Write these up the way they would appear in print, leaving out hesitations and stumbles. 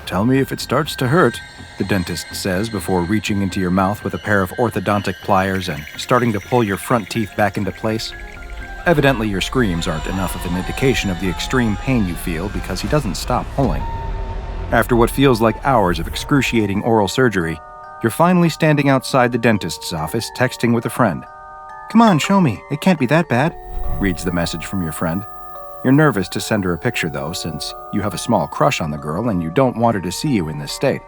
Tell me if it starts to hurt, the dentist says before reaching into your mouth with a pair of orthodontic pliers and starting to pull your front teeth back into place. Evidently, your screams aren't enough of an indication of the extreme pain you feel because he doesn't stop pulling. After what feels like hours of excruciating oral surgery, you're finally standing outside the dentist's office texting with a friend. Come on, show me. It can't be that bad, reads the message from your friend. You're nervous to send her a picture, though, since you have a small crush on the girl and you don't want her to see you in this state.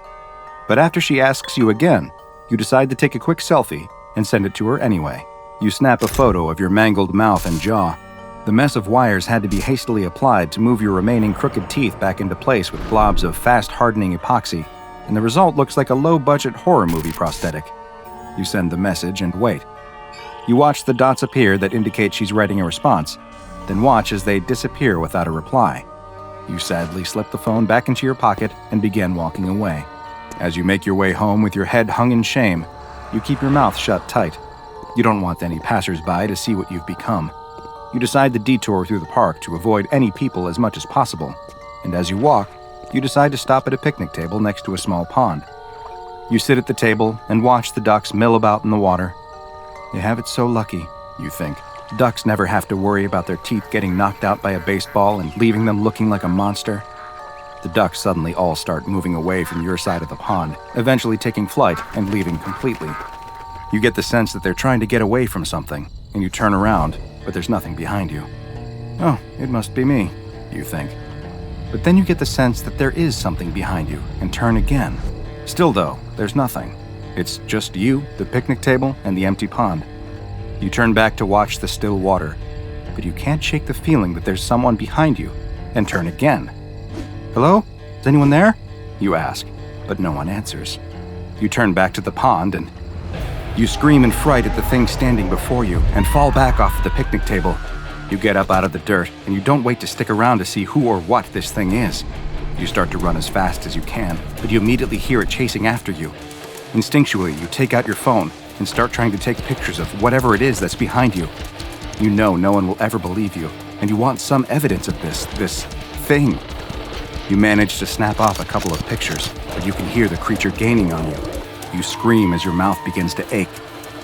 But after she asks you again, you decide to take a quick selfie and send it to her anyway. You snap a photo of your mangled mouth and jaw. The mess of wires had to be hastily applied to move your remaining crooked teeth back into place with globs of fast-hardening epoxy, and the result looks like a low-budget horror movie prosthetic. You send the message and wait. You watch the dots appear that indicate she's writing a response, then watch as they disappear without a reply. You sadly slip the phone back into your pocket and begin walking away. As you make your way home with your head hung in shame, you keep your mouth shut tight. You don't want any passers-by to see what you've become. You decide to detour through the park to avoid any people as much as possible, and as you walk, you decide to stop at a picnic table next to a small pond. You sit at the table and watch the ducks mill about in the water. They have it so lucky, you think. Ducks never have to worry about their teeth getting knocked out by a baseball and leaving them looking like a monster. The ducks suddenly all start moving away from your side of the pond, eventually taking flight and leaving completely. You get the sense that they're trying to get away from something, and you turn around, but there's nothing behind you. Oh, it must be me, you think. But then you get the sense that there is something behind you, and turn again. Still though, there's nothing. It's just you, the picnic table, and the empty pond. You turn back to watch the still water, but you can't shake the feeling that there's someone behind you, and turn again. Hello? Is anyone there? You ask, but no one answers. You turn back to the pond and you scream in fright at the thing standing before you and fall back off the picnic table. You get up out of the dirt and you don't wait to stick around to see who or what this thing is. You start to run as fast as you can, but you immediately hear it chasing after you. Instinctually, you take out your phone and start trying to take pictures of whatever it is that's behind you. You know no one will ever believe you, and you want some evidence of this thing. You manage to snap off a couple of pictures, but you can hear the creature gaining on you. You scream as your mouth begins to ache.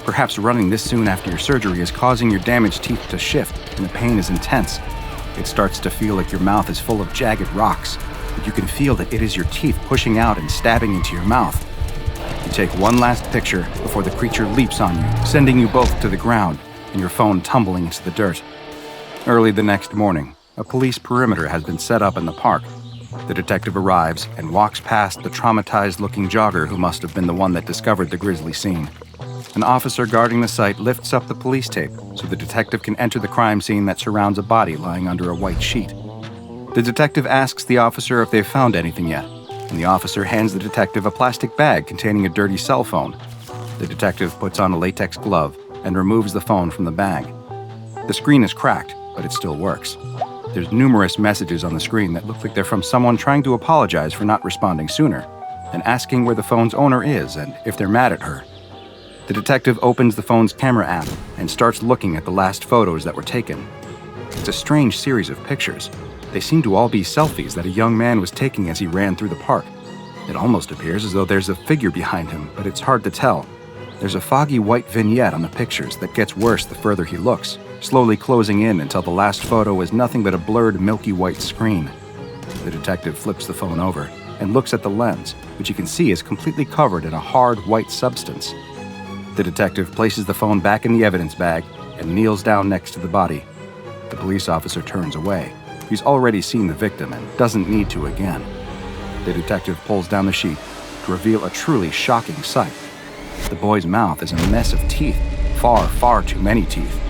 Perhaps running this soon after your surgery is causing your damaged teeth to shift, and the pain is intense. It starts to feel like your mouth is full of jagged rocks, but you can feel that it is your teeth pushing out and stabbing into your mouth. You take one last picture before the creature leaps on you, sending you both to the ground, and your phone tumbling into the dirt. Early the next morning, a police perimeter has been set up in the park. The detective arrives and walks past the traumatized-looking jogger who must have been the one that discovered the grisly scene. An officer guarding the site lifts up the police tape so the detective can enter the crime scene that surrounds a body lying under a white sheet. The detective asks the officer if they've found anything yet, and the officer hands the detective a plastic bag containing a dirty cell phone. The detective puts on a latex glove and removes the phone from the bag. The screen is cracked, but it still works. There's numerous messages on the screen that look like they're from someone trying to apologize for not responding sooner, and asking where the phone's owner is and if they're mad at her. The detective opens the phone's camera app and starts looking at the last photos that were taken. It's a strange series of pictures. They seem to all be selfies that a young man was taking as he ran through the park. It almost appears as though there's a figure behind him, but it's hard to tell. There's a foggy white vignette on the pictures that gets worse the further he looks, slowly closing in until the last photo is nothing but a blurred milky white screen. The detective flips the phone over and looks at the lens, which you can see is completely covered in a hard white substance. The detective places the phone back in the evidence bag and kneels down next to the body. The police officer turns away. He's already seen the victim and doesn't need to again. The detective pulls down the sheet to reveal a truly shocking sight. The boy's mouth is a mess of teeth, far, far too many teeth.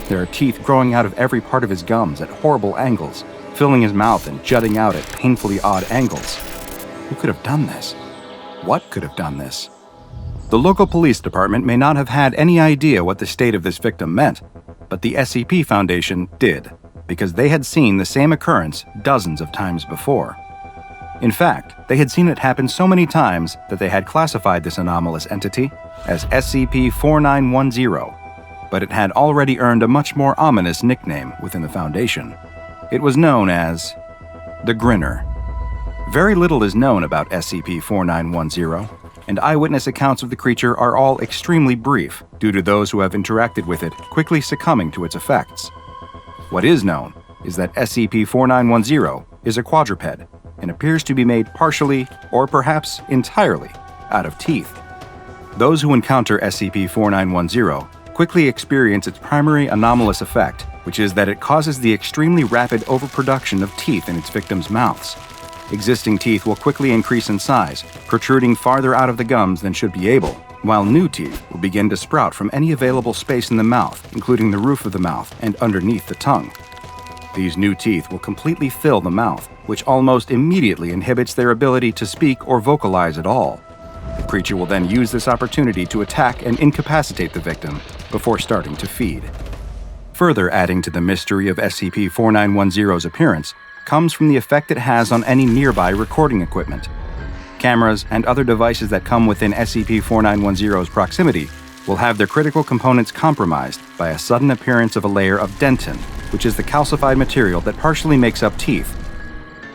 There are teeth growing out of every part of his gums at horrible angles, filling his mouth and jutting out at painfully odd angles. Who could have done this? What could have done this? The local police department may not have had any idea what the state of this victim meant, but the SCP Foundation did, because they had seen the same occurrence dozens of times before. In fact, they had seen it happen so many times that they had classified this anomalous entity as SCP-4910, but it had already earned a much more ominous nickname within the Foundation. It was known as the Grinner. Very little is known about SCP-4910, and eyewitness accounts of the creature are all extremely brief due to those who have interacted with it quickly succumbing to its effects. What is known is that SCP-4910 is a quadruped and appears to be made partially, or perhaps entirely, out of teeth. Those who encounter SCP-4910 quickly experience its primary anomalous effect, which is that it causes the extremely rapid overproduction of teeth in its victims' mouths. Existing teeth will quickly increase in size, protruding farther out of the gums than should be able, while new teeth will begin to sprout from any available space in the mouth, including the roof of the mouth and underneath the tongue. These new teeth will completely fill the mouth, which almost immediately inhibits their ability to speak or vocalize at all. The creature will then use this opportunity to attack and incapacitate the victim before starting to feed. Further adding to the mystery of SCP-4910's appearance comes from the effect it has on any nearby recording equipment. Cameras and other devices that come within SCP-4910's proximity will have their critical components compromised by a sudden appearance of a layer of dentin, which is the calcified material that partially makes up teeth.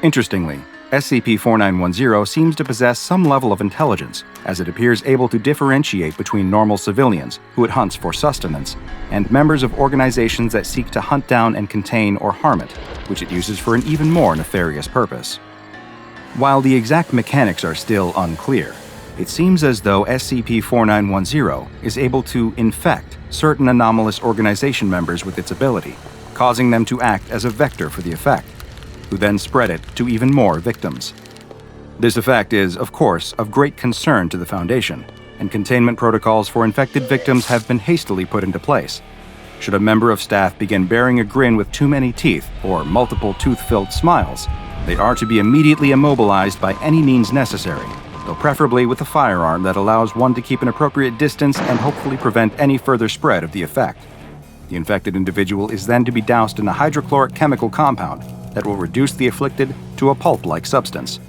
Interestingly, SCP-4910 seems to possess some level of intelligence, as it appears able to differentiate between normal civilians, who it hunts for sustenance, and members of organizations that seek to hunt down and contain or harm it, which it uses for an even more nefarious purpose. While the exact mechanics are still unclear, it seems as though SCP-4910 is able to infect certain anomalous organization members with its ability, causing them to act as a vector for the effect, who then spread it to even more victims. This effect is, of course, of great concern to the Foundation, and containment protocols for infected victims have been hastily put into place. Should a member of staff begin bearing a grin with too many teeth or multiple tooth-filled smiles, they are to be immediately immobilized by any means necessary, though preferably with a firearm that allows one to keep an appropriate distance and hopefully prevent any further spread of the effect. The infected individual is then to be doused in a hydrochloric chemical compound that will reduce the afflicted to a pulp-like substance.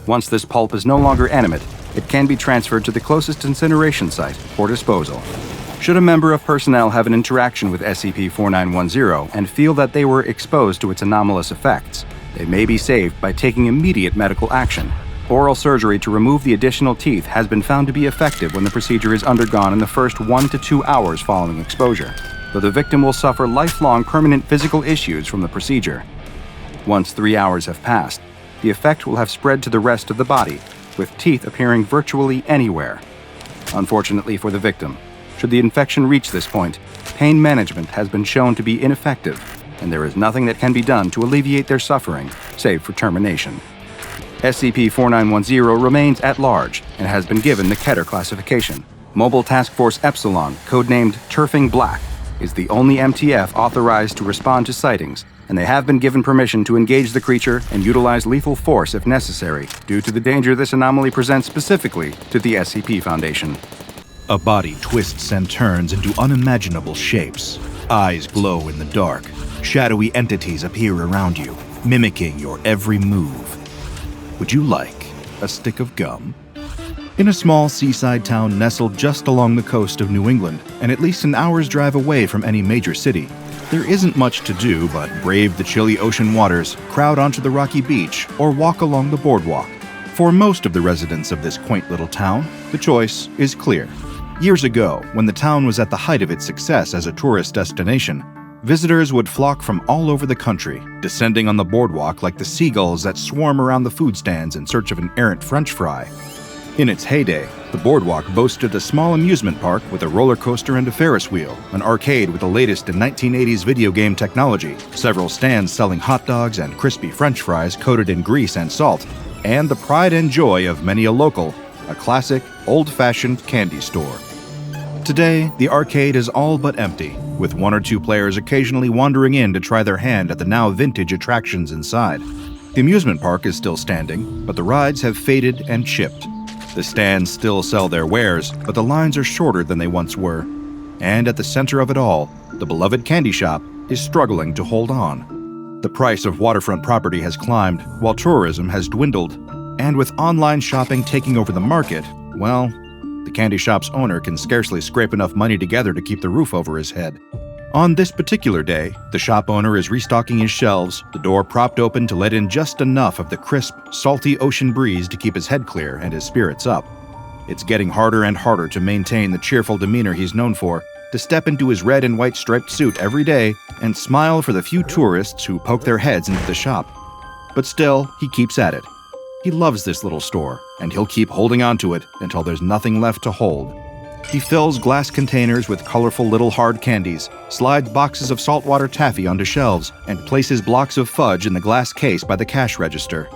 Once this pulp is no longer animate, it can be transferred to the closest incineration site for disposal. Should a member of personnel have an interaction with SCP-4910 and feel that they were exposed to its anomalous effects, they may be saved by taking immediate medical action. Oral surgery to remove the additional teeth has been found to be effective when the procedure is undergone in the first 1 to 2 hours following exposure, though the victim will suffer lifelong permanent physical issues from the procedure. Once 3 hours have passed, the effect will have spread to the rest of the body, with teeth appearing virtually anywhere. Unfortunately for the victim, should the infection reach this point, pain management has been shown to be ineffective, and there is nothing that can be done to alleviate their suffering, save for termination. SCP-4910 remains at large and has been given the Keter classification. Mobile Task Force Epsilon, codenamed Turfing Black, is the only MTF authorized to respond to sightings, and they have been given permission to engage the creature and utilize lethal force if necessary, due to the danger this anomaly presents specifically to the SCP Foundation. A body twists and turns into unimaginable shapes. Eyes glow in the dark. Shadowy entities appear around you, mimicking your every move. Would you like a stick of gum? In a small seaside town nestled just along the coast of New England, and at least an hour's drive away from any major city, there isn't much to do but brave the chilly ocean waters, crowd onto the rocky beach, or walk along the boardwalk. For most of the residents of this quaint little town, the choice is clear. Years ago, when the town was at the height of its success as a tourist destination, visitors would flock from all over the country, descending on the boardwalk like the seagulls that swarm around the food stands in search of an errant French fry. In its heyday, the boardwalk boasted a small amusement park with a roller coaster and a Ferris wheel, an arcade with the latest in 1980s video game technology, several stands selling hot dogs and crispy French fries coated in grease and salt, and the pride and joy of many a local, a classic, old-fashioned candy store. Today, the arcade is all but empty, with 1 or 2 players occasionally wandering in to try their hand at the now vintage attractions inside. The amusement park is still standing, but the rides have faded and chipped. The stands still sell their wares, but the lines are shorter than they once were. And at the center of it all, the beloved candy shop is struggling to hold on. The price of waterfront property has climbed, while tourism has dwindled. And with online shopping taking over the market, well, the candy shop's owner can scarcely scrape enough money together to keep the roof over his head. On this particular day, the shop owner is restocking his shelves, the door propped open to let in just enough of the crisp, salty ocean breeze to keep his head clear and his spirits up. It's getting harder and harder to maintain the cheerful demeanor he's known for, to step into his red and white striped suit every day and smile for the few tourists who poke their heads into the shop. But still, he keeps at it. He loves this little store, and he'll keep holding on to it until there's nothing left to hold. He fills glass containers with colorful little hard candies, slides boxes of saltwater taffy onto shelves, and places blocks of fudge in the glass case by the cash register.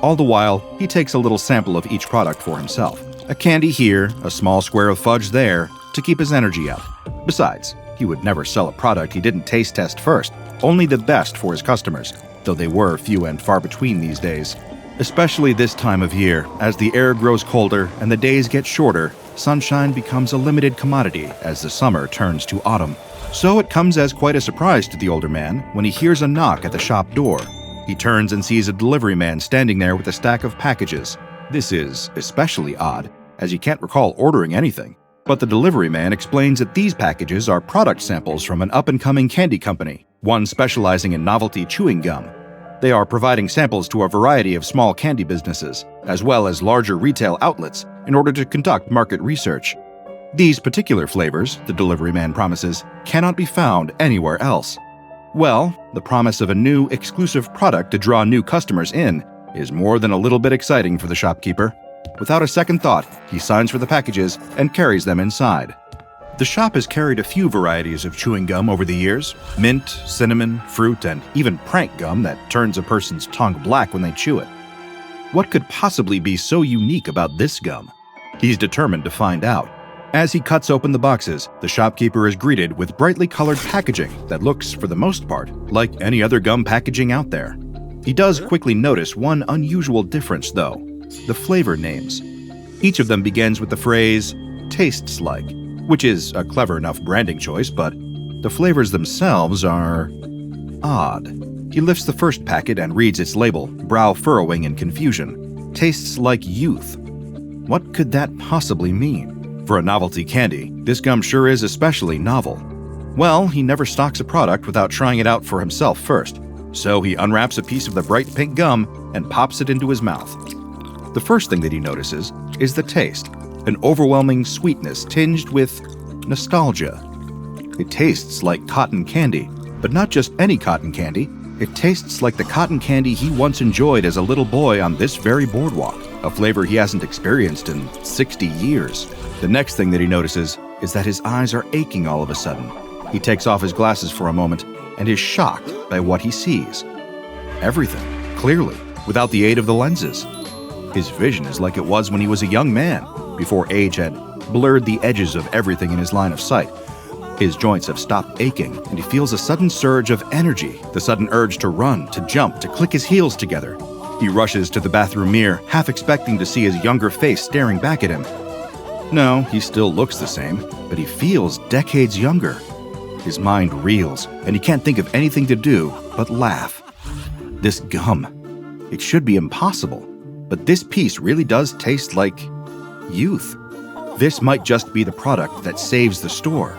All the while, he takes a little sample of each product for himself. A candy here, a small square of fudge there, to keep his energy up. Besides, he would never sell a product he didn't taste test first, only the best for his customers, though they were few and far between these days. Especially this time of year, as the air grows colder and the days get shorter, sunshine becomes a limited commodity as the summer turns to autumn. So it comes as quite a surprise to the older man when he hears a knock at the shop door. He turns and sees a delivery man standing there with a stack of packages. This is especially odd, as he can't recall ordering anything. But the delivery man explains that these packages are product samples from an up-and-coming candy company, one specializing in novelty chewing gum. They are providing samples to a variety of small candy businesses, as well as larger retail outlets, in order to conduct market research. These particular flavors, the delivery man promises, cannot be found anywhere else. Well, the promise of a new, exclusive product to draw new customers in is more than a little bit exciting for the shopkeeper. Without a second thought, he signs for the packages and carries them inside. The shop has carried a few varieties of chewing gum over the years: mint, cinnamon, fruit, and even prank gum that turns a person's tongue black when they chew it. What could possibly be so unique about this gum? He's determined to find out. As he cuts open the boxes, the shopkeeper is greeted with brightly colored packaging that looks, for the most part, like any other gum packaging out there. He does quickly notice one unusual difference, though: the flavor names. Each of them begins with the phrase, "tastes like," which is a clever enough branding choice, but the flavors themselves are odd. He lifts the first packet and reads its label, brow furrowing in confusion. Tastes like youth. What could that possibly mean? For a novelty candy, this gum sure is especially novel. Well, he never stocks a product without trying it out for himself first, so he unwraps a piece of the bright pink gum and pops it into his mouth. The first thing that he notices is the taste, an overwhelming sweetness tinged with nostalgia. It tastes like cotton candy, but not just any cotton candy. It tastes like the cotton candy he once enjoyed as a little boy on this very boardwalk, a flavor he hasn't experienced in 60 years. The next thing that he notices is that his eyes are aching all of a sudden. He takes off his glasses for a moment and is shocked by what he sees. Everything, clearly, without the aid of the lenses. His vision is like it was when he was a young man, before age had blurred the edges of everything in his line of sight. His joints have stopped aching, and he feels a sudden surge of energy, the sudden urge to run, to jump, to click his heels together. He rushes to the bathroom mirror, half expecting to see his younger face staring back at him. No, he still looks the same, but he feels decades younger. His mind reels, and he can't think of anything to do but laugh. This gum. It should be impossible, but this piece really does taste like youth. This might just be the product that saves the store.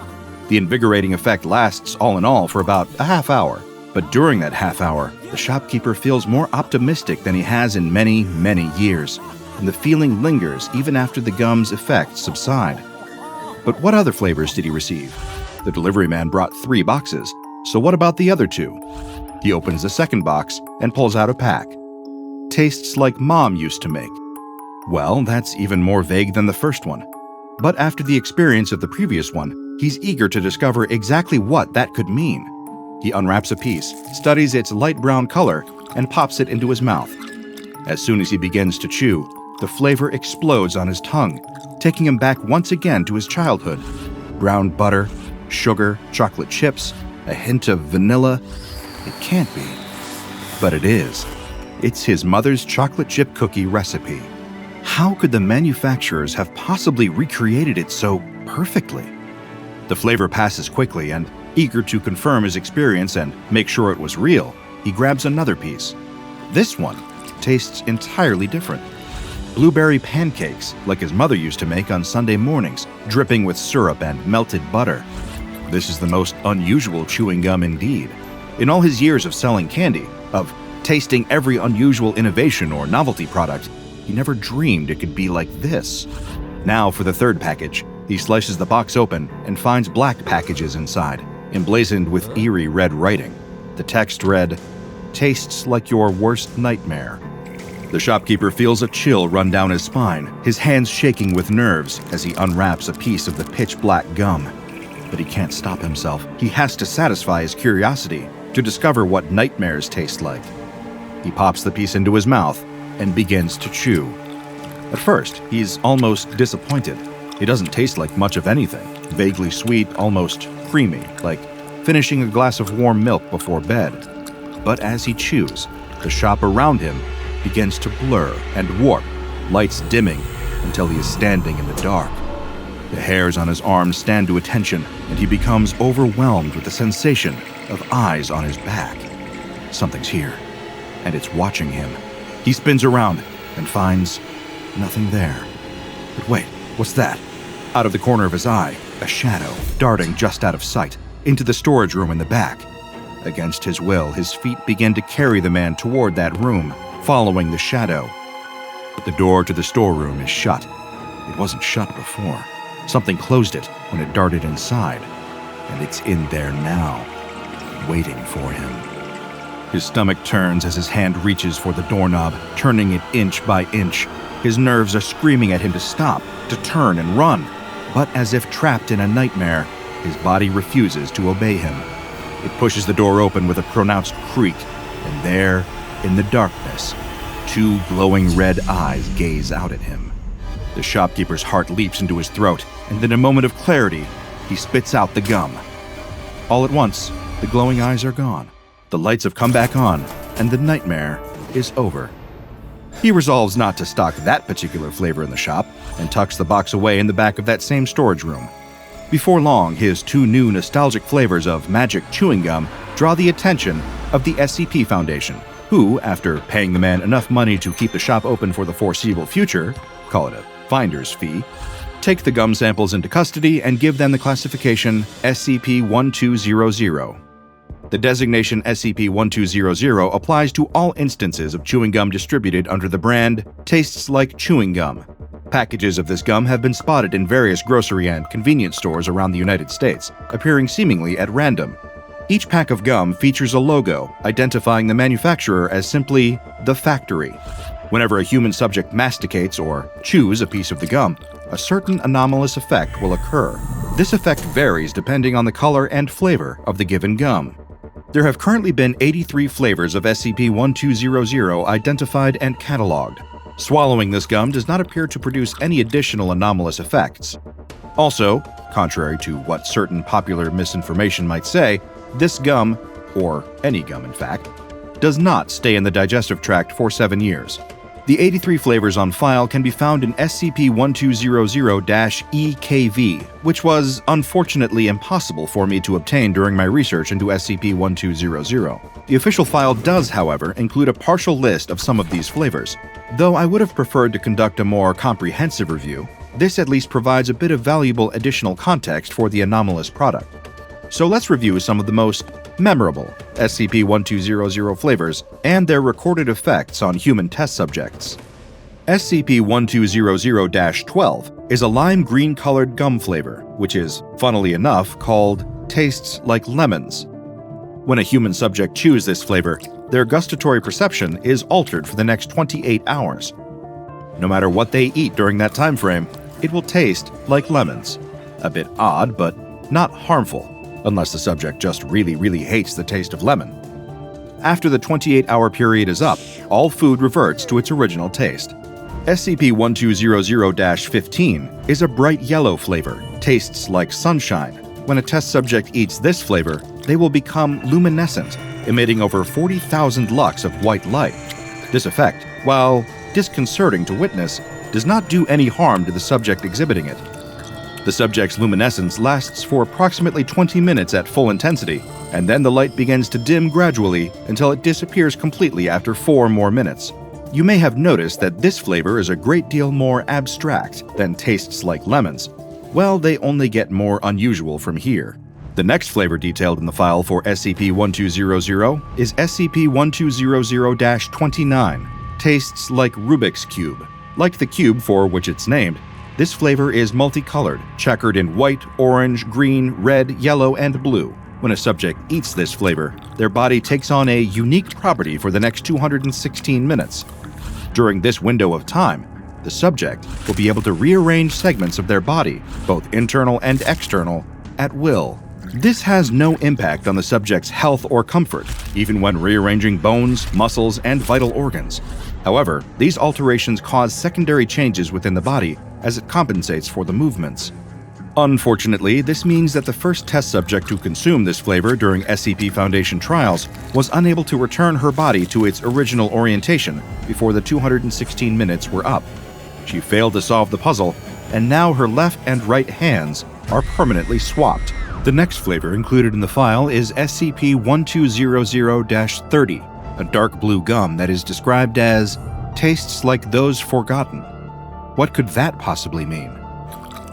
The invigorating effect lasts, all in all, for about a half hour. But during that half hour, the shopkeeper feels more optimistic than he has in many, many years, and the feeling lingers even after the gum's effects subside. But what other flavors did he receive? The delivery man brought 3 boxes, so what about the other 2? He opens the second box and pulls out a pack. Tastes like Mom used to make. Well, that's even more vague than the first one. But after the experience of the previous one, he's eager to discover exactly what that could mean. He unwraps a piece, studies its light brown color, and pops it into his mouth. As soon as he begins to chew, the flavor explodes on his tongue, taking him back once again to his childhood. Brown butter, sugar, chocolate chips, a hint of vanilla. It can't be. But it is. It's his mother's chocolate chip cookie recipe. How could the manufacturers have possibly recreated it so perfectly? The flavor passes quickly, and, eager to confirm his experience and make sure it was real, he grabs another piece. This one tastes entirely different. Blueberry pancakes, like his mother used to make on Sunday mornings, dripping with syrup and melted butter. This is the most unusual chewing gum indeed. In all his years of selling candy, of tasting every unusual innovation or novelty product, he never dreamed it could be like this. Now for the third package, he slices the box open and finds black packages inside, emblazoned with eerie red writing. The text read, "Tastes like your worst nightmare." The shopkeeper feels a chill run down his spine, his hands shaking with nerves as he unwraps a piece of the pitch-black gum. But he can't stop himself. He has to satisfy his curiosity to discover what nightmares taste like. He pops the piece into his mouth and begins to chew. At first, he's almost disappointed. It doesn't taste like much of anything. Vaguely sweet, almost creamy, like finishing a glass of warm milk before bed. But as he chews, the shop around him begins to blur and warp, lights dimming until he is standing in the dark. The hairs on his arms stand to attention, and he becomes overwhelmed with the sensation of eyes on his back. Something's here, and it's watching him. He spins around and finds nothing there. But wait, what's that? Out of the corner of his eye, a shadow darting just out of sight into the storage room in the back. Against his will, his feet begin to carry the man toward that room, following the shadow. The door to the storeroom is shut. It wasn't shut before. Something closed it when it darted inside, and it's in there now, waiting for him. His stomach turns as his hand reaches for the doorknob, turning it inch by inch. His nerves are screaming at him to stop, to turn and run. But as if trapped in a nightmare, his body refuses to obey him. It pushes the door open with a pronounced creak, and there, in the darkness, two glowing red eyes gaze out at him. The shopkeeper's heart leaps into his throat, and in a moment of clarity, he spits out the gum. All at once, the glowing eyes are gone. The lights have come back on, and the nightmare is over. He resolves not to stock that particular flavor in the shop, and tucks the box away in the back of that same storage room. Before long, his two new nostalgic flavors of magic chewing gum draw the attention of the SCP Foundation, who, after paying the man enough money to keep the shop open for the foreseeable future, call it a finder's fee, take the gum samples into custody and give them the classification SCP-1200. The designation SCP-1200 applies to all instances of chewing gum distributed under the brand Tastes Like Chewing Gum. Packages of this gum have been spotted in various grocery and convenience stores around the United States, appearing seemingly at random. Each pack of gum features a logo identifying the manufacturer as simply the factory. Whenever a human subject masticates or chews a piece of the gum, a certain anomalous effect will occur. This effect varies depending on the color and flavor of the given gum. There have currently been 83 flavors of SCP-1200 identified and cataloged. Swallowing this gum does not appear to produce any additional anomalous effects. Also, contrary to what certain popular misinformation might say, this gum, or any gum in fact, does not stay in the digestive tract for 7 years. The 83 flavors on file can be found in SCP-1200-EKV, which was unfortunately impossible for me to obtain during my research into SCP-1200. The official file does, however, include a partial list of some of these flavors. Though I would have preferred to conduct a more comprehensive review, this at least provides a bit of valuable additional context for the anomalous product. So let's review some of the most memorable SCP-1200 flavors and their recorded effects on human test subjects. SCP-1200-12 is a lime green-colored gum flavor, which is, funnily enough, called Tastes Like Lemons. When a human subject chews this flavor, their gustatory perception is altered for the next 28 hours. No matter what they eat during that time frame, it will taste like lemons. A bit odd, but not harmful, unless the subject just really hates the taste of lemon. After the 28-hour period is up, all food reverts to its original taste. SCP-1200-15 is a bright yellow flavor, tastes like sunshine. When a test subject eats this flavor, they will become luminescent, emitting over 40,000 lux of white light. This effect, while disconcerting to witness, does not do any harm to the subject exhibiting it. The subject's luminescence lasts for approximately 20 minutes at full intensity, and then the light begins to dim gradually until it disappears completely after 4 more minutes. You may have noticed that this flavor is a great deal more abstract than Tastes Like Lemons. Well, they only get more unusual from here. The next flavor detailed in the file for SCP-1200 is SCP-1200-29, tastes like Rubik's Cube. Like the cube for which it's named, this flavor is multicolored, checkered in white, orange, green, red, yellow, and blue. When a subject eats this flavor, their body takes on a unique property for the next 216 minutes. During this window of time, the subject will be able to rearrange segments of their body, both internal and external, at will. This has no impact on the subject's health or comfort, even when rearranging bones, muscles, and vital organs. However, these alterations cause secondary changes within the body as it compensates for the movements. Unfortunately, this means that the first test subject to consume this flavor during SCP Foundation trials was unable to return her body to its original orientation before the 216 minutes were up. She failed to solve the puzzle, and now her left and right hands are permanently swapped. The next flavor included in the file is SCP-1200-30, a dark blue gum that is described as tastes like those forgotten. What could that possibly mean?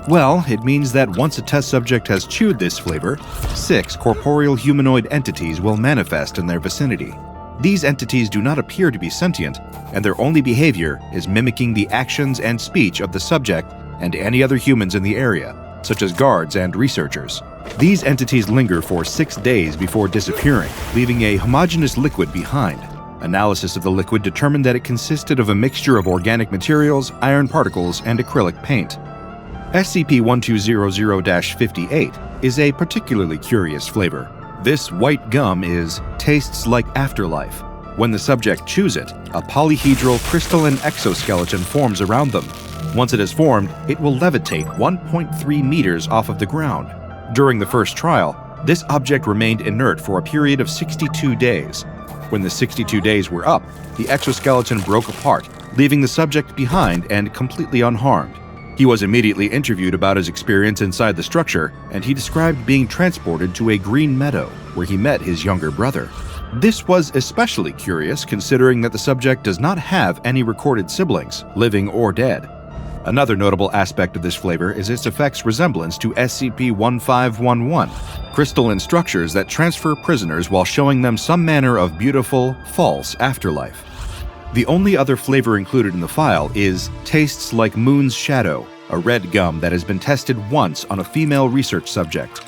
Well, it means that once a test subject has chewed this flavor, 6 corporeal humanoid entities will manifest in their vicinity. These entities do not appear to be sentient, and their only behavior is mimicking the actions and speech of the subject and any other humans in the area, such as guards and researchers. These entities linger for 6 days before disappearing, leaving a homogeneous liquid behind. Analysis of the liquid determined that it consisted of a mixture of organic materials, iron particles, and acrylic paint. SCP-1200-58 is a particularly curious flavor. This white gum tastes like afterlife. When the subject chews it, a polyhedral crystalline exoskeleton forms around them. Once it is formed, it will levitate 1.3 meters off of the ground. During the first trial, this object remained inert for a period of 62 days. When the 62 days were up, the exoskeleton broke apart, leaving the subject behind and completely unharmed. He was immediately interviewed about his experience inside the structure, and he described being transported to a green meadow, where he met his younger brother. This was especially curious considering that the subject does not have any recorded siblings, living or dead. Another notable aspect of this flavor is its effect's resemblance to SCP-1511, crystalline structures that transfer prisoners while showing them some manner of beautiful, false afterlife. The only other flavor included in the file is tastes like Moon's Shadow, a red gum that has been tested once on a female research subject.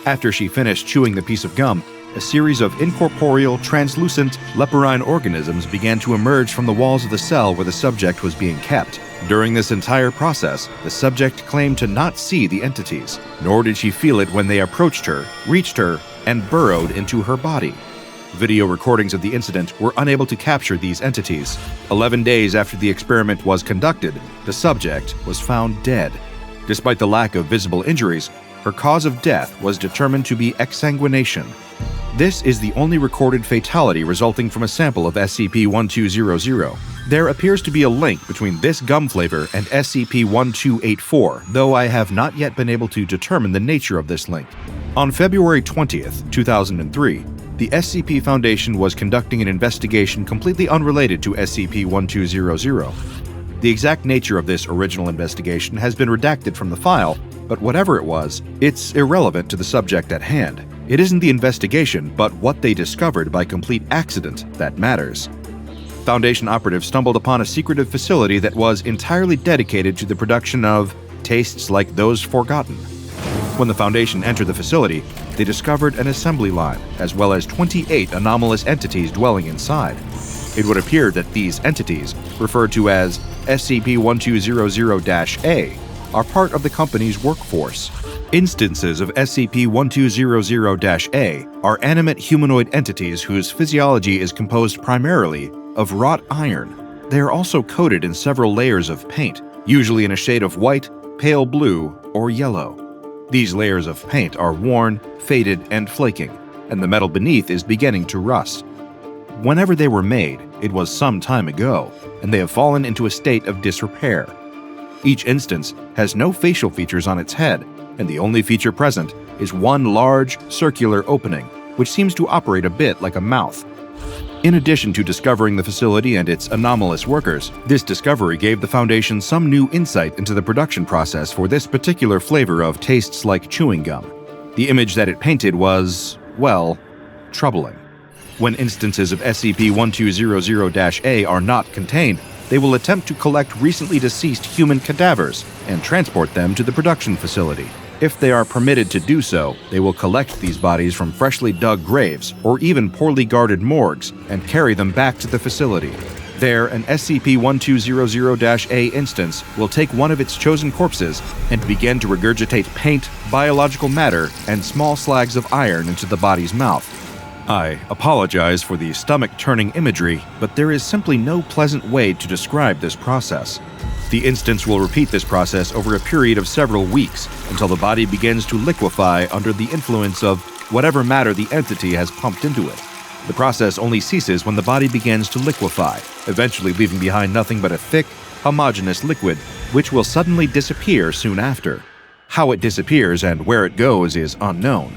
After she finished chewing the piece of gum, a series of incorporeal, translucent, leporine organisms began to emerge from the walls of the cell where the subject was being kept. During this entire process, the subject claimed to not see the entities, nor did she feel it when they approached her, reached her, and burrowed into her body. Video recordings of the incident were unable to capture these entities. 11 days after the experiment was conducted, the subject was found dead. Despite the lack of visible injuries, her cause of death was determined to be exsanguination. This is the only recorded fatality resulting from a sample of SCP-1200. There appears to be a link between this gum flavor and SCP-1284, though I have not yet been able to determine the nature of this link. On February 20th, 2003, the SCP Foundation was conducting an investigation completely unrelated to SCP-1200. The exact nature of this original investigation has been redacted from the file, but whatever it was, it's irrelevant to the subject at hand. It isn't the investigation, but what they discovered by complete accident that matters. Foundation operatives stumbled upon a secretive facility that was entirely dedicated to the production of tastes like those forgotten. When the Foundation entered the facility, they discovered an assembly line, as well as 28 anomalous entities dwelling inside. It would appear that these entities, referred to as SCP-1200-A, are part of the company's workforce. Instances of SCP-1200-A are animate humanoid entities whose physiology is composed primarily of wrought iron. They are also coated in several layers of paint, usually in a shade of white, pale blue, or yellow. These layers of paint are worn, faded, and flaking, and the metal beneath is beginning to rust. Whenever they were made, it was some time ago, and they have fallen into a state of disrepair. Each instance has no facial features on its head, and the only feature present is one large, circular opening, which seems to operate a bit like a mouth. In addition to discovering the facility and its anomalous workers, this discovery gave the Foundation some new insight into the production process for this particular flavor of tastes like chewing gum. The image that it painted was, well, troubling. When instances of SCP-1200-A are not contained, they will attempt to collect recently deceased human cadavers and transport them to the production facility. If they are permitted to do so, they will collect these bodies from freshly dug graves or even poorly guarded morgues and carry them back to the facility. There, an SCP-1200-A instance will take one of its chosen corpses and begin to regurgitate paint, biological matter, and small slags of iron into the body's mouth. I apologize for the stomach-turning imagery, but there is simply no pleasant way to describe this process. The instance will repeat this process over a period of several weeks until the body begins to liquefy under the influence of whatever matter the entity has pumped into it. The process only ceases when the body begins to liquefy, eventually leaving behind nothing but a thick, homogeneous liquid, which will suddenly disappear soon after. How it disappears and where it goes is unknown,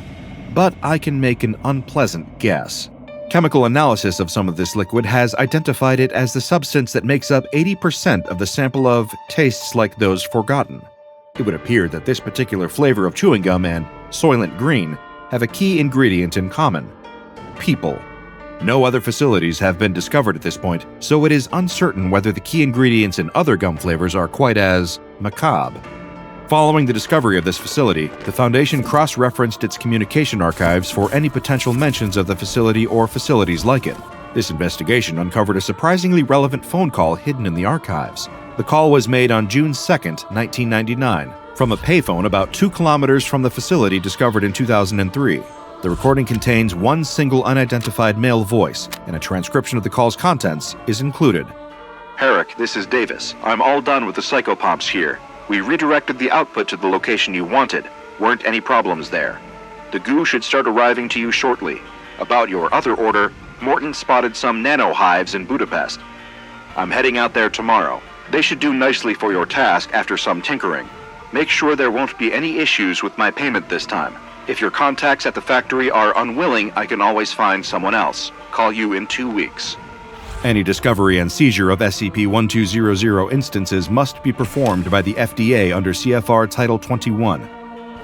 but I can make an unpleasant guess. Chemical analysis of some of this liquid has identified it as the substance that makes up 80% of the sample of tastes like those forgotten. It would appear that this particular flavor of chewing gum and Soylent Green have a key ingredient in common: people. No other facilities have been discovered at this point, so it is uncertain whether the key ingredients in other gum flavors are quite as macabre. Following the discovery of this facility, the Foundation cross-referenced its communication archives for any potential mentions of the facility or facilities like it. This investigation uncovered a surprisingly relevant phone call hidden in the archives. The call was made on June 2, 1999, from a payphone about 2 kilometers from the facility discovered in 2003. The recording contains one single unidentified male voice, and a transcription of the call's contents is included. Herrick, this is Davis. I'm all done with the psychopomps here. We redirected the output to the location you wanted. Weren't any problems there. The goo should start arriving to you shortly. About your other order, Morton spotted some nano hives in Budapest. I'm heading out there tomorrow. They should do nicely for your task after some tinkering. Make sure there won't be any issues with my payment this time. If your contacts at the factory are unwilling, I can always find someone else. Call you in 2 weeks. Any discovery and seizure of SCP-1200 instances must be performed by the FDA under CFR Title 21.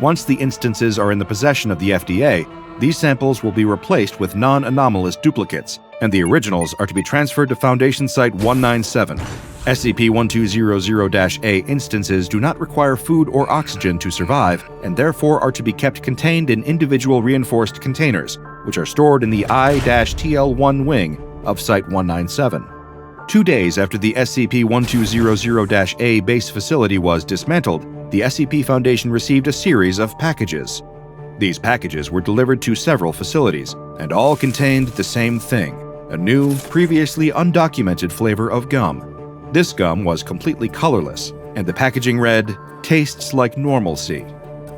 Once the instances are in the possession of the FDA, these samples will be replaced with non-anomalous duplicates, and the originals are to be transferred to Foundation Site 197. SCP-1200-A instances do not require food or oxygen to survive, and therefore are to be kept contained in individual reinforced containers, which are stored in the I-TL-1 wing of Site 197. 2 days after the SCP-1200-A base facility was dismantled, the SCP Foundation received a series of packages. These packages were delivered to several facilities, and all contained the same thing: a new, previously undocumented flavor of gum. This gum was completely colorless, and the packaging read, "Tastes like normalcy."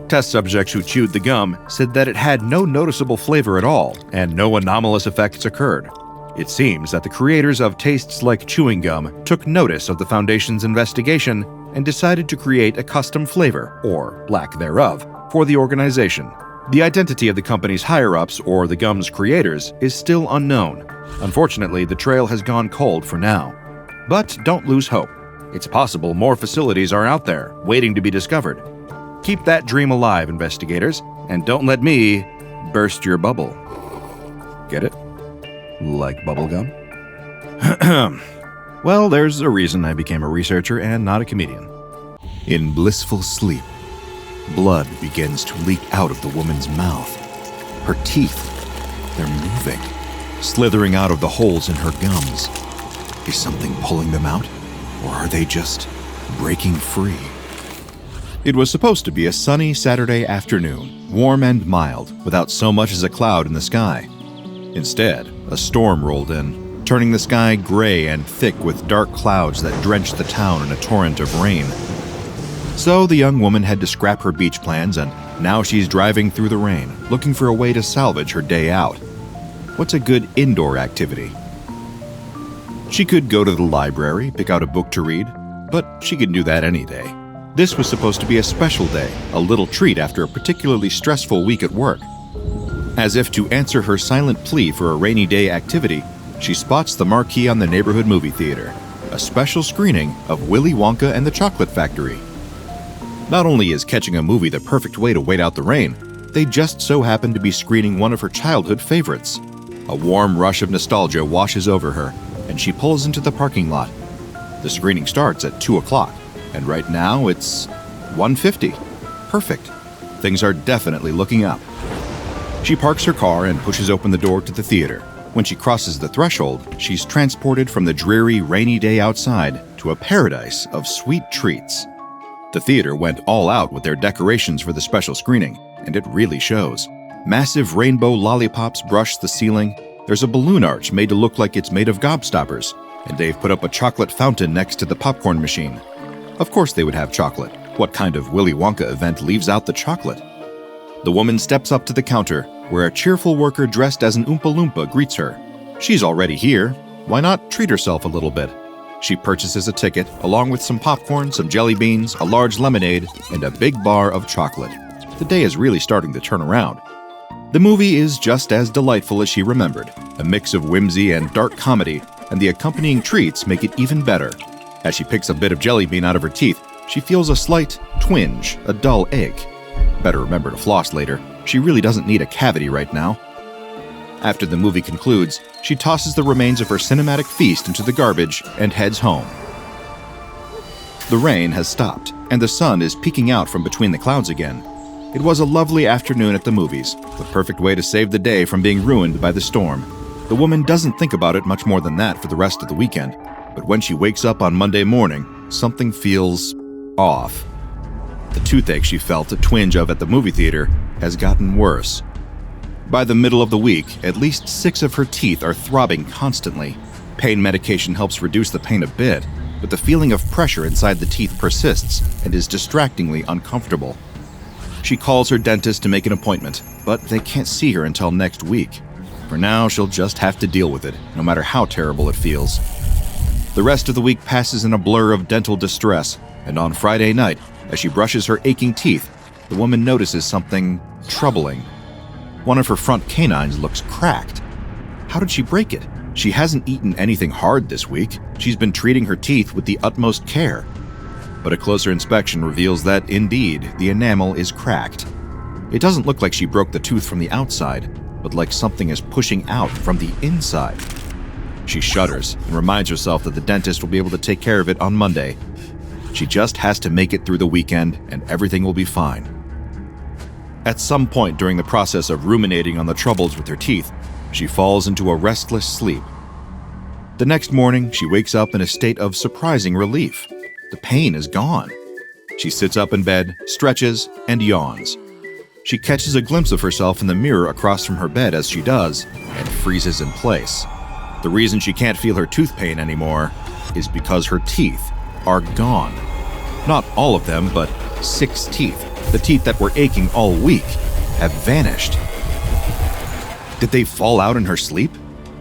Test subjects who chewed the gum said that it had no noticeable flavor at all, and no anomalous effects occurred. It seems that the creators of Tastes Like Chewing Gum took notice of the Foundation's investigation and decided to create a custom flavor, or lack thereof, for the organization. The identity of the company's higher-ups, or the gum's creators, is still unknown. Unfortunately, the trail has gone cold for now. But don't lose hope. It's possible more facilities are out there, waiting to be discovered. Keep that dream alive, investigators, and don't let me burst your bubble. Get it? Like bubblegum? Well, there's a reason I became a researcher and not a comedian. In blissful sleep, blood begins to leak out of the woman's mouth. Her teeth, they're moving, slithering out of the holes in her gums. Is something pulling them out, or are they just breaking free? It was supposed to be a sunny Saturday afternoon, warm and mild, without so much as a cloud in the sky. Instead, a storm rolled in, turning the sky gray and thick with dark clouds that drenched the town in a torrent of rain. So the young woman had to scrap her beach plans, and now she's driving through the rain, looking for a way to salvage her day out. What's a good indoor activity? She could go to the library, pick out a book to read, but she could do that any day. This was supposed to be a special day, a little treat after a particularly stressful week at work. As if to answer her silent plea for a rainy day activity, she spots the marquee on the neighborhood movie theater, a special screening of Willy Wonka and the Chocolate Factory. Not only is catching a movie the perfect way to wait out the rain, They just so happen to be screening one of her childhood favorites. A warm rush of nostalgia washes over her, and she pulls into the parking lot. The screening starts at 2 o'clock, and right now it's 1:50. Perfect. Things are definitely looking up. She parks her car and pushes open the door to the theater. When she crosses the threshold, she's transported from the dreary, rainy day outside to a paradise of sweet treats. The theater went all out with their decorations for the special screening, and it really shows. Massive rainbow lollipops brush the ceiling. There's a balloon arch made to look like it's made of gobstoppers, and they've put up a chocolate fountain next to the popcorn machine. Of course they would have chocolate. What kind of Willy Wonka event leaves out the chocolate? The woman steps up to the counter, where a cheerful worker dressed as an Oompa Loompa greets her. She's already here. Why not treat herself a little bit? She purchases a ticket, along with some popcorn, some jelly beans, a large lemonade, and a big bar of chocolate. The day is really starting to turn around. The movie is just as delightful as she remembered, a mix of whimsy and dark comedy, and the accompanying treats make it even better. As she picks a bit of jelly bean out of her teeth, she feels a slight twinge, a dull ache. Better remember to floss later. She really doesn't need a cavity right now. After the movie concludes, she tosses the remains of her cinematic feast into the garbage and heads home. The rain has stopped, and the sun is peeking out from between the clouds again. It was a lovely afternoon at the movies, the perfect way to save the day from being ruined by the storm. The woman doesn't think about it much more than that for the rest of the weekend, but when she wakes up on Monday morning, something feels off. The toothache she felt a twinge of at the movie theater has gotten worse. By the middle of the week, at least 6 of her teeth are throbbing constantly. Pain medication helps reduce the pain a bit, but the feeling of pressure inside the teeth persists and is distractingly uncomfortable. She calls her dentist to make an appointment, but they can't see her until next week. For now, she'll just have to deal with it, no matter how terrible it feels. The rest of the week passes in a blur of dental distress, and on Friday night, as she brushes her aching teeth, the woman notices something troubling. One of her front canines looks cracked. How did she break it? She hasn't eaten anything hard this week. She's been treating her teeth with the utmost care. But a closer inspection reveals that, indeed, the enamel is cracked. It doesn't look like she broke the tooth from the outside, but like something is pushing out from the inside. She shudders and reminds herself that the dentist will be able to take care of it on Monday. She just has to make it through the weekend, and everything will be fine. At some point during the process of ruminating on the troubles with her teeth, she falls into a restless sleep. The next morning, she wakes up in a state of surprising relief. The pain is gone. She sits up in bed, stretches, and yawns. She catches a glimpse of herself in the mirror across from her bed as she does, and freezes in place. The reason she can't feel her tooth pain anymore is because her teeth are gone. Not all of them, but 6 teeth. The teeth that were aching all week have vanished. Did they fall out in her sleep?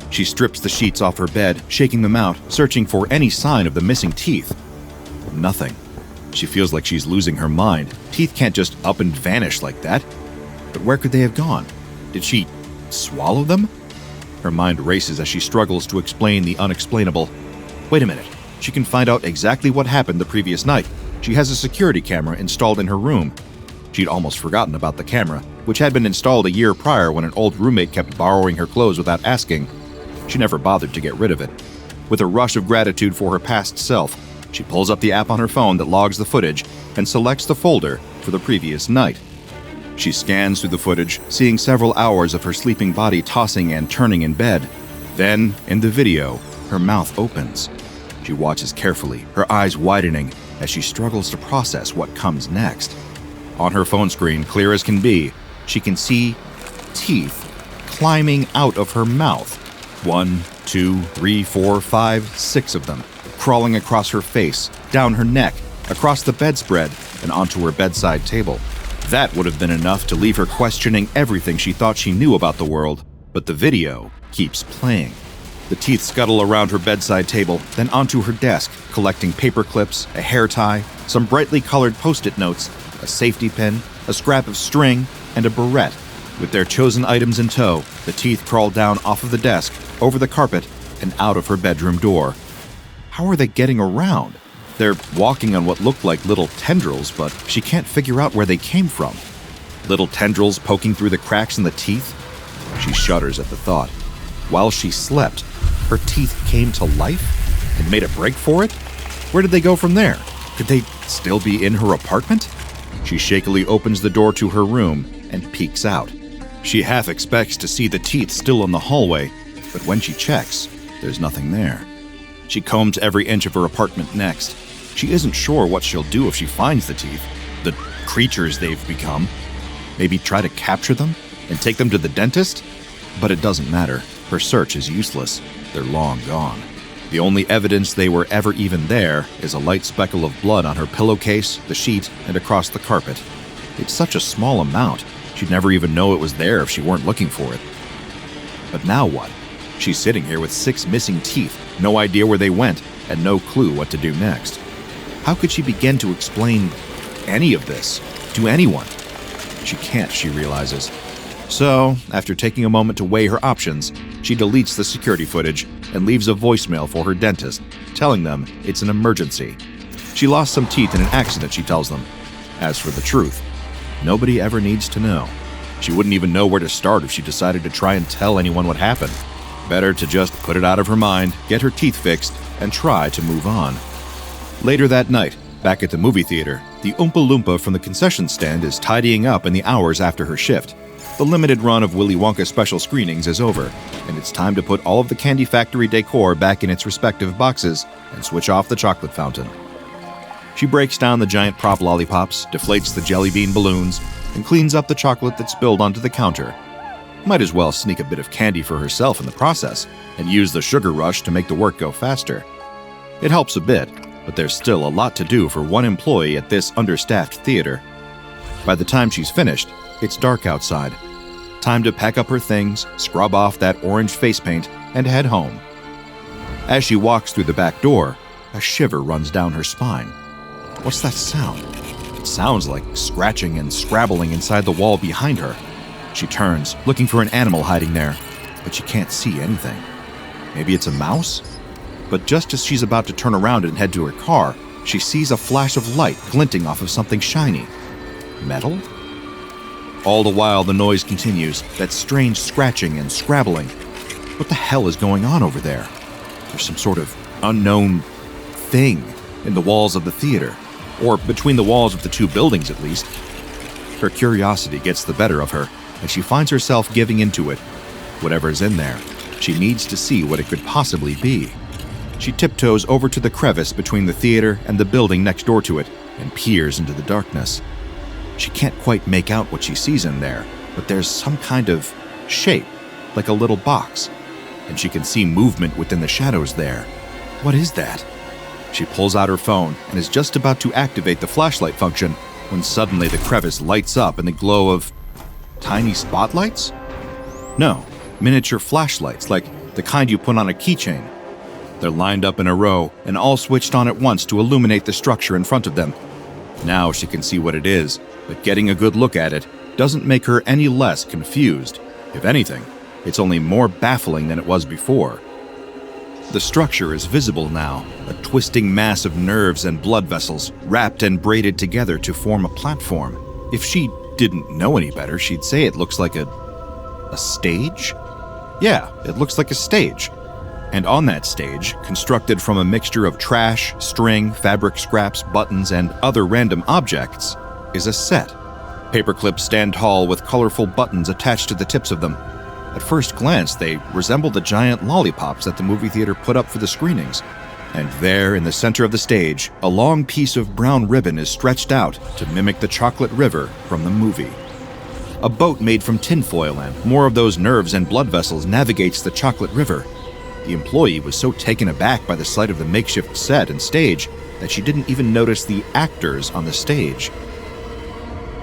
She strips the sheets off her bed, shaking them out, searching for any sign of the missing teeth. Nothing. She feels like she's losing her mind. Teeth can't just up and vanish like that. But where could they have gone? Did she swallow them? Her mind races as she struggles to explain the unexplainable. Wait a minute. She can find out exactly what happened the previous night. She has a security camera installed in her room. She'd almost forgotten about the camera, which had been installed a year prior when an old roommate kept borrowing her clothes without asking. She never bothered to get rid of it. With a rush of gratitude for her past self, she pulls up the app on her phone that logs the footage and selects the folder for the previous night. She scans through the footage, seeing several hours of her sleeping body tossing and turning in bed. Then, in the video, her mouth opens. She watches carefully, her eyes widening, as she struggles to process what comes next. On her phone screen, clear as can be, she can see teeth climbing out of her mouth. 1, 2, 3, 4, 5, 6 of them, crawling across her face, down her neck, across the bedspread, and onto her bedside table. That would have been enough to leave her questioning everything she thought she knew about the world, but the video keeps playing. The teeth scuttle around her bedside table, then onto her desk, collecting paper clips, a hair tie, some brightly colored post-it notes, a safety pin, a scrap of string, and a barrette. With their chosen items in tow, the teeth crawl down off of the desk, over the carpet, and out of her bedroom door. How are they getting around? They're walking on what look like little tendrils, but she can't figure out where they came from. little tendrils poking through the cracks in the teeth. She shudders at the thought. While she slept, her teeth came to life and made a break for it? Where did they go from there? Could they still be in her apartment? She shakily opens the door to her room and peeks out. She half expects to see the teeth still in the hallway, but when she checks, there's nothing there. She combs every inch of her apartment next. She isn't sure what she'll do if she finds the teeth, the creatures they've become. Maybe try to capture them and take them to the dentist? But it doesn't matter. Her search is useless. They're long gone. The only evidence they were ever even there is a light speckle of blood on her pillowcase, the sheet, and across the carpet. It's such a small amount, she'd never even know it was there if she weren't looking for it. But now what? She's sitting here with 6 missing teeth, no idea where they went, and no clue what to do next. How could she begin to explain any of this to anyone? She can't, she realizes. So, after taking a moment to weigh her options, she deletes the security footage and leaves a voicemail for her dentist, telling them it's an emergency. She lost some teeth in an accident, she tells them. As for the truth, nobody ever needs to know. She wouldn't even know where to start if she decided to try and tell anyone what happened. Better to just put it out of her mind, get her teeth fixed, and try to move on. Later that night, back at the movie theater, the Oompa Loompa from the concession stand is tidying up in the hours after her shift. The limited run of Willy Wonka special screenings is over, and it's time to put all of the Candy Factory decor back in its respective boxes and switch off the chocolate fountain. She breaks down the giant prop lollipops, deflates the jelly bean balloons, and cleans up the chocolate that spilled onto the counter. Might as well sneak a bit of candy for herself in the process, and use the sugar rush to make the work go faster. It helps a bit, but there's still a lot to do for one employee at this understaffed theater. By the time she's finished, it's dark outside. Time to pack up her things, scrub off that orange face paint, and head home. As she walks through the back door, a shiver runs down her spine. What's that sound? It sounds like scratching and scrabbling inside the wall behind her. She turns, looking for an animal hiding there, but she can't see anything. Maybe it's a mouse? But just as she's about to turn around and head to her car, she sees a flash of light glinting off of something shiny. Metal? All the while, the noise continues, that strange scratching and scrabbling. What the hell is going on over there? There's some sort of unknown thing in the walls of the theater, or between the walls of the 2 buildings at least. Her curiosity gets the better of her, and she finds herself giving into it. Whatever's in there, she needs to see what it could possibly be. She tiptoes over to the crevice between the theater and the building next door to it, and peers into the darkness. She can't quite make out what she sees in there, but there's some kind of shape, like a little box, and she can see movement within the shadows there. What is that? She pulls out her phone and is just about to activate the flashlight function when suddenly the crevice lights up in the glow of tiny spotlights? No, miniature flashlights, like the kind you put on a keychain. They're lined up in a row and all switched on at once to illuminate the structure in front of them. Now she can see what it is, but getting a good look at it doesn't make her any less confused. If anything, it's only more baffling than it was before. The structure is visible now, a twisting mass of nerves and blood vessels wrapped and braided together to form a platform. If she didn't know any better, she'd say it looks like a stage? Yeah, it looks like a stage. And on that stage, constructed from a mixture of trash, string, fabric scraps, buttons, and other random objects, is a set. Paperclips stand tall with colorful buttons attached to the tips of them. At first glance, they resemble the giant lollipops that the movie theater put up for the screenings. And there, in the center of the stage, a long piece of brown ribbon is stretched out to mimic the chocolate river from the movie. A boat made from tinfoil and more of those nerves and blood vessels navigates the chocolate river. The employee was so taken aback by the sight of the makeshift set and stage that she didn't even notice the actors on the stage.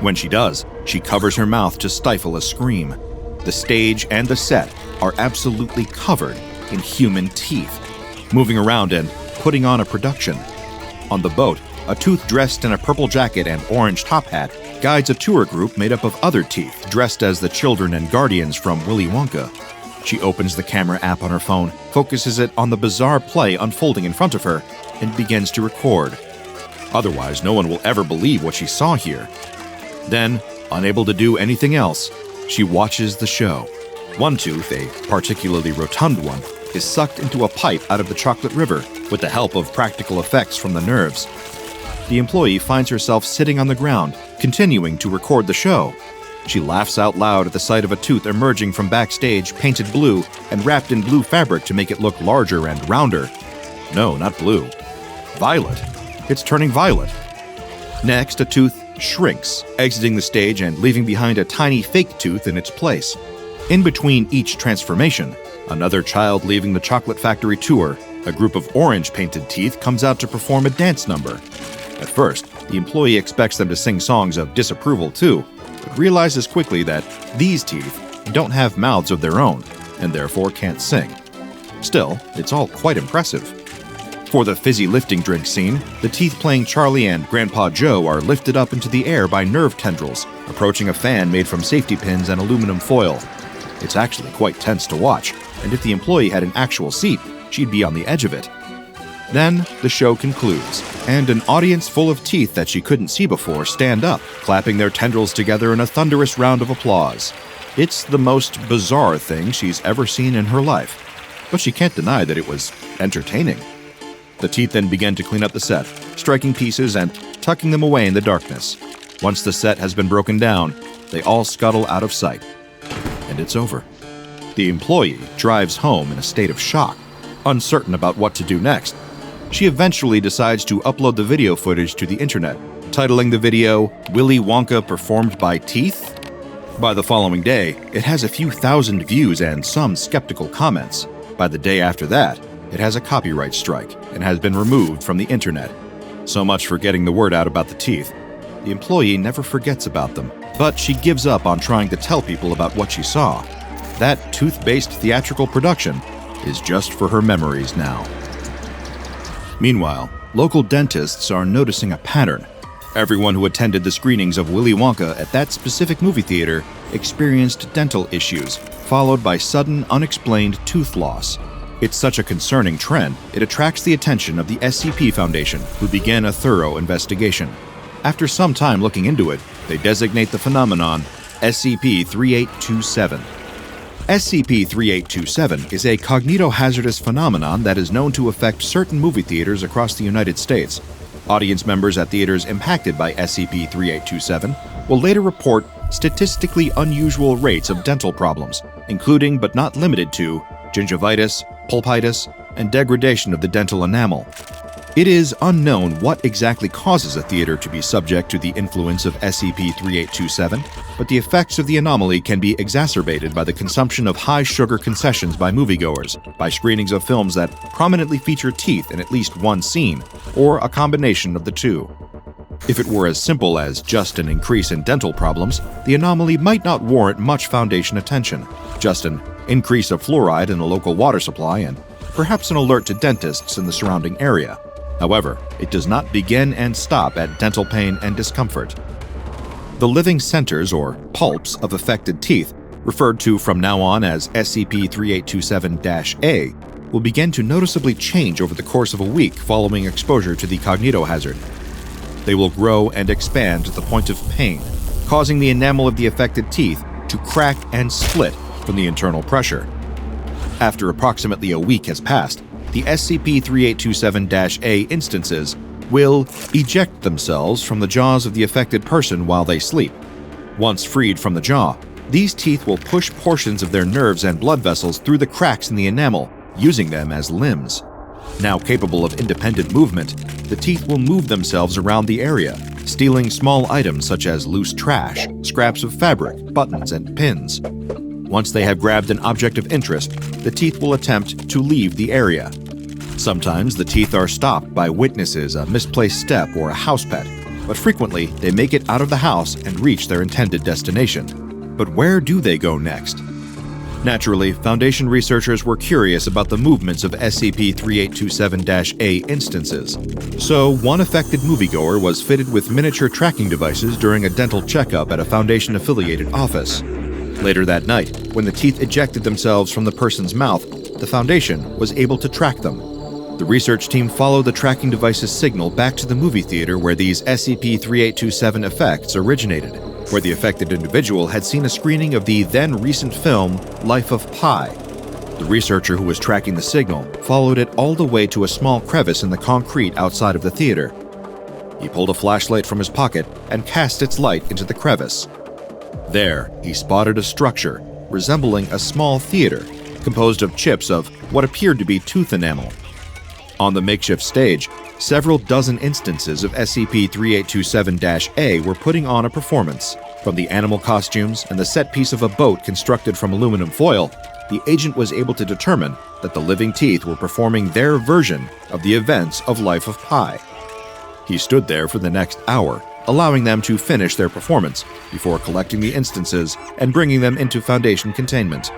When she does, she covers her mouth to stifle a scream. The stage and the set are absolutely covered in human teeth, moving around and putting on a production. On the boat, a tooth dressed in a purple jacket and orange top hat guides a tour group made up of other teeth dressed as the children and guardians from Willy Wonka. She opens the camera app on her phone, focuses it on the bizarre play unfolding in front of her, and begins to record. Otherwise, no one will ever believe what she saw here. Then, Unable to do anything else, she watches the show. One tooth, a particularly rotund one, is sucked into a pipe out of the chocolate river with the help of practical effects from the nerves. The employee finds herself sitting on the ground, continuing to record the show. She laughs out loud at the sight of a tooth emerging from backstage painted blue and wrapped in blue fabric to make it look larger and rounder. No, not blue. Violet. It's turning violet. Next, a tooth shrinks, exiting the stage and leaving behind a tiny fake tooth in its place. In between each transformation, another child leaving the chocolate factory tour, a group of orange-painted teeth comes out to perform a dance number. At first, the employee expects them to sing songs of disapproval too, but realizes quickly that these teeth don't have mouths of their own, and therefore can't sing. Still, it's all quite impressive. For the fizzy lifting drink scene, the teeth playing Charlie and Grandpa Joe are lifted up into the air by nerve tendrils, approaching a fan made from safety pins and aluminum foil. It's actually quite tense to watch, and if the employee had an actual seat, she'd be on the edge of it. Then, the show concludes, and an audience full of teeth that she couldn't see before stand up, clapping their tendrils together in a thunderous round of applause. It's the most bizarre thing she's ever seen in her life, but she can't deny that it was entertaining. The teeth then begin to clean up the set, striking pieces and tucking them away in the darkness. Once the set has been broken down, they all scuttle out of sight. And it's over. The employee drives home in a state of shock, uncertain about what to do next. She eventually decides to upload the video footage to the internet, titling the video, "Willy Wonka Performed by Teeth?" By the following day, it has a few thousand views and some skeptical comments. By the day after that, it has a copyright strike and has been removed from the internet. So much for getting the word out about the teeth. The employee never forgets about them, but she gives up on trying to tell people about what she saw. That tooth-based theatrical production is just for her memories now. Meanwhile, local dentists are noticing a pattern. Everyone who attended the screenings of Willy Wonka at that specific movie theater experienced dental issues, followed by sudden, unexplained tooth loss. It's such a concerning trend, it attracts the attention of the SCP Foundation, who began a thorough investigation. After some time looking into it, they designate the phenomenon SCP-3827. SCP-3827 is a cognitohazardous phenomenon that is known to affect certain movie theaters across the United States. Audience members at theaters impacted by SCP-3827 will later report statistically unusual rates of dental problems, including but not limited to gingivitis, pulpitis, and degradation of the dental enamel. It is unknown what exactly causes a theater to be subject to the influence of SCP-3827, but the effects of the anomaly can be exacerbated by the consumption of high-sugar concessions by moviegoers, by screenings of films that prominently feature teeth in at least one scene, or a combination of the two. If it were as simple as just an increase in dental problems, the anomaly might not warrant much Foundation attention, just an increase of fluoride in the local water supply and perhaps an alert to dentists in the surrounding area. However, it does not begin and stop at dental pain and discomfort. The living centers, or pulps, of affected teeth, referred to from now on as SCP-3827-A, will begin to noticeably change over the course of a week following exposure to the cognitohazard. They will grow and expand to the point of pain, causing the enamel of the affected teeth to crack and split from the internal pressure. After approximately a week has passed, the SCP-3827-A instances will eject themselves from the jaws of the affected person while they sleep. Once freed from the jaw, these teeth will push portions of their nerves and blood vessels through the cracks in the enamel, using them as limbs. Now capable of independent movement, the teeth will move themselves around the area, stealing small items such as loose trash, scraps of fabric, buttons, and pins. Once they have grabbed an object of interest, the teeth will attempt to leave the area. Sometimes the teeth are stopped by witnesses, a misplaced step, or a house pet, but frequently they make it out of the house and reach their intended destination. But where do they go next? Naturally, Foundation researchers were curious about the movements of SCP-3827-A instances, so one affected moviegoer was fitted with miniature tracking devices during a dental checkup at a Foundation-affiliated office. Later that night, when the teeth ejected themselves from the person's mouth, the Foundation was able to track them. The research team followed the tracking device's signal back to the movie theater where these SCP-3827 effects originated. where the affected individual had seen a screening of the then-recent film Life of Pi. The researcher who was tracking the signal followed it all the way to a small crevice in the concrete outside of the theater. He pulled a flashlight from his pocket and cast its light into the crevice. There, he spotted a structure resembling a small theater composed of chips of what appeared to be tooth enamel. On the makeshift stage, several dozen instances of SCP-3827-A were putting on a performance. From the animal costumes and the set piece of a boat constructed from aluminum foil, the agent was able to determine that the living teeth were performing their version of the events of Life of Pi. He stood there for the next hour, allowing them to finish their performance before collecting the instances and bringing them into Foundation containment.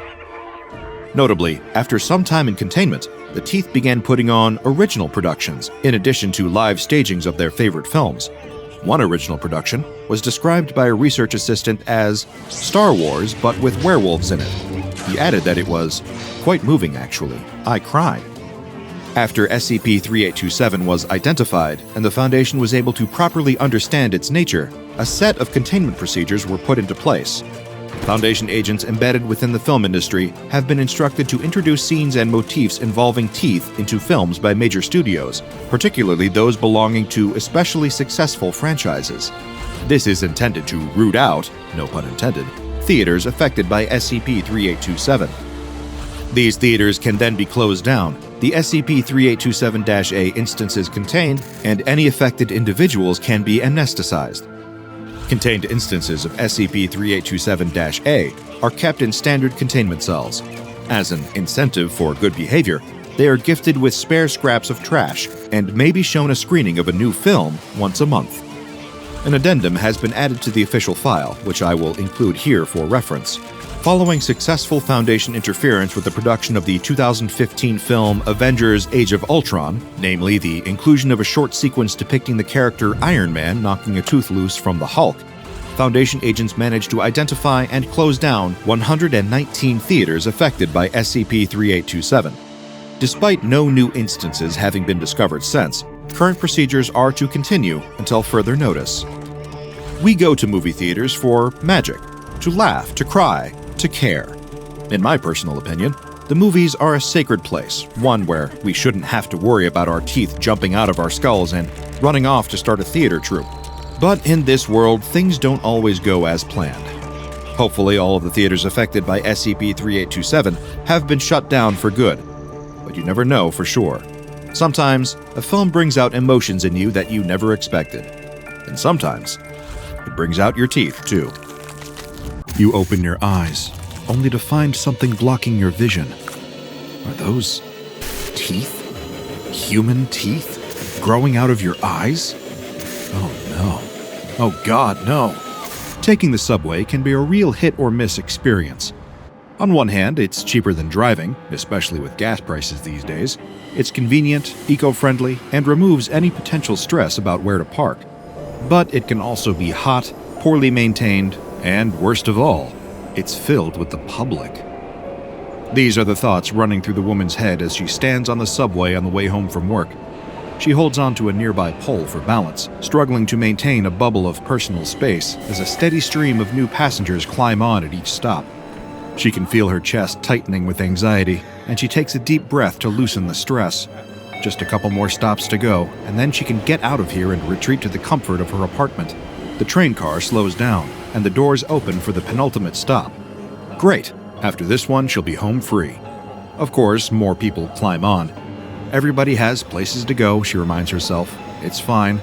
Notably, after some time in containment, the teeth began putting on original productions, in addition to live stagings of their favorite films. One original production was described by a research assistant as Star Wars but with werewolves in it. He added that it was quite moving, actually. I cried. After SCP-3827 was identified and the Foundation was able to properly understand its nature, a set of containment procedures were put into place. Foundation agents embedded within the film industry have been instructed to introduce scenes and motifs involving teeth into films by major studios, particularly those belonging to especially successful franchises. This is intended to root out, no pun intended, theaters affected by SCP-3827. These theaters can then be closed down, the SCP-3827-A instances contained, and any affected individuals can be amnesticized. Contained instances of SCP-3827-A are kept in standard containment cells. As an incentive for good behavior, they are gifted with spare scraps of trash and may be shown a screening of a new film once a month. An addendum has been added to the official file, which I will include here for reference. Following successful Foundation interference with the production of the 2015 film Avengers: Age of Ultron, namely the inclusion of a short sequence depicting the character Iron Man knocking a tooth loose from the Hulk, Foundation agents managed to identify and close down 119 theaters affected by SCP-3827. Despite no new instances having been discovered since, current procedures are to continue until further notice. We go to movie theaters for magic, to laugh, to cry, to care. In my personal opinion, the movies are a sacred place, one where we shouldn't have to worry about our teeth jumping out of our skulls and running off to start a theater troupe. But in this world, things don't always go as planned. Hopefully, all of the theaters affected by SCP-3827 have been shut down for good, but you never know for sure. Sometimes, a film brings out emotions in you that you never expected. And sometimes, it brings out your teeth, too. You open your eyes, only to find something blocking your vision. Are those teeth? Human teeth? Growing out of your eyes? Oh no. Oh God, no. Taking the subway can be a real hit-or-miss experience. On one hand, it's cheaper than driving, especially with gas prices these days. It's convenient, eco-friendly, and removes any potential stress about where to park. But it can also be hot, poorly maintained, and worst of all, it's filled with the public. These are the thoughts running through the woman's head as she stands on the subway on the way home from work. She holds onto a nearby pole for balance, struggling to maintain a bubble of personal space as a steady stream of new passengers climb on at each stop. She can feel her chest tightening with anxiety, and she takes a deep breath to loosen the stress. Just a couple more stops to go, and then she can get out of here and retreat to the comfort of her apartment. The train car slows down, and the doors open for the penultimate stop. Great! After this one, she'll be home free. Of course, more people climb on. Everybody has places to go, she reminds herself. It's fine.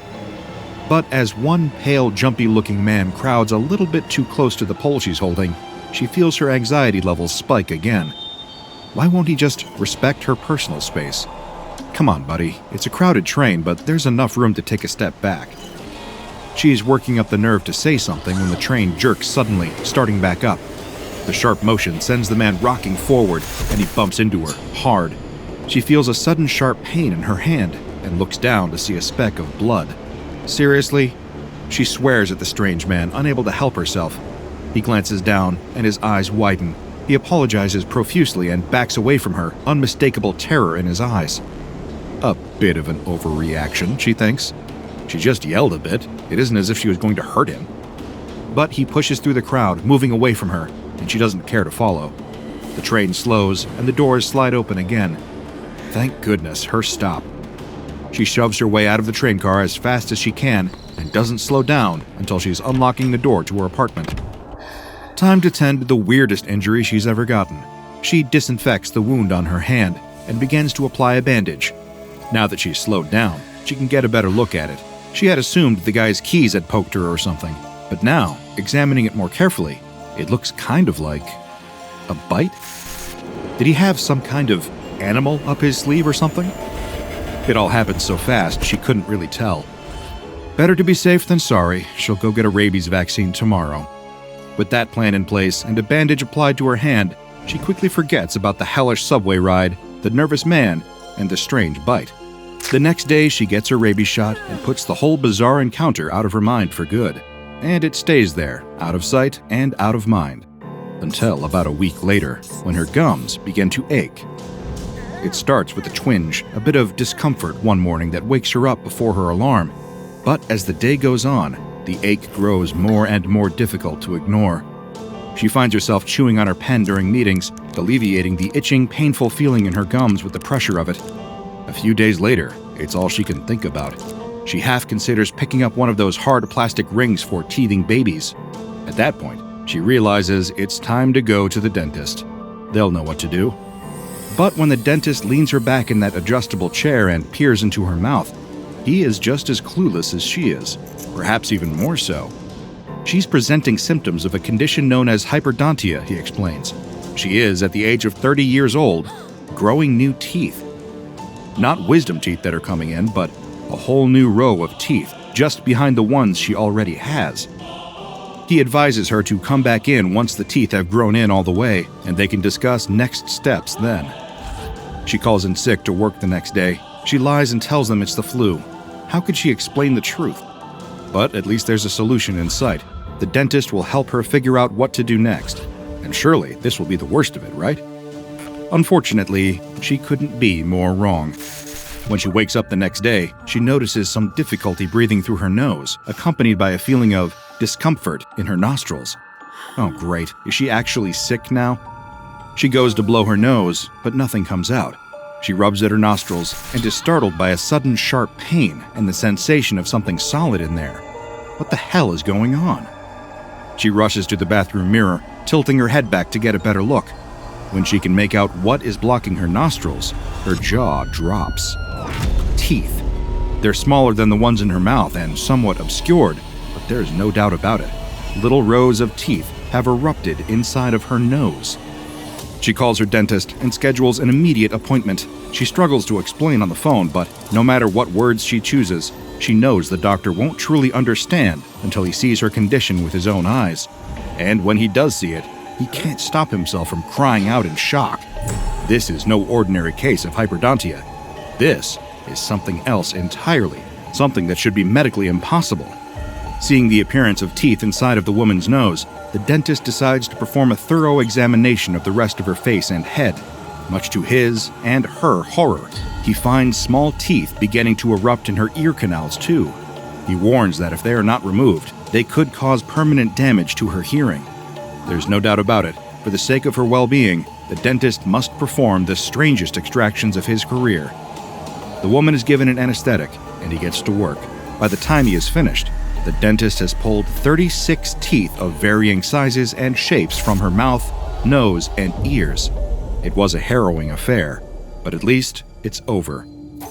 But as one pale, jumpy-looking man crowds a little bit too close to the pole she's holding, she feels her anxiety levels spike again. Why won't he just respect her personal space? Come on, buddy. It's a crowded train, but there's enough room to take a step back. She's working up the nerve to say something when the train jerks suddenly, starting back up. The sharp motion sends the man rocking forward, and he bumps into her, hard. She feels a sudden sharp pain in her hand, and looks down to see a speck of blood. Seriously? She swears at the strange man, unable to help herself. He glances down, and his eyes widen. He apologizes profusely and backs away from her, unmistakable terror in his eyes. A bit of an overreaction, she thinks. She just yelled a bit. It isn't as if she was going to hurt him. but he pushes through the crowd, moving away from her, and she doesn't care to follow. The train slows, and the doors slide open again. Thank goodness, her stop. She shoves her way out of the train car as fast as she can and doesn't slow down until she's unlocking the door to her apartment. Time to tend to the weirdest injury she's ever gotten. She disinfects the wound on her hand and begins to apply a bandage. Now that she's slowed down, she can get a better look at it. She had assumed the guy's keys had poked her or something, but now, examining it more carefully, it looks kind of like a bite? Did he have some kind of animal up his sleeve or something? It all happened so fast, she couldn't really tell. Better to be safe than sorry. She'll go get a rabies vaccine tomorrow. With that plan in place and a bandage applied to her hand, she quickly forgets about the hellish subway ride, the nervous man, and the strange bite. The next day, she gets her rabies shot and puts the whole bizarre encounter out of her mind for good. And it stays there, out of sight and out of mind. Until about a week later, when her gums begin to ache. It starts with a twinge, a bit of discomfort one morning that wakes her up before her alarm. But as the day goes on, the ache grows more and more difficult to ignore. She finds herself chewing on her pen during meetings, alleviating the itching, painful feeling in her gums with the pressure of it. A few days later, it's all she can think about. She half considers picking up one of those hard plastic rings for teething babies. At that point, she realizes it's time to go to the dentist. They'll know what to do. But when the dentist leans her back in that adjustable chair and peers into her mouth, he is just as clueless as she is, perhaps even more so. She's presenting symptoms of a condition known as hyperdontia, he explains. She is, at the age of 30 years old, growing new teeth. Not wisdom teeth that are coming in, but a whole new row of teeth just behind the ones she already has. He advises her to come back in once the teeth have grown in all the way, and they can discuss next steps then. She calls in sick to work the next day. She lies and tells them it's the flu. How could she explain the truth? But at least there's a solution in sight. The dentist will help her figure out what to do next. And surely this will be the worst of it, right? Unfortunately, she couldn't be more wrong. When she wakes up the next day, she notices some difficulty breathing through her nose, accompanied by a feeling of discomfort in her nostrils. Oh great, is she actually sick now? She goes to blow her nose, but nothing comes out. She rubs at her nostrils and is startled by a sudden sharp pain and the sensation of something solid in there. What the hell is going on? She rushes to the bathroom mirror, tilting her head back to get a better look. When she can make out what is blocking her nostrils, her jaw drops. Teeth. They're smaller than the ones in her mouth and somewhat obscured, but there's no doubt about it. Little rows of teeth have erupted inside of her nose. She calls her dentist and schedules an immediate appointment. She struggles to explain on the phone, but no matter what words she chooses, she knows the doctor won't truly understand until he sees her condition with his own eyes. And when he does see it, he can't stop himself from crying out in shock. This is no ordinary case of hyperdontia. This is something else entirely, something that should be medically impossible. Seeing the appearance of teeth inside of the woman's nose, the dentist decides to perform a thorough examination of the rest of her face and head. Much to his and her horror, he finds small teeth beginning to erupt in her ear canals too. He warns that if they are not removed, they could cause permanent damage to her hearing. There's no doubt about it. For the sake of her well-being, the dentist must perform the strangest extractions of his career. The woman is given an anesthetic, and he gets to work. By the time he is finished, the dentist has pulled 36 teeth of varying sizes and shapes from her mouth, nose, and ears. It was a harrowing affair, but at least it's over.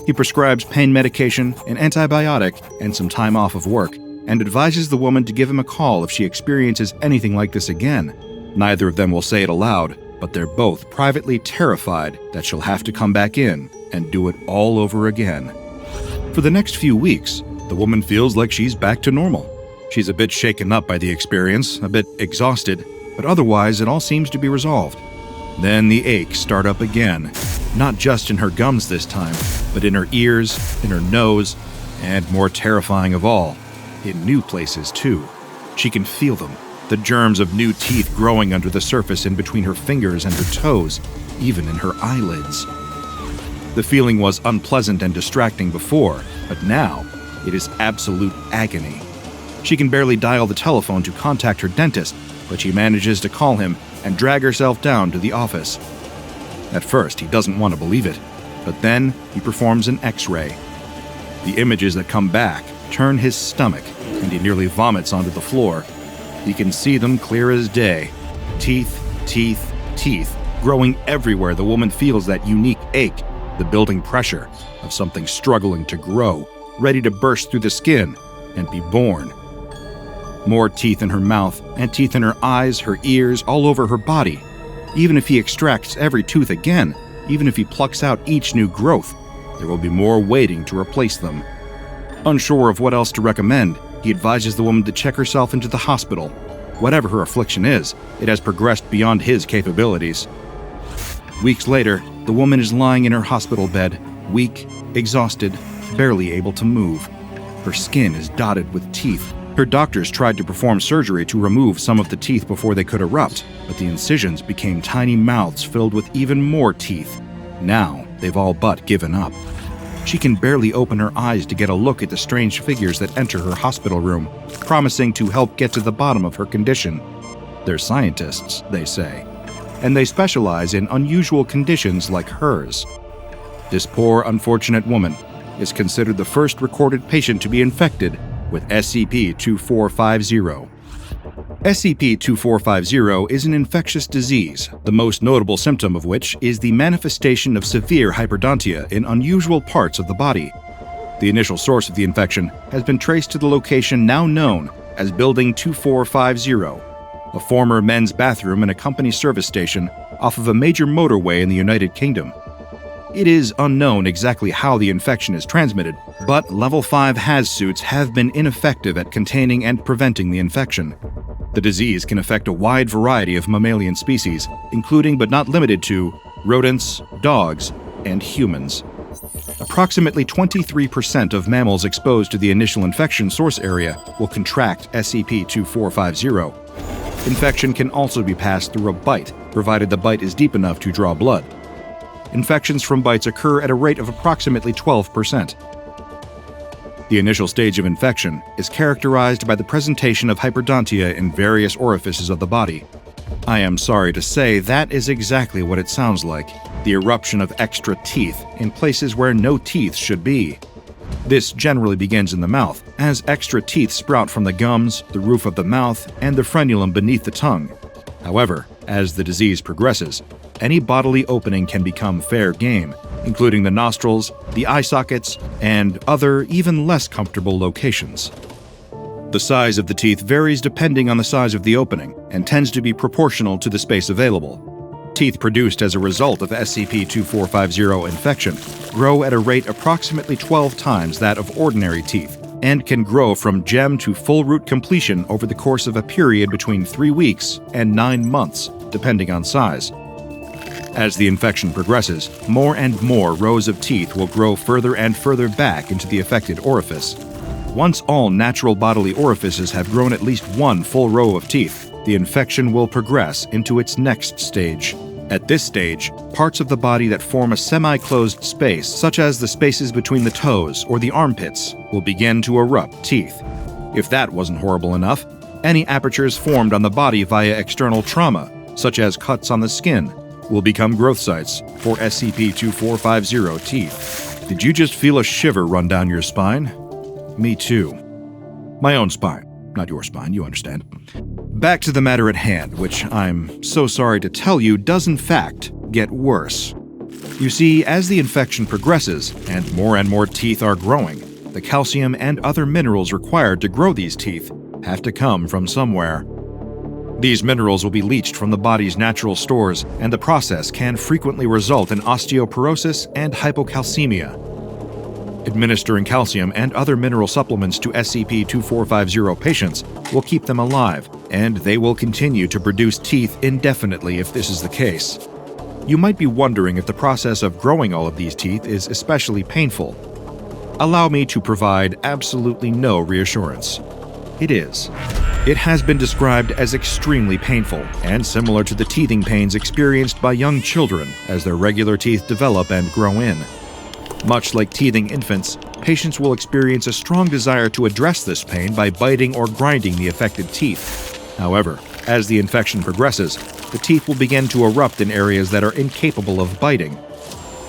He prescribes pain medication, an antibiotic, and some time off of work, and advises the woman to give him a call if she experiences anything like this again. Neither of them will say it aloud, but they're both privately terrified that she'll have to come back in and do it all over again. For the next few weeks, the woman feels like she's back to normal. She's a bit shaken up by the experience, a bit exhausted, but otherwise it all seems to be resolved. Then the aches start up again, not just in her gums this time, but in her ears, in her nose, and more terrifying of all, in new places too. She can feel them, the germs of new teeth growing under the surface in between her fingers and her toes, even in her eyelids. The feeling was unpleasant and distracting before, but now it is absolute agony. She can barely dial the telephone to contact her dentist, but she manages to call him and drag herself down to the office. At first, he doesn't want to believe it, but then he performs an X-ray. The images that come back turn his stomach, and he nearly vomits onto the floor. He can see them clear as day. Teeth, teeth, teeth, growing everywhere. The woman feels that unique ache, the building pressure of something struggling to grow, ready to burst through the skin and be born. More teeth in her mouth, and teeth in her eyes, her ears, all over her body. Even if he extracts every tooth again, even if he plucks out each new growth, there will be more waiting to replace them. Unsure of what else to recommend, he advises the woman to check herself into the hospital. Whatever her affliction is, it has progressed beyond his capabilities. Weeks later, the woman is lying in her hospital bed, weak, exhausted, barely able to move. Her skin is dotted with teeth. Her doctors tried to perform surgery to remove some of the teeth before they could erupt, but the incisions became tiny mouths filled with even more teeth. Now, they've all but given up. She can barely open her eyes to get a look at the strange figures that enter her hospital room, promising to help get to the bottom of her condition. They're scientists, they say, and they specialize in unusual conditions like hers. This poor, unfortunate woman is considered the first recorded patient to be infected with SCP-2450. SCP-2450 is an infectious disease, the most notable symptom of which is the manifestation of severe hyperdontia in unusual parts of the body. The initial source of the infection has been traced to the location now known as Building 2450, a former men's bathroom in a company service station off of a major motorway in the United Kingdom. It is unknown exactly how the infection is transmitted, but Level 5 HAZ suits have been ineffective at containing and preventing the infection. The disease can affect a wide variety of mammalian species, including but not limited to rodents, dogs, and humans. Approximately 23% of mammals exposed to the initial infection source area will contract SCP-2450. Infection can also be passed through a bite, provided the bite is deep enough to draw blood. Infections from bites occur at a rate of approximately 12%. The initial stage of infection is characterized by the presentation of hyperdontia in various orifices of the body. I am sorry to say that is exactly what it sounds like, the eruption of extra teeth in places where no teeth should be. This generally begins in the mouth, as extra teeth sprout from the gums, the roof of the mouth, and the frenulum beneath the tongue. However, as the disease progresses, any bodily opening can become fair game, including the nostrils, the eye sockets, and other, even less comfortable locations. The size of the teeth varies depending on the size of the opening and tends to be proportional to the space available. Teeth produced as a result of SCP-2450 infection grow at a rate approximately 12 times that of ordinary teeth and can grow from gem to full root completion over the course of a period between 3 weeks and 9 months, depending on size. As the infection progresses, more and more rows of teeth will grow further and further back into the affected orifice. Once all natural bodily orifices have grown at least one full row of teeth, the infection will progress into its next stage. At this stage, parts of the body that form a semi-closed space, such as the spaces between the toes or the armpits, will begin to erupt teeth. If that wasn't horrible enough, any apertures formed on the body via external trauma, such as cuts on the skin, will become growth sites for SCP-2450 teeth. Did you just feel a shiver run down your spine? Me too. My own spine, not your spine, you understand. Back to the matter at hand, which I'm so sorry to tell you does in fact get worse. You see, as the infection progresses and more teeth are growing, the calcium and other minerals required to grow these teeth have to come from somewhere. These minerals will be leached from the body's natural stores, and the process can frequently result in osteoporosis and hypocalcemia. Administering calcium and other mineral supplements to SCP-2450 patients will keep them alive, and they will continue to produce teeth indefinitely if this is the case. You might be wondering if the process of growing all of these teeth is especially painful. Allow me to provide absolutely no reassurance. It is. It has been described as extremely painful and similar to the teething pains experienced by young children as their regular teeth develop and grow in. Much like teething infants, patients will experience a strong desire to address this pain by biting or grinding the affected teeth. However, as the infection progresses, the teeth will begin to erupt in areas that are incapable of biting.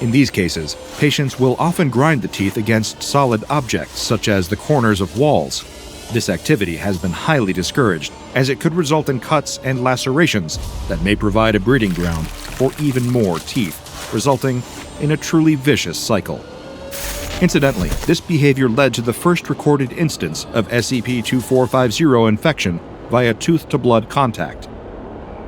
In these cases, patients will often grind the teeth against solid objects such as the corners of walls. This activity has been highly discouraged, as it could result in cuts and lacerations that may provide a breeding ground for even more teeth, resulting in a truly vicious cycle. Incidentally, this behavior led to the first recorded instance of SCP-2450 infection via tooth-to-blood contact.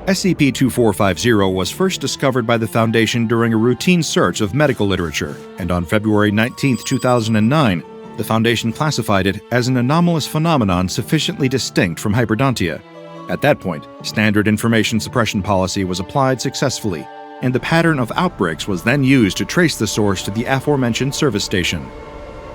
SCP-2450 was first discovered by the Foundation during a routine search of medical literature, and on February 19, 2009, the Foundation classified it as an anomalous phenomenon sufficiently distinct from hyperdontia. At that point, standard information suppression policy was applied successfully, and the pattern of outbreaks was then used to trace the source to the aforementioned service station.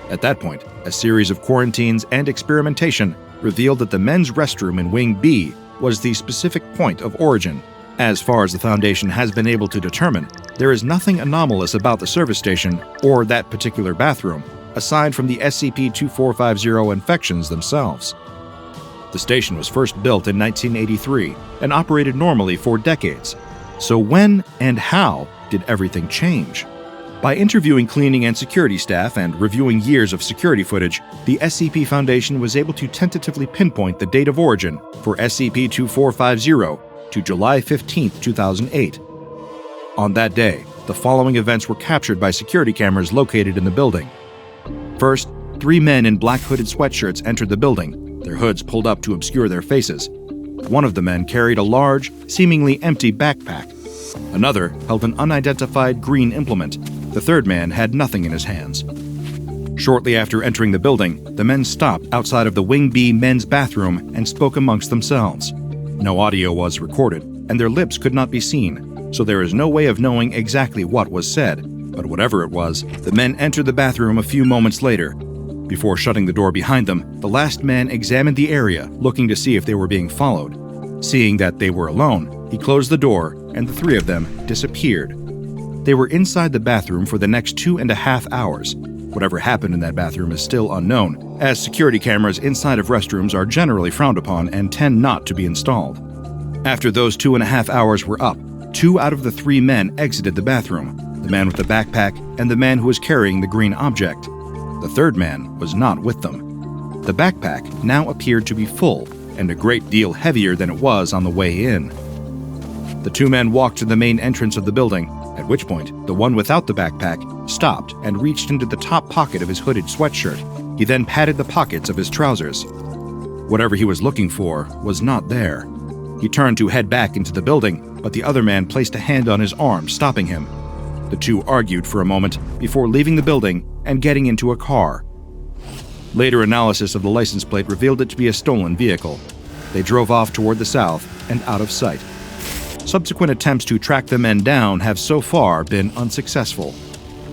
At that point, a series of quarantines and experimentation revealed that the men's restroom in Wing B was the specific point of origin. As far as the Foundation has been able to determine, there is nothing anomalous about the service station or that particular bathroom, aside from the SCP-2450 infections themselves. The station was first built in 1983 and operated normally for decades. So when and how did everything change? By interviewing cleaning and security staff and reviewing years of security footage, the SCP Foundation was able to tentatively pinpoint the date of origin for SCP-2450 to July 15, 2008. On that day, the following events were captured by security cameras located in the building. First, 3 men in black hooded sweatshirts entered the building, their hoods pulled up to obscure their faces. One of the men carried a large, seemingly empty backpack. Another held an unidentified green implement. The third man had nothing in his hands. Shortly after entering the building, the men stopped outside of the Wing B men's bathroom and spoke amongst themselves. No audio was recorded, and their lips could not be seen, so there is no way of knowing exactly what was said. But whatever it was, the men entered the bathroom a few moments later. Before shutting the door behind them, the last man examined the area, looking to see if they were being followed. Seeing that they were alone, he closed the door, and the 3 of them disappeared. They were inside the bathroom for the next 2.5 hours. Whatever happened in that bathroom is still unknown, as security cameras inside of restrooms are generally frowned upon and tend not to be installed. After those 2.5 hours were up, 2 out of the 3 men exited the bathroom, the man with the backpack and the man who was carrying the green object. The third man was not with them. The backpack now appeared to be full, and a great deal heavier than it was on the way in. The 2 men walked to the main entrance of the building, at which point the one without the backpack stopped and reached into the top pocket of his hooded sweatshirt. He then patted the pockets of his trousers. Whatever he was looking for was not there. He turned to head back into the building, but the other man placed a hand on his arm, stopping him. The 2 argued for a moment before leaving the building and getting into a car. Later analysis of the license plate revealed it to be a stolen vehicle. They drove off toward the south and out of sight. Subsequent attempts to track the men down have so far been unsuccessful.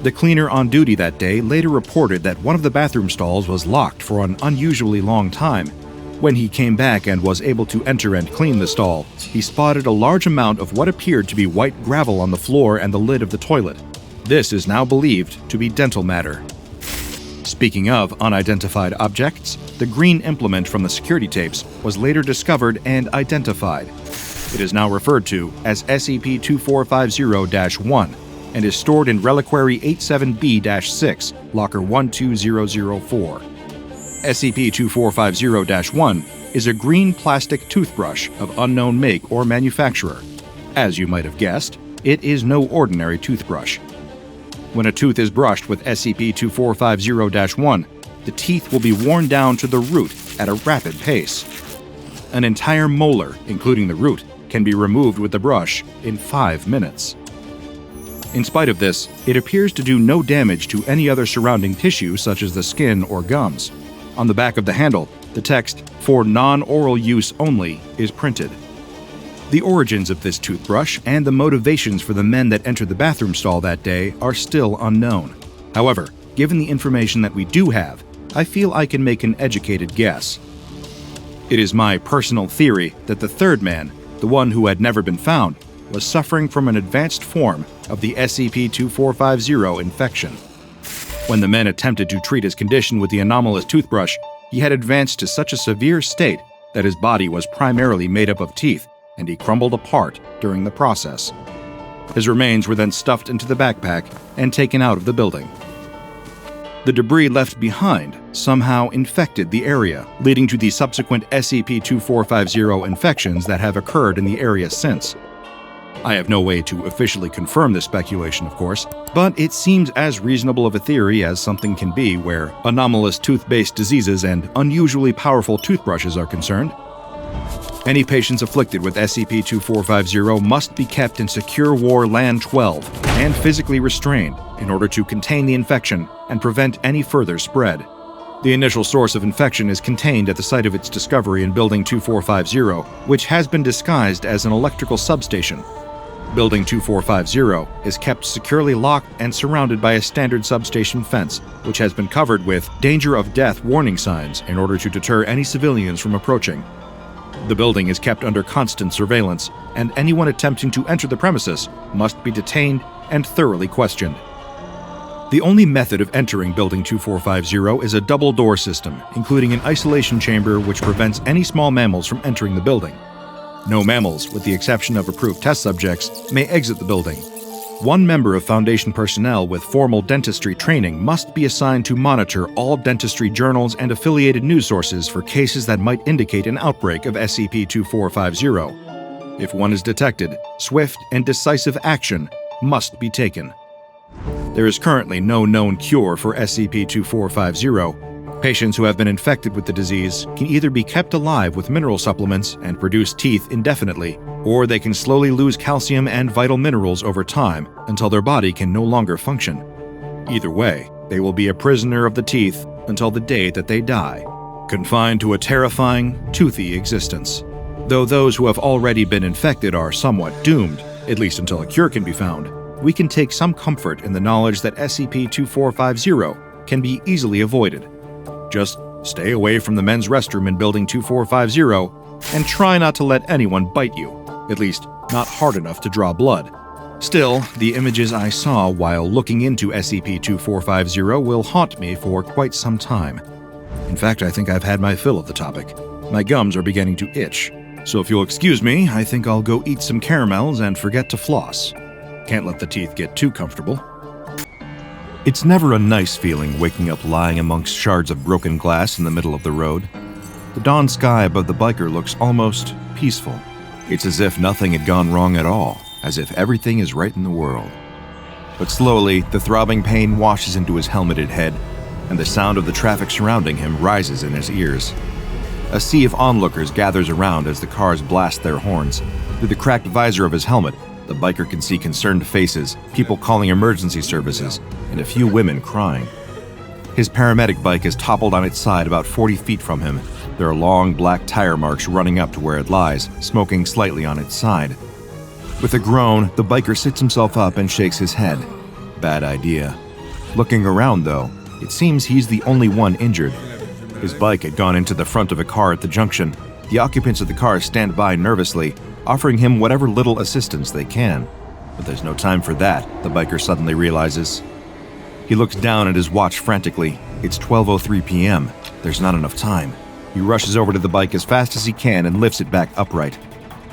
The cleaner on duty that day later reported that one of the bathroom stalls was locked for an unusually long time. When he came back and was able to enter and clean the stall, he spotted a large amount of what appeared to be white gravel on the floor and the lid of the toilet. This is now believed to be dental matter. Speaking of unidentified objects, the green implement from the security tapes was later discovered and identified. It is now referred to as SCP-2450-1 and is stored in Reliquary 87B-6, Locker 12004. SCP-2450-1 is a green plastic toothbrush of unknown make or manufacturer. As you might have guessed, it is no ordinary toothbrush. When a tooth is brushed with SCP-2450-1, the teeth will be worn down to the root at a rapid pace. An entire molar, including the root, can be removed with the brush in 5 minutes. In spite of this, it appears to do no damage to any other surrounding tissue such as the skin or gums. On the back of the handle, the text, "For non-oral use only," is printed. The origins of this toothbrush and the motivations for the men that entered the bathroom stall that day are still unknown. However, given the information that we do have, I feel I can make an educated guess. It is my personal theory that the third man, the one who had never been found, was suffering from an advanced form of the SCP-2450 infection. When the men attempted to treat his condition with the anomalous toothbrush, he had advanced to such a severe state that his body was primarily made up of teeth, and he crumbled apart during the process. His remains were then stuffed into the backpack and taken out of the building. The debris left behind somehow infected the area, leading to the subsequent SCP-2450 infections that have occurred in the area since. I have no way to officially confirm this speculation, of course, but it seems as reasonable of a theory as something can be where anomalous tooth-based diseases and unusually powerful toothbrushes are concerned. Any patients afflicted with SCP-2450 must be kept in Secure War Land 12 and physically restrained in order to contain the infection and prevent any further spread. The initial source of infection is contained at the site of its discovery in Building 2450, which has been disguised as an electrical substation. Building 2450 is kept securely locked and surrounded by a standard substation fence, which has been covered with danger of death warning signs in order to deter any civilians from approaching. The building is kept under constant surveillance, and anyone attempting to enter the premises must be detained and thoroughly questioned. The only method of entering Building 2450 is a double-door system, including an isolation chamber which prevents any small mammals from entering the building. No mammals, with the exception of approved test subjects, may exit the building. One member of Foundation personnel with formal dentistry training must be assigned to monitor all dentistry journals and affiliated news sources for cases that might indicate an outbreak of SCP-2450. If one is detected, swift and decisive action must be taken. There is currently no known cure for SCP-2450. Patients who have been infected with the disease can either be kept alive with mineral supplements and produce teeth indefinitely, or they can slowly lose calcium and vital minerals over time until their body can no longer function. Either way, they will be a prisoner of the teeth until the day that they die, confined to a terrifying, toothy existence. Though those who have already been infected are somewhat doomed, at least until a cure can be found, we can take some comfort in the knowledge that SCP-2450 can be easily avoided. Just stay away from the men's restroom in Building 2450 and try not to let anyone bite you, at least not hard enough to draw blood. Still, the images I saw while looking into SCP-2450 will haunt me for quite some time. In fact, I think I've had my fill of the topic. My gums are beginning to itch, so if you'll excuse me, I think I'll go eat some caramels and forget to floss. Can't let the teeth get too comfortable. It's never a nice feeling waking up lying amongst shards of broken glass in the middle of the road. The dawn sky above the biker looks almost peaceful. It's as if nothing had gone wrong at all, as if everything is right in the world. But slowly, the throbbing pain washes into his helmeted head, and the sound of the traffic surrounding him rises in his ears. A sea of onlookers gathers around as the cars blast their horns. Through the cracked visor of his helmet, the biker can see concerned faces, people calling emergency services, and a few women crying. His paramedic bike is toppled on its side about 40 feet from him. There are long black tire marks running up to where it lies, smoking slightly on its side. With a groan, the biker sits himself up and shakes his head. Bad idea. Looking around, though, it seems he's the only one injured. His bike had gone into the front of a car at the junction. The occupants of the car stand by nervously, offering him whatever little assistance they can. But there's no time for that, the biker suddenly realizes. He looks down at his watch frantically. It's 12:03 p.m. There's not enough time. He rushes over to the bike as fast as he can and lifts it back upright.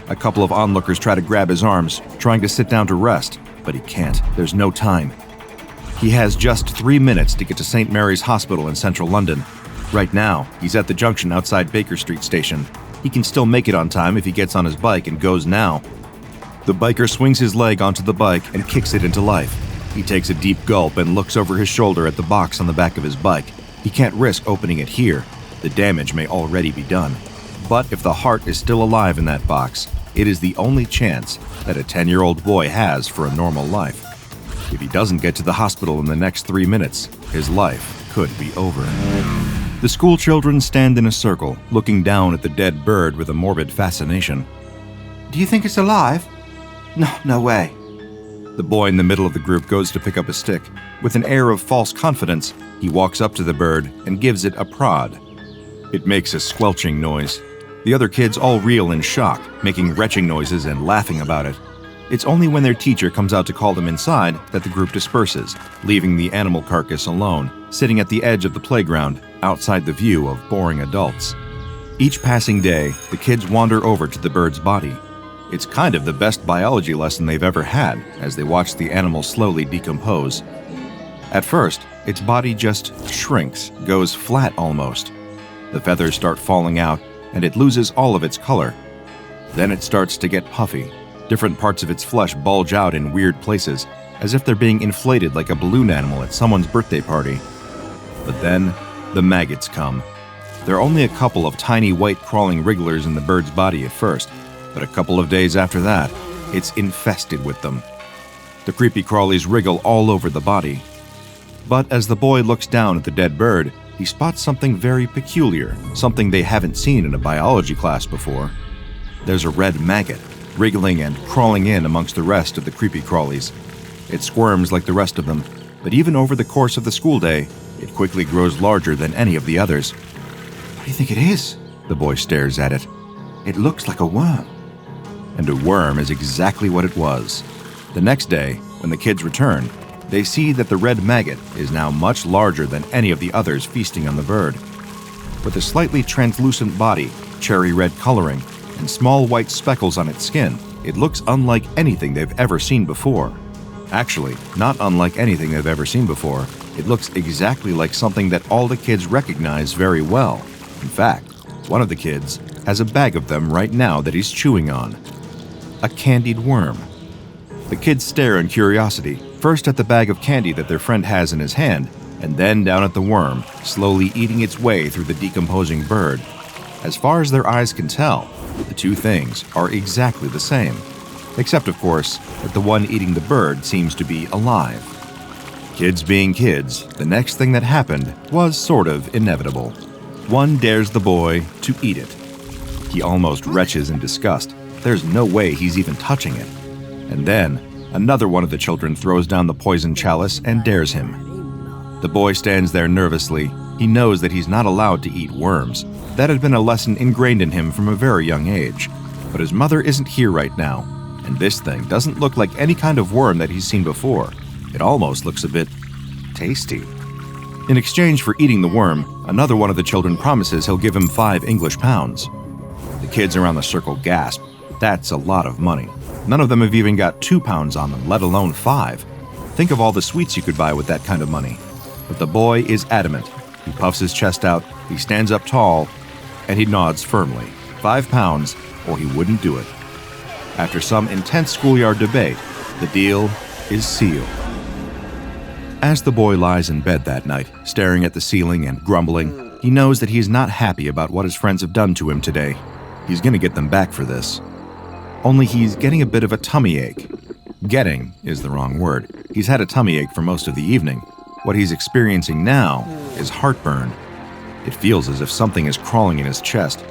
A couple of onlookers try to grab his arms, trying to sit down to rest, but he can't. There's no time. He has just 3 minutes to get to St. Mary's Hospital in central London. Right now, he's at the junction outside Baker Street Station. He can still make it on time if he gets on his bike and goes now. The biker swings his leg onto the bike and kicks it into life. He takes a deep gulp and looks over his shoulder at the box on the back of his bike. He can't risk opening it here. The damage may already be done. But if the heart is still alive in that box, it is the only chance that a 10-year-old boy has for a normal life. If he doesn't get to the hospital in the next 3 minutes, his life could be over. The school children stand in a circle, looking down at the dead bird with a morbid fascination. Do you think it's alive? No way. The boy in the middle of the group goes to pick up a stick. With an air of false confidence, he walks up to the bird and gives it a prod. It makes a squelching noise. The other kids all reel in shock, making retching noises and laughing about it. It's only when their teacher comes out to call them inside that the group disperses, leaving the animal carcass alone, sitting at the edge of the playground, outside the view of boring adults. Each passing day, the kids wander over to the bird's body. It's kind of the best biology lesson they've ever had as they watch the animal slowly decompose. At first, its body just shrinks, goes flat almost. The feathers start falling out, and it loses all of its color. Then it starts to get puffy. Different parts of its flesh bulge out in weird places, as if they're being inflated like a balloon animal at someone's birthday party. But then, the maggots come. There are only a couple of tiny white crawling wrigglers in the bird's body at first, but a couple of days after that, it's infested with them. The creepy crawlies wriggle all over the body. But as the boy looks down at the dead bird, he spots something very peculiar, something they haven't seen in a biology class before. There's a red maggot, wriggling and crawling in amongst the rest of the creepy crawlies. It squirms like the rest of them, but even over the course of the school day, it quickly grows larger than any of the others. What do you think it is? The boy stares at it. It looks like a worm. And a worm is exactly what it was. The next day, when the kids return, they see that the red maggot is now much larger than any of the others feasting on the bird. With a slightly translucent body, cherry red coloring, and small white speckles on its skin, it looks unlike anything they've ever seen before. Actually, not unlike anything they've ever seen before. It looks exactly like something that all the kids recognize very well. In fact, one of the kids has a bag of them right now that he's chewing on. A candied worm. The kids stare in curiosity, first at the bag of candy that their friend has in his hand, and then down at the worm, slowly eating its way through the decomposing bird. As far as their eyes can tell, the two things are exactly the same, except of course that the one eating the bird seems to be alive. Kids being kids, the next thing that happened was sort of inevitable. One dares the boy to eat it. He almost retches in disgust. There's no way he's even touching it. And then, another one of the children throws down the poison chalice and dares him. The boy stands there nervously. He knows that he's not allowed to eat worms. That had been a lesson ingrained in him from a very young age. But his mother isn't here right now, and this thing doesn't look like any kind of worm that he's seen before. It almost looks a bit tasty. In exchange for eating the worm, another one of the children promises he'll give him 5 English pounds. The kids around the circle gasp. That's a lot of money. None of them have even got 2 pounds on them, let alone 5. Think of all the sweets you could buy with that kind of money. But the boy is adamant. He puffs his chest out, he stands up tall, and he nods firmly. 5 pounds, or he wouldn't do it. After some intense schoolyard debate, the deal is sealed. As the boy lies in bed that night, staring at the ceiling and grumbling, he knows that he is not happy about what his friends have done to him today. He's going to get them back for this. Only he's getting a bit of a tummy ache. Getting is the wrong word. He's had a tummy ache for most of the evening. What he's experiencing now is heartburn. It feels as if something is crawling in his chest.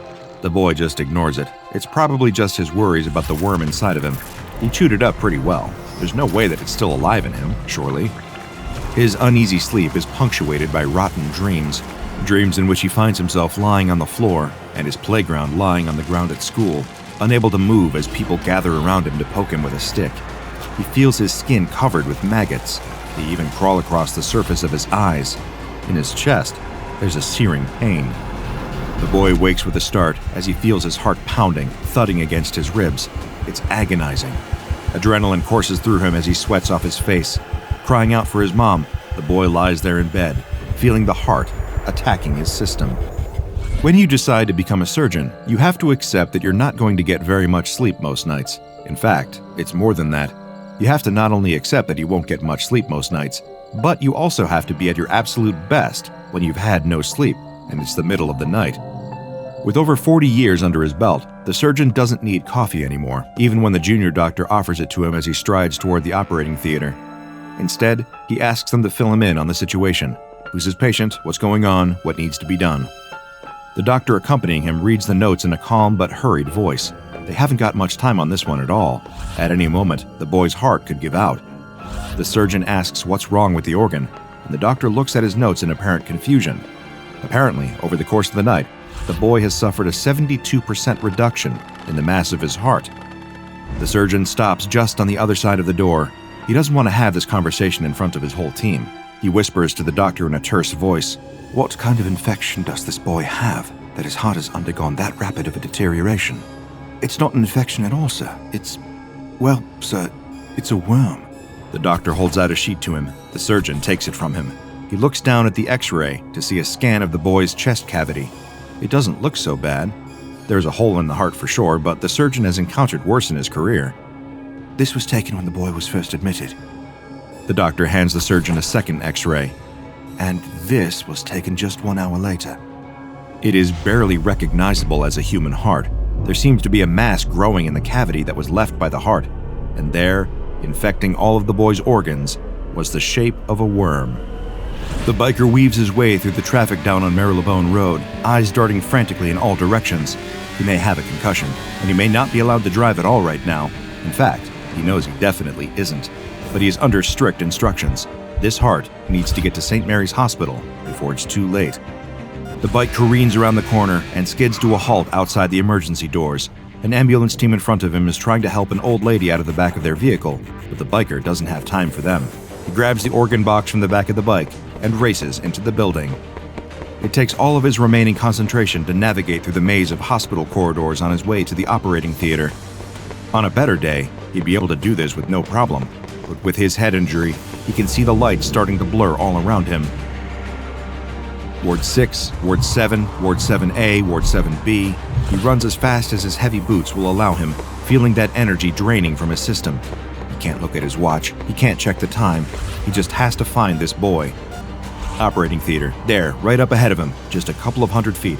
The boy just ignores it. It's probably just his worries about the worm inside of him. He chewed it up pretty well. There's no way that it's still alive in him, surely. His uneasy sleep is punctuated by rotten dreams. Dreams in which he finds himself lying on the floor and his playground lying on the ground at school, unable to move as people gather around him to poke him with a stick. He feels his skin covered with maggots. They even crawl across the surface of his eyes. In his chest, there's a searing pain. The boy wakes with a start as he feels his heart pounding, thudding against his ribs. It's agonizing. Adrenaline courses through him as he sweats off his face. Crying out for his mom, the boy lies there in bed, feeling the heart attacking his system. When you decide to become a surgeon, you have to accept that you're not going to get very much sleep most nights. In fact, it's more than that. You have to not only accept that you won't get much sleep most nights, but you also have to be at your absolute best when you've had no sleep and it's the middle of the night. With over 40 years under his belt, the surgeon doesn't need coffee anymore, even when the junior doctor offers it to him as he strides toward the operating theater. Instead, he asks them to fill him in on the situation. Who's his patient? What's going on? What needs to be done? The doctor accompanying him reads the notes in a calm but hurried voice. They haven't got much time on this one at all. At any moment, the boy's heart could give out. The surgeon asks what's wrong with the organ, and the doctor looks at his notes in apparent confusion. Apparently, over the course of the night, the boy has suffered a 72% reduction in the mass of his heart. The surgeon stops just on the other side of the door. He doesn't want to have this conversation in front of his whole team. He whispers to the doctor in a terse voice, What kind of infection does this boy have that his heart has undergone that rapid of a deterioration? It's not an infection at all, sir. Well, sir, it's a worm. The doctor holds out a sheet to him. The surgeon takes it from him. He looks down at the x-ray to see a scan of the boy's chest cavity. It doesn't look so bad. There's a hole in the heart for sure, but the surgeon has encountered worse in his career. This was taken when the boy was first admitted. The doctor hands the surgeon a second x-ray. And this was taken just 1 hour later. It is barely recognizable as a human heart. There seems to be a mass growing in the cavity that was left by the heart, and there, infecting all of the boy's organs, was the shape of a worm. The biker weaves his way through the traffic down on Marylebone Road, eyes darting frantically in all directions. He may have a concussion, and he may not be allowed to drive at all right now. In fact, he knows he definitely isn't. But he is under strict instructions. This heart needs to get to St. Mary's Hospital before it's too late. The bike careens around the corner and skids to a halt outside the emergency doors. An ambulance team in front of him is trying to help an old lady out of the back of their vehicle, but the biker doesn't have time for them. He grabs the organ box from the back of the bike and races into the building. It takes all of his remaining concentration to navigate through the maze of hospital corridors on his way to the operating theater. On a better day, he'd be able to do this with no problem, but with his head injury, he can see the lights starting to blur all around him. Ward 6, Ward 7, Ward 7A, Ward 7B. He runs as fast as his heavy boots will allow him, feeling that energy draining from his system. He can't look at his watch, he can't check the time, he just has to find this boy. Operating theater, there, right up ahead of him, just a couple of 100 feet.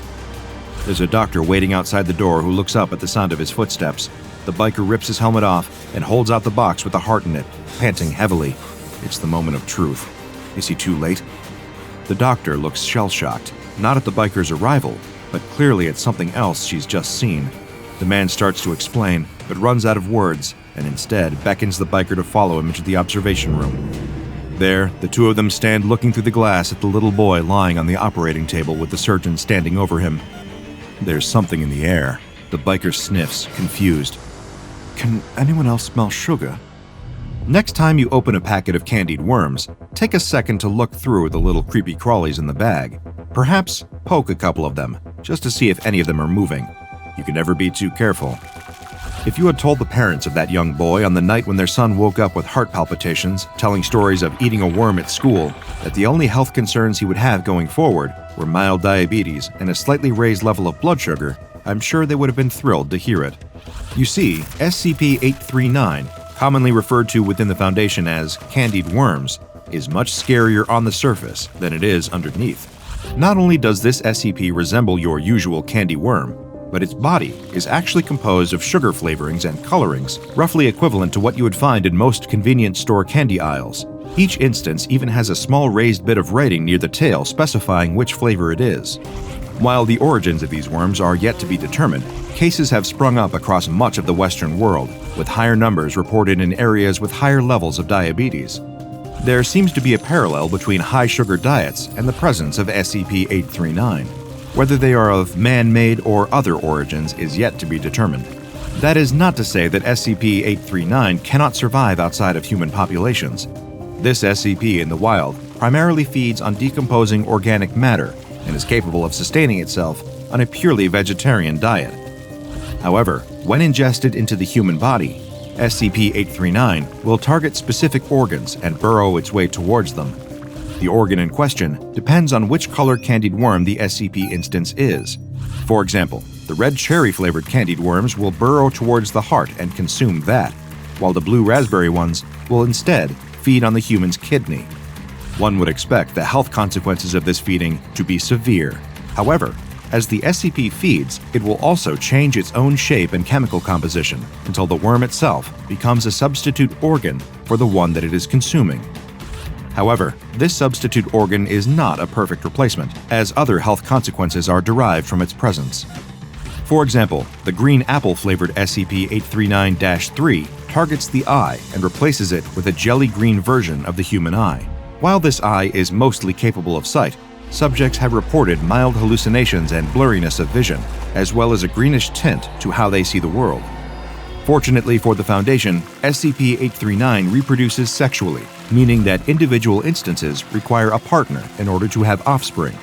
There's a doctor waiting outside the door who looks up at the sound of his footsteps. The biker rips his helmet off and holds out the box with the heart in it, panting heavily. It's the moment of truth. Is he too late? The doctor looks shell-shocked, not at the biker's arrival, but clearly at something else she's just seen. The man starts to explain, but runs out of words, and instead beckons the biker to follow him into the observation room. There, the two of them stand looking through the glass at the little boy lying on the operating table with the surgeon standing over him. There's something in the air. The biker sniffs, confused. Can anyone else smell sugar? Next time you open a packet of candied worms, take a second to look through the little creepy crawlies in the bag. Perhaps poke a couple of them, just to see if any of them are moving. You can never be too careful. If you had told the parents of that young boy on the night when their son woke up with heart palpitations, telling stories of eating a worm at school, that the only health concerns he would have going forward were mild diabetes and a slightly raised level of blood sugar, I'm sure they would have been thrilled to hear it. You see, SCP-839, commonly referred to within the Foundation as candied worms, is much scarier on the surface than it is underneath. Not only does this SCP resemble your usual candy worm, but its body is actually composed of sugar flavorings and colorings, roughly equivalent to what you would find in most convenience store candy aisles. Each instance even has a small raised bit of writing near the tail specifying which flavor it is. While the origins of these worms are yet to be determined, cases have sprung up across much of the Western world, with higher numbers reported in areas with higher levels of diabetes. There seems to be a parallel between high-sugar diets and the presence of SCP-839. Whether they are of man-made or other origins is yet to be determined. That is not to say that SCP-839 cannot survive outside of human populations. This SCP in the wild primarily feeds on decomposing organic matter and is capable of sustaining itself on a purely vegetarian diet. However, when ingested into the human body, SCP-839 will target specific organs and burrow its way towards them. The organ in question depends on which color candied worm the SCP instance is. For example, the red cherry-flavored candied worms will burrow towards the heart and consume that, while the blue raspberry ones will instead feed on the human's kidney. One would expect the health consequences of this feeding to be severe. However, as the SCP feeds, it will also change its own shape and chemical composition until the worm itself becomes a substitute organ for the one that it is consuming. However, this substitute organ is not a perfect replacement, as other health consequences are derived from its presence. For example, the green apple-flavored SCP-839-3 targets the eye and replaces it with a jelly-green version of the human eye. While this eye is mostly capable of sight, subjects have reported mild hallucinations and blurriness of vision, as well as a greenish tint to how they see the world. Fortunately for the Foundation, SCP-839 reproduces sexually, meaning that individual instances require a partner in order to have offspring.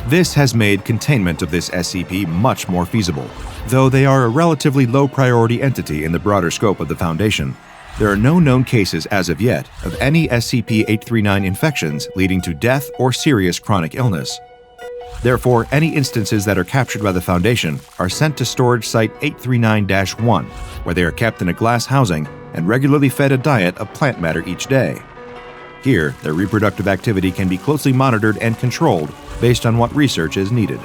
This has made containment of this SCP much more feasible. Though they are a relatively low-priority entity in the broader scope of the Foundation, there are no known cases as of yet of any SCP-839 infections leading to death or serious chronic illness. Therefore, any instances that are captured by the Foundation are sent to Storage Site 839-1, where they are kept in a glass housing and regularly fed a diet of plant matter each day. Here, their reproductive activity can be closely monitored and controlled based on what research is needed.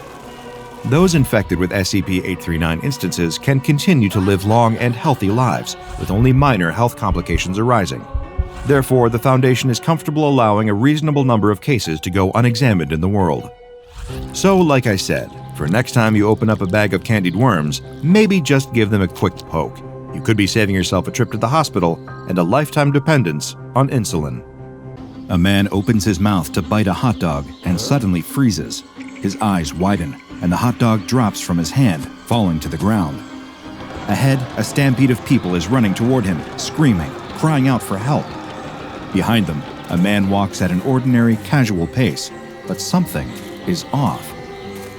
Those infected with SCP-839 instances can continue to live long and healthy lives, with only minor health complications arising. Therefore, the Foundation is comfortable allowing a reasonable number of cases to go unexamined in the world. So, like I said, for next time you open up a bag of candied worms, maybe just give them a quick poke. You could be saving yourself a trip to the hospital and a lifetime dependence on insulin. A man opens his mouth to bite a hot dog and suddenly freezes. His eyes widen, and the hot dog drops from his hand, falling to the ground. Ahead, a stampede of people is running toward him, screaming, crying out for help. Behind them, a man walks at an ordinary, casual pace, but something is off.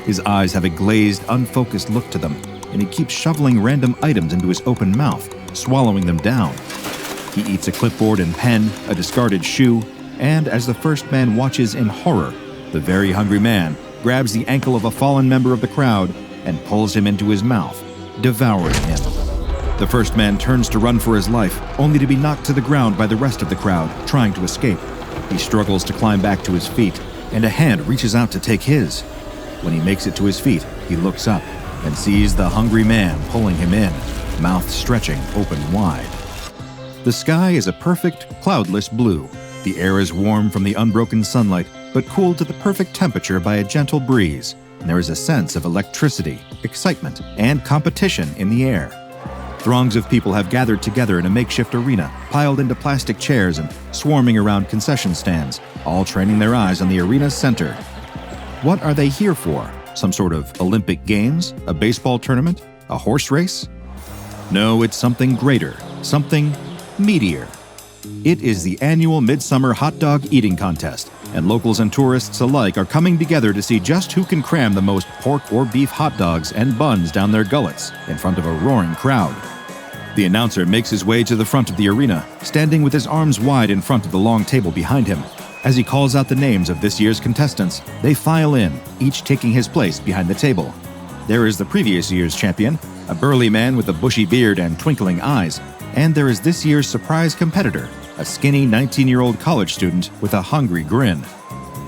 His eyes have a glazed, unfocused look to them, and he keeps shoveling random items into his open mouth, swallowing them down. He eats a clipboard and pen, a discarded shoe, and as the first man watches in horror, the very hungry man grabs the ankle of a fallen member of the crowd and pulls him into his mouth, devouring him. The first man turns to run for his life, only to be knocked to the ground by the rest of the crowd, trying to escape. He struggles to climb back to his feet, and a hand reaches out to take his. When he makes it to his feet, he looks up and sees the hungry man pulling him in, mouth stretching open wide. The sky is a perfect, cloudless blue. The air is warm from the unbroken sunlight, but cooled to the perfect temperature by a gentle breeze, and there is a sense of electricity, excitement, and competition in the air. Throngs of people have gathered together in a makeshift arena, piled into plastic chairs and swarming around concession stands, all training their eyes on the arena's center. What are they here for? Some sort of Olympic Games? A baseball tournament? A horse race? No, it's something greater, something meatier. It is the annual Midsummer Hot Dog Eating Contest, and locals and tourists alike are coming together to see just who can cram the most pork or beef hot dogs and buns down their gullets in front of a roaring crowd. The announcer makes his way to the front of the arena, standing with his arms wide in front of the long table behind him. As he calls out the names of this year's contestants, they file in, each taking his place behind the table. There is the previous year's champion, a burly man with a bushy beard and twinkling eyes, and there is this year's surprise competitor, a skinny 19-year-old college student with a hungry grin.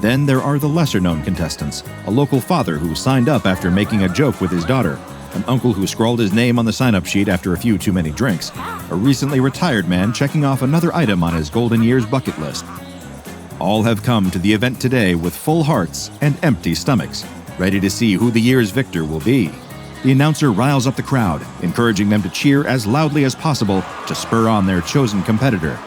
Then there are the lesser-known contestants, a local father who signed up after making a joke with his daughter, an uncle who scrawled his name on the sign-up sheet after a few too many drinks, a recently retired man checking off another item on his golden years bucket list. All have come to the event today with full hearts and empty stomachs, ready to see who the year's victor will be. The announcer riles up the crowd, encouraging them to cheer as loudly as possible to spur on their chosen competitor.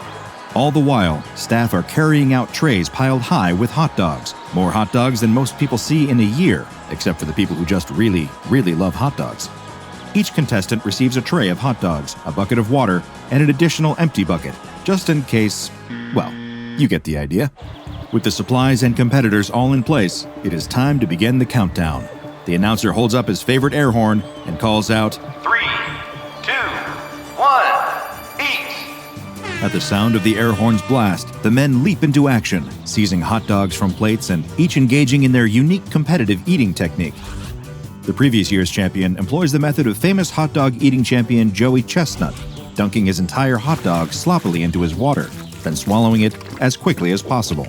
All the while, staff are carrying out trays piled high with hot dogs, more hot dogs than most people see in a year, except for the people who just really, really love hot dogs. Each contestant receives a tray of hot dogs, a bucket of water, and an additional empty bucket, just in case, well, you get the idea. With the supplies and competitors all in place, it is time to begin the countdown. The announcer holds up his favorite air horn and calls out, 3, 2, 1, eat! At the sound of the air horn's blast, the men leap into action, seizing hot dogs from plates and each engaging in their unique competitive eating technique. The previous year's champion employs the method of famous hot dog eating champion Joey Chestnut, dunking his entire hot dog sloppily into his water, then swallowing it as quickly as possible.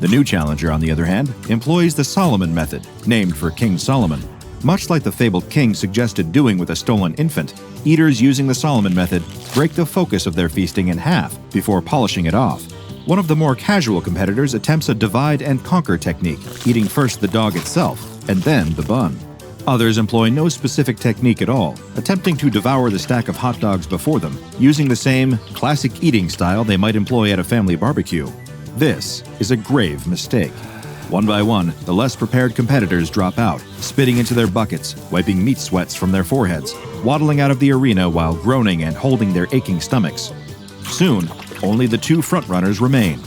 The new challenger, on the other hand, employs the Solomon method, named for King Solomon. Much like the fabled king suggested doing with a stolen infant, eaters using the Solomon method break the focus of their feasting in half before polishing it off. One of the more casual competitors attempts a divide and conquer technique, eating first the dog itself and then the bun. Others employ no specific technique at all, attempting to devour the stack of hot dogs before them, using the same classic eating style they might employ at a family barbecue. This is a grave mistake. One by one, the less prepared competitors drop out, spitting into their buckets, wiping meat sweats from their foreheads, waddling out of the arena while groaning and holding their aching stomachs. Soon, only the two frontrunners remain.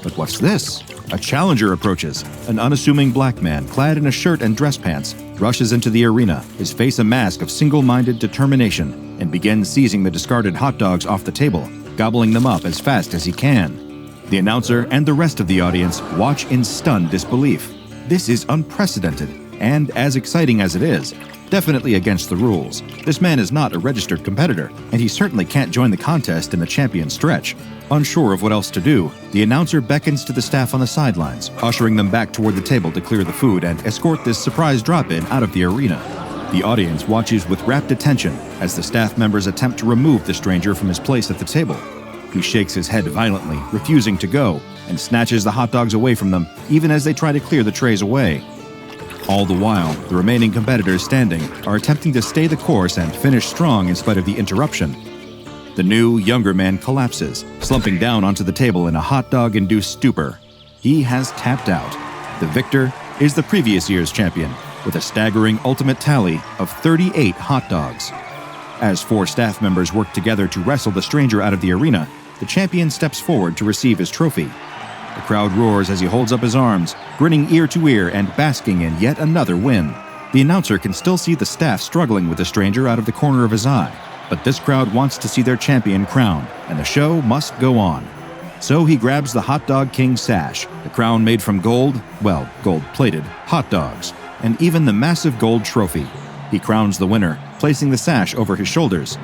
But what's this? A challenger approaches. An unassuming black man, clad in a shirt and dress pants, rushes into the arena, his face a mask of single-minded determination, and begins seizing the discarded hot dogs off the table, gobbling them up as fast as he can. The announcer and the rest of the audience watch in stunned disbelief. This is unprecedented, and as exciting as it is, definitely against the rules. This man is not a registered competitor, and he certainly can't join the contest in the champion stretch. Unsure of what else to do, the announcer beckons to the staff on the sidelines, ushering them back toward the table to clear the food and escort this surprise drop-in out of the arena. The audience watches with rapt attention as the staff members attempt to remove the stranger from his place at the table. He shakes his head violently, refusing to go, and snatches the hot dogs away from them, even as they try to clear the trays away. All the while, the remaining competitors standing are attempting to stay the course and finish strong in spite of the interruption. The new, younger man collapses, slumping down onto the table in a hot dog-induced stupor. He has tapped out. The victor is the previous year's champion, with a staggering ultimate tally of 38 hot dogs. As 4 staff members work together to wrestle the stranger out of the arena, the champion steps forward to receive his trophy. The crowd roars as he holds up his arms, grinning ear to ear and basking in yet another win. The announcer can still see the staff struggling with the stranger out of the corner of his eye, but this crowd wants to see their champion crowned, and the show must go on. So he grabs the Hot Dog King sash, the crown made from gold-plated hot dogs, and even the massive gold trophy. He crowns the winner, placing the sash over his shoulders.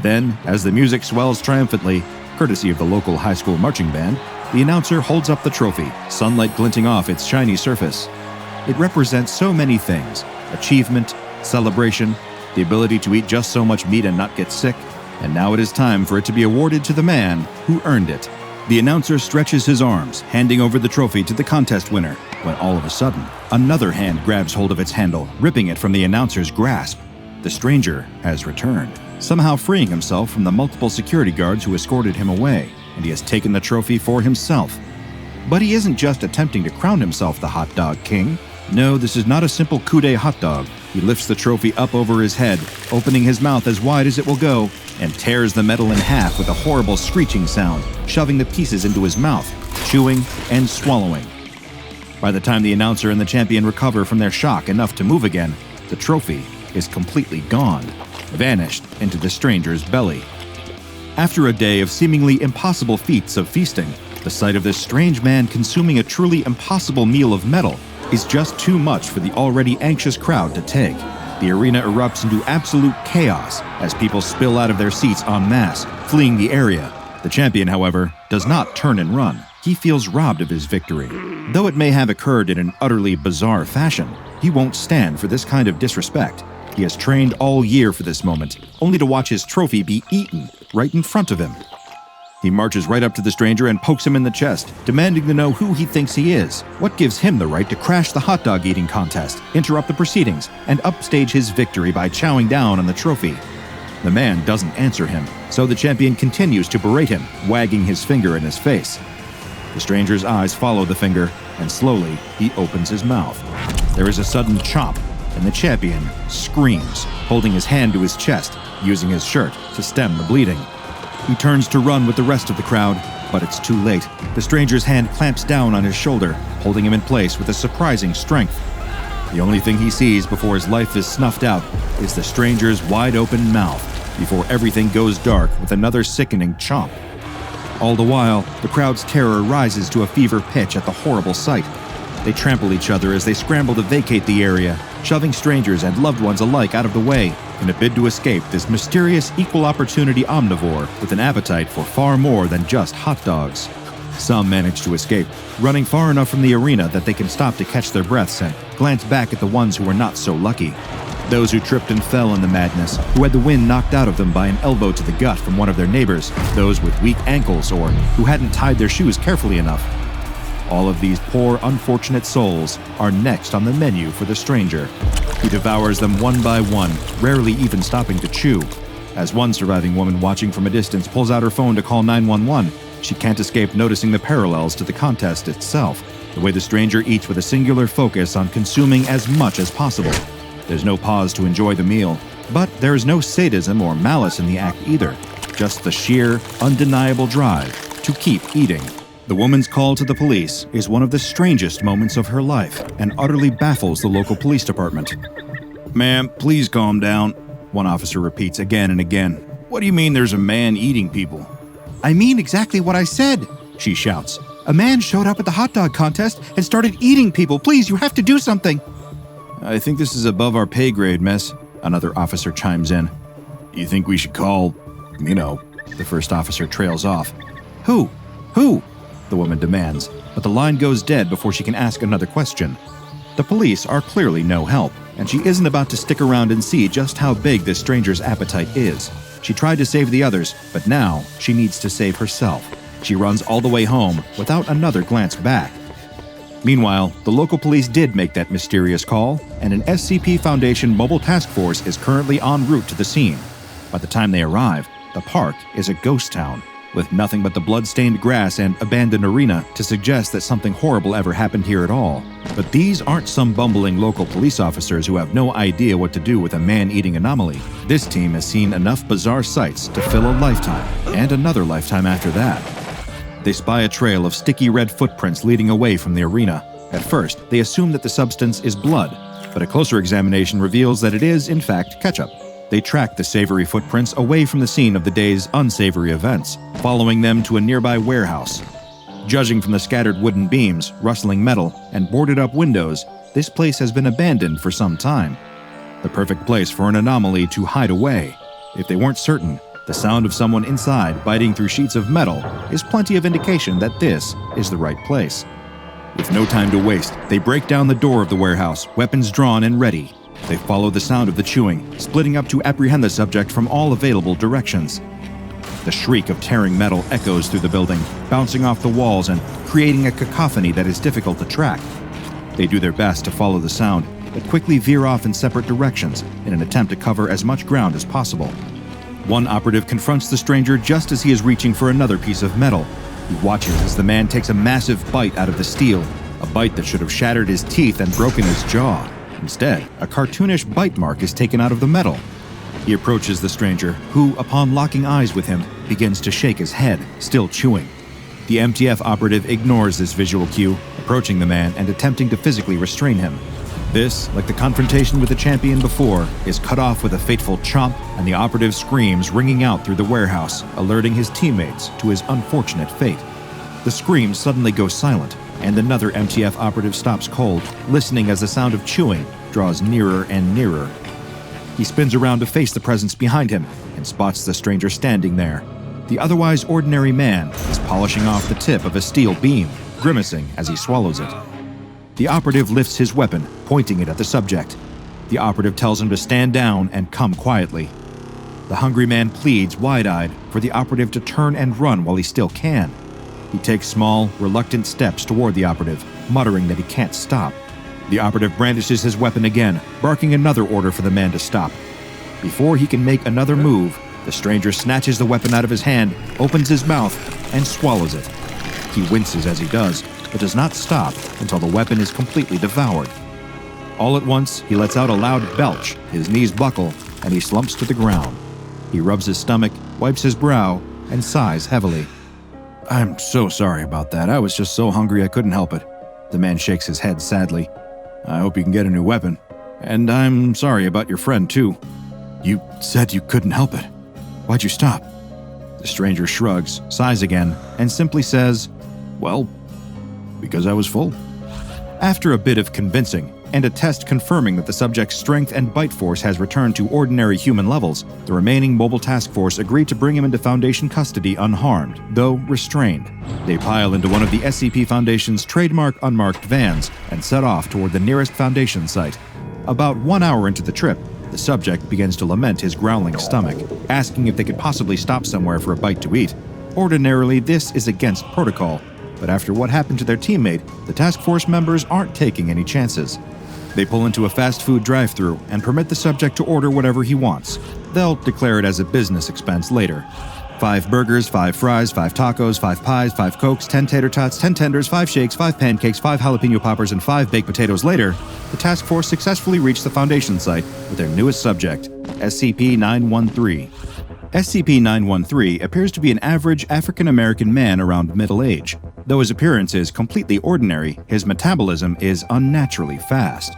Then, as the music swells triumphantly, courtesy of the local high school marching band, the announcer holds up the trophy, sunlight glinting off its shiny surface. It represents so many things: achievement, celebration, the ability to eat just so much meat and not get sick, and now it is time for it to be awarded to the man who earned it. The announcer stretches his arms, handing over the trophy to the contest winner, when all of a sudden, another hand grabs hold of its handle, ripping it from the announcer's grasp. The stranger has returned, somehow freeing himself from the multiple security guards who escorted him away, and he has taken the trophy for himself. But he isn't just attempting to crown himself the Hot Dog King. No, this is not a simple coup-de hot dog. He lifts the trophy up over his head, opening his mouth as wide as it will go, and tears the metal in half with a horrible screeching sound, shoving the pieces into his mouth, chewing and swallowing. By the time the announcer and the champion recover from their shock enough to move again, the trophy is completely gone, vanished into the stranger's belly. After a day of seemingly impossible feats of feasting, the sight of this strange man consuming a truly impossible meal of metal is just too much for the already anxious crowd to take. The arena erupts into absolute chaos as people spill out of their seats en masse, fleeing the area. The champion, however, does not turn and run. He feels robbed of his victory. Though it may have occurred in an utterly bizarre fashion, he won't stand for this kind of disrespect. He has trained all year for this moment, only to watch his trophy be eaten right in front of him. He marches right up to the stranger and pokes him in the chest, demanding to know who he thinks he is. What gives him the right to crash the hot dog eating contest, interrupt the proceedings, and upstage his victory by chowing down on the trophy? The man doesn't answer him, so the champion continues to berate him, wagging his finger in his face. The stranger's eyes follow the finger, and slowly he opens his mouth. There is a sudden chomp, and the champion screams, holding his hand to his chest, using his shirt to stem the bleeding. He turns to run with the rest of the crowd, but it's too late. The stranger's hand clamps down on his shoulder, holding him in place with a surprising strength. The only thing he sees before his life is snuffed out is the stranger's wide-open mouth, before everything goes dark with another sickening chomp. All the while, the crowd's terror rises to a fever pitch at the horrible sight. They trample each other as they scramble to vacate the area, shoving strangers and loved ones alike out of the way in a bid to escape this mysterious equal-opportunity omnivore with an appetite for far more than just hot dogs. Some manage to escape, running far enough from the arena that they can stop to catch their breaths and glance back at the ones who were not so lucky. Those who tripped and fell in the madness, who had the wind knocked out of them by an elbow to the gut from one of their neighbors, those with weak ankles or who hadn't tied their shoes carefully enough. All of these poor, unfortunate souls are next on the menu for the stranger. He devours them one by one, rarely even stopping to chew. As one surviving woman watching from a distance pulls out her phone to call 911, She can't escape noticing the parallels to the contest itself, the way the stranger eats with a singular focus on consuming as much as possible. There's no pause to enjoy the meal, but there is no sadism or malice in the act either, just the sheer, undeniable drive to keep eating. The woman's call to the police is one of the strangest moments of her life and utterly baffles the local police department. "Ma'am, please calm down," one officer repeats again and again. "What do you mean there's a man eating people?" "I mean exactly what I said," she shouts. "A man showed up at the hot dog contest and started eating people. Please, you have to do something." "I think this is above our pay grade, miss," another officer chimes in. "You think we should call, the first officer trails off. Who? The woman demands, but the line goes dead before she can ask another question. The police are clearly no help, and she isn't about to stick around and see just how big this stranger's appetite is. She tried to save the others, but now she needs to save herself. She runs all the way home without another glance back. Meanwhile, the local police did make that mysterious call, and an SCP Foundation mobile task force is currently en route to the scene. By the time they arrive, the park is a ghost town, with nothing but the blood-stained grass and abandoned arena to suggest that something horrible ever happened here at all. But these aren't some bumbling local police officers who have no idea what to do with a man-eating anomaly. This team has seen enough bizarre sights to fill a lifetime, and another lifetime after that. They spy a trail of sticky red footprints leading away from the arena. At first, they assume that the substance is blood, but a closer examination reveals that it is, in fact, ketchup. They track the savory footprints away from the scene of the day's unsavory events, following them to a nearby warehouse. Judging from the scattered wooden beams, rustling metal, and boarded-up windows, this place has been abandoned for some time. The perfect place for an anomaly to hide away. If they weren't certain, the sound of someone inside biting through sheets of metal is plenty of indication that this is the right place. With no time to waste, they break down the door of the warehouse, weapons drawn and ready. They follow the sound of the chewing, splitting up to apprehend the subject from all available directions. The shriek of tearing metal echoes through the building, bouncing off the walls and creating a cacophony that is difficult to track. They do their best to follow the sound, but quickly veer off in separate directions in an attempt to cover as much ground as possible. One operative confronts the stranger just as he is reaching for another piece of metal. He watches as the man takes a massive bite out of the steel, a bite that should have shattered his teeth and broken his jaw. Instead, a cartoonish bite mark is taken out of the metal. He approaches the stranger, who, upon locking eyes with him, begins to shake his head, still chewing. The MTF operative ignores this visual cue, approaching the man and attempting to physically restrain him. This, like the confrontation with the champion before, is cut off with a fateful chomp, and the operative screams ringing out through the warehouse, alerting his teammates to his unfortunate fate. The screams suddenly go silent, and another MTF operative stops cold, listening as the sound of chewing draws nearer and nearer. He spins around to face the presence behind him and spots the stranger standing there. The otherwise ordinary man is polishing off the tip of a steel beam, grimacing as he swallows it. The operative lifts his weapon, pointing it at the subject. The operative tells him to stand down and come quietly. The hungry man pleads wide-eyed for the operative to turn and run while he still can. He takes small, reluctant steps toward the operative, muttering that he can't stop. The operative brandishes his weapon again, barking another order for the man to stop. Before he can make another move, the stranger snatches the weapon out of his hand, opens his mouth, and swallows it. He winces as he does, but does not stop until the weapon is completely devoured. All at once, he lets out a loud belch, his knees buckle, and he slumps to the ground. He rubs his stomach, wipes his brow, and sighs heavily. "I'm so sorry about that. I was just so hungry I couldn't help it." The man shakes his head sadly. "I hope you can get a new weapon. And I'm sorry about your friend, too." "You said you couldn't help it. Why'd you stop?" The stranger shrugs, sighs again, and simply says, "Well, because I was full." After a bit of convincing, and a test confirming that the subject's strength and bite force has returned to ordinary human levels, the remaining mobile task force agreed to bring him into Foundation custody unharmed, though restrained. They pile into one of the SCP Foundation's trademark unmarked vans and set off toward the nearest Foundation site. About 1 hour into the trip, the subject begins to lament his growling stomach, asking if they could possibly stop somewhere for a bite to eat. Ordinarily, this is against protocol, but after what happened to their teammate, the task force members aren't taking any chances. They pull into a fast food drive-thru and permit the subject to order whatever he wants. They'll declare it as a business expense later. 5 burgers, 5 fries, 5 tacos, 5 pies, 5 cokes, 10 tater tots, 10 tenders, 5 shakes, 5 pancakes, 5 jalapeno poppers, and 5 baked potatoes later, the task force successfully reached the Foundation site with their newest subject, SCP-913. SCP-913 appears to be an average African-American man around middle age. Though his appearance is completely ordinary, his metabolism is unnaturally fast.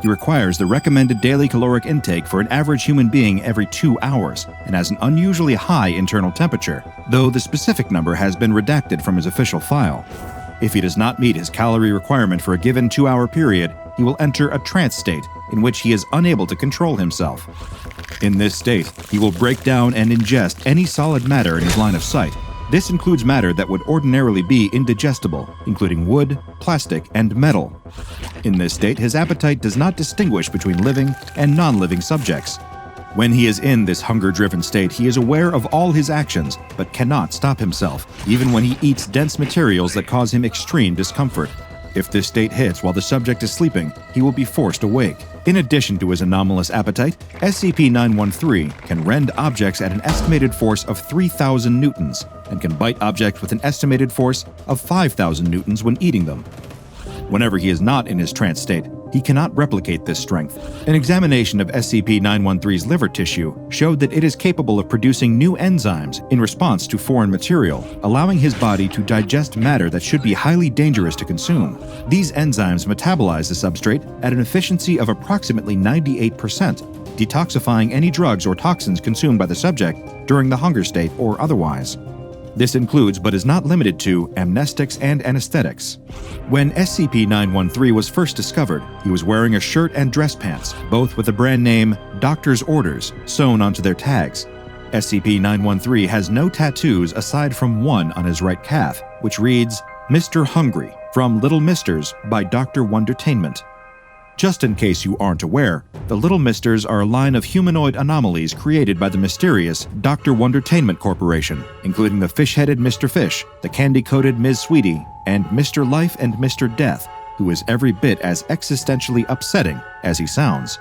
He requires the recommended daily caloric intake for an average human being every 2 hours and has an unusually high internal temperature, though the specific number has been redacted from his official file. If he does not meet his calorie requirement for a given 2-hour period, he will enter a trance state in which he is unable to control himself. In this state, he will break down and ingest any solid matter in his line of sight. This includes matter that would ordinarily be indigestible, including wood, plastic, and metal. In this state, his appetite does not distinguish between living and non-living subjects. When he is in this hunger-driven state, he is aware of all his actions, but cannot stop himself, even when he eats dense materials that cause him extreme discomfort. If this state hits while the subject is sleeping, he will be forced awake. In addition to his anomalous appetite, SCP-913 can rend objects at an estimated force of 3,000 newtons and can bite objects with an estimated force of 5,000 newtons when eating them. Whenever he is not in his trance state, he cannot replicate this strength. An examination of SCP-913's liver tissue showed that it is capable of producing new enzymes in response to foreign material, allowing his body to digest matter that should be highly dangerous to consume. These enzymes metabolize the substrate at an efficiency of approximately 98%, detoxifying any drugs or toxins consumed by the subject during the hunger state or otherwise. This includes, but is not limited to, amnestics and anesthetics. When SCP-913 was first discovered, he was wearing a shirt and dress pants, both with the brand name Doctor's Orders sewn onto their tags. SCP-913 has no tattoos aside from one on his right calf, which reads, Mr Hungry, from Little Misters by Dr. Wondertainment. Just in case you aren't aware, the Little Misters are a line of humanoid anomalies created by the mysterious Dr. Wondertainment Corporation, including the fish-headed Mr. Fish, the candy-coated Ms. Sweetie, and Mr. Life and Mr. Death, who is every bit as existentially upsetting as he sounds.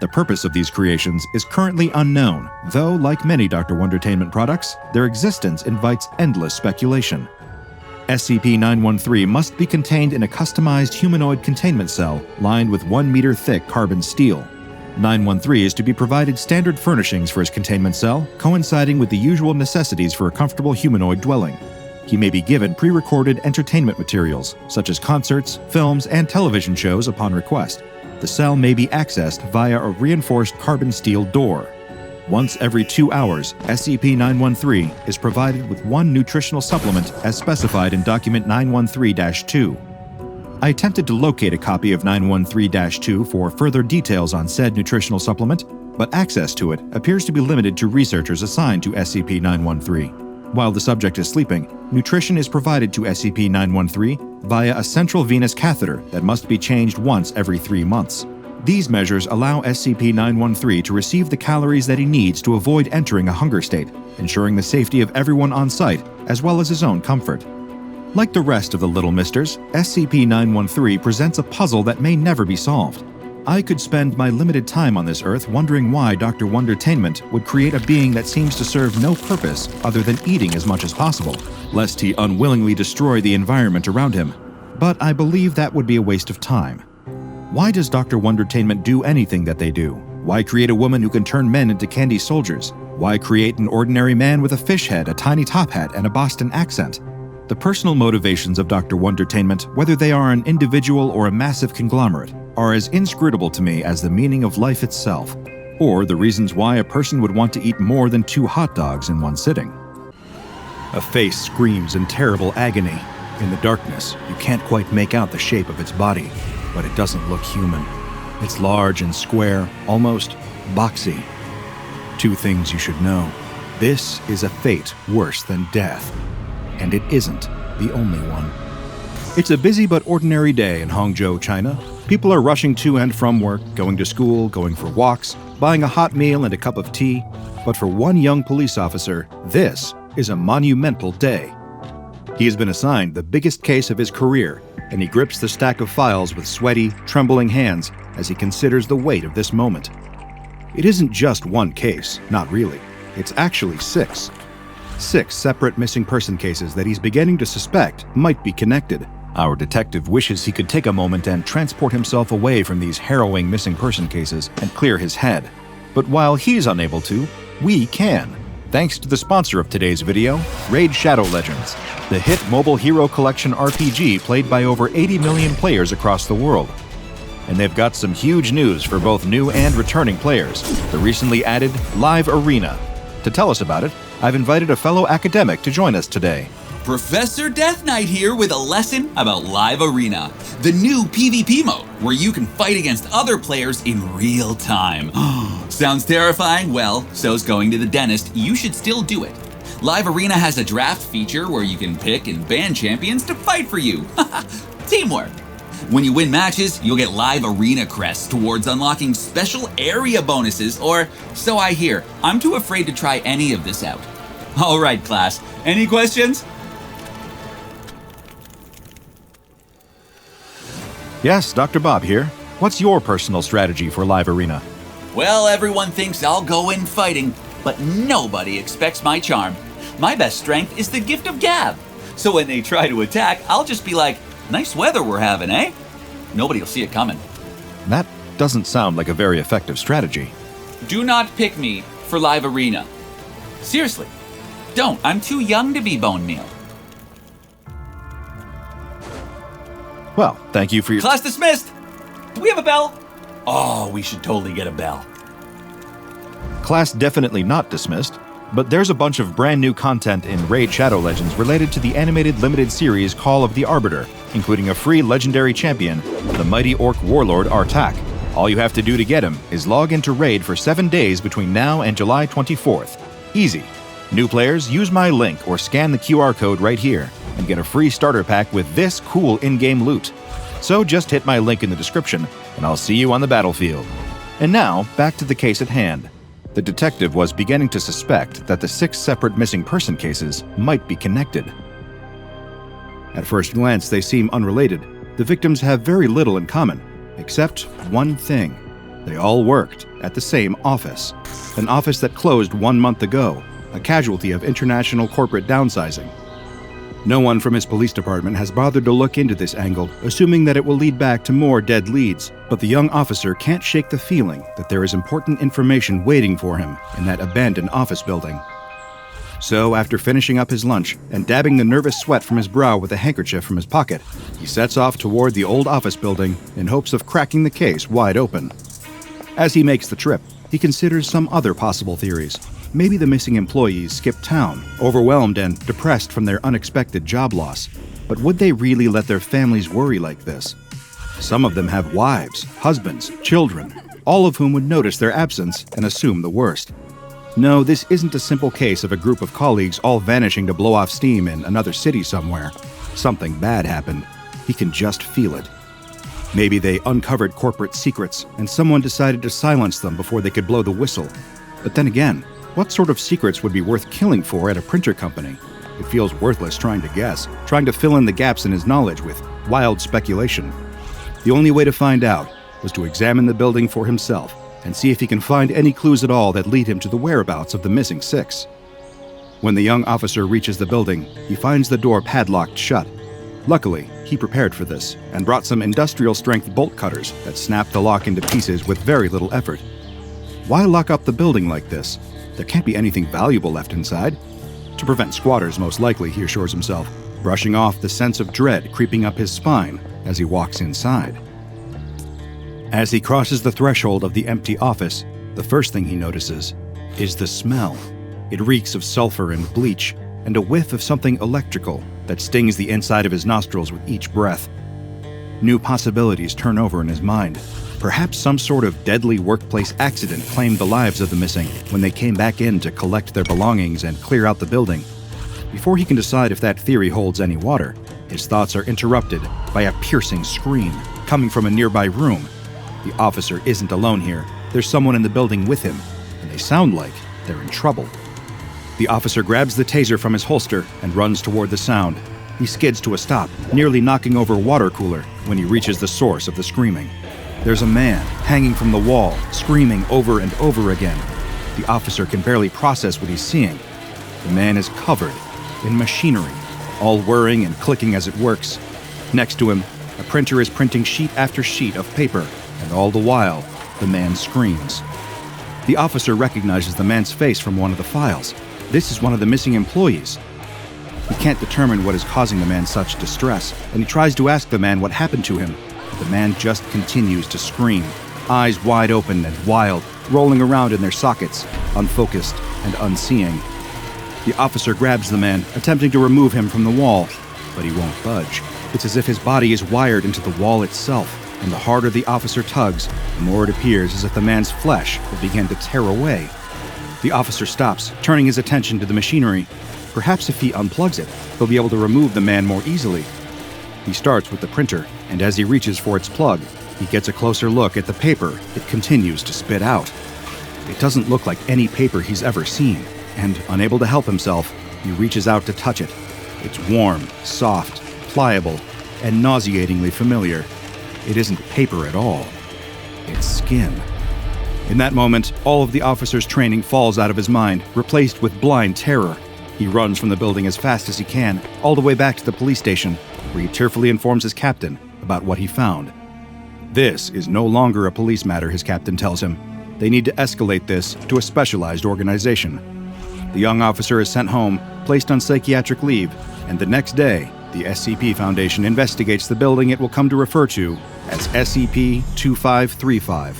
The purpose of these creations is currently unknown, though, like many Dr. Wondertainment products, their existence invites endless speculation. SCP-913 must be contained in a customized humanoid containment cell lined with 1-meter-thick carbon steel. 913 is to be provided standard furnishings for his containment cell, coinciding with the usual necessities for a comfortable humanoid dwelling. He may be given pre-recorded entertainment materials, such as concerts, films, and television shows upon request. The cell may be accessed via a reinforced carbon steel door. Once every 2 hours, SCP-913 is provided with one nutritional supplement as specified in Document 913-2. I attempted to locate a copy of 913-2 for further details on said nutritional supplement, but access to it appears to be limited to researchers assigned to SCP-913. While the subject is sleeping, nutrition is provided to SCP-913 via a central venous catheter that must be changed once every 3 months. These measures allow SCP-913 to receive the calories that he needs to avoid entering a hunger state, ensuring the safety of everyone on site, as well as his own comfort. Like the rest of the Little Misters, SCP-913 presents a puzzle that may never be solved. I could spend my limited time on this Earth wondering why Dr. Wondertainment would create a being that seems to serve no purpose other than eating as much as possible, lest he unwillingly destroy the environment around him. But I believe that would be a waste of time. Why does Dr. Wondertainment do anything that they do? Why create a woman who can turn men into candy soldiers? Why create an ordinary man with a fish head, a tiny top hat, and a Boston accent? The personal motivations of Dr. Wondertainment, whether they are an individual or a massive conglomerate, are as inscrutable to me as the meaning of life itself, or the reasons why a person would want to eat more than 2 hot dogs in one sitting. A face screams in terrible agony. In the darkness, you can't quite make out the shape of its body, but it doesn't look human. It's large and square, almost boxy. 2 things you should know. This is a fate worse than death. And it isn't the only one. It's a busy but ordinary day in Hangzhou, China. People are rushing to and from work, going to school, going for walks, buying a hot meal and a cup of tea. But for one young police officer, this is a monumental day. He has been assigned the biggest case of his career, and he grips the stack of files with sweaty, trembling hands as he considers the weight of this moment. It isn't just one case, not really. It's actually 6. 6 separate missing person cases that he's beginning to suspect might be connected. Our detective wishes he could take a moment and transport himself away from these harrowing missing person cases and clear his head. But while he's unable to, we can. Thanks to the sponsor of today's video, Raid Shadow Legends, the hit mobile hero collection RPG played by over 80 million players across the world. And they've got some huge news for both new and returning players, the recently added Live Arena. To tell us about it, I've invited a fellow academic to join us today. Professor Death Knight here with a lesson about Live Arena, the new PvP mode where you can fight against other players in real time. Sounds terrifying? Well, so's going to the dentist. You should still do it. Live Arena has a draft feature where you can pick and ban champions to fight for you. Teamwork! When you win matches, you'll get Live Arena crests towards unlocking special area bonuses, or so I hear. I'm too afraid to try any of this out. All right, class. Any questions? Yes, Dr. Bob here. What's your personal strategy for Live Arena? Well, everyone thinks I'll go in fighting, but nobody expects my charm. My best strength is the gift of gab. So when they try to attack, I'll just be like, nice weather we're having, eh? Nobody will see it coming. That doesn't sound like a very effective strategy. Do not pick me for Live Arena. Seriously, don't. I'm too young to be bone meal. Well, thank you for your... Class dismissed! Do we have a bell? Oh, we should totally get a bell. Class definitely not dismissed, but there's a bunch of brand new content in Raid Shadow Legends related to the animated limited series Call of the Arbiter, including a free legendary champion, the mighty orc warlord Artak. All you have to do to get him is log into Raid for 7 days between now and July 24th. Easy. New players, use my link or scan the QR code right here and get a free starter pack with this cool in-game loot. So just hit my link in the description and I'll see you on the battlefield. And now, back to the case at hand. The detective was beginning to suspect that the 6 separate missing person cases might be connected. At first glance, they seem unrelated. The victims have very little in common, except one thing. They all worked at the same office. An office that closed 1 month ago, a casualty of international corporate downsizing. No one from his police department has bothered to look into this angle, assuming that it will lead back to more dead leads. But the young officer can't shake the feeling that there is important information waiting for him in that abandoned office building. So, after finishing up his lunch and dabbing the nervous sweat from his brow with a handkerchief from his pocket, he sets off toward the old office building in hopes of cracking the case wide open. As he makes the trip, he considers some other possible theories. Maybe the missing employees skipped town, overwhelmed and depressed from their unexpected job loss. But would they really let their families worry like this? Some of them have wives, husbands, children, all of whom would notice their absence and assume the worst. No, this isn't a simple case of a group of colleagues all vanishing to blow off steam in another city somewhere. Something bad happened. He can just feel it. Maybe they uncovered corporate secrets and someone decided to silence them before they could blow the whistle. But then again, what sort of secrets would be worth killing for at a printer company? It feels worthless trying to guess, trying to fill in the gaps in his knowledge with wild speculation. The only way to find out was to examine the building for himself and see if he can find any clues at all that lead him to the whereabouts of the missing 6. When the young officer reaches the building, he finds the door padlocked shut. Luckily, he prepared for this and brought some industrial-strength bolt cutters that snapped the lock into pieces with very little effort. Why lock up the building like this? There can't be anything valuable left inside. To prevent squatters, most likely, he assures himself, brushing off the sense of dread creeping up his spine as he walks inside. As he crosses the threshold of the empty office, the first thing he notices is the smell. It reeks of sulfur and bleach, and a whiff of something electrical that stings the inside of his nostrils with each breath. New possibilities turn over in his mind. Perhaps some sort of deadly workplace accident claimed the lives of the missing when they came back in to collect their belongings and clear out the building. Before he can decide if that theory holds any water, his thoughts are interrupted by a piercing scream coming from a nearby room. The officer isn't alone here. There's someone in the building with him, and they sound like they're in trouble. The officer grabs the taser from his holster and runs toward the sound. He skids to a stop, nearly knocking over a water cooler when he reaches the source of the screaming. There's a man hanging from the wall, screaming over and over again. The officer can barely process what he's seeing. The man is covered in machinery, all whirring and clicking as it works. Next to him, a printer is printing sheet after sheet of paper, and all the while, the man screams. The officer recognizes the man's face from one of the files. This is one of the missing employees. He can't determine what is causing the man such distress, and he tries to ask the man what happened to him. The man just continues to scream, eyes wide open and wild, rolling around in their sockets, unfocused and unseeing. The officer grabs the man, attempting to remove him from the wall, but he won't budge. It's as if his body is wired into the wall itself, and the harder the officer tugs, the more it appears as if the man's flesh will begin to tear away. The officer stops, turning his attention to the machinery. Perhaps if he unplugs it, he'll be able to remove the man more easily. He starts with the printer, and as he reaches for its plug, he gets a closer look at the paper it continues to spit out. It doesn't look like any paper he's ever seen, and unable to help himself, he reaches out to touch it. It's warm, soft, pliable, and nauseatingly familiar. It isn't paper at all. It's skin. In that moment, all of the officer's training falls out of his mind, replaced with blind terror. He runs from the building as fast as he can, all the way back to the police station, where he tearfully informs his captain about what he found. This is no longer a police matter, his captain tells him. They need to escalate this to a specialized organization. The young officer is sent home, placed on psychiatric leave, and the next day, the SCP Foundation investigates the building it will come to refer to as SCP-2535.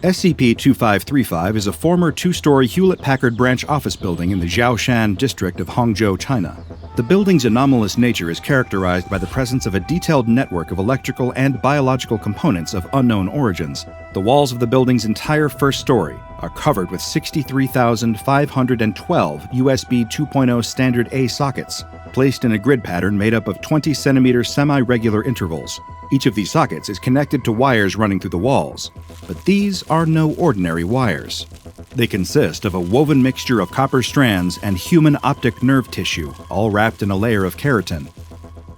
SCP-2535 is a former two-story Hewlett-Packard branch office building in the Jiaoshan district of Hangzhou, China. The building's anomalous nature is characterized by the presence of a detailed network of electrical and biological components of unknown origins. The walls of the building's entire first story are covered with 63,512 USB 2.0 standard A sockets, placed in a grid pattern made up of 20-centimeter semi-regular intervals. Each of these sockets is connected to wires running through the walls, but these are no ordinary wires. They consist of a woven mixture of copper strands and human optic nerve tissue, all wrapped in a layer of keratin.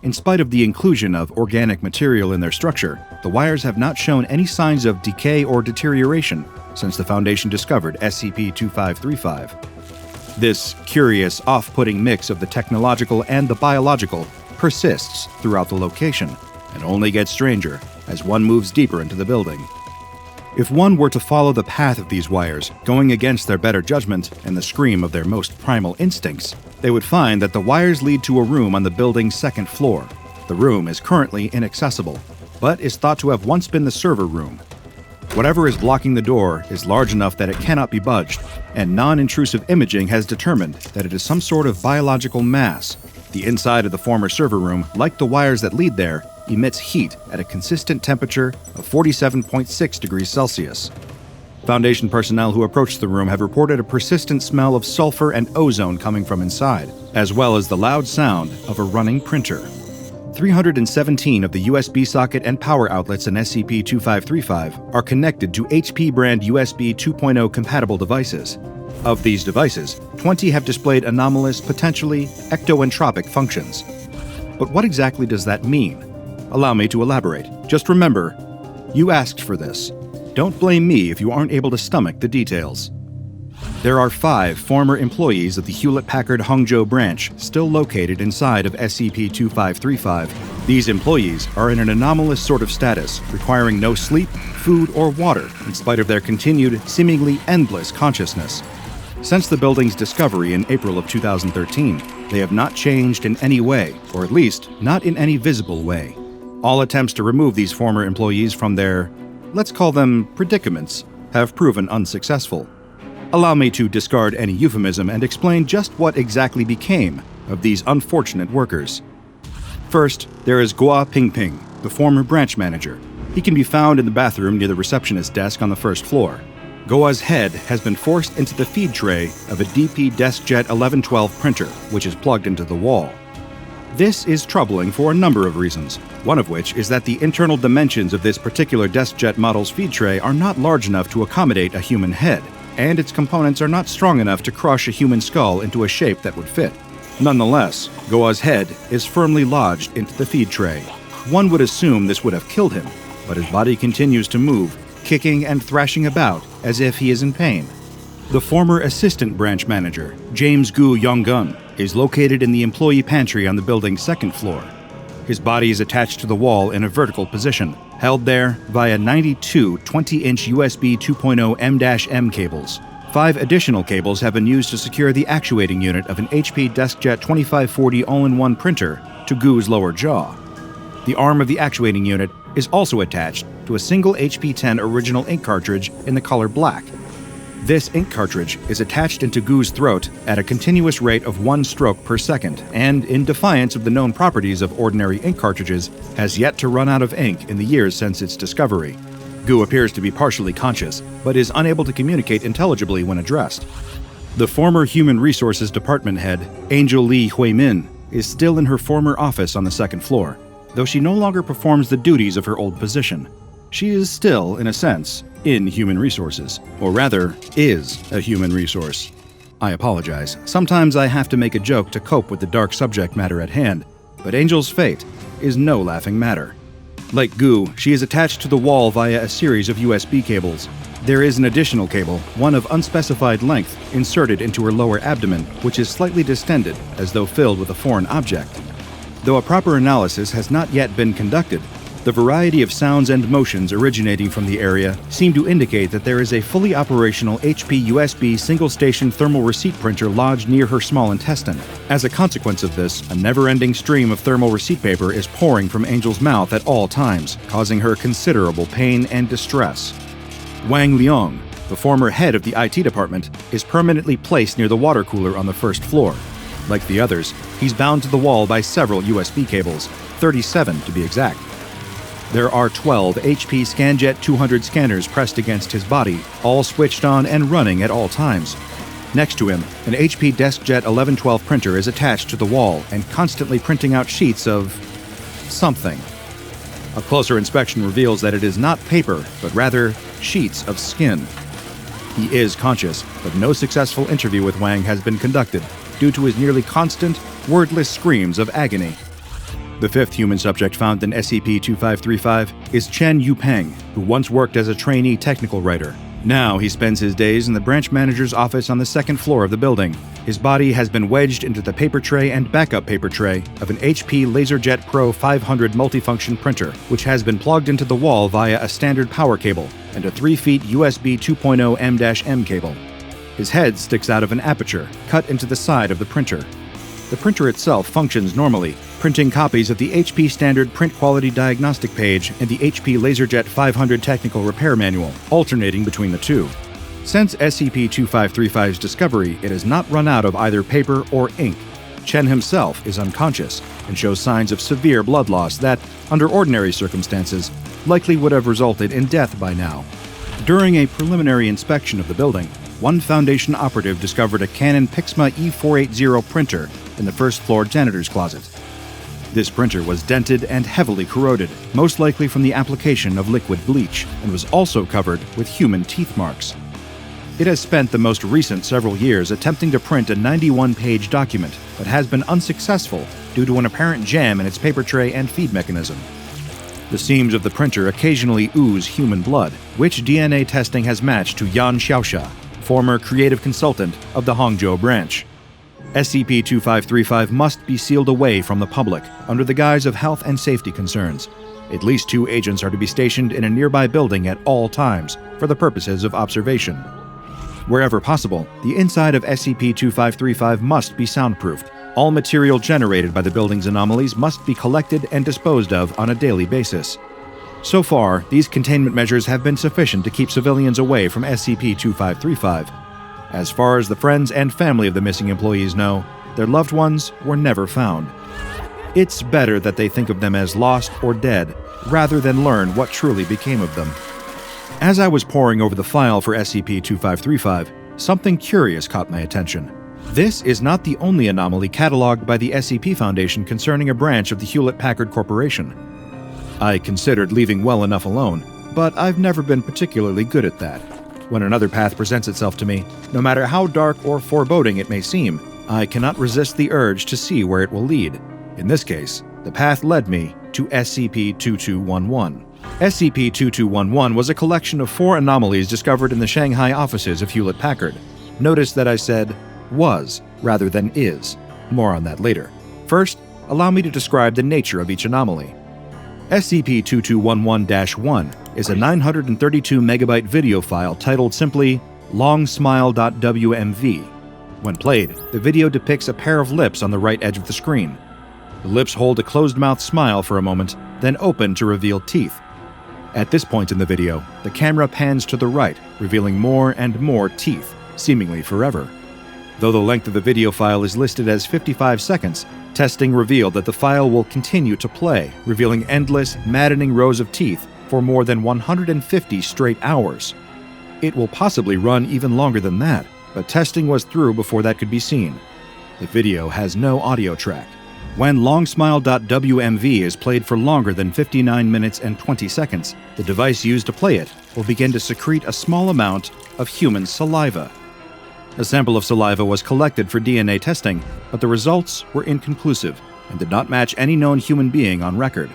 In spite of the inclusion of organic material in their structure, the wires have not shown any signs of decay or deterioration since the Foundation discovered SCP-2535. This curious, off-putting mix of the technological and the biological persists throughout the location, and only gets stranger as one moves deeper into the building. If one were to follow the path of these wires, going against their better judgment and the scream of their most primal instincts, they would find that the wires lead to a room on the building's second floor. The room is currently inaccessible, but is thought to have once been the server room. Whatever is blocking the door is large enough that it cannot be budged, and non-intrusive imaging has determined that it is some sort of biological mass. The inside of the former server room, like the wires that lead there, emits heat at a consistent temperature of 47.6 degrees Celsius. Foundation personnel who approached the room have reported a persistent smell of sulfur and ozone coming from inside, as well as the loud sound of a running printer. 317 of the USB socket and power outlets in SCP-2535 are connected to HP brand USB 2.0 compatible devices. Of these devices, 20 have displayed anomalous, potentially ectoentropic functions. But what exactly does that mean? Allow me to elaborate. Just remember, you asked for this. Don't blame me if you aren't able to stomach the details. There are 5 former employees of the Hewlett-Packard Hangzhou branch still located inside of SCP-2535. These employees are in an anomalous sort of status, requiring no sleep, food, or water, in spite of their continued, seemingly endless consciousness. Since the building's discovery in April of 2013, they have not changed in any way, or at least not in any visible way. All attempts to remove these former employees from their, let's call them predicaments, have proven unsuccessful. Allow me to discard any euphemism and explain just what exactly became of these unfortunate workers. First, there is Guo Pingping, the former branch manager. He can be found in the bathroom near the receptionist's desk on the first floor. Guo's head has been forced into the feed tray of a DP DeskJet 1112 printer, which is plugged into the wall. This is troubling for a number of reasons, one of which is that the internal dimensions of this particular DeskJet model's feed tray are not large enough to accommodate a human head, and its components are not strong enough to crush a human skull into a shape that would fit. Nonetheless, Guo's head is firmly lodged into the feed tray. One would assume this would have killed him, but his body continues to move, kicking and thrashing about as if he is in pain. The former assistant branch manager, James Gu Yonggun, is located in the employee pantry on the building's second floor. His body is attached to the wall in a vertical position, held there via 92 20-inch USB 2.0 M-M cables. 5 additional cables have been used to secure the actuating unit of an HP DeskJet 2540 all-in-one printer to Gu's lower jaw. The arm of the actuating unit is also attached to a single HP-10 original ink cartridge in the color black. This ink cartridge is attached into Gu's throat at a continuous rate of 1 stroke per second, and in defiance of the known properties of ordinary ink cartridges, has yet to run out of ink in the years since its discovery. Gu appears to be partially conscious, but is unable to communicate intelligibly when addressed. The former Human Resources Department head, Angel Lee Hui-min, is still in her former office on the second floor, though she no longer performs the duties of her old position. She is still, in a sense, in human resources, or rather, is a human resource. I apologize. Sometimes I have to make a joke to cope with the dark subject matter at hand, but Angel's fate is no laughing matter. Like Gu, she is attached to the wall via a series of USB cables. There is an additional cable, one of unspecified length, inserted into her lower abdomen, which is slightly distended, as though filled with a foreign object. Though a proper analysis has not yet been conducted, the variety of sounds and motions originating from the area seem to indicate that there is a fully operational HP USB single-station thermal receipt printer lodged near her small intestine. As a consequence of this, a never-ending stream of thermal receipt paper is pouring from Angel's mouth at all times, causing her considerable pain and distress. Wang Liang, the former head of the IT department, is permanently placed near the water cooler on the first floor. Like the others, he's bound to the wall by several USB cables, 37 to be exact. There are 12 HP ScanJet 200 scanners pressed against his body, all switched on and running at all times. Next to him, an HP DeskJet 1112 printer is attached to the wall and constantly printing out sheets of something. A closer inspection reveals that it is not paper, but rather sheets of skin. He is conscious, but no successful interview with Wang has been conducted due to his nearly constant, wordless screams of agony. The fifth human subject found in SCP-2535 is Chen Yupeng, who once worked as a trainee technical writer. Now he spends his days in the branch manager's office on the second floor of the building. His body has been wedged into the paper tray and backup paper tray of an HP LaserJet Pro 500 multifunction printer, which has been plugged into the wall via a standard power cable and a 3-feet USB 2.0 M-M cable. His head sticks out of an aperture cut into the side of the printer. The printer itself functions normally, printing copies of the HP Standard Print Quality Diagnostic page and the HP LaserJet 500 Technical Repair Manual, alternating between the two. Since SCP-2535's discovery, it has not run out of either paper or ink. Chen himself is unconscious and shows signs of severe blood loss that, under ordinary circumstances, likely would have resulted in death by now. During a preliminary inspection of the building, one Foundation operative discovered a Canon Pixma E480 printer in the first-floor janitor's closet. This printer was dented and heavily corroded, most likely from the application of liquid bleach, and was also covered with human teeth marks. It has spent the most recent several years attempting to print a 91-page document, but has been unsuccessful due to an apparent jam in its paper tray and feed mechanism. The seams of the printer occasionally ooze human blood, which DNA testing has matched to Yan Xiaoxia, former creative consultant of the Hangzhou branch. SCP-2535 must be sealed away from the public under the guise of health and safety concerns. At least 2 agents are to be stationed in a nearby building at all times for the purposes of observation. Wherever possible, the inside of SCP-2535 must be soundproofed. All material generated by the building's anomalies must be collected and disposed of on a daily basis. So far, these containment measures have been sufficient to keep civilians away from SCP-2535. As far as the friends and family of the missing employees know, their loved ones were never found. It's better that they think of them as lost or dead, rather than learn what truly became of them. As I was poring over the file for SCP-2535, something curious caught my attention. This is not the only anomaly cataloged by the SCP Foundation concerning a branch of the Hewlett-Packard Corporation. I considered leaving well enough alone, but I've never been particularly good at that. When another path presents itself to me, no matter how dark or foreboding it may seem, I cannot resist the urge to see where it will lead. In this case, the path led me to SCP-2211. SCP-2211 was a collection of 4 anomalies discovered in the Shanghai offices of Hewlett-Packard. Notice that I said was rather than is. More on that later. First, allow me to describe the nature of each anomaly. SCP-2211-1 is a 932 megabyte video file titled simply longsmile.wmv. When played, the video depicts a pair of lips on the right edge of the screen. The lips hold a closed-mouth smile for a moment, then open to reveal teeth. At this point in the video, the camera pans to the right, revealing more and more teeth, seemingly forever. Though the length of the video file is listed as 55 seconds, testing revealed that the file will continue to play, revealing endless, maddening rows of teeth for more than 150 straight hours. It will possibly run even longer than that, but testing was through before that could be seen. The video has no audio track. When longsmile.wmv is played for longer than 59 minutes and 20 seconds, the device used to play it will begin to secrete a small amount of human saliva. A sample of saliva was collected for DNA testing, but the results were inconclusive and did not match any known human being on record.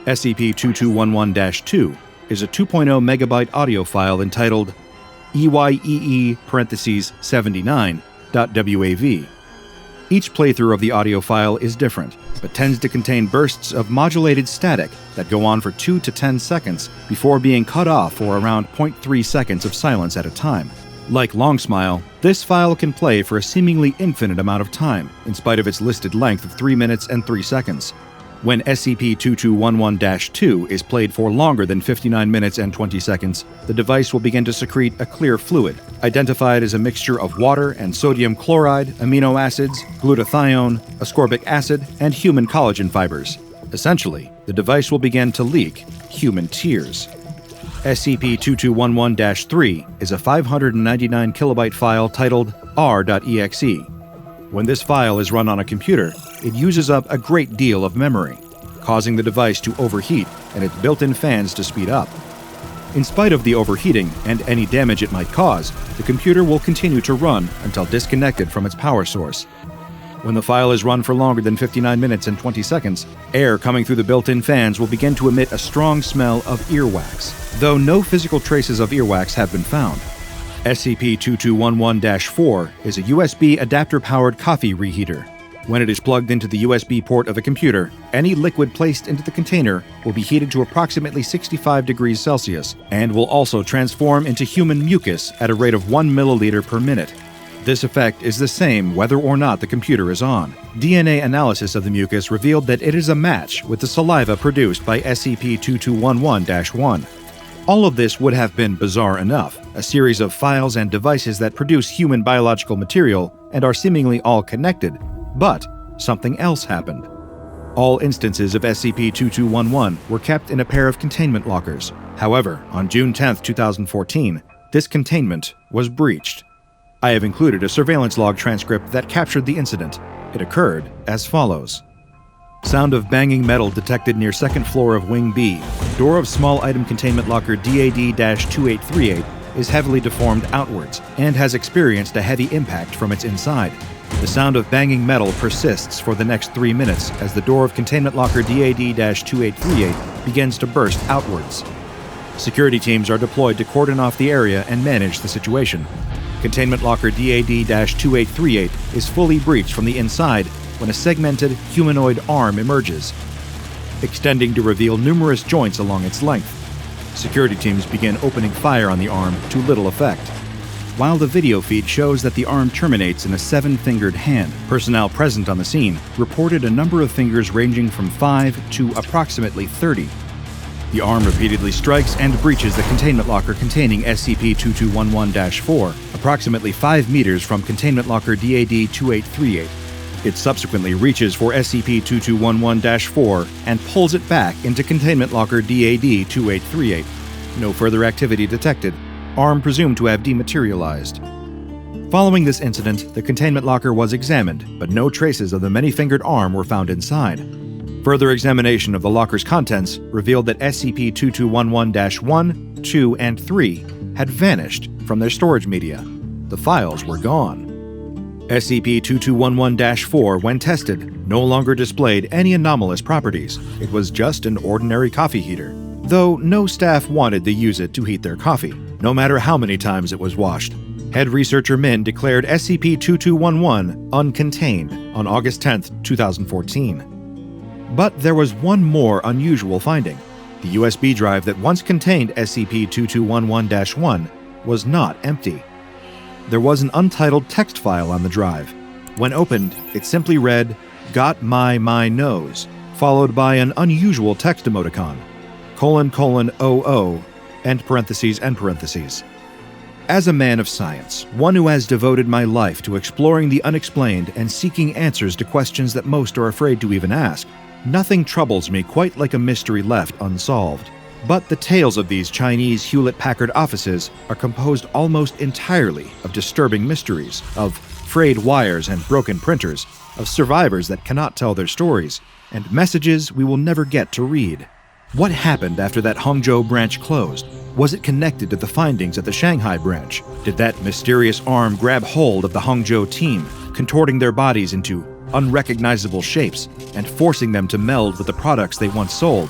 SCP-2211-2 is a 2.0 megabyte audio file entitled EYEE-79.wav. Each playthrough of the audio file is different, but tends to contain bursts of modulated static that go on for 2 to 10 seconds before being cut off for around 0.3 seconds of silence at a time. Like Longsmile, this file can play for a seemingly infinite amount of time, in spite of its listed length of 3 minutes and 3 seconds. When SCP-2211-2 is played for longer than 59 minutes and 20 seconds, the device will begin to secrete a clear fluid, identified as a mixture of water and sodium chloride, amino acids, glutathione, ascorbic acid, and human collagen fibers. Essentially, the device will begin to leak human tears. SCP-2211-3 is a 599 kilobyte file titled r.exe. When this file is run on a computer, it uses up a great deal of memory, causing the device to overheat and its built-in fans to speed up. In spite of the overheating and any damage it might cause, the computer will continue to run until disconnected from its power source. When the file is run for longer than 59 minutes and 20 seconds, air coming through the built-in fans will begin to emit a strong smell of earwax, though no physical traces of earwax have been found. SCP-2211-4 is a USB adapter-powered coffee reheater. When it is plugged into the USB port of a computer, any liquid placed into the container will be heated to approximately 65 degrees Celsius and will also transform into human mucus at a rate of 1 milliliter per minute. This effect is the same whether or not the computer is on. DNA analysis of the mucus revealed that it is a match with the saliva produced by SCP-2211-1. All of this would have been bizarre enough, a series of files and devices that produce human biological material and are seemingly all connected, but something else happened. All instances of SCP-2211 were kept in a pair of containment lockers. However, on June 10, 2014, this containment was breached. I have included a surveillance log transcript that captured the incident. It occurred as follows. Sound of banging metal detected near second floor of Wing B. Door of small item containment locker DAD-2838 is heavily deformed outwards and has experienced a heavy impact from its inside. The sound of banging metal persists for the next 3 minutes as the door of containment locker DAD-2838 begins to burst outwards. Security teams are deployed to cordon off the area and manage the situation. Containment locker DAD-2838 is fully breached from the inside when a segmented humanoid arm emerges, extending to reveal numerous joints along its length. Security teams begin opening fire on the arm to little effect. While the video feed shows that the arm terminates in a 7-fingered hand, personnel present on the scene reported a number of fingers ranging from 5 to approximately 30. The arm repeatedly strikes and breaches the containment locker containing SCP-2211-4, approximately 5 meters from containment locker DAD-2838. It subsequently reaches for SCP-2211-4 and pulls it back into containment locker DAD-2838. No further activity detected. Arm presumed to have dematerialized. Following this incident, the containment locker was examined, but no traces of the many-fingered arm were found inside. Further examination of the locker's contents revealed that SCP-2211-1, 2, and 3 had vanished from their storage media. The files were gone. SCP-2211-4, when tested, no longer displayed any anomalous properties. It was just an ordinary coffee heater, though no staff wanted to use it to heat their coffee, no matter how many times it was washed. Head researcher Min declared SCP-2211 uncontained on August 10, 2014. But there was one more unusual finding. The USB drive that once contained SCP-2211-1 was not empty. There was an untitled text file on the drive. When opened, it simply read, "Got my nose," followed by an unusual text emoticon, ::00, end parentheses. As a man of science, one who has devoted my life to exploring the unexplained and seeking answers to questions that most are afraid to even ask, nothing troubles me quite like a mystery left unsolved. But the tales of these Chinese Hewlett-Packard offices are composed almost entirely of disturbing mysteries, of frayed wires and broken printers, of survivors that cannot tell their stories, and messages we will never get to read. What happened after that Hangzhou branch closed? Was it connected to the findings at the Shanghai branch? Did that mysterious arm grab hold of the Hangzhou team, contorting their bodies into unrecognizable shapes and forcing them to meld with the products they once sold?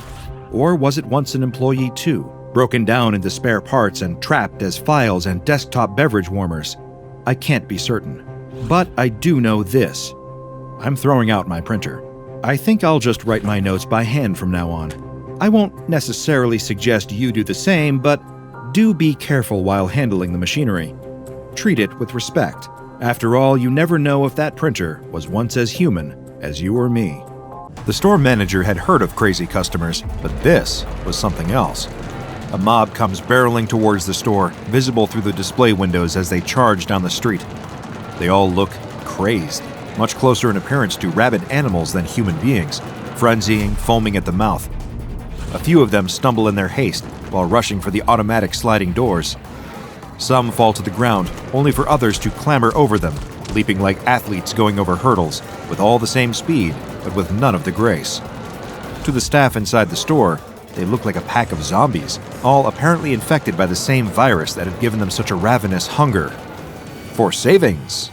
Or was it once an employee too, broken down into spare parts and trapped as files and desktop beverage warmers? I can't be certain. But I do know this. I'm throwing out my printer. I think I'll just write my notes by hand from now on. I won't necessarily suggest you do the same, but do be careful while handling the machinery. Treat it with respect. After all, you never know if that printer was once as human as you or me. The store manager had heard of crazy customers, but this was something else. A mob comes barreling towards the store, visible through the display windows as they charge down the street. They all look crazed, much closer in appearance to rabid animals than human beings, frenzying, foaming at the mouth. A few of them stumble in their haste while rushing for the automatic sliding doors. Some fall to the ground, only for others to clamber over them, leaping like athletes going over hurdles, with all the same speed, but with none of the grace. To the staff inside the store, they look like a pack of zombies, all apparently infected by the same virus that had given them such a ravenous hunger. For savings!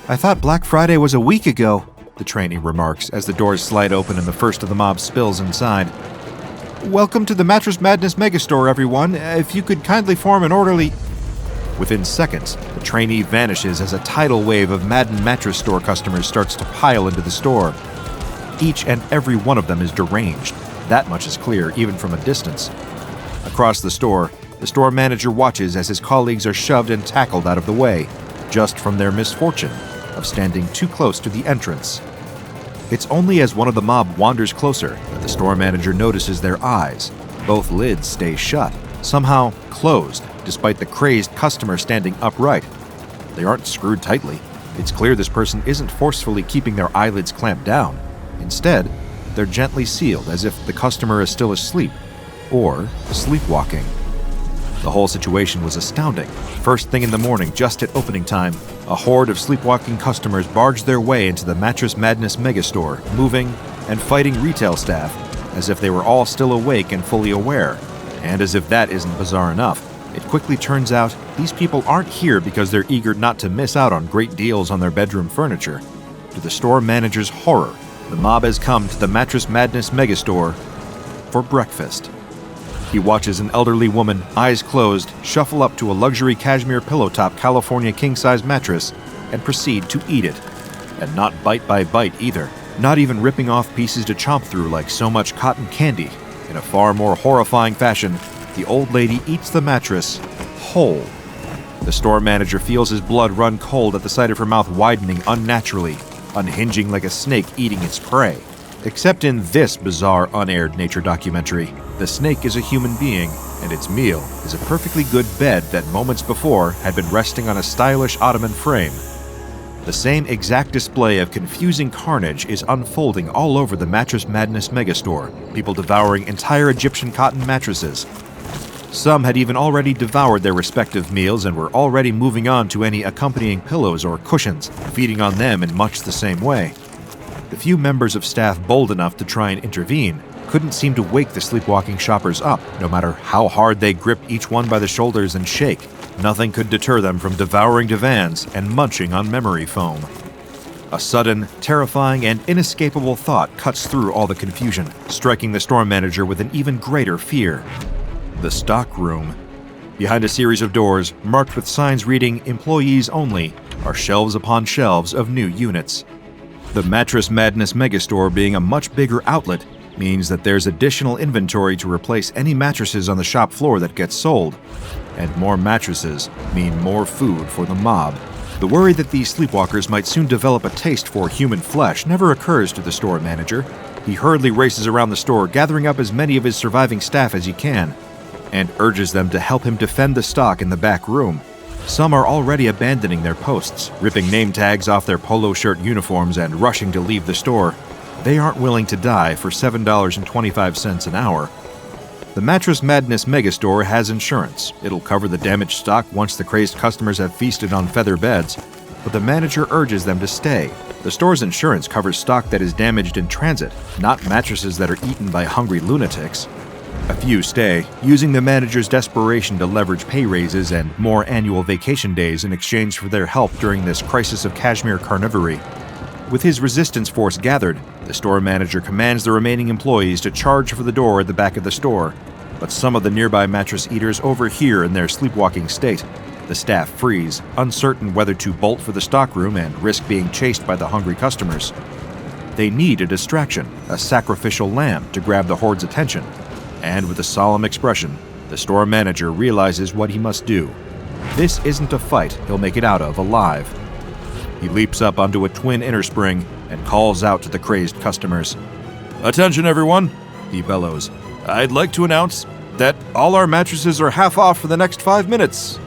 "I thought Black Friday was a week ago," the trainee remarks as the doors slide open and the first of the mob spills inside. "Welcome to the Mattress Madness Megastore, everyone. If you could kindly form an orderly..." Within seconds, the trainee vanishes as a tidal wave of maddened mattress store customers starts to pile into the store. Each and every one of them is deranged. That much is clear, even from a distance. Across the store manager watches as his colleagues are shoved and tackled out of the way, just from their misfortune of standing too close to the entrance. It's only as one of the mob wanders closer that the store manager notices their eyes. Both lids stay shut, somehow closed, despite the crazed customer standing upright. They aren't screwed tightly. It's clear this person isn't forcefully keeping their eyelids clamped down. Instead, they're gently sealed as if the customer is still asleep, or sleepwalking. The whole situation was astounding. First thing in the morning, just at opening time, a horde of sleepwalking customers barged their way into the Mattress Madness Megastore, moving and fighting retail staff as if they were all still awake and fully aware. And as if that isn't bizarre enough, it quickly turns out these people aren't here because they're eager not to miss out on great deals on their bedroom furniture. To the store manager's horror, the mob has come to the Mattress Madness Megastore for breakfast. He watches an elderly woman, eyes closed, shuffle up to a luxury cashmere pillow-top California king-size mattress and proceed to eat it. And not bite by bite either, not even ripping off pieces to chomp through like so much cotton candy. In a far more horrifying fashion, the old lady eats the mattress whole. The store manager feels his blood run cold at the sight of her mouth widening unnaturally, unhinging like a snake eating its prey. Except in this bizarre, unaired nature documentary, the snake is a human being, and its meal is a perfectly good bed that moments before had been resting on a stylish ottoman frame. The same exact display of confusing carnage is unfolding all over the Mattress Madness Megastore, people devouring entire Egyptian cotton mattresses. Some had even already devoured their respective meals and were already moving on to any accompanying pillows or cushions, feeding on them in much the same way. The few members of staff bold enough to try and intervene couldn't seem to wake the sleepwalking shoppers up, no matter how hard they gripped each one by the shoulders and shake. Nothing could deter them from devouring divans and munching on memory foam. A sudden, terrifying, and inescapable thought cuts through all the confusion, striking the store manager with an even greater fear. The stockroom. Behind a series of doors, marked with signs reading "Employees Only," are shelves upon shelves of new units. The Mattress Madness Megastore being a much bigger outlet means that there's additional inventory to replace any mattresses on the shop floor that gets sold. And more mattresses mean more food for the mob. The worry that these sleepwalkers might soon develop a taste for human flesh never occurs to the store manager. He hurriedly races around the store, gathering up as many of his surviving staff as he can, and urges them to help him defend the stock in the back room. Some are already abandoning their posts, ripping name tags off their polo shirt uniforms and rushing to leave the store. They aren't willing to die for $7.25 an hour. The Mattress Madness Megastore has insurance. It'll cover the damaged stock once the crazed customers have feasted on feather beds, but the manager urges them to stay. The store's insurance covers stock that is damaged in transit, not mattresses that are eaten by hungry lunatics. A few stay, using the manager's desperation to leverage pay raises and more annual vacation days in exchange for their help during this crisis of cashmere carnivory. With his resistance force gathered, the store manager commands the remaining employees to charge for the door at the back of the store, but some of the nearby mattress eaters overhear in their sleepwalking state. The staff freeze, uncertain whether to bolt for the stockroom and risk being chased by the hungry customers. They need a distraction, a sacrificial lamb to grab the horde's attention. And with a solemn expression, the store manager realizes what he must do. This isn't a fight he'll make it out of alive. He leaps up onto a twin innerspring and calls out to the crazed customers. "Attention everyone," he bellows. "I'd like to announce that all our mattresses are half off for the next 5 minutes."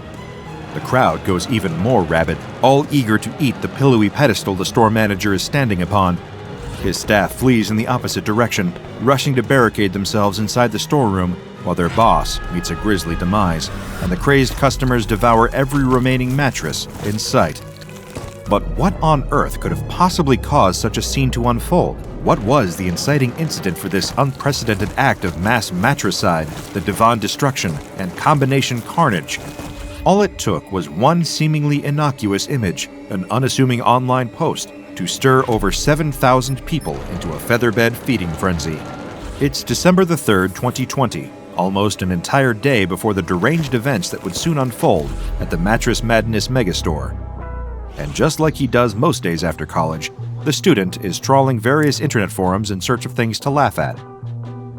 The crowd goes even more rabid, all eager to eat the pillowy pedestal the store manager is standing upon. His staff flees in the opposite direction, rushing to barricade themselves inside the storeroom, while their boss meets a grisly demise, and the crazed customers devour every remaining mattress in sight. But what on earth could have possibly caused such a scene to unfold? What was the inciting incident for this unprecedented act of mass matricide, the Divan destruction, and combination carnage? All it took was one seemingly innocuous image, an unassuming online post, to stir over 7,000 people into a featherbed feeding frenzy. It's December the 3rd, 2020, almost an entire day before the deranged events that would soon unfold at the Mattress Madness Megastore. And just like he does most days after college, the student is trawling various internet forums in search of things to laugh at.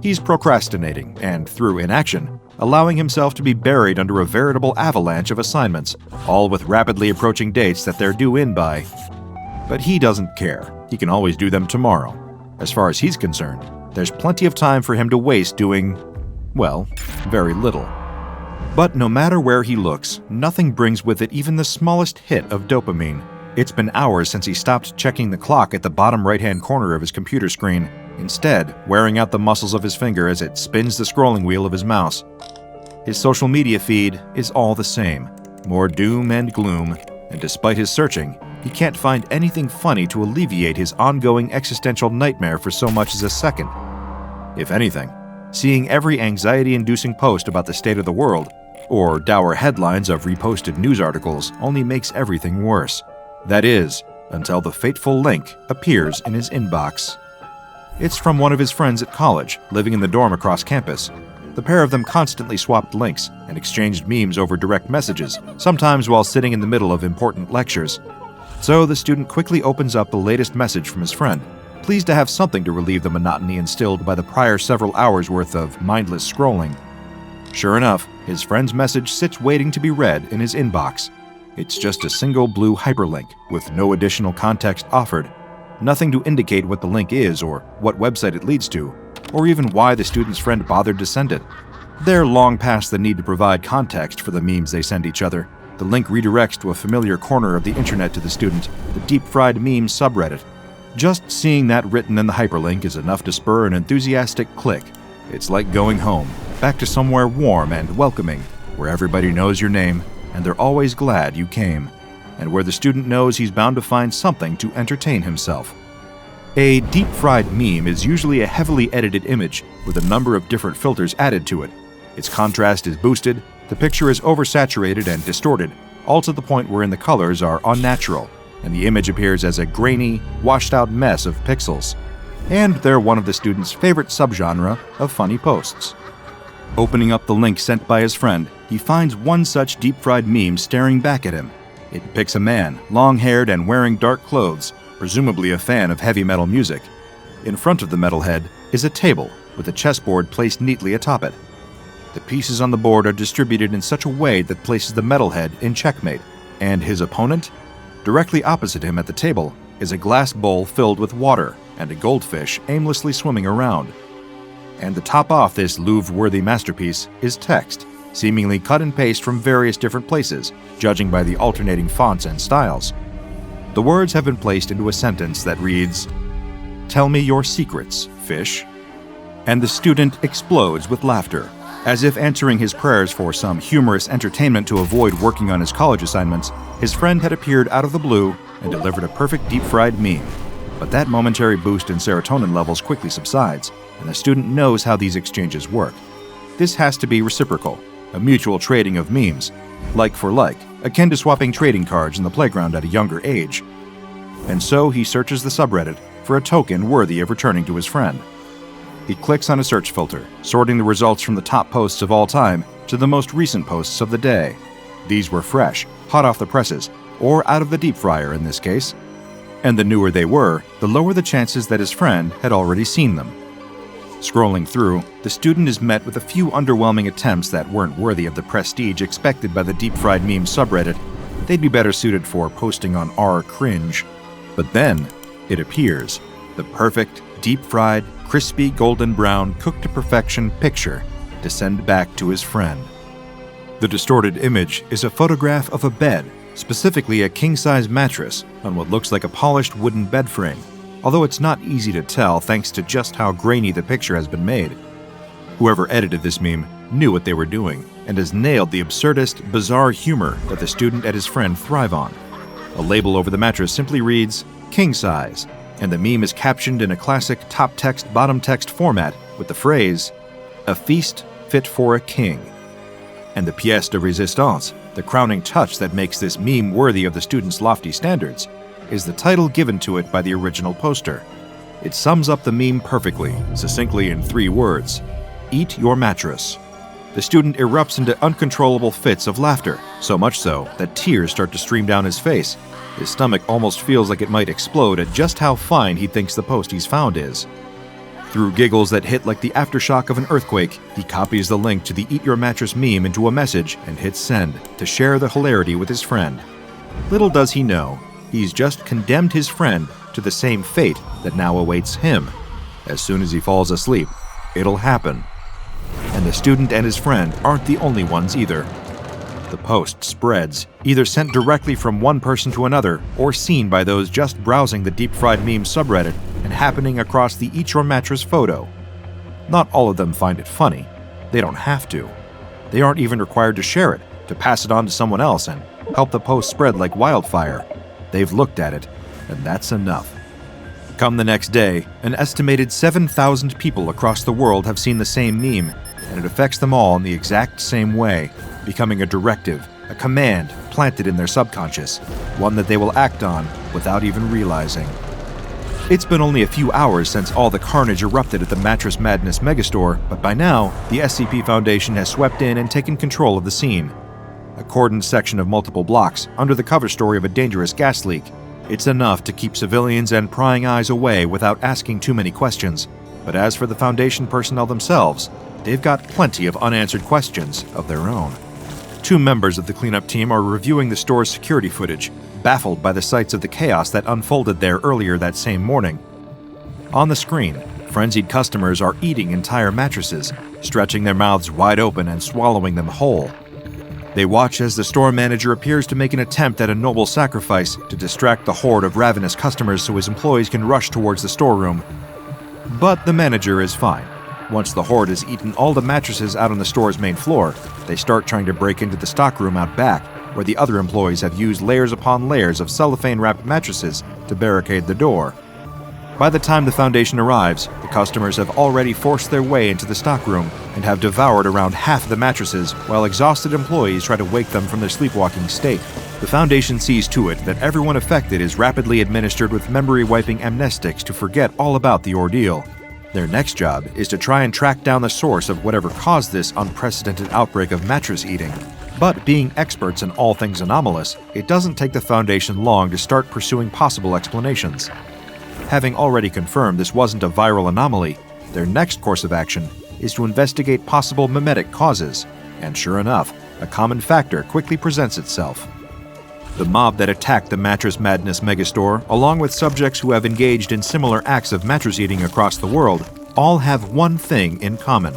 He's procrastinating, and through inaction, allowing himself to be buried under a veritable avalanche of assignments, all with rapidly approaching dates that they're due in by. But he doesn't care. He can always do them tomorrow. As far as he's concerned, there's plenty of time for him to waste doing, well, very little. But no matter where he looks, nothing brings with it even the smallest hit of dopamine. It's been hours since he stopped checking the clock at the bottom right-hand corner of his computer screen, instead wearing out the muscles of his finger as it spins the scrolling wheel of his mouse. His social media feed is all the same, more doom and gloom, and despite his searching, he can't find anything funny to alleviate his ongoing existential nightmare for so much as a second. If anything, seeing every anxiety-inducing post about the state of the world, or dour headlines of reposted news articles, only makes everything worse. That is, until the fateful link appears in his inbox. It's from one of his friends at college, living in the dorm across campus. The pair of them constantly swapped links and exchanged memes over direct messages, sometimes while sitting in the middle of important lectures. So the student quickly opens up the latest message from his friend, pleased to have something to relieve the monotony instilled by the prior several hours' worth of mindless scrolling. Sure enough, his friend's message sits waiting to be read in his inbox. It's just a single blue hyperlink with no additional context offered, nothing to indicate what the link is or what website it leads to, or even why the student's friend bothered to send it. They're long past the need to provide context for the memes they send each other. The link redirects to a familiar corner of the internet to the student, the deep-fried meme subreddit. Just seeing that written in the hyperlink is enough to spur an enthusiastic click. It's like going home, back to somewhere warm and welcoming, where everybody knows your name, and they're always glad you came, and where the student knows he's bound to find something to entertain himself. A deep-fried meme is usually a heavily edited image with a number of different filters added to it. Its contrast is boosted, the picture is oversaturated and distorted, all to the point wherein the colors are unnatural, and the image appears as a grainy, washed-out mess of pixels. And they're one of the student's favorite subgenre of funny posts. Opening up the link sent by his friend, he finds one such deep-fried meme staring back at him. It depicts a man, long-haired and wearing dark clothes, presumably a fan of heavy metal music. In front of the metalhead is a table with a chessboard placed neatly atop it. The pieces on the board are distributed in such a way that places the metalhead in checkmate, and his opponent? Directly opposite him at the table is a glass bowl filled with water and a goldfish aimlessly swimming around. And to top off this Louvre-worthy masterpiece is text, seemingly cut and paste from various different places, judging by the alternating fonts and styles. The words have been placed into a sentence that reads, "Tell me your secrets, fish." And the student explodes with laughter, as if answering his prayers for some humorous entertainment to avoid working on his college assignments. His friend had appeared out of the blue and delivered a perfect deep-fried meme. But that momentary boost in serotonin levels quickly subsides, and the student knows how these exchanges work. This has to be reciprocal, a mutual trading of memes, like for like, akin to swapping trading cards in the playground at a younger age. And so he searches the subreddit for a token worthy of returning to his friend. He clicks on a search filter, sorting the results from the top posts of all time to the most recent posts of the day. These were fresh, hot off the presses, or out of the deep fryer in this case. And the newer they were, the lower the chances that his friend had already seen them. Scrolling through, the student is met with a few underwhelming attempts that weren't worthy of the prestige expected by the deep-fried meme subreddit. They'd be better suited for posting on r/cringe. But then, it appears, the perfect, deep-fried, crispy golden brown, cooked to perfection picture to send back to his friend. The distorted image is a photograph of a bed, specifically a king-size mattress, on what looks like a polished wooden bed frame, although it's not easy to tell thanks to just how grainy the picture has been made. Whoever edited this meme knew what they were doing, and has nailed the absurdist, bizarre humor that the student and his friend thrive on. A label over the mattress simply reads, "King size," and the meme is captioned in a classic top text, bottom text format with the phrase, "A feast fit for a king." And the pièce de résistance, the crowning touch that makes this meme worthy of the student's lofty standards, is the title given to it by the original poster. It sums up the meme perfectly, succinctly in 3 words: "Eat your mattress." The student erupts into uncontrollable fits of laughter, so much so that tears start to stream down his face. His stomach almost feels like it might explode at just how fine he thinks the post he's found is. Through giggles that hit like the aftershock of an earthquake, he copies the link to the Eat Your Mattress meme into a message and hits send to share the hilarity with his friend. Little does he know, he's just condemned his friend to the same fate that now awaits him. As soon as he falls asleep, it'll happen. And the student and his friend aren't the only ones either. The post spreads, either sent directly from one person to another or seen by those just browsing the deep-fried meme subreddit and happening across the Eat Your Mattress photo. Not all of them find it funny. They don't have to. They aren't even required to share it, to pass it on to someone else and help the post spread like wildfire. They've looked at it, and that's enough. Come the next day, an estimated 7,000 people across the world have seen the same meme, and it affects them all in the exact same way, becoming a directive, a command planted in their subconscious, one that they will act on without even realizing. It's been only a few hours since all the carnage erupted at the Mattress Madness megastore, but by now, the SCP Foundation has swept in and taken control of the scene. A cordoned section of multiple blocks, under the cover story of a dangerous gas leak. It's enough to keep civilians and prying eyes away without asking too many questions. But as for the Foundation personnel themselves, they've got plenty of unanswered questions of their own. 2 members of the cleanup team are reviewing the store's security footage, baffled by the sights of the chaos that unfolded there earlier that same morning. On the screen, frenzied customers are eating entire mattresses, stretching their mouths wide open and swallowing them whole. They watch as the store manager appears to make an attempt at a noble sacrifice to distract the horde of ravenous customers so his employees can rush towards the storeroom. But the manager is fine. Once the horde has eaten all the mattresses out on the store's main floor, they start trying to break into the stockroom out back, where the other employees have used layers upon layers of cellophane-wrapped mattresses to barricade the door. By the time the Foundation arrives, the customers have already forced their way into the stockroom and have devoured around half the mattresses, while exhausted employees try to wake them from their sleepwalking state. The Foundation sees to it that everyone affected is rapidly administered with memory-wiping amnestics to forget all about the ordeal. Their next job is to try and track down the source of whatever caused this unprecedented outbreak of mattress eating. But being experts in all things anomalous, it doesn't take the Foundation long to start pursuing possible explanations. Having already confirmed this wasn't a viral anomaly, their next course of action is to investigate possible mimetic causes, and sure enough, a common factor quickly presents itself. The mob that attacked the Mattress Madness megastore, along with subjects who have engaged in similar acts of mattress eating across the world, all have one thing in common.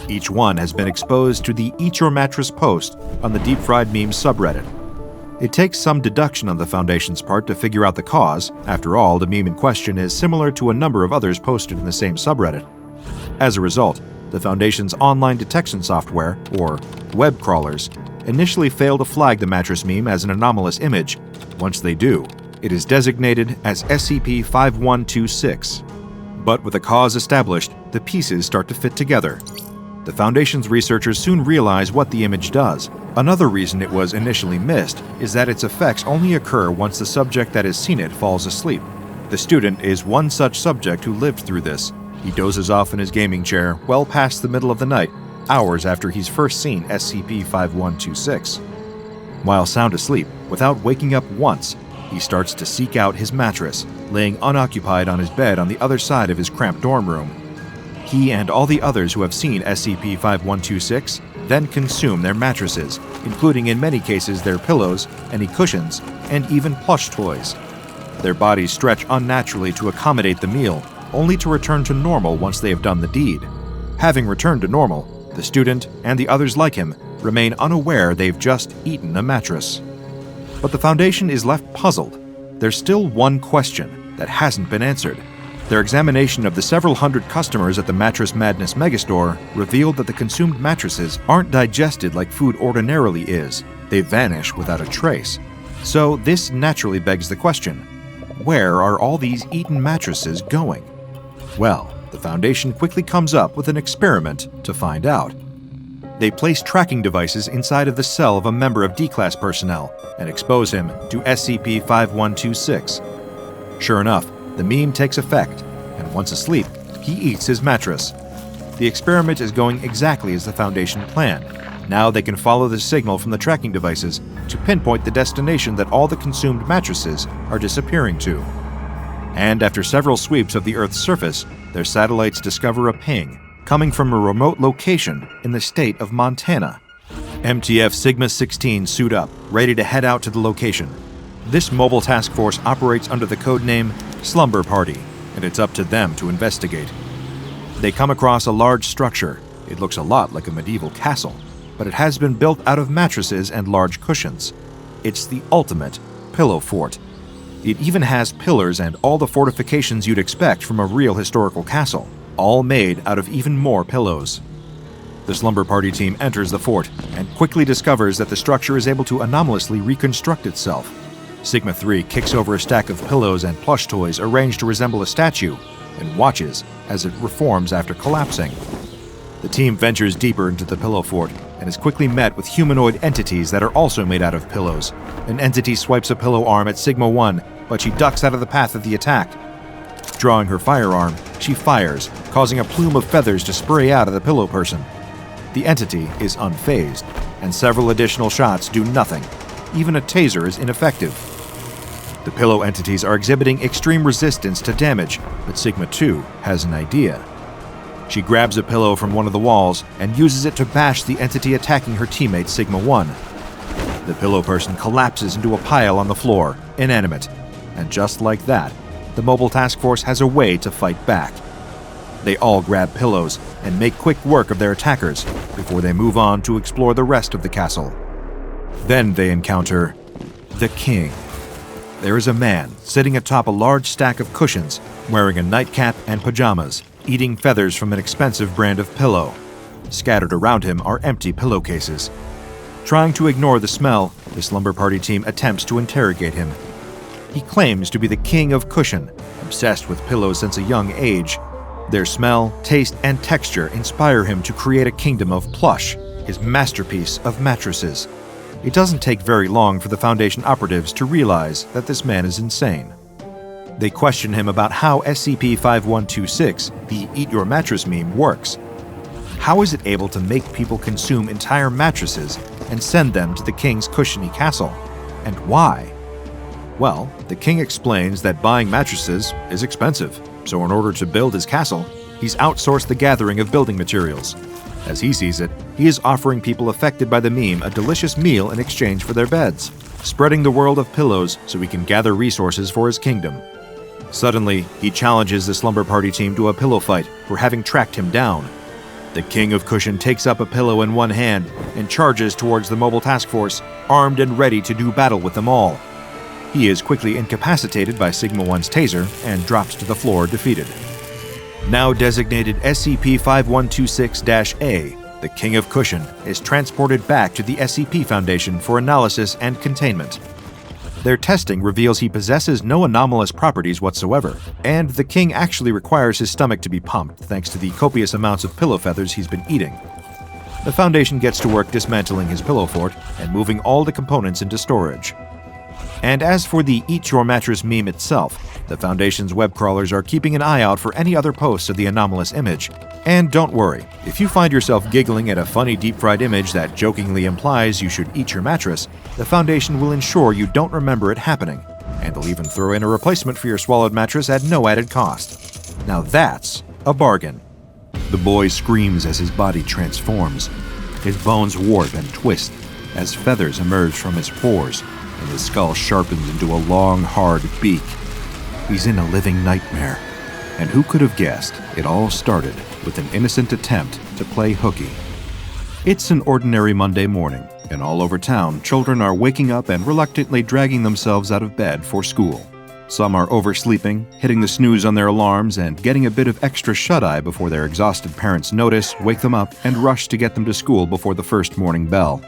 Each one has been exposed to the Eat Your Mattress post on the Deep Fried Memes subreddit. It takes some deduction on the Foundation's part to figure out the cause. After all, the meme in question is similar to a number of others posted in the same subreddit. As a result, the Foundation's online detection software, or web crawlers, initially fail to flag the mattress meme as an anomalous image. Once they do, it is designated as SCP-5126. But with a cause established, the pieces start to fit together. The Foundation's researchers soon realize what the image does. Another reason it was initially missed is that its effects only occur once the subject that has seen it falls asleep. The student is one such subject who lived through this. He dozes off in his gaming chair well past the middle of the night, hours after he's first seen SCP-5126. While sound asleep, without waking up once, he starts to seek out his mattress, laying unoccupied on his bed on the other side of his cramped dorm room. He and all the others who have seen SCP-5126 then consume their mattresses, including in many cases their pillows, any cushions, and even plush toys. Their bodies stretch unnaturally to accommodate the meal, only to return to normal once they have done the deed. Having returned to normal, the student and the others like him remain unaware they've just eaten a mattress. But the Foundation is left puzzled. There's still one question that hasn't been answered. Their examination of the several hundred customers at the Mattress Madness megastore revealed that the consumed mattresses aren't digested like food ordinarily is. They vanish without a trace. So this naturally begs the question, where are all these eaten mattresses going? Well, the Foundation quickly comes up with an experiment to find out. They place tracking devices inside of the cell of a member of D-Class personnel and expose him to SCP-5126. Sure enough, the meme takes effect, and once asleep, he eats his mattress. The experiment is going exactly as the Foundation planned. Now they can follow the signal from the tracking devices to pinpoint the destination that all the consumed mattresses are disappearing to. And after several sweeps of the Earth's surface, their satellites discover a ping coming from a remote location in the state of Montana. MTF Sigma-16 suit up, ready to head out to the location. This mobile task force operates under the codename Slumber Party, and it's up to them to investigate. They come across a large structure. It looks a lot like a medieval castle, but it has been built out of mattresses and large cushions. It's the ultimate pillow fort. It even has pillars and all the fortifications you'd expect from a real historical castle, all made out of even more pillows. The Slumber Party team enters the fort and quickly discovers that the structure is able to anomalously reconstruct itself. Sigma-3 kicks over a stack of pillows and plush toys arranged to resemble a statue and watches as it reforms after collapsing. The team ventures deeper into the pillow fort and is quickly met with humanoid entities that are also made out of pillows. An entity swipes a pillow arm at Sigma-1, but she ducks out of the path of the attack. Drawing her firearm, she fires, causing a plume of feathers to spray out of the pillow person. The entity is unfazed, and several additional shots do nothing. Even a taser is ineffective. The pillow entities are exhibiting extreme resistance to damage, but Sigma-2 has an idea. She grabs a pillow from one of the walls and uses it to bash the entity attacking her teammate Sigma-1. The pillow person collapses into a pile on the floor, inanimate, and just like that, the mobile task force has a way to fight back. They all grab pillows and make quick work of their attackers before they move on to explore the rest of the castle. Then they encounter the king. There is a man sitting atop a large stack of cushions, wearing a nightcap and pajamas, eating feathers from an expensive brand of pillow. Scattered around him are empty pillowcases. Trying to ignore the smell, the Slumber Party team attempts to interrogate him. He claims to be the king of cushion, obsessed with pillows since a young age. Their smell, taste, and texture inspire him to create a kingdom of plush, his masterpiece of mattresses. It doesn't take very long for the Foundation operatives to realize that this man is insane. They question him about how SCP-5126, the Eat Your Mattress meme, works. How is it able to make people consume entire mattresses and send them to the king's cushiony castle? And why? Well, the king explains that buying mattresses is expensive, so in order to build his castle, he's outsourced the gathering of building materials. As he sees it, he is offering people affected by the meme a delicious meal in exchange for their beds, spreading the world of pillows so he can gather resources for his kingdom. Suddenly, he challenges the slumber party team to a pillow fight for having tracked him down. The king of cushion takes up a pillow in one hand and charges towards the mobile task force, armed and ready to do battle with them all. He is quickly incapacitated by Sigma-1's taser and drops to the floor defeated. Now designated SCP-5126-A, the King of Cushion is transported back to the SCP Foundation for analysis and containment. Their testing reveals he possesses no anomalous properties whatsoever, and the king actually requires his stomach to be pumped thanks to the copious amounts of pillow feathers he's been eating. The Foundation gets to work dismantling his pillow fort and moving all the components into storage. And as for the Eat Your Mattress meme itself, the Foundation's web crawlers are keeping an eye out for any other posts of the anomalous image. And don't worry, if you find yourself giggling at a funny deep-fried image that jokingly implies you should eat your mattress, the Foundation will ensure you don't remember it happening, and they'll even throw in a replacement for your swallowed mattress at no added cost. Now that's a bargain. The boy screams as his body transforms. His bones warp and twist as feathers emerge from his pores, and his skull sharpens into a long, hard beak. He's in a living nightmare. And who could have guessed it all started with an innocent attempt to play hooky? It's an ordinary Monday morning, and all over town, children are waking up and reluctantly dragging themselves out of bed for school. Some are oversleeping, hitting the snooze on their alarms, and getting a bit of extra shut-eye before their exhausted parents notice, wake them up, and rush to get them to school before the first morning bell.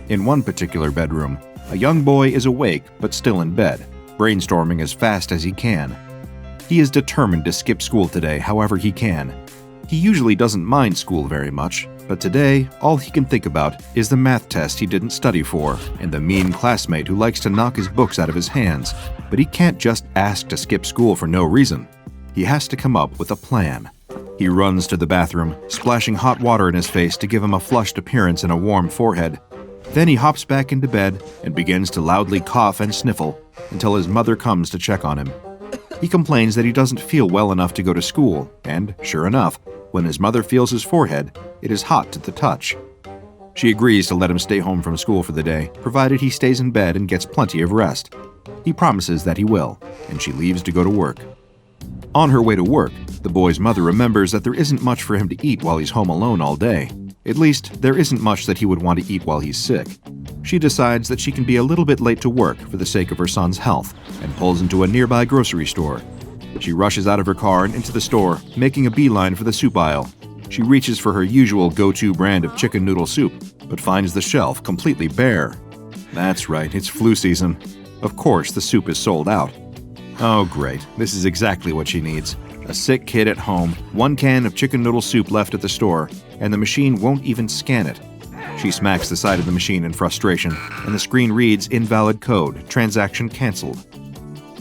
In one particular bedroom, a young boy is awake but still in bed, brainstorming as fast as he can. He is determined to skip school today however he can. He usually doesn't mind school very much, but today, all he can think about is the math test he didn't study for and the mean classmate who likes to knock his books out of his hands. But he can't just ask to skip school for no reason. He has to come up with a plan. He runs to the bathroom, splashing hot water in his face to give him a flushed appearance and a warm forehead. Then he hops back into bed and begins to loudly cough and sniffle until his mother comes to check on him. He complains that he doesn't feel well enough to go to school, and sure enough, when his mother feels his forehead, it is hot to the touch. She agrees to let him stay home from school for the day, provided he stays in bed and gets plenty of rest. He promises that he will, and she leaves to go to work. On her way to work, the boy's mother remembers that there isn't much for him to eat while he's home alone all day. At least, there isn't much that he would want to eat while he's sick. She decides that she can be a little bit late to work for the sake of her son's health, and pulls into a nearby grocery store. She rushes out of her car and into the store, making a beeline for the soup aisle. She reaches for her usual go-to brand of chicken noodle soup, but finds the shelf completely bare. That's right, it's flu season. Of course, the soup is sold out. Oh great, this is exactly what she needs. A sick kid at home, one can of chicken noodle soup left at the store, and the machine won't even scan it. She smacks the side of the machine in frustration, and the screen reads invalid code, transaction cancelled.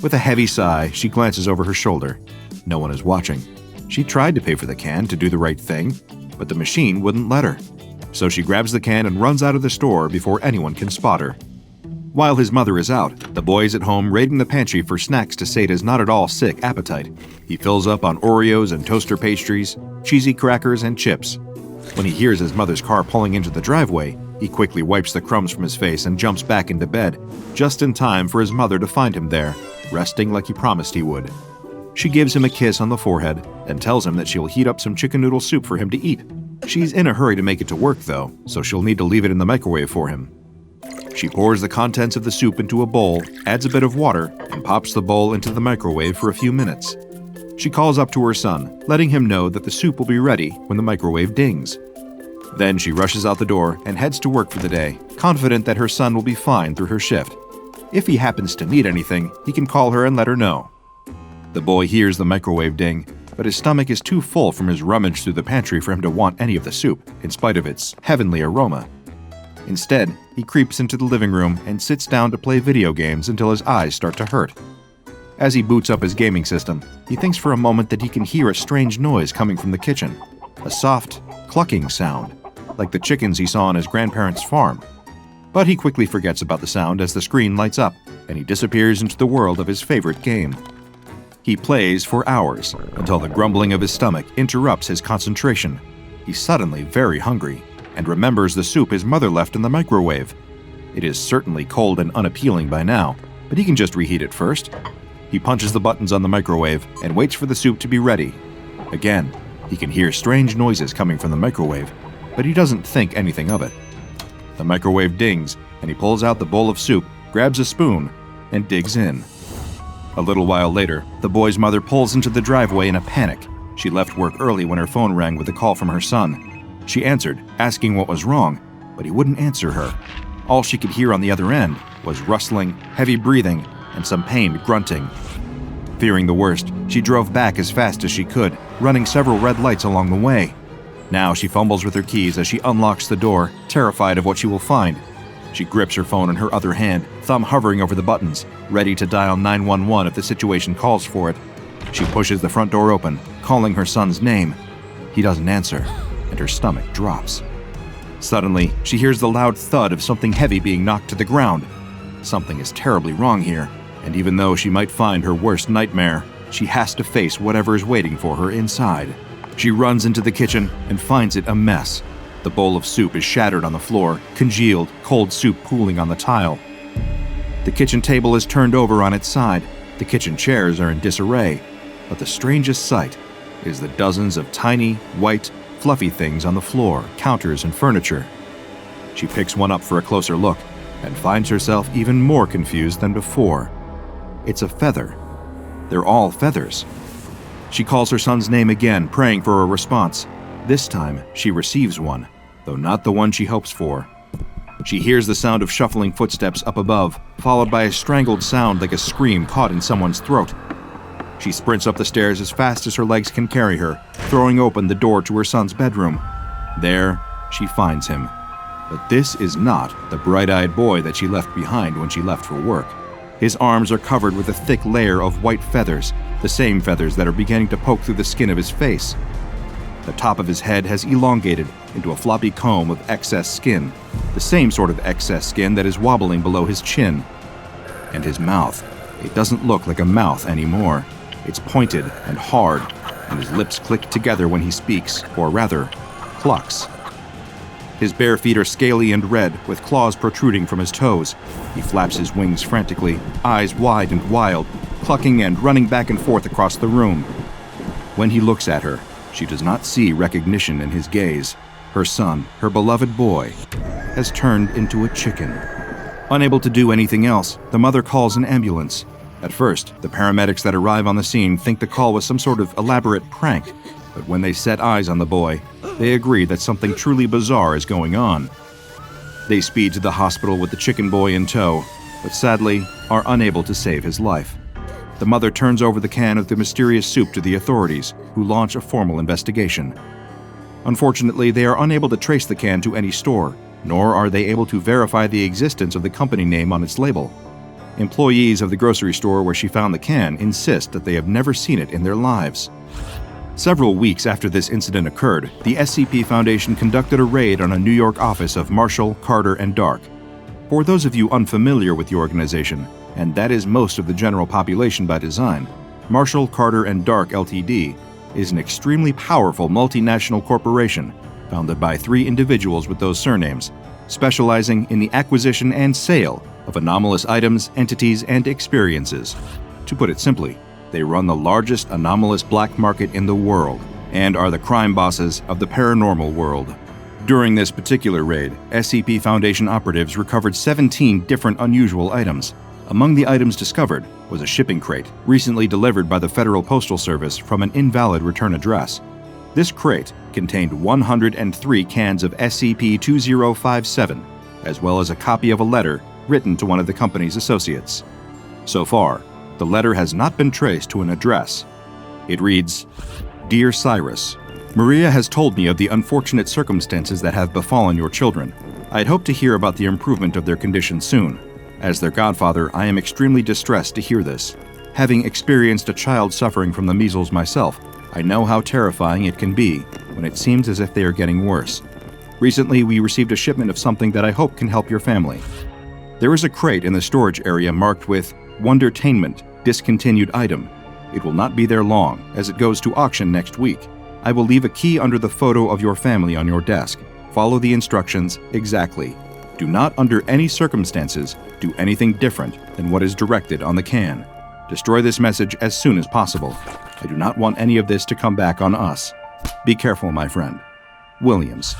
With a heavy sigh, she glances over her shoulder. No one is watching. She tried to pay for the can to do the right thing, but the machine wouldn't let her. So she grabs the can and runs out of the store before anyone can spot her. While his mother is out, the boy is at home raiding the pantry for snacks to sate his not at all sick appetite. He fills up on Oreos and toaster pastries, cheesy crackers, and chips. When he hears his mother's car pulling into the driveway, he quickly wipes the crumbs from his face and jumps back into bed, just in time for his mother to find him there, resting like he promised he would. She gives him a kiss on the forehead and tells him that she'll heat up some chicken noodle soup for him to eat. She's in a hurry to make it to work, though, so she'll need to leave it in the microwave for him. She pours the contents of the soup into a bowl, adds a bit of water, and pops the bowl into the microwave for a few minutes. She calls up to her son, letting him know that the soup will be ready when the microwave dings. Then she rushes out the door and heads to work for the day, confident that her son will be fine through her shift. If he happens to need anything, he can call her and let her know. The boy hears the microwave ding, but his stomach is too full from his rummage through the pantry for him to want any of the soup, in spite of its heavenly aroma. Instead, he creeps into the living room and sits down to play video games until his eyes start to hurt. As he boots up his gaming system, he thinks for a moment that he can hear a strange noise coming from the kitchen. A soft, clucking sound, like the chickens he saw on his grandparents' farm. But he quickly forgets about the sound as the screen lights up, and he disappears into the world of his favorite game. He plays for hours, until the grumbling of his stomach interrupts his concentration. He's suddenly very hungry, and remembers the soup his mother left in the microwave. It is certainly cold and unappealing by now, but he can just reheat it first. He punches the buttons on the microwave and waits for the soup to be ready. Again, he can hear strange noises coming from the microwave, but he doesn't think anything of it. The microwave dings, and he pulls out the bowl of soup, grabs a spoon, and digs in. A little while later, the boy's mother pulls into the driveway in a panic. She left work early when her phone rang with a call from her son. She answered, asking what was wrong, but he wouldn't answer her. All she could hear on the other end was rustling, heavy breathing, and some pained grunting. Fearing the worst, she drove back as fast as she could, running several red lights along the way. Now she fumbles with her keys as she unlocks the door, terrified of what she will find. She grips her phone in her other hand, thumb hovering over the buttons, ready to dial 911 if the situation calls for it. She pushes the front door open, calling her son's name. He doesn't answer, and her stomach drops. Suddenly, she hears the loud thud of something heavy being knocked to the ground. Something is terribly wrong here, and even though she might find her worst nightmare, she has to face whatever is waiting for her inside. She runs into the kitchen and finds it a mess. The bowl of soup is shattered on the floor, congealed, cold soup pooling on the tile. The kitchen table is turned over on its side. The kitchen chairs are in disarray. But the strangest sight is the dozens of tiny, white, fluffy things on the floor, counters, and furniture. She picks one up for a closer look and finds herself even more confused than before. It's a feather. They're all feathers. She calls her son's name again, praying for a response. This time, she receives one, though not the one she hopes for. She hears the sound of shuffling footsteps up above, followed by a strangled sound like a scream caught in someone's throat. She sprints up the stairs as fast as her legs can carry her, throwing open the door to her son's bedroom. There, she finds him. But this is not the bright-eyed boy that she left behind when she left for work. His arms are covered with a thick layer of white feathers, the same feathers that are beginning to poke through the skin of his face. The top of his head has elongated into a floppy comb of excess skin, the same sort of excess skin that is wobbling below his chin. And his mouth, it doesn't look like a mouth anymore. It's pointed and hard, and his lips click together when he speaks, or rather, clucks. His bare feet are scaly and red, with claws protruding from his toes. He flaps his wings frantically, eyes wide and wild, clucking and running back and forth across the room. When he looks at her, she does not see recognition in his gaze. Her son, her beloved boy, has turned into a chicken. Unable to do anything else, the mother calls an ambulance. At first, the paramedics that arrive on the scene think the call was some sort of elaborate prank, but when they set eyes on the boy, they agree that something truly bizarre is going on. They speed to the hospital with the chicken boy in tow, but sadly are unable to save his life. The mother turns over the can of the mysterious soup to the authorities, who launch a formal investigation. Unfortunately, they are unable to trace the can to any store, nor are they able to verify the existence of the company name on its label. Employees of the grocery store where she found the can insist that they have never seen it in their lives. Several weeks after this incident occurred, the SCP Foundation conducted a raid on a New York office of Marshall, Carter, and Dark. For those of you unfamiliar with the organization, and that is most of the general population by design, Marshall, Carter, and Dark Ltd. is an extremely powerful multinational corporation founded by 3 individuals with those surnames, specializing in the acquisition and sale of anomalous items, entities, and experiences. To put it simply, they run the largest anomalous black market in the world and are the crime bosses of the paranormal world. During this particular raid, SCP Foundation operatives recovered 17 different unusual items. Among the items discovered was a shipping crate recently delivered by the Federal Postal Service from an invalid return address. This crate contained 103 cans of SCP-2057, as well as a copy of a letter written to one of the company's associates. So far, the letter has not been traced to an address. It reads, "Dear Cyrus, Maria has told me of the unfortunate circumstances that have befallen your children. I'd hope to hear about the improvement of their condition soon. As their godfather, I am extremely distressed to hear this. Having experienced a child suffering from the measles myself, I know how terrifying it can be when it seems as if they are getting worse. Recently, we received a shipment of something that I hope can help your family. There is a crate in the storage area marked with Wondertainment, discontinued item. It will not be there long, as it goes to auction next week. I will leave a key under the photo of your family on your desk. Follow the instructions exactly. Do not, under any circumstances, do anything different than what is directed on the can. Destroy this message as soon as possible. I do not want any of this to come back on us. Be careful, my friend. Williams.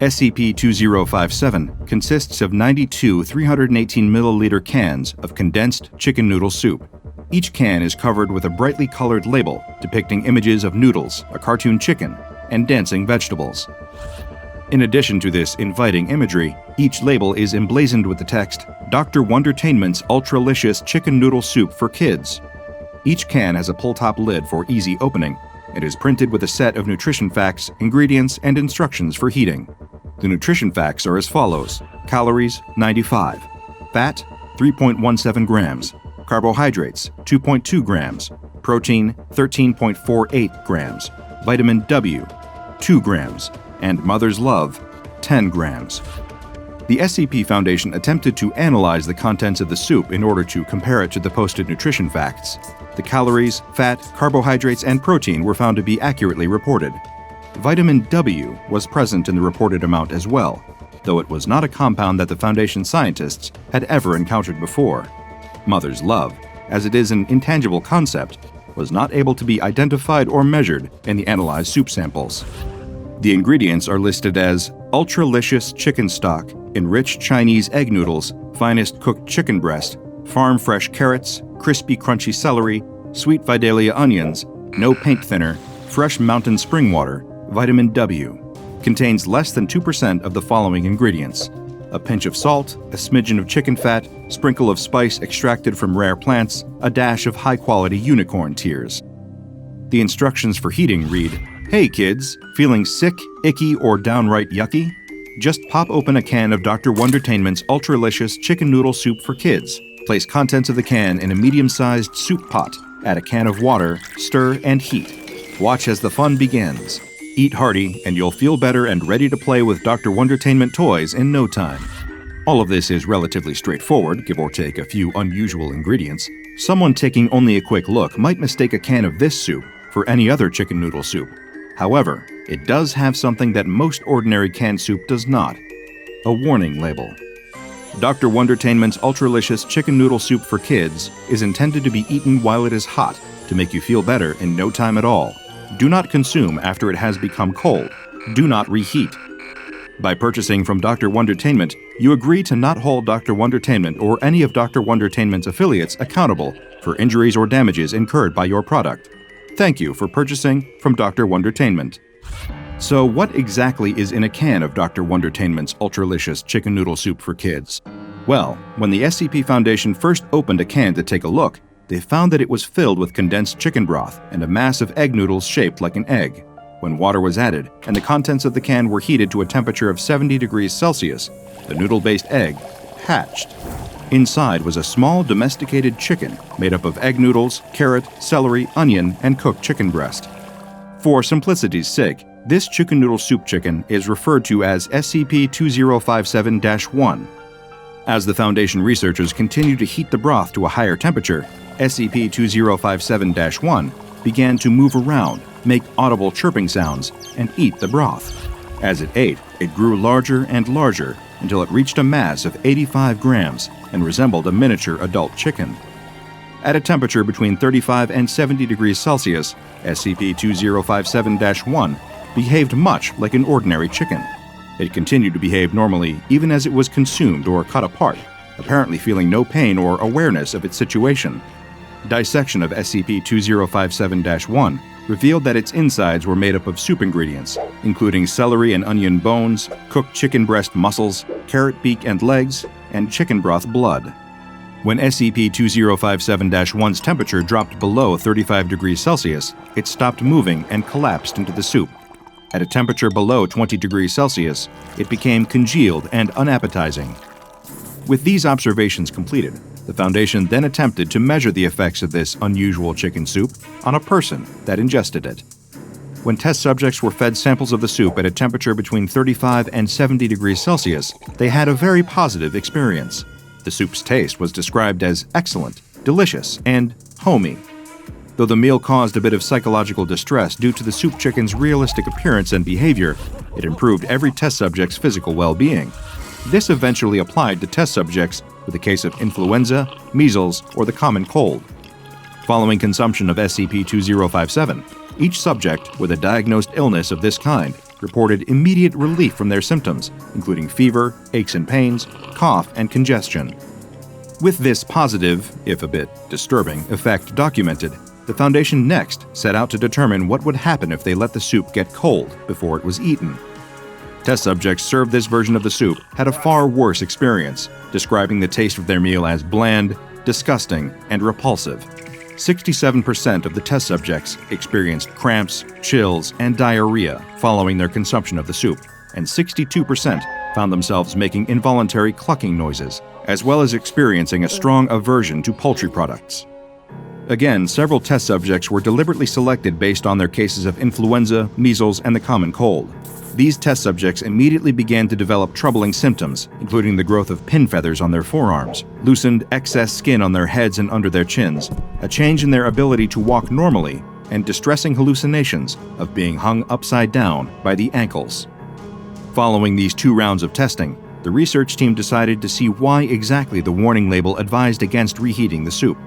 SCP-2057 consists of 92 318-milliliter cans of condensed chicken noodle soup. Each can is covered with a brightly colored label depicting images of noodles, a cartoon chicken, and dancing vegetables. In addition to this inviting imagery, each label is emblazoned with the text, Dr. Wondertainment's Ultralicious Chicken Noodle Soup for Kids. Each can has a pull-top lid for easy opening and is printed with a set of nutrition facts, ingredients, and instructions for heating. The nutrition facts are as follows: calories, 95, fat, 3.17 grams, carbohydrates, 2.2 grams, protein, 13.48 grams, vitamin W, 2 grams, and Mother's Love, 10 grams. The SCP Foundation attempted to analyze the contents of the soup in order to compare it to the posted nutrition facts. The calories, fat, carbohydrates, and protein were found to be accurately reported. Vitamin W was present in the reported amount as well, though it was not a compound that the Foundation scientists had ever encountered before. Mother's Love, as it is an intangible concept, was not able to be identified or measured in the analyzed soup samples. The ingredients are listed as ultralicious chicken stock, enriched Chinese egg noodles, finest cooked chicken breast, farm fresh carrots, crispy crunchy celery, sweet Vidalia onions, no paint thinner, fresh mountain spring water, vitamin W. Contains less than 2% of the following ingredients: a pinch of salt, a smidgen of chicken fat, sprinkle of spice extracted from rare plants, a dash of high-quality unicorn tears. The instructions for heating read, "Hey kids, feeling sick, icky, or downright yucky? Just pop open a can of Dr. Wondertainment's Ultralicious Chicken Noodle Soup for Kids. Place contents of the can in a medium-sized soup pot. Add a can of water, stir, and heat. Watch as the fun begins. Eat hearty, and you'll feel better and ready to play with Dr. Wondertainment toys in no time." All of this is relatively straightforward, give or take a few unusual ingredients. Someone taking only a quick look might mistake a can of this soup for any other chicken noodle soup. However, it does have something that most ordinary canned soup does not: a warning label. Dr. Wondertainment's Ultralicious Chicken Noodle Soup for Kids is intended to be eaten while it is hot to make you feel better in no time at all. Do not consume after it has become cold. Do not reheat. By purchasing from Dr. Wondertainment, you agree to not hold Dr. Wondertainment or any of Dr. Wondertainment's affiliates accountable for injuries or damages incurred by your product. Thank you for purchasing from Dr. Wondertainment. So what exactly is in a can of Dr. Wondertainment's Ultralicious Chicken Noodle Soup for Kids? Well, when the SCP Foundation first opened a can to take a look, they found that it was filled with condensed chicken broth and a mass of egg noodles shaped like an egg. When water was added and the contents of the can were heated to a temperature of 70 degrees Celsius, the noodle-based egg hatched. Inside was a small domesticated chicken made up of egg noodles, carrot, celery, onion, and cooked chicken breast. For simplicity's sake, this chicken noodle soup chicken is referred to as SCP-2057-1. As the Foundation researchers continue to heat the broth to a higher temperature, SCP-2057-1 began to move around, make audible chirping sounds, and eat the broth. As it ate, it grew larger and larger until it reached a mass of 85 grams and resembled a miniature adult chicken. At a temperature between 35 and 70 degrees Celsius, SCP-2057-1 behaved much like an ordinary chicken. It continued to behave normally even as it was consumed or cut apart, apparently feeling no pain or awareness of its situation. Dissection of SCP-2057-1 revealed that its insides were made up of soup ingredients, including celery and onion bones, cooked chicken breast muscles, carrot beak and legs, and chicken broth blood. When SCP-2057-1's temperature dropped below 35 degrees Celsius, it stopped moving and collapsed into the soup. At a temperature below 20 degrees Celsius, it became congealed and unappetizing. With these observations completed, The Foundation then attempted to measure the effects of this unusual chicken soup on a person that ingested it. When test subjects were fed samples of the soup at a temperature between 35 and 70 degrees Celsius, they had a very positive experience. The soup's taste was described as excellent, delicious, and homey. Though the meal caused a bit of psychological distress due to the soup chicken's realistic appearance and behavior, it improved every test subject's physical well-being. This eventually applied to test subjects with a case of influenza, measles, or the common cold. Following consumption of SCP-2057, each subject with a diagnosed illness of this kind reported immediate relief from their symptoms, including fever, aches and pains, cough, and congestion. With this positive, if a bit disturbing, effect documented, the Foundation next set out to determine what would happen if they let the soup get cold before it was eaten. Test subjects served this version of the soup had a far worse experience, describing the taste of their meal as bland, disgusting, and repulsive. 67% of the test subjects experienced cramps, chills, and diarrhea following their consumption of the soup, and 62% found themselves making involuntary clucking noises, as well as experiencing a strong aversion to poultry products. Again, several test subjects were deliberately selected based on their cases of influenza, measles, and the common cold. These test subjects immediately began to develop troubling symptoms, including the growth of pin feathers on their forearms, loosened excess skin on their heads and under their chins, a change in their ability to walk normally, and distressing hallucinations of being hung upside down by the ankles. Following these 2 rounds of testing, the research team decided to see why exactly the warning label advised against reheating the soup.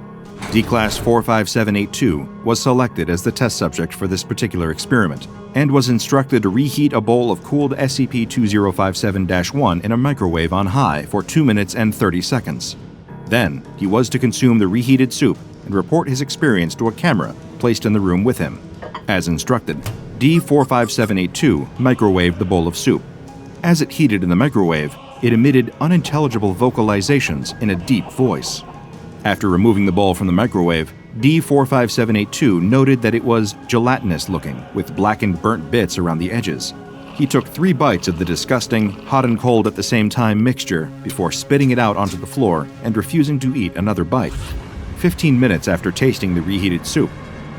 D-Class 45782 was selected as the test subject for this particular experiment, and was instructed to reheat a bowl of cooled SCP-2057-1 in a microwave on high for 2 minutes and 30 seconds. Then, he was to consume the reheated soup and report his experience to a camera placed in the room with him. As instructed, D-45782 microwaved the bowl of soup. As it heated in the microwave, it emitted unintelligible vocalizations in a deep voice. After removing the bowl from the microwave, D-45782 noted that it was gelatinous-looking, with blackened burnt bits around the edges. He took 3 bites of the disgusting, hot and cold at the same time mixture before spitting it out onto the floor and refusing to eat another bite. 15 minutes after tasting the reheated soup,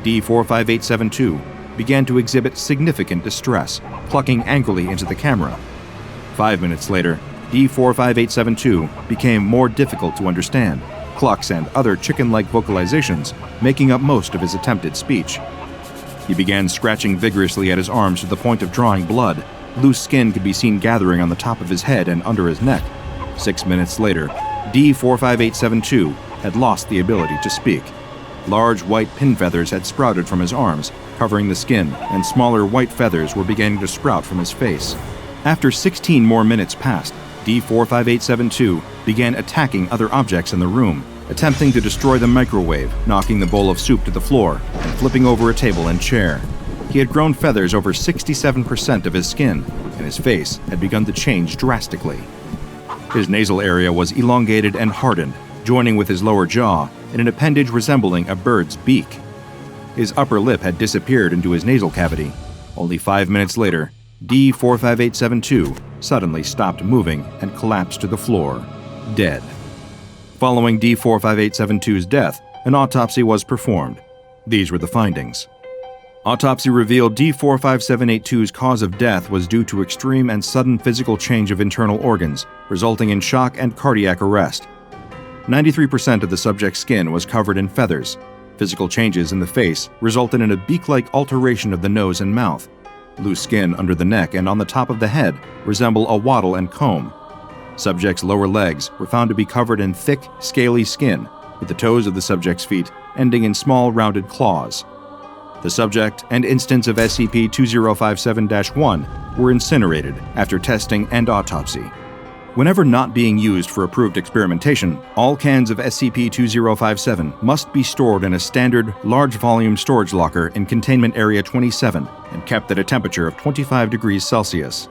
D-45872 began to exhibit significant distress, clucking angrily into the camera. 5 minutes later, D-45872 became more difficult to understand, clucks and other chicken-like vocalizations making up most of his attempted speech. He began scratching vigorously at his arms to the point of drawing blood. Loose skin could be seen gathering on the top of his head and under his neck. 6 minutes later, D-45872 had lost the ability to speak. Large white pin feathers had sprouted from his arms, covering the skin, and smaller white feathers were beginning to sprout from his face. After 16 more minutes passed, D-45872 began attacking other objects in the room, attempting to destroy the microwave, knocking the bowl of soup to the floor, and flipping over a table and chair. He had grown feathers over 67% of his skin, and his face had begun to change drastically. His nasal area was elongated and hardened, joining with his lower jaw in an appendage resembling a bird's beak. His upper lip had disappeared into his nasal cavity. Only 5 minutes later, D-45872 suddenly stopped moving and collapsed to the floor, dead. Following D-45872's death, an autopsy was performed. These were the findings. Autopsy revealed D-45782's cause of death was due to extreme and sudden physical change of internal organs, resulting in shock and cardiac arrest. 93% of the subject's skin was covered in feathers. Physical changes in the face resulted in a beak-like alteration of the nose and mouth. Loose skin under the neck and on the top of the head resemble a wattle and comb. Subject's lower legs were found to be covered in thick, scaly skin, with the toes of the subject's feet ending in small, rounded claws. The subject and instance of SCP-2057-1 were incinerated after testing and autopsy. Whenever not being used for approved experimentation, all cans of SCP-2057 must be stored in a standard, large-volume storage locker in Containment Area 27 and kept at a temperature of 25 degrees Celsius.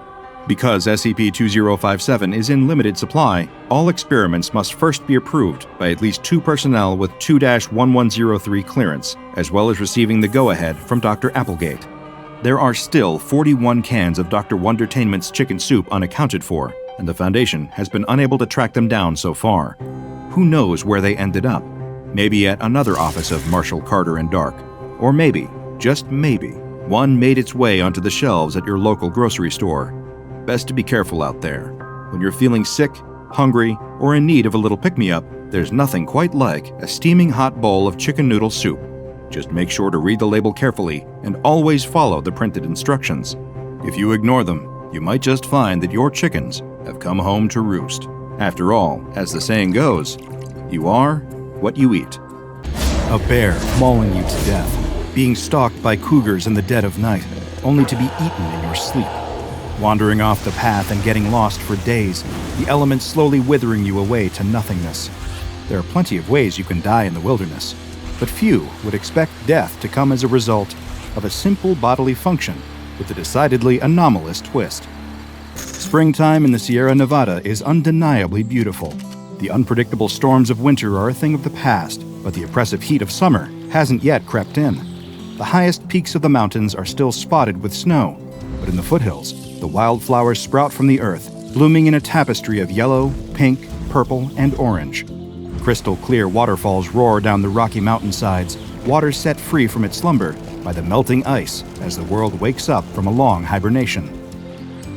Because SCP-2057 is in limited supply, all experiments must first be approved by at least 2 personnel with 2-1103 clearance, as well as receiving the go-ahead from Dr. Applegate. There are still 41 cans of Dr. Wondertainment's chicken soup unaccounted for, and the Foundation has been unable to track them down so far. who knows where they ended up. Maybe at another office of Marshall Carter and Dark. Or maybe, just maybe, one made its way onto the shelves at your local grocery store. Best to be careful out there. When you're feeling sick, hungry, or in need of a little pick-me-up, there's nothing quite like a steaming hot bowl of chicken noodle soup. Just make sure to read the label carefully and always follow the printed instructions. If you ignore them, you might just find that your chickens have come home to roost. After all, as the saying goes, you are what you eat. A bear mauling you to death, being stalked by cougars in the dead of night, only to be eaten in your sleep. Wandering off the path and getting lost for days, the elements slowly withering you away to nothingness. There are plenty of ways you can die in the wilderness, but few would expect death to come as a result of a simple bodily function with a decidedly anomalous twist. Springtime in the Sierra Nevada is undeniably beautiful. The unpredictable storms of winter are a thing of the past, but the oppressive heat of summer hasn't yet crept in. The highest peaks of the mountains are still spotted with snow, but in the foothills, the wildflowers sprout from the earth, blooming in a tapestry of yellow, pink, purple, and orange. Crystal-clear waterfalls roar down the rocky mountainsides, water set free from its slumber by the melting ice as the world wakes up from a long hibernation.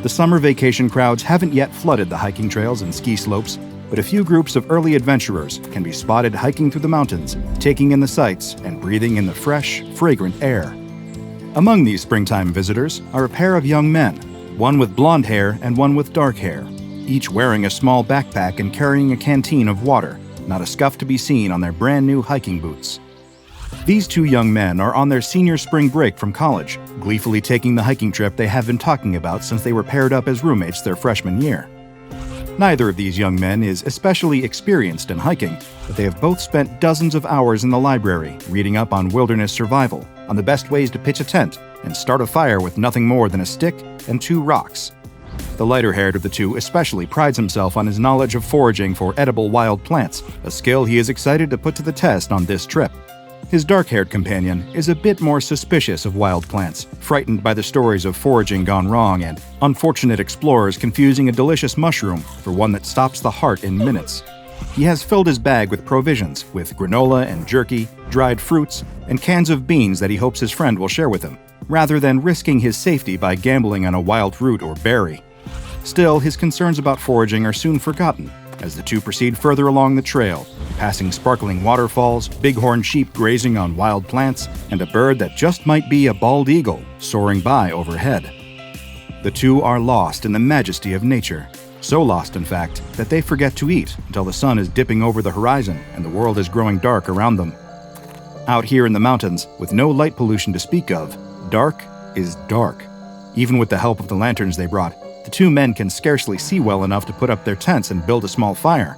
The summer vacation crowds haven't yet flooded the hiking trails and ski slopes, but a few groups of early adventurers can be spotted hiking through the mountains, taking in the sights and breathing in the fresh, fragrant air. Among these springtime visitors are a pair of young men, one with blonde hair and one with dark hair, each wearing a small backpack and carrying a canteen of water, not a scuff to be seen on their brand new hiking boots. These two young men are on their senior spring break from college, gleefully taking the hiking trip they have been talking about since they were paired up as roommates their freshman year. Neither of these young men is especially experienced in hiking, but they have both spent dozens of hours in the library reading up on wilderness survival, on the best ways to pitch a tent and start a fire with nothing more than a stick and 2 rocks. The lighter-haired of the two especially prides himself on his knowledge of foraging for edible wild plants, a skill he is excited to put to the test on this trip. His dark-haired companion is a bit more suspicious of wild plants, frightened by the stories of foraging gone wrong and unfortunate explorers confusing a delicious mushroom for one that stops the heart in minutes. He has filled his bag with provisions, with granola and jerky, dried fruits, and cans of beans that he hopes his friend will share with him, rather than risking his safety by gambling on a wild root or berry. Still, his concerns about foraging are soon forgotten as the two proceed further along the trail, passing sparkling waterfalls, bighorn sheep grazing on wild plants, and a bird that just might be a bald eagle soaring by overhead. The two are lost in the majesty of nature, so lost, in fact, that they forget to eat until the sun is dipping over the horizon and the world is growing dark around them. Out here in the mountains, with no light pollution to speak of, dark is dark. Even with the help of the lanterns they brought, the two men can scarcely see well enough to put up their tents and build a small fire.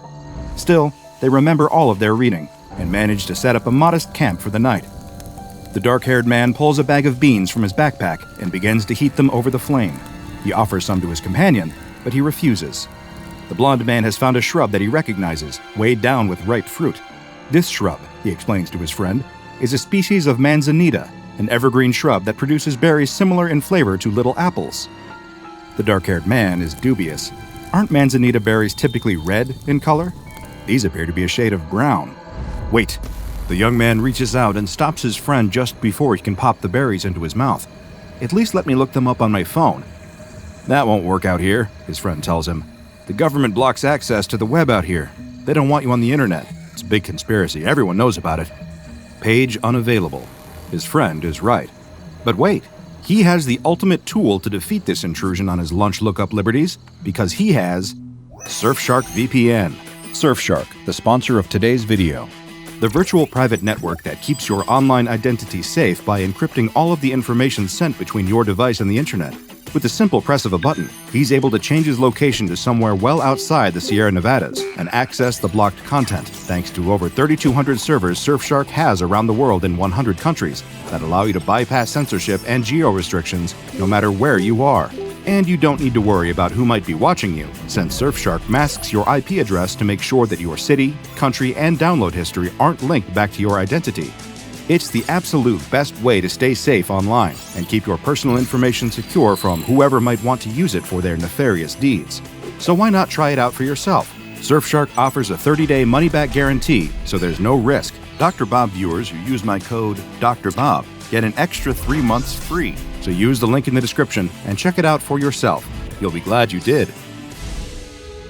Still, they remember all of their reading and manage to set up a modest camp for the night. The dark-haired man pulls a bag of beans from his backpack and begins to heat them over the flame. He offers some to his companion, but he refuses. The blonde man has found a shrub that he recognizes, weighed down with ripe fruit. This shrub, he explains to his friend, is a species of manzanita, an evergreen shrub that produces berries similar in flavor to little apples. The dark-haired man is dubious. Aren't manzanita berries typically red in color? These appear to be a shade of brown. Wait. The young man reaches out and stops his friend just before he can pop the berries into his mouth. At least let me look them up on my phone. That won't work out here, his friend tells him. The government blocks access to the web out here. They don't want you on the internet. It's a big conspiracy. Everyone knows about it. Page unavailable. His friend is right. But wait. He has the ultimate tool to defeat this intrusion on his lunch lookup liberties because he has Surfshark VPN. Surfshark, the sponsor of today's video. The virtual private network that keeps your online identity safe by encrypting all of the information sent between your device and the internet. With the simple press of a button, he's able to change his location to somewhere well outside the Sierra Nevadas and access the blocked content, thanks to over 3,200 servers Surfshark has around the world in 100 countries that allow you to bypass censorship and geo-restrictions no matter where you are. And you don't need to worry about who might be watching you, since Surfshark masks your IP address to make sure that your city, country, and download history aren't linked back to your identity. It's the absolute best way to stay safe online and keep your personal information secure from whoever might want to use it for their nefarious deeds. So why not try it out for yourself? Surfshark offers a 30-day money-back guarantee, so there's no risk. DrBob viewers who use my code DrBob get an extra 3 months free. So use the link in the description and check it out for yourself. You'll be glad you did.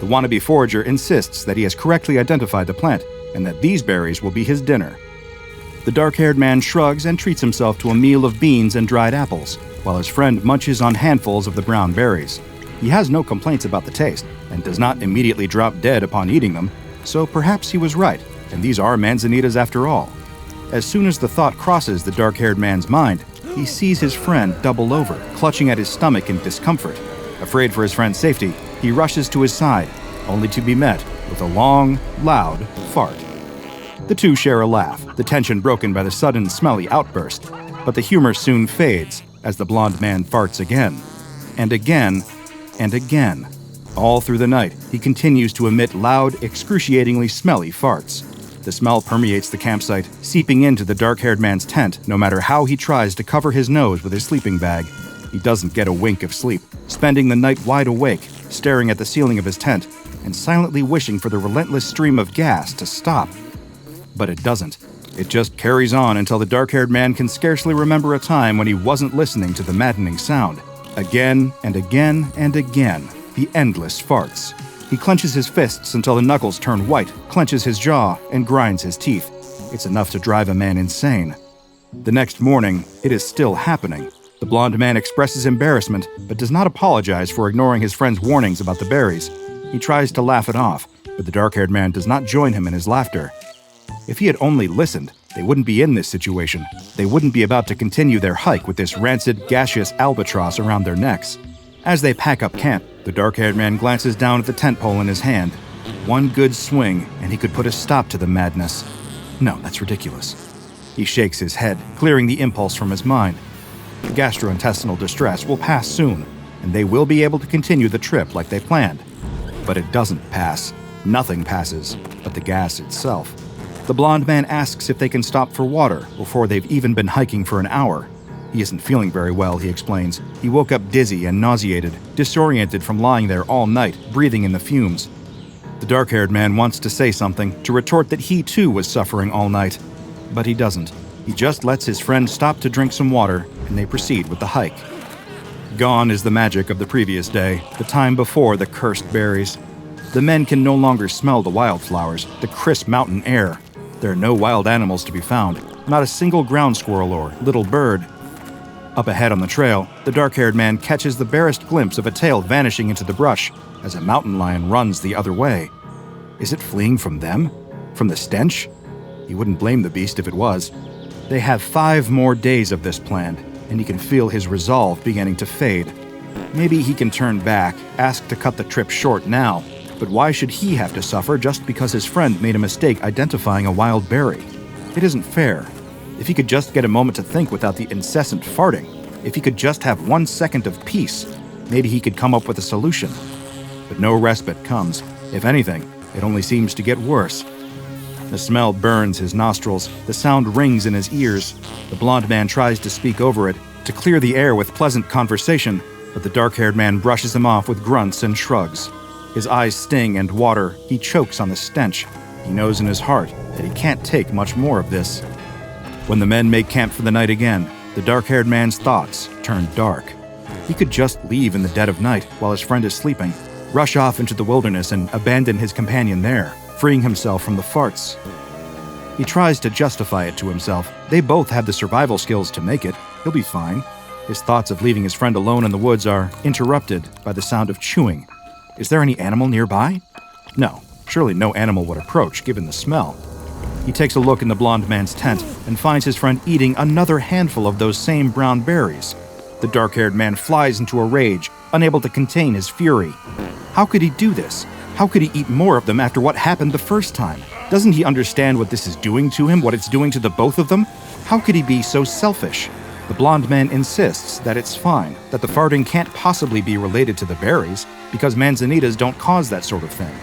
The wannabe forager insists that he has correctly identified the plant and that these berries will be his dinner. The dark-haired man shrugs and treats himself to a meal of beans and dried apples, while his friend munches on handfuls of the brown berries. He has no complaints about the taste and does not immediately drop dead upon eating them, so perhaps he was right, and these are manzanitas after all. As soon as the thought crosses the dark-haired man's mind, he sees his friend double over, clutching at his stomach in discomfort. Afraid for his friend's safety, he rushes to his side, only to be met with a long, loud fart. The two share a laugh, the tension broken by the sudden, smelly outburst, but the humor soon fades as the blonde man farts again, and again, and again. All through the night, he continues to emit loud, excruciatingly smelly farts. The smell permeates the campsite, seeping into the dark-haired man's tent no matter how he tries to cover his nose with his sleeping bag. He doesn't get a wink of sleep, spending the night wide awake, staring at the ceiling of his tent, and silently wishing for the relentless stream of gas to stop. But it doesn't. It just carries on until the dark-haired man can scarcely remember a time when he wasn't listening to the maddening sound. Again and again and again, the endless farts. He clenches his fists until the knuckles turn white, clenches his jaw, and grinds his teeth. It's enough to drive a man insane. The next morning, it is still happening. The blonde man expresses embarrassment, but does not apologize for ignoring his friend's warnings about the berries. He tries to laugh it off, but the dark-haired man does not join him in his laughter. If he had only listened, they wouldn't be in this situation. They wouldn't be about to continue their hike with this rancid, gaseous albatross around their necks. As they pack up camp, the dark-haired man glances down at the tent pole in his hand. One good swing, and he could put a stop to the madness. No, that's ridiculous. He shakes his head, clearing the impulse from his mind. The gastrointestinal distress will pass soon, and they will be able to continue the trip like they planned. But it doesn't pass. Nothing passes, but the gas itself. The blonde man asks if they can stop for water before they've even been hiking for an hour. He isn't feeling very well, he explains. He woke up dizzy and nauseated, disoriented from lying there all night, breathing in the fumes. The dark-haired man wants to say something, to retort that he too was suffering all night. But he doesn't. He just lets his friend stop to drink some water, and they proceed with the hike. Gone is the magic of the previous day, the time before the cursed berries. The men can no longer smell the wildflowers, the crisp mountain air. There are no wild animals to be found, not a single ground squirrel or little bird. Up ahead on the trail, the dark-haired man catches the barest glimpse of a tail vanishing into the brush as a mountain lion runs the other way. Is it fleeing from them? From the stench? He wouldn't blame the beast if it was. They have 5 more days of this planned, and he can feel his resolve beginning to fade. Maybe he can turn back, ask to cut the trip short now, but why should he have to suffer just because his friend made a mistake identifying a wild berry? It isn't fair. If he could just get a moment to think without the incessant farting, if he could just have 1 second of peace, maybe he could come up with a solution. But no respite comes. If anything, it only seems to get worse. The smell burns his nostrils, the sound rings in his ears. The blonde man tries to speak over it, to clear the air with pleasant conversation, but the dark-haired man brushes him off with grunts and shrugs. His eyes sting and water, he chokes on the stench. He knows in his heart that he can't take much more of this. When the men make camp for the night again, the dark-haired man's thoughts turn dark. He could just leave in the dead of night while his friend is sleeping, rush off into the wilderness and abandon his companion there, freeing himself from the farts. He tries to justify it to himself. They both have the survival skills to make it. He'll be fine. His thoughts of leaving his friend alone in the woods are interrupted by the sound of chewing. Is there any animal nearby? No, surely no animal would approach, given the smell. He takes a look in the blonde man's tent and finds his friend eating another handful of those same brown berries. The dark-haired man flies into a rage, unable to contain his fury. How could he do this? How could he eat more of them after what happened the first time? Doesn't he understand what this is doing to him, what it's doing to the both of them? How could he be so selfish? The blonde man insists that it's fine, that the farting can't possibly be related to the berries, because manzanitas don't cause that sort of thing.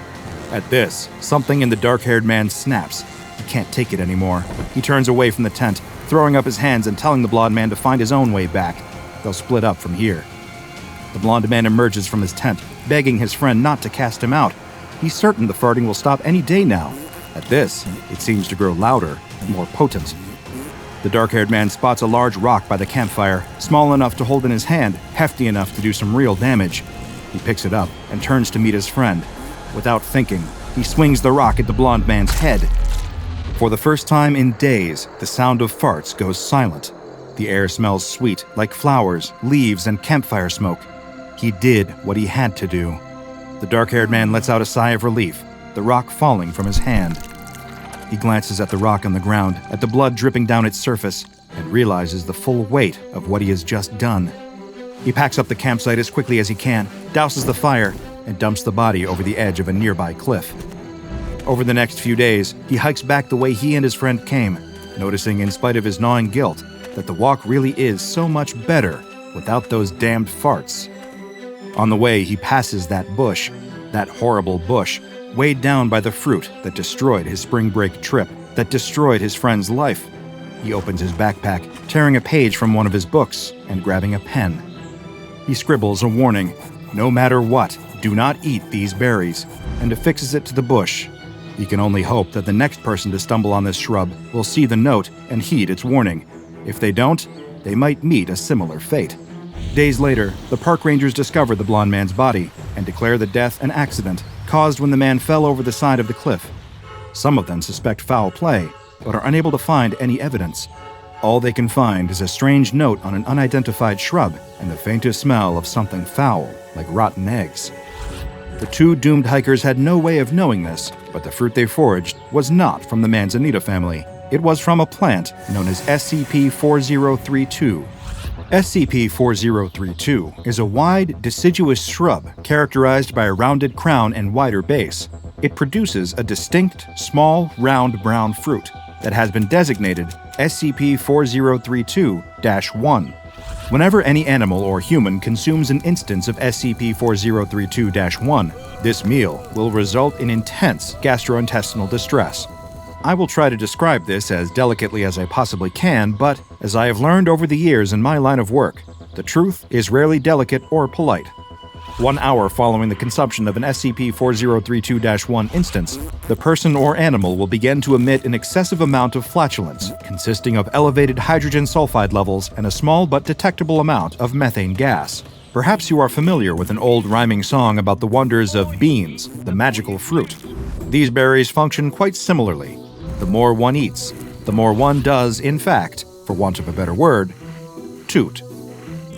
At this, something in the dark-haired man snaps. He can't take it anymore. He turns away from the tent, throwing up his hands and telling the blonde man to find his own way back. They'll split up from here. The blonde man emerges from his tent, begging his friend not to cast him out. He's certain the farting will stop any day now. At this, it seems to grow louder and more potent. The dark-haired man spots a large rock by the campfire, small enough to hold in his hand, hefty enough to do some real damage. He picks it up and turns to meet his friend. Without thinking, he swings the rock at the blonde man's head. For the first time in days, the sound of farts goes silent. The air smells sweet, like flowers, leaves, and campfire smoke. He did what he had to do. The dark-haired man lets out a sigh of relief, the rock falling from his hand. He glances at the rock on the ground, at the blood dripping down its surface, and realizes the full weight of what he has just done. He packs up the campsite as quickly as he can, douses the fire, and dumps the body over the edge of a nearby cliff. Over the next few days, he hikes back the way he and his friend came, noticing, in spite of his gnawing guilt, that the walk really is so much better without those damned farts. On the way, he passes that bush, that horrible bush, weighed down by the fruit that destroyed his spring break trip, that destroyed his friend's life. He opens his backpack, tearing a page from one of his books and grabbing a pen. He scribbles a warning, "No matter what, do not eat these berries," and affixes it to the bush. He can only hope that the next person to stumble on this shrub will see the note and heed its warning. If they don't, they might meet a similar fate. Days later, the park rangers discover the blonde man's body and declare the death an accident caused when the man fell over the side of the cliff. Some of them suspect foul play, but are unable to find any evidence. All they can find is a strange note on an unidentified shrub and the faintest smell of something foul, like rotten eggs. The two doomed hikers had no way of knowing this, but the fruit they foraged was not from the Manzanita family. It was from a plant known as SCP-4032. SCP-4032 is a wide, deciduous shrub characterized by a rounded crown and wider base. It produces a distinct, small, round brown fruit that has been designated SCP-4032-1. Whenever any animal or human consumes an instance of SCP-4032-1, this meal will result in intense gastrointestinal distress. I will try to describe this as delicately as I possibly can, but as I have learned over the years in my line of work, the truth is rarely delicate or polite. 1 hour following the consumption of an SCP-4032-1 instance, the person or animal will begin to emit an excessive amount of flatulence, consisting of elevated hydrogen sulfide levels and a small but detectable amount of methane gas. Perhaps you are familiar with an old rhyming song about the wonders of beans, the magical fruit. These berries function quite similarly. The more one eats, the more one does, in fact, for want of a better word, toot.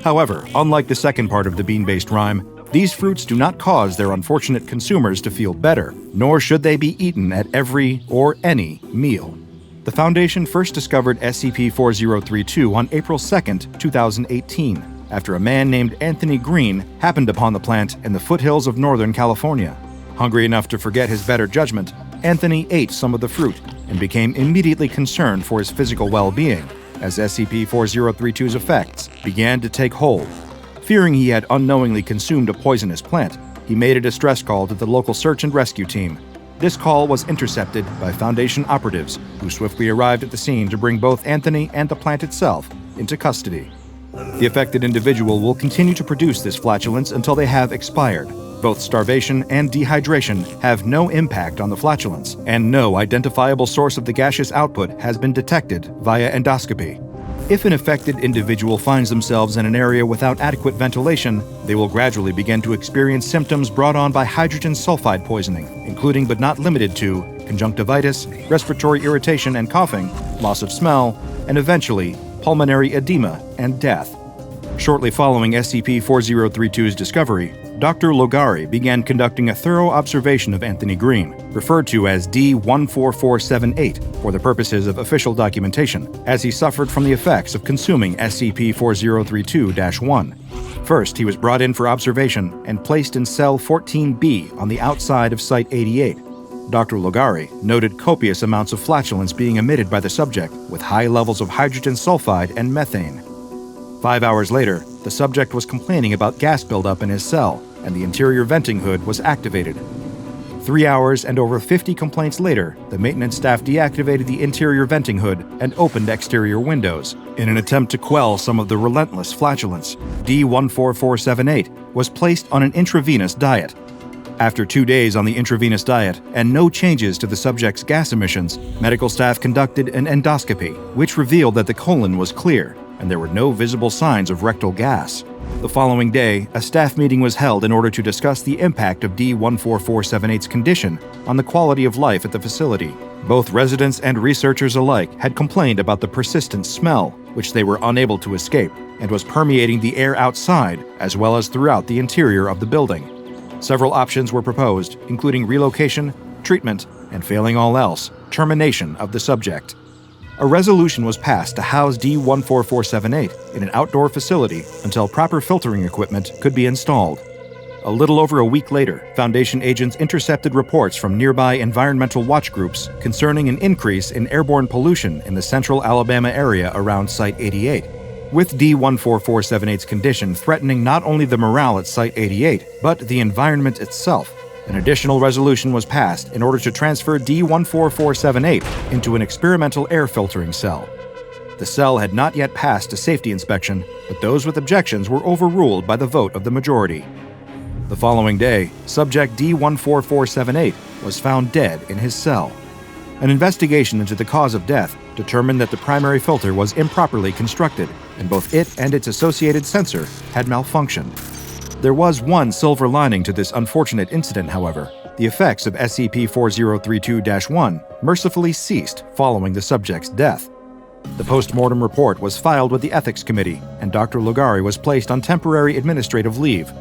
However, unlike the second part of the bean-based rhyme, these fruits do not cause their unfortunate consumers to feel better, nor should they be eaten at every or any meal. The Foundation first discovered SCP-4032 on April 2, 2018, after a man named Anthony Green happened upon the plant in the foothills of Northern California. Hungry enough to forget his better judgment, Anthony ate some of the fruit and became immediately concerned for his physical well-being as SCP-4032's effects began to take hold. Fearing he had unknowingly consumed a poisonous plant, he made a distress call to the local search and rescue team. This call was intercepted by Foundation operatives, who swiftly arrived at the scene to bring both Anthony and the plant itself into custody. The affected individual will continue to produce this flatulence until they have expired. Both starvation and dehydration have no impact on the flatulence, and no identifiable source of the gaseous output has been detected via endoscopy. If an affected individual finds themselves in an area without adequate ventilation, they will gradually begin to experience symptoms brought on by hydrogen sulfide poisoning, including but not limited to conjunctivitis, respiratory irritation and coughing, loss of smell, and eventually pulmonary edema and death. Shortly following SCP-4032's discovery, Dr. Logari began conducting a thorough observation of Anthony Green, referred to as D-14478 for the purposes of official documentation, as he suffered from the effects of consuming SCP-4032-1. First, he was brought in for observation and placed in cell 14B on the outside of Site 88. Dr. Logari noted copious amounts of flatulence being emitted by the subject, with high levels of hydrogen sulfide and methane. 5 hours later, the subject was complaining about gas buildup in his cell, and the interior venting hood was activated. 3 hours and over 50 complaints later, the maintenance staff deactivated the interior venting hood and opened exterior windows. In an attempt to quell some of the relentless flatulence, D-14478 was placed on an intravenous diet. After 2 days on the intravenous diet and no changes to the subject's gas emissions, medical staff conducted an endoscopy, which revealed that the colon was clear and there were no visible signs of rectal gas. The following day, a staff meeting was held in order to discuss the impact of D-14478's condition on the quality of life at the facility. Both residents and researchers alike had complained about the persistent smell, which they were unable to escape, and was permeating the air outside as well as throughout the interior of the building. Several options were proposed, including relocation, treatment, and failing all else, termination of the subject. A resolution was passed to house D-14478 in an outdoor facility until proper filtering equipment could be installed. A little over a week later, Foundation agents intercepted reports from nearby environmental watch groups concerning an increase in airborne pollution in the central Alabama area around Site 88, with D-14478's condition threatening not only the morale at Site 88, but the environment itself. An additional resolution was passed in order to transfer D-14478 into an experimental air filtering cell. The cell had not yet passed a safety inspection, but those with objections were overruled by the vote of the majority. The following day, subject D-14478 was found dead in his cell. An investigation into the cause of death determined that the primary filter was improperly constructed, and both it and its associated sensor had malfunctioned. There was one silver lining to this unfortunate incident, however. The effects of SCP-4032-1 mercifully ceased following the subject's death. The post-mortem report was filed with the Ethics Committee, and Dr. Lugari was placed on temporary administrative leave.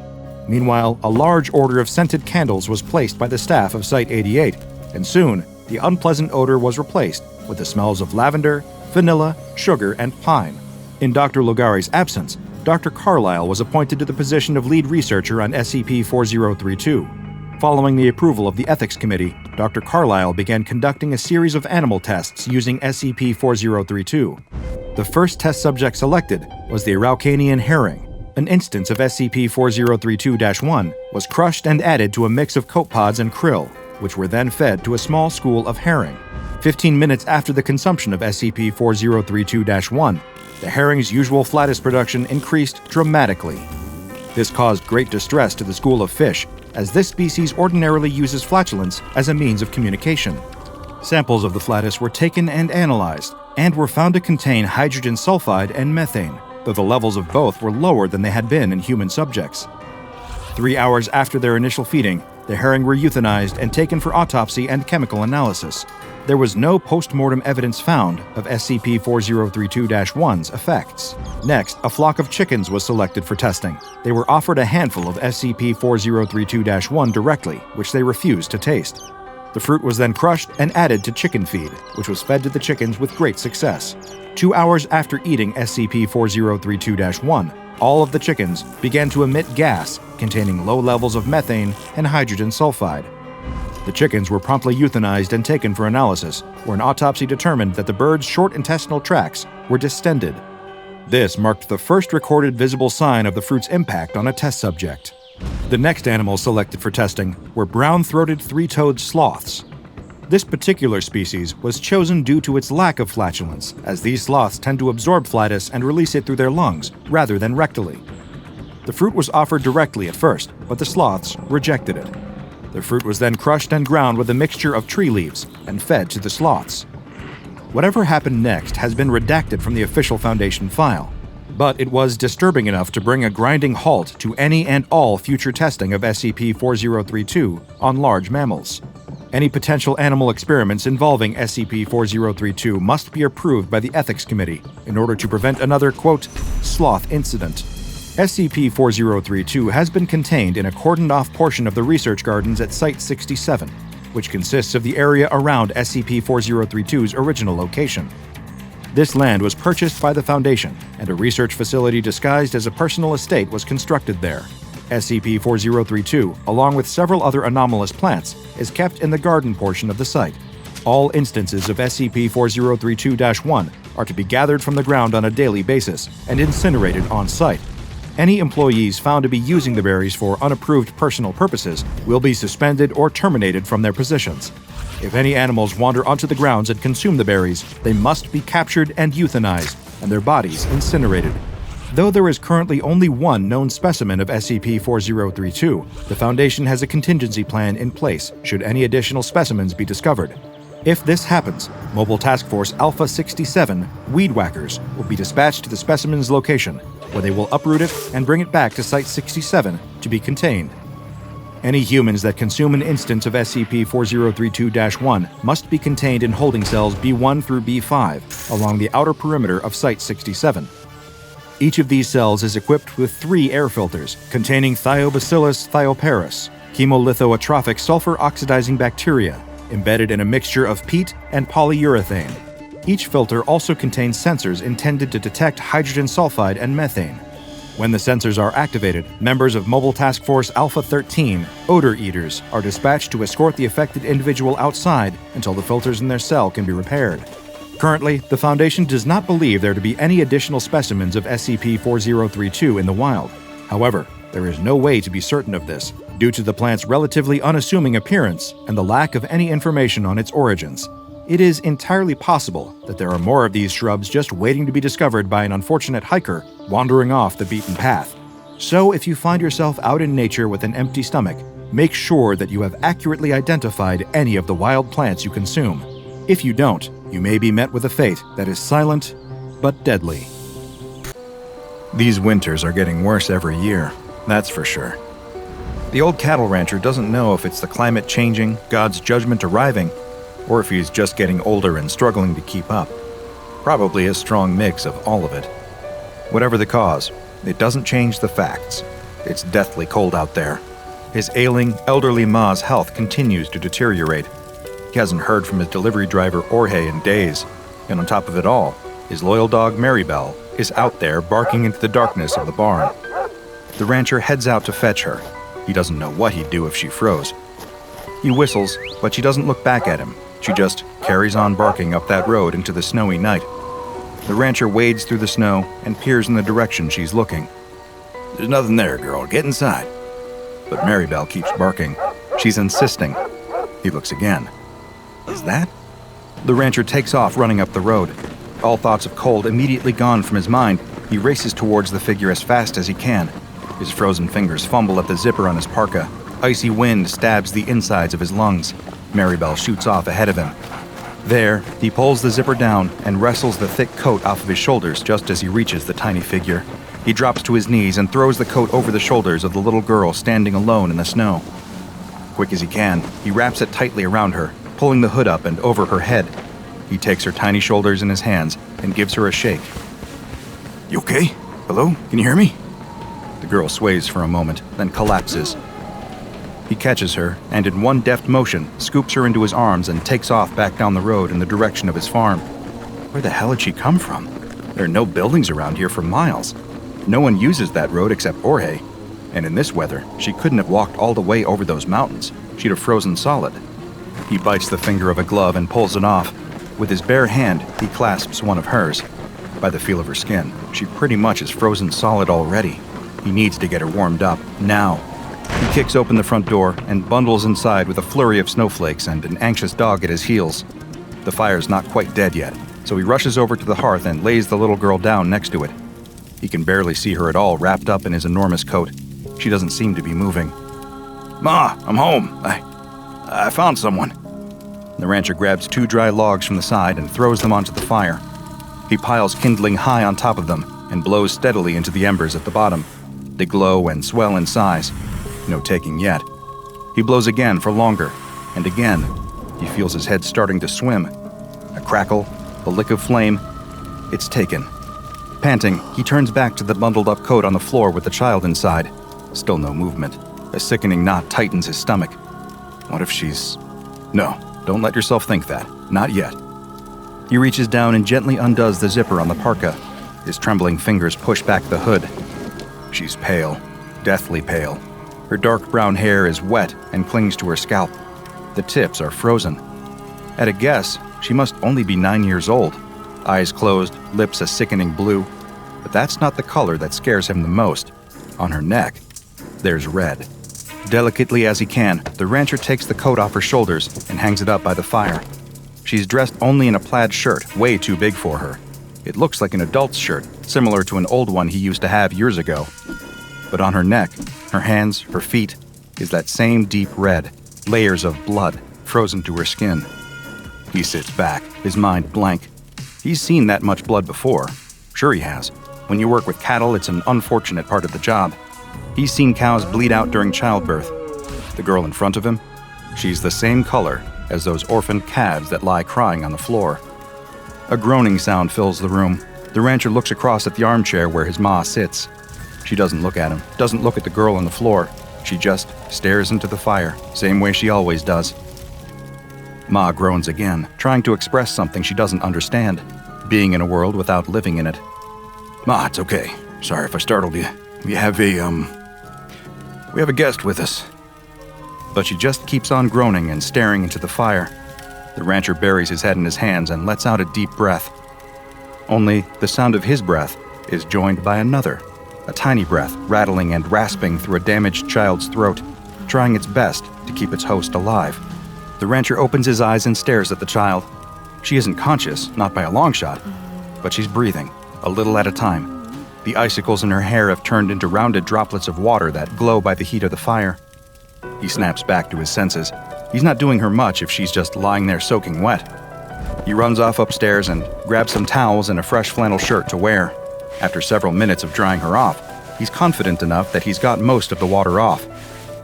Meanwhile, a large order of scented candles was placed by the staff of Site 88, and soon, the unpleasant odor was replaced with the smells of lavender, vanilla, sugar, and pine. In Dr. Lugari's absence, Dr. Carlyle was appointed to the position of lead researcher on SCP-4032. Following the approval of the Ethics Committee, Dr. Carlyle began conducting a series of animal tests using SCP-4032. The first test subject selected was the Araucanian herring. An instance of SCP-4032-1 was crushed and added to a mix of copepods and krill, which were then fed to a small school of herring. 15 minutes after the consumption of SCP-4032-1, the herring's usual flatus production increased dramatically. This caused great distress to the school of fish, as this species ordinarily uses flatulence as a means of communication. Samples of the flatus were taken and analyzed, and were found to contain hydrogen sulfide and methane, though the levels of both were lower than they had been in human subjects. 3 hours after their initial feeding, the herring were euthanized and taken for autopsy and chemical analysis. There was no post-mortem evidence found of SCP-4032-1's effects. Next, a flock of chickens was selected for testing. They were offered a handful of SCP-4032-1 directly, which they refused to taste. The fruit was then crushed and added to chicken feed, which was fed to the chickens with great success. 2 hours after eating SCP-4032-1, all of the chickens began to emit gas containing low levels of methane and hydrogen sulfide. The chickens were promptly euthanized and taken for analysis, where an autopsy determined that the bird's short intestinal tracts were distended. This marked the first recorded visible sign of the fruit's impact on a test subject. The next animals selected for testing were brown-throated three-toed sloths. This particular species was chosen due to its lack of flatulence, as these sloths tend to absorb flatus and release it through their lungs, rather than rectally. The fruit was offered directly at first, but the sloths rejected it. The fruit was then crushed and ground with a mixture of tree leaves and fed to the sloths. Whatever happened next has been redacted from the official Foundation file, but it was disturbing enough to bring a grinding halt to any and all future testing of SCP-4032 on large mammals. Any potential animal experiments involving SCP-4032 must be approved by the Ethics Committee in order to prevent another, quote, sloth incident. SCP-4032 has been contained in a cordoned-off portion of the research gardens at Site 67, which consists of the area around SCP-4032's original location. This land was purchased by the Foundation, and a research facility disguised as a personal estate was constructed there. SCP-4032, along with several other anomalous plants, is kept in the garden portion of the site. All instances of SCP-4032-1 are to be gathered from the ground on a daily basis and incinerated on-site. Any employees found to be using the berries for unapproved personal purposes will be suspended or terminated from their positions. If any animals wander onto the grounds and consume the berries, they must be captured and euthanized, and their bodies incinerated. Though there is currently only one known specimen of SCP-4032, the Foundation has a contingency plan in place should any additional specimens be discovered. If this happens, Mobile Task Force Alpha 67 Weed Whackers will be dispatched to the specimen's location, where they will uproot it and bring it back to Site 67 to be contained. Any humans that consume an instance of SCP-4032-1 must be contained in holding cells B1 through B5 along the outer perimeter of Site 67. Each of these cells is equipped with 3 air filters containing Thiobacillus thioparus, chemolithoatrophic sulfur-oxidizing bacteria, embedded in a mixture of peat and polyurethane. Each filter also contains sensors intended to detect hydrogen sulfide and methane. When the sensors are activated, members of Mobile Task Force Alpha 13, Odor Eaters, are dispatched to escort the affected individual outside until the filters in their cell can be repaired. Currently, the Foundation does not believe there to be any additional specimens of SCP-4032 in the wild. However, there is no way to be certain of this, due to the plant's relatively unassuming appearance and the lack of any information on its origins. It is entirely possible that there are more of these shrubs just waiting to be discovered by an unfortunate hiker wandering off the beaten path. So if you find yourself out in nature with an empty stomach, make sure that you have accurately identified any of the wild plants you consume. If you don't, you may be met with a fate that is silent but deadly. These winters are getting worse every year, that's for sure. The old cattle rancher doesn't know if it's the climate changing, God's judgment arriving, or if he's just getting older and struggling to keep up. Probably a strong mix of all of it. Whatever the cause, it doesn't change the facts. It's deathly cold out there. His ailing, elderly ma's health continues to deteriorate. He hasn't heard from his delivery driver Jorge in days, and on top of it all, his loyal dog Maribel is out there barking into the darkness of the barn. The rancher heads out to fetch her. He doesn't know what he'd do if she froze. He whistles, but she doesn't look back at him. She just carries on barking up that road into the snowy night. The rancher wades through the snow and peers in the direction she's looking. There's nothing there, girl. Get inside. But Maribel keeps barking. She's insisting. He looks again. Is that? The rancher takes off running up the road. All thoughts of cold immediately gone from his mind, he races towards the figure as fast as he can. His frozen fingers fumble at the zipper on his parka. Icy wind stabs the insides of his lungs. Maribel shoots off ahead of him. There, he pulls the zipper down and wrestles the thick coat off of his shoulders just as he reaches the tiny figure. He drops to his knees and throws the coat over the shoulders of the little girl standing alone in the snow. Quick as he can, he wraps it tightly around her, pulling the hood up and over her head. He takes her tiny shoulders in his hands and gives her a shake. You okay? Hello? Can you hear me? The girl sways for a moment, then collapses. He catches her, and in one deft motion, scoops her into his arms and takes off back down the road in the direction of his farm. Where the hell had she come from? There are no buildings around here for miles. No one uses that road except Jorge. And in this weather, she couldn't have walked all the way over those mountains. She'd have frozen solid. He bites the finger of a glove and pulls it off. With his bare hand, he clasps one of hers. By the feel of her skin, she pretty much is frozen solid already. He needs to get her warmed up, now. He kicks open the front door and bundles inside with a flurry of snowflakes and an anxious dog at his heels. The fire's not quite dead yet, so he rushes over to the hearth and lays the little girl down next to it. He can barely see her at all wrapped up in his enormous coat. She doesn't seem to be moving. Ma, I'm home. I found someone. The rancher grabs 2 dry logs from the side and throws them onto the fire. He piles kindling high on top of them and blows steadily into the embers at the bottom. They glow and swell in size. No taking yet. He blows again for longer, and again. He feels his head starting to swim. A crackle, a lick of flame. It's taken. Panting, he turns back to the bundled-up coat on the floor with the child inside. Still no movement. A sickening knot tightens his stomach. What if she's... No, don't let yourself think that. Not yet. He reaches down and gently undoes the zipper on the parka. His trembling fingers push back the hood. She's pale. Deathly pale. Her dark brown hair is wet and clings to her scalp. The tips are frozen. At a guess, she must only be 9 years old. Eyes closed, lips a sickening blue. But that's not the color that scares him the most. On her neck, there's red. Delicately as he can, the rancher takes the coat off her shoulders and hangs it up by the fire. She's dressed only in a plaid shirt, way too big for her. It looks like an adult's shirt, similar to an old one he used to have years ago. But on her neck, her hands, her feet, is that same deep red, layers of blood frozen to her skin. He sits back, his mind blank. He's seen that much blood before. Sure he has. When you work with cattle, it's an unfortunate part of the job. He's seen cows bleed out during childbirth. The girl in front of him, she's the same color as those orphaned calves that lie crying on the floor. A groaning sound fills the room. The rancher looks across at the armchair where his ma sits. She doesn't look at him, doesn't look at the girl on the floor. She just stares into the fire, same way she always does. Ma groans again, trying to express something she doesn't understand, being in a world without living in it. Ma, it's okay. Sorry if I startled you. We have a guest with us. But she just keeps on groaning and staring into the fire. The rancher buries his head in his hands and lets out a deep breath. Only the sound of his breath is joined by another, a tiny breath rattling and rasping through a damaged child's throat, trying its best to keep its host alive. The rancher opens his eyes and stares at the child. She isn't conscious, not by a long shot, but she's breathing, a little at a time. The icicles in her hair have turned into rounded droplets of water that glow by the heat of the fire. He snaps back to his senses. He's not doing her much if she's just lying there soaking wet. He runs off upstairs and grabs some towels and a fresh flannel shirt to wear. After several minutes of drying her off, he's confident enough that he's got most of the water off.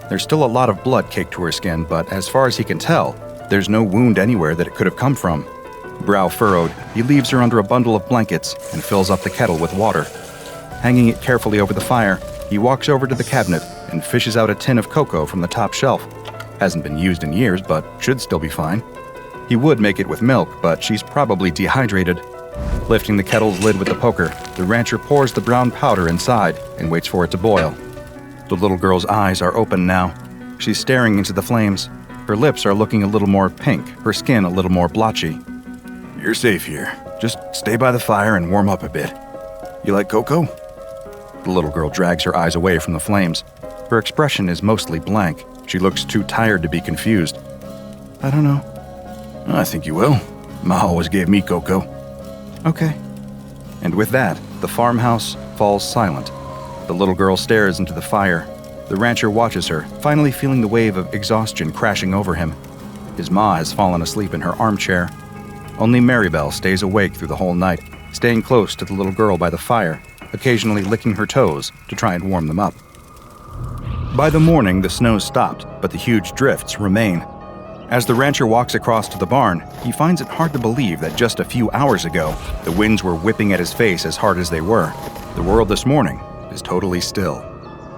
There's still a lot of blood caked to her skin, but as far as he can tell, there's no wound anywhere that it could have come from. Brow furrowed, he leaves her under a bundle of blankets and fills up the kettle with water. Hanging it carefully over the fire, he walks over to the cabinet and fishes out a tin of cocoa from the top shelf. Hasn't been used in years, but should still be fine. He would make it with milk, but she's probably dehydrated. Lifting the kettle's lid with the poker, the rancher pours the brown powder inside and waits for it to boil. The little girl's eyes are open now. She's staring into the flames. Her lips are looking a little more pink, her skin a little more blotchy. You're safe here. Just stay by the fire and warm up a bit. You like cocoa? The little girl drags her eyes away from the flames. Her expression is mostly blank. She looks too tired to be confused. I don't know. I think you will. Ma always gave me cocoa. Okay. And with that, the farmhouse falls silent. The little girl stares into the fire. The rancher watches her, finally feeling the wave of exhaustion crashing over him. His ma has fallen asleep in her armchair. Only Maribel stays awake through the whole night, staying close to the little girl by the fire, occasionally licking her toes to try and warm them up. By the morning, the snow stopped, but the huge drifts remain. As the rancher walks across to the barn, he finds it hard to believe that just a few hours ago, the winds were whipping at his face as hard as they were. The world this morning is totally still.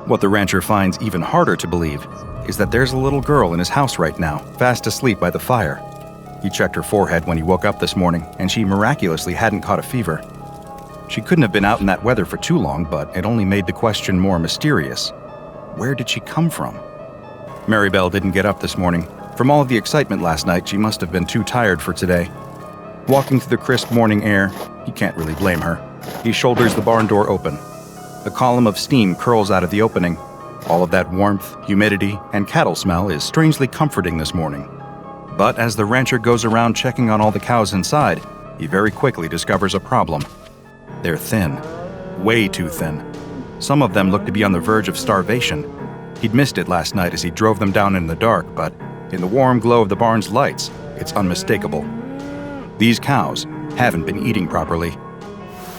What the rancher finds even harder to believe is that there's a little girl in his house right now, fast asleep by the fire. He checked her forehead when he woke up this morning, and she miraculously hadn't caught a fever. She couldn't have been out in that weather for too long, but it only made the question more mysterious. Where did she come from? Maribel didn't get up this morning. From all of the excitement last night, she must have been too tired for today. Walking through the crisp morning air, he can't really blame her. He shoulders the barn door open. A column of steam curls out of the opening. All of that warmth, humidity, and cattle smell is strangely comforting this morning. But as the rancher goes around checking on all the cows inside, he very quickly discovers a problem. They're thin. Way too thin. Some of them look to be on the verge of starvation. He'd missed it last night as he drove them down in the dark, but in the warm glow of the barn's lights, it's unmistakable. These cows haven't been eating properly.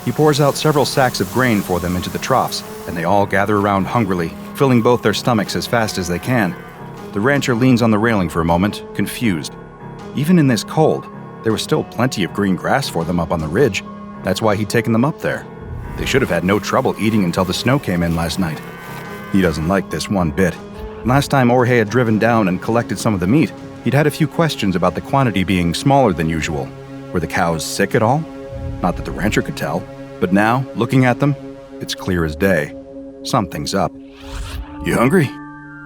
He pours out several sacks of grain for them into the troughs, and they all gather around hungrily, filling both their stomachs as fast as they can. The rancher leans on the railing for a moment, confused. Even in this cold, there was still plenty of green grass for them up on the ridge. That's why he'd taken them up there. They should have had no trouble eating until the snow came in last night. He doesn't like this one bit. Last time Jorge had driven down and collected some of the meat, he'd had a few questions about the quantity being smaller than usual. Were the cows sick at all? Not that the rancher could tell. But now, looking at them, it's clear as day. Something's up. You hungry?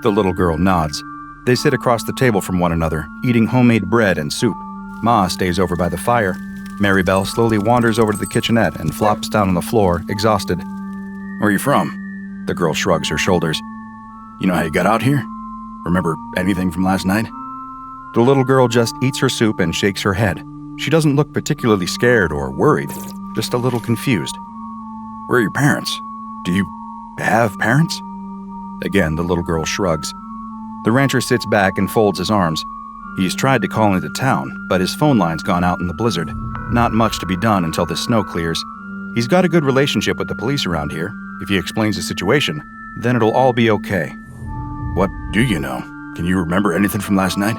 The little girl nods. They sit across the table from one another, eating homemade bread and soup. Ma stays over by the fire. Maribel slowly wanders over to the kitchenette and flops down on the floor, exhausted. Where are you from? The girl shrugs her shoulders. You know how you got out here? Remember anything from last night? The little girl just eats her soup and shakes her head. She doesn't look particularly scared or worried. just a little confused. Where are your parents? Do you have parents? Again, the little girl shrugs. The rancher sits back and folds his arms. He's tried to call into town, but his phone line's gone out in the blizzard. Not much to be done until the snow clears. He's got a good relationship with the police around here. If he explains the situation, then it'll all be okay. What do you know? Can you remember anything from last night?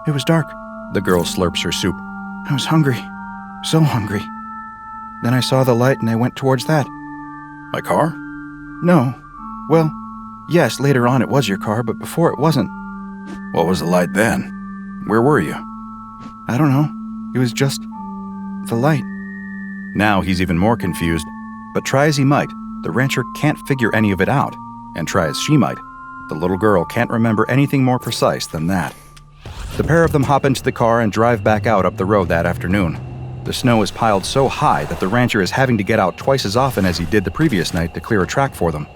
It was dark. The girl slurps her soup. I was hungry. So hungry. Then I saw the light and I went towards that. My car? No. Well, yes, later on it was your car, but before it wasn't. What was the light then? Where were you? I don't know. It was just the light. Now he's even more confused, but try as he might, the rancher can't figure any of it out. And try as she might, the little girl can't remember anything more precise than that. The pair of them hop into the car and drive back out up the road that afternoon. The snow is piled so high that the rancher is having to get out twice as often as he did the previous night to clear a track for them.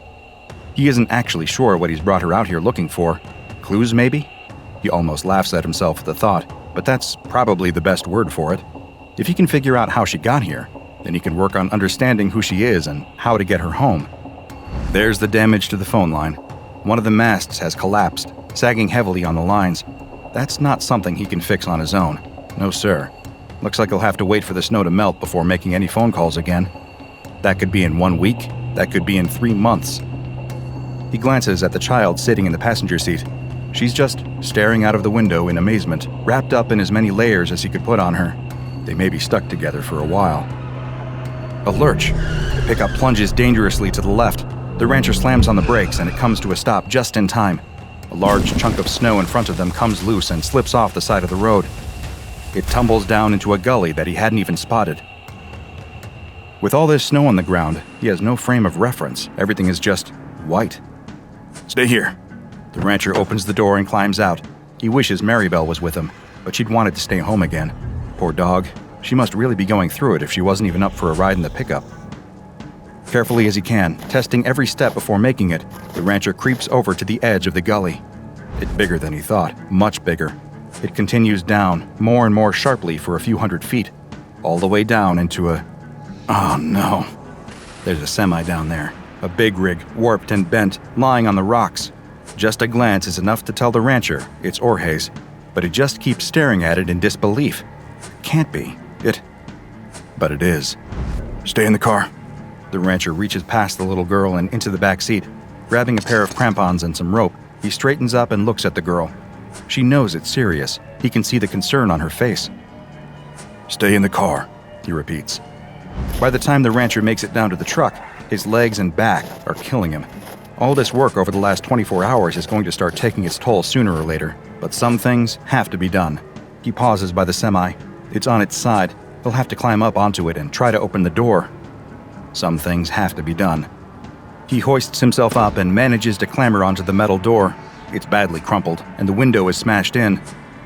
He isn't actually sure what he's brought her out here looking for. Clues, maybe? He almost laughs at himself at the thought, but that's probably the best word for it. If he can figure out how she got here, then he can work on understanding who she is and how to get her home. There's the damage to the phone line. One of the masts has collapsed, sagging heavily on the lines. That's not something he can fix on his own. No, sir. Looks like he'll have to wait for the snow to melt before making any phone calls again. That could be in 1 week. That could be in 3 months. He glances at the child sitting in the passenger seat. She's just staring out of the window in amazement, wrapped up in as many layers as he could put on her. They may be stuck together for a while. A lurch. The pickup plunges dangerously to the left. The rancher slams on the brakes and it comes to a stop just in time. A large chunk of snow in front of them comes loose and slips off the side of the road. It tumbles down into a gully that he hadn't even spotted. With all this snow on the ground, he has no frame of reference. Everything is just white. Stay here. The rancher opens the door and climbs out. He wishes Maribel was with him, but she'd wanted to stay home again. Poor dog. She must really be going through it if she wasn't even up for a ride in the pickup. Carefully as he can, testing every step before making it, the rancher creeps over to the edge of the gully. It's bigger than he thought, much bigger. It continues down, more and more sharply for a few hundred feet, all the way down into a... Oh no. There's a semi down there, a big rig, warped and bent, lying on the rocks. Just a glance is enough to tell the rancher it's Jorge's, but he just keeps staring at it in disbelief. Can't be. But it is. Stay in the car. The rancher reaches past the little girl and into the back seat. Grabbing a pair of crampons and some rope, he straightens up and looks at the girl. She knows it's serious. He can see the concern on her face. Stay in the car, he repeats. By the time the rancher makes it down to the truck, his legs and back are killing him. All this work over the last 24 hours is going to start taking its toll sooner or later, but some things have to be done. He pauses by the semi. It's on its side. He'll have to climb up onto it and try to open the door. Some things have to be done. He hoists himself up and manages to clamber onto the metal door. It's badly crumpled, and the window is smashed in.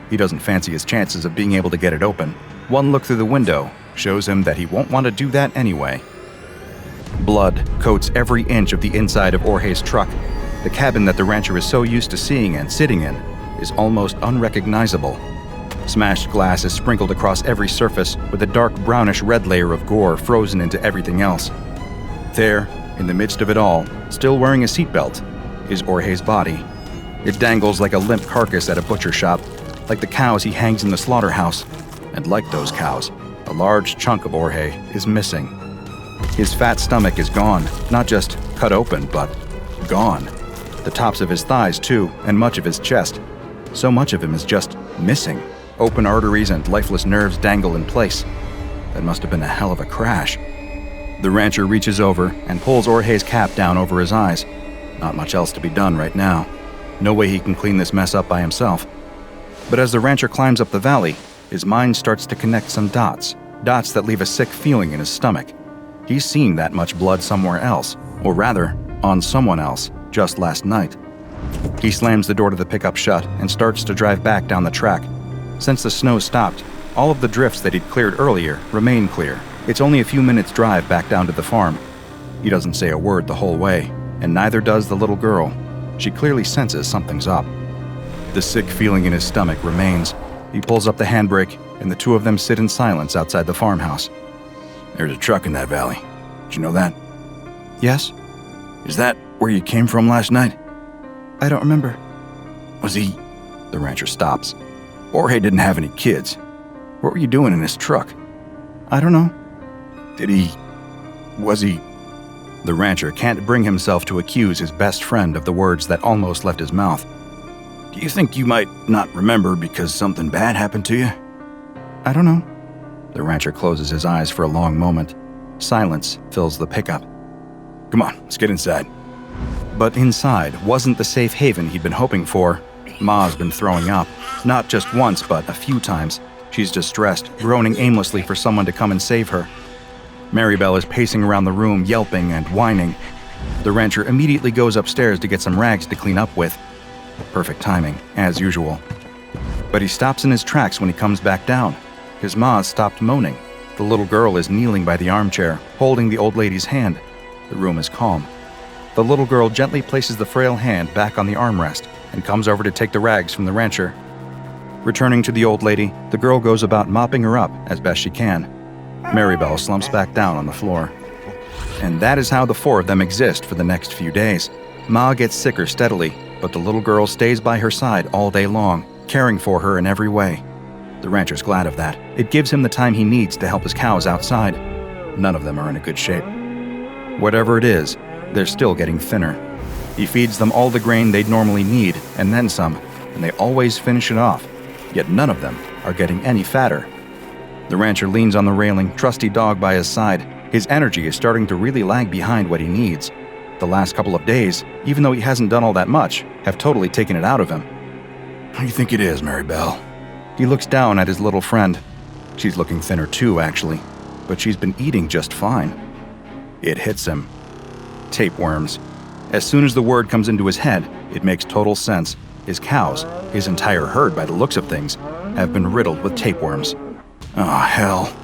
He doesn't fancy his chances of being able to get it open. One look through the window shows him that he won't want to do that anyway. Blood coats every inch of the inside of Jorge's truck. The cabin that the rancher is so used to seeing and sitting in is almost unrecognizable. Smashed glass is sprinkled across every surface with a dark brownish-red layer of gore frozen into everything else. There, in the midst of it all, still wearing a seatbelt, is Jorge's body. It dangles like a limp carcass at a butcher shop, like the cows he hangs in the slaughterhouse. And like those cows, a large chunk of Jorge is missing. His fat stomach is gone, not just cut open, but gone. The tops of his thighs, too, and much of his chest. So much of him is just missing. Open arteries and lifeless nerves dangle in place. That must have been a hell of a crash. The rancher reaches over and pulls Jorge's cap down over his eyes. Not much else to be done right now. No way he can clean this mess up by himself. But as the rancher climbs up the valley, his mind starts to connect some dots that leave a sick feeling in his stomach. He's seen that much blood somewhere else, or rather, on someone else, just last night. He slams the door to the pickup shut and starts to drive back down the track. Since the snow stopped, all of the drifts that he'd cleared earlier remain clear. It's only a few minutes' drive back down to the farm. He doesn't say a word the whole way, and neither does the little girl. She clearly senses something's up. The sick feeling in his stomach remains. He pulls up the handbrake, and the two of them sit in silence outside the farmhouse. There's a truck in that valley. Did you know that? Yes? Is that where you came from last night? I don't remember. Was he... The rancher stops. Jorge didn't have any kids. What were you doing in his truck? I don't know. Did he... Was he... The rancher can't bring himself to accuse his best friend of the words that almost left his mouth. Do you think you might not remember because something bad happened to you? I don't know. The rancher closes his eyes for a long moment. Silence fills the pickup. Come on, let's get inside. But inside wasn't the safe haven he'd been hoping for. Ma's been throwing up. Not just once, but a few times. She's distressed, groaning aimlessly for someone to come and save her. Maribel is pacing around the room, yelping and whining. The rancher immediately goes upstairs to get some rags to clean up with. Perfect timing, as usual. But he stops in his tracks when he comes back down. His ma stopped moaning. The little girl is kneeling by the armchair, holding the old lady's hand. The room is calm. The little girl gently places the frail hand back on the armrest and comes over to take the rags from the rancher. Returning to the old lady, the girl goes about mopping her up as best she can. Maribel slumps back down on the floor. And that is how the four of them exist for the next few days. Ma gets sicker steadily, but the little girl stays by her side all day long, caring for her in every way. The rancher's glad of that. It gives him the time he needs to help his cows outside. None of them are in a good shape. Whatever it is, they're still getting thinner. He feeds them all the grain they'd normally need, and then some, and they always finish it off. Yet none of them are getting any fatter. The rancher leans on the railing, trusty dog by his side. His energy is starting to really lag behind what he needs. The last couple of days, even though he hasn't done all that much, have totally taken it out of him. What do you think it is, Maribel? He looks down at his little friend. She's looking thinner too, actually, but she's been eating just fine. It hits him. Tapeworms. As soon as the word comes into his head, it makes total sense. His cows, his entire herd by the looks of things, have been riddled with tapeworms. Oh, hell.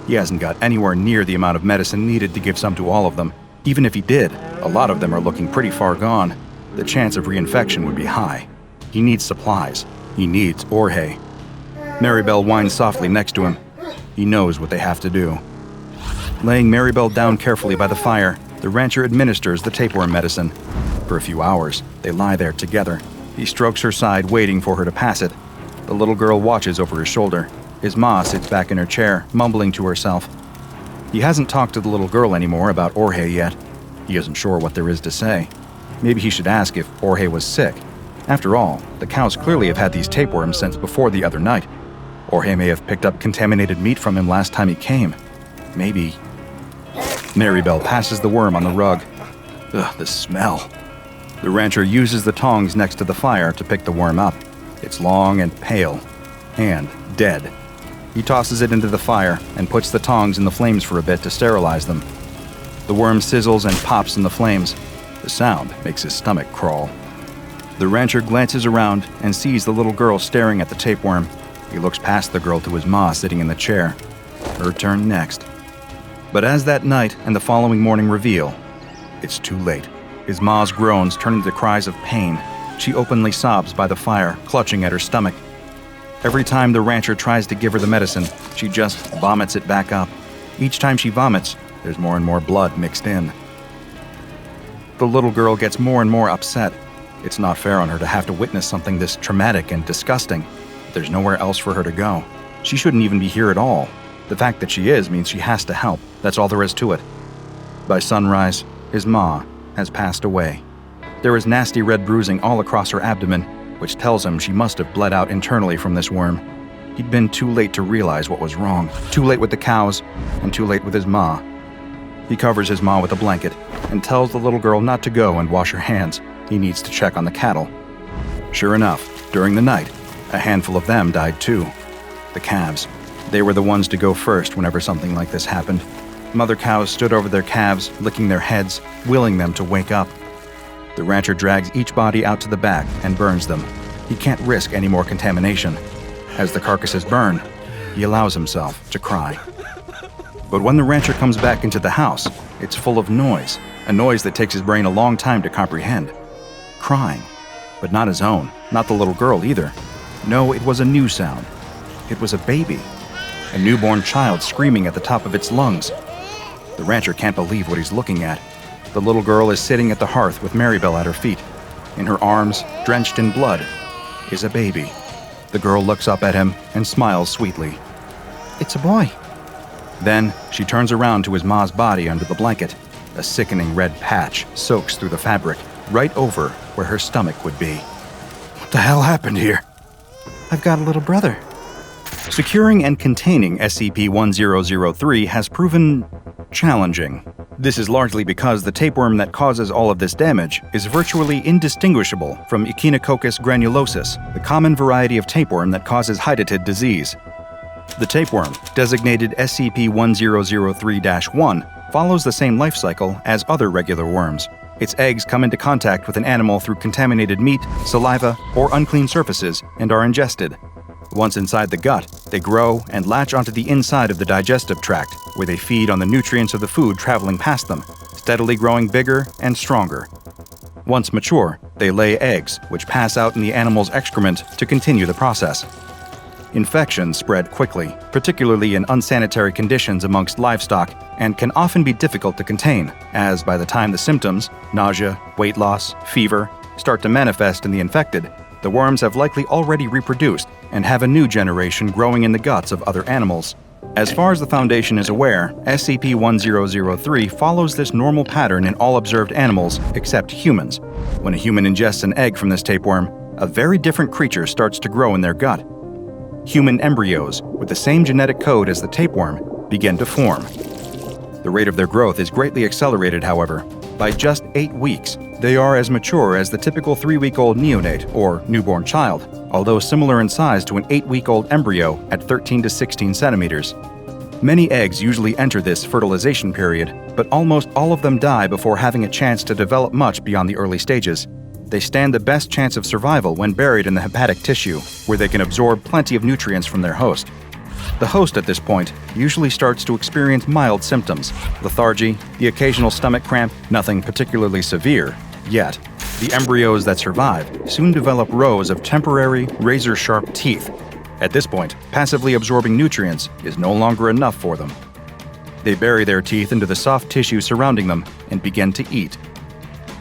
He hasn't got anywhere near the amount of medicine needed to give some to all of them. Even if he did, a lot of them are looking pretty far gone. The chance of reinfection would be high. He needs supplies. He needs Jorge. Maribel whines softly next to him. He knows what they have to do. Laying Maribel down carefully by the fire, the rancher administers the tapeworm medicine. For a few hours, they lie there together. He strokes her side, waiting for her to pass it. The little girl watches over his shoulder. His ma sits back in her chair, mumbling to herself. He hasn't talked to the little girl anymore about Jorge yet. He isn't sure what there is to say. Maybe he should ask if Jorge was sick. After all, the cows clearly have had these tapeworms since before the other night. Jorge may have picked up contaminated meat from him last time he came. Maybe. Maribel passes the worm on the rug. Ugh, the smell. The rancher uses the tongs next to the fire to pick the worm up. It's long and pale, and dead. He tosses it into the fire and puts the tongs in the flames for a bit to sterilize them. The worm sizzles and pops in the flames. The sound makes his stomach crawl. The rancher glances around and sees the little girl staring at the tapeworm. He looks past the girl to his ma sitting in the chair. Her turn next. But as that night and the following morning reveal, it's too late. His ma's groans turn into cries of pain. She openly sobs by the fire, clutching at her stomach. Every time the rancher tries to give her the medicine, she just vomits it back up. Each time she vomits, there's more and more blood mixed in. The little girl gets more and more upset. It's not fair on her to have to witness something this traumatic and disgusting. There's nowhere else for her to go. She shouldn't even be here at all. The fact that she is means she has to help. That's all there is to it. By sunrise, his ma has passed away. There is nasty red bruising all across her abdomen, which tells him she must have bled out internally from this worm. He'd been too late to realize what was wrong. Too late with the cows, and too late with his ma. He covers his ma with a blanket and tells the little girl not to go and wash her hands. He needs to check on the cattle. Sure enough, during the night, a handful of them died too. The calves. They were the ones to go first whenever something like this happened. Mother cows stood over their calves, licking their heads, willing them to wake up. The rancher drags each body out to the back and burns them. He can't risk any more contamination. As the carcasses burn, he allows himself to cry. But when the rancher comes back into the house, it's full of noise, a noise that takes his brain a long time to comprehend. Crying, but not his own, not the little girl either. No, it was a new sound. It was a baby. A newborn child screaming at the top of its lungs. The rancher can't believe what he's looking at. The little girl is sitting at the hearth with Maribel at her feet. In her arms, drenched in blood, is a baby. The girl looks up at him and smiles sweetly. "It's a boy." Then she turns around to his ma's body under the blanket. A sickening red patch soaks through the fabric, right over where her stomach would be. "What the hell happened here?" "I've got a little brother." Securing and containing SCP-1003 has proven challenging. This is largely because the tapeworm that causes all of this damage is virtually indistinguishable from Echinococcus granulosus, the common variety of tapeworm that causes hydatid disease. The tapeworm, designated SCP-1003-1, follows the same life cycle as other regular worms. Its eggs come into contact with an animal through contaminated meat, saliva, or unclean surfaces and are ingested. Once inside the gut, they grow and latch onto the inside of the digestive tract, where they feed on the nutrients of the food traveling past them, steadily growing bigger and stronger. Once mature, they lay eggs, which pass out in the animal's excrement to continue the process. Infections spread quickly, particularly in unsanitary conditions amongst livestock, and can often be difficult to contain, as by the time the symptoms, nausea, weight loss, fever, start to manifest in the infected, the worms have likely already reproduced and have a new generation growing in the guts of other animals. As far as the Foundation is aware, SCP-1003 follows this normal pattern in all observed animals except humans. When a human ingests an egg from this tapeworm, a very different creature starts to grow in their gut. Human embryos, with the same genetic code as the tapeworm, begin to form. The rate of their growth is greatly accelerated, however. By just 8 weeks, they are as mature as the typical 3-week-old neonate or newborn child, although similar in size to an 8-week-old embryo at 13 to 16 centimeters. Many eggs usually enter this fertilization period, but almost all of them die before having a chance to develop much beyond the early stages. They stand the best chance of survival when buried in the hepatic tissue, where they can absorb plenty of nutrients from their host. The host at this point usually starts to experience mild symptoms, lethargy, the occasional stomach cramp, nothing particularly severe, yet. The embryos that survive soon develop rows of temporary, razor-sharp teeth. At this point, passively absorbing nutrients is no longer enough for them. They bury their teeth into the soft tissue surrounding them and begin to eat.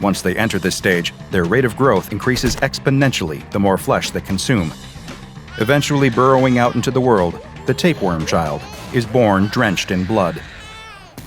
Once they enter this stage, their rate of growth increases exponentially the more flesh they consume. Eventually burrowing out into the world, the tapeworm child is born drenched in blood.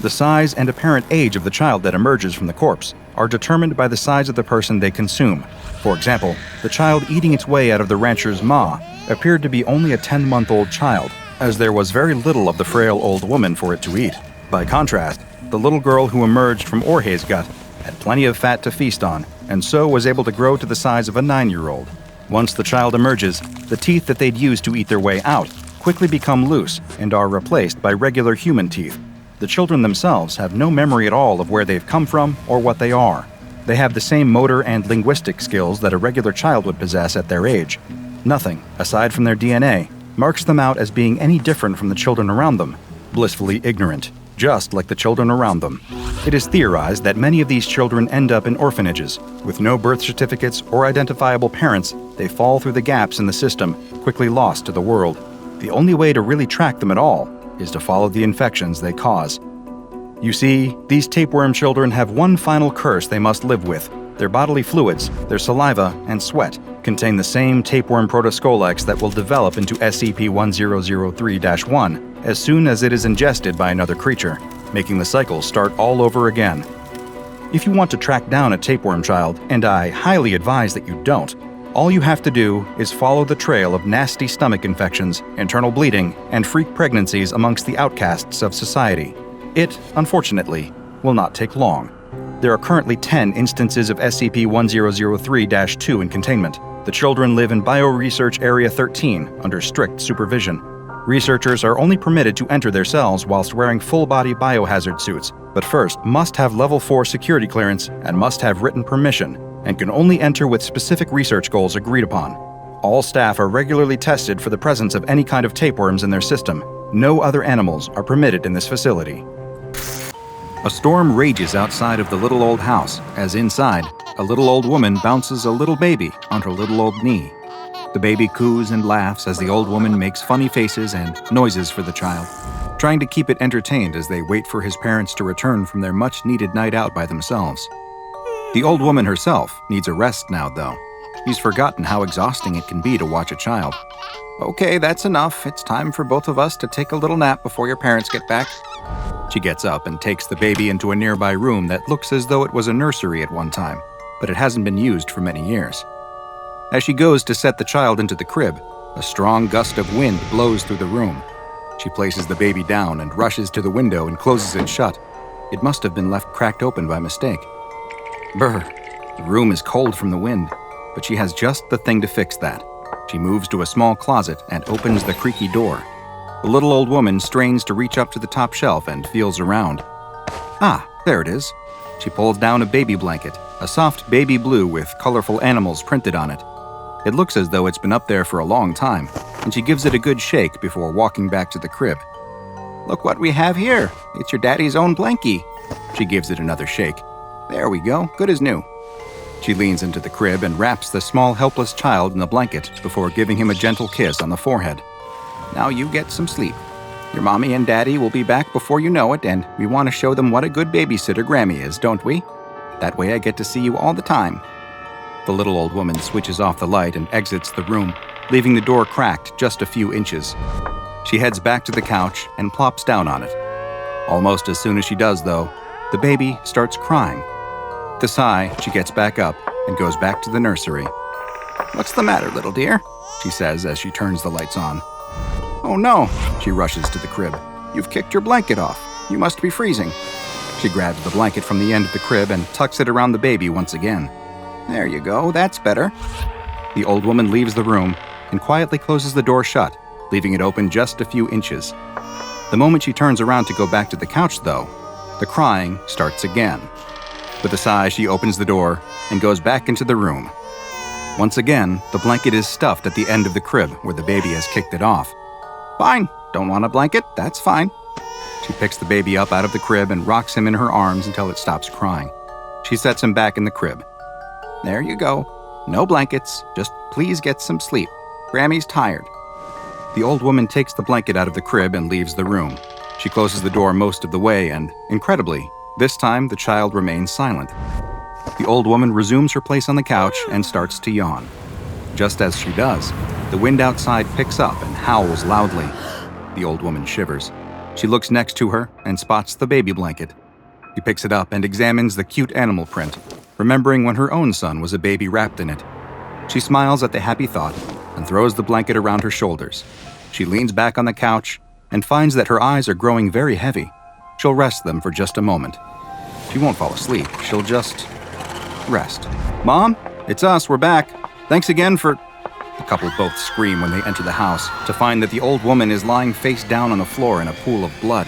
The size and apparent age of the child that emerges from the corpse are determined by the size of the person they consume. For example, the child eating its way out of the rancher's maw appeared to be only a 10-month-old child, as there was very little of the frail old woman for it to eat. By contrast, the little girl who emerged from Orhe's gut had plenty of fat to feast on, and so was able to grow to the size of a 9-year-old. Once the child emerges, the teeth that they'd used to eat their way out quickly become loose and are replaced by regular human teeth. The children themselves have no memory at all of where they've come from or what they are. They have the same motor and linguistic skills that a regular child would possess at their age. Nothing, aside from their DNA, marks them out as being any different from the children around them, blissfully ignorant, just like the children around them. It is theorized that many of these children end up in orphanages. With no birth certificates or identifiable parents, they fall through the gaps in the system, quickly lost to the world. The only way to really track them at all is to follow the infections they cause. You see, these tapeworm children have one final curse they must live with. Their bodily fluids, their saliva, and sweat contain the same tapeworm protoscolex that will develop into SCP-1003-1 as soon as it is ingested by another creature, making the cycle start all over again. If you want to track down a tapeworm child, and I highly advise that you don't, all you have to do is follow the trail of nasty stomach infections, internal bleeding, and freak pregnancies amongst the outcasts of society. It, unfortunately, will not take long. There are currently 10 instances of SCP-1003-2 in containment. The children live in Bioresearch Area 13 under strict supervision. Researchers are only permitted to enter their cells whilst wearing full-body biohazard suits, but first must have Level 4 security clearance and must have written permission, and can only enter with specific research goals agreed upon. All staff are regularly tested for the presence of any kind of tapeworms in their system. No other animals are permitted in this facility. A storm rages outside of the little old house, as inside, a little old woman bounces a little baby on her little old knee. The baby coos and laughs as the old woman makes funny faces and noises for the child, trying to keep it entertained as they wait for his parents to return from their much-needed night out by themselves. The old woman herself needs a rest now, though. She's forgotten how exhausting it can be to watch a child. "Okay, that's enough. It's time for both of us to take a little nap before your parents get back." She gets up and takes the baby into a nearby room that looks as though it was a nursery at one time, but it hasn't been used for many years. As she goes to set the child into the crib, a strong gust of wind blows through the room. She places the baby down and rushes to the window and closes it shut. It must have been left cracked open by mistake. Brr, the room is cold from the wind, but she has just the thing to fix that. She moves to a small closet and opens the creaky door. The little old woman strains to reach up to the top shelf and feels around. Ah, there it is. She pulls down a baby blanket, a soft baby blue with colorful animals printed on it. It looks as though it's been up there for a long time, and she gives it a good shake before walking back to the crib. "Look what we have here. It's your daddy's own blankie." She gives it another shake. "There we go, good as new." She leans into the crib and wraps the small helpless child in the blanket before giving him a gentle kiss on the forehead. "Now you get some sleep. Your mommy and daddy will be back before you know it, and we want to show them what a good babysitter Grammy is, don't we? That way I get to see you all the time." The little old woman switches off the light and exits the room, leaving the door cracked just a few inches. She heads back to the couch and plops down on it. Almost as soon as she does, though, the baby starts crying. With a sigh, she gets back up and goes back to the nursery. "What's the matter, little dear?" she says as she turns the lights on. "Oh no!" She rushes to the crib. "You've kicked your blanket off. You must be freezing." She grabs the blanket from the end of the crib and tucks it around the baby once again. "There you go, that's better." The old woman leaves the room and quietly closes the door shut, leaving it open just a few inches. The moment she turns around to go back to the couch, though, the crying starts again. With a sigh, she opens the door and goes back into the room. Once again, the blanket is stuffed at the end of the crib where the baby has kicked it off. "Fine, don't want a blanket? That's fine." She picks the baby up out of the crib and rocks him in her arms until it stops crying. She sets him back in the crib. "There you go. No blankets, just please get some sleep. Grammy's tired." The old woman takes the blanket out of the crib and leaves the room. She closes the door most of the way and, incredibly, this time the child remains silent. The old woman resumes her place on the couch and starts to yawn. Just as she does, the wind outside picks up and howls loudly. The old woman shivers. She looks next to her and spots the baby blanket. She picks it up and examines the cute animal print, remembering when her own son was a baby wrapped in it. She smiles at the happy thought and throws the blanket around her shoulders. She leans back on the couch and finds that her eyes are growing very heavy. She'll rest them for just a moment. She won't fall asleep, she'll just rest. "Mom, it's us, we're back. Thanks again for..." The couple both scream when they enter the house to find that the old woman is lying face down on the floor in a pool of blood.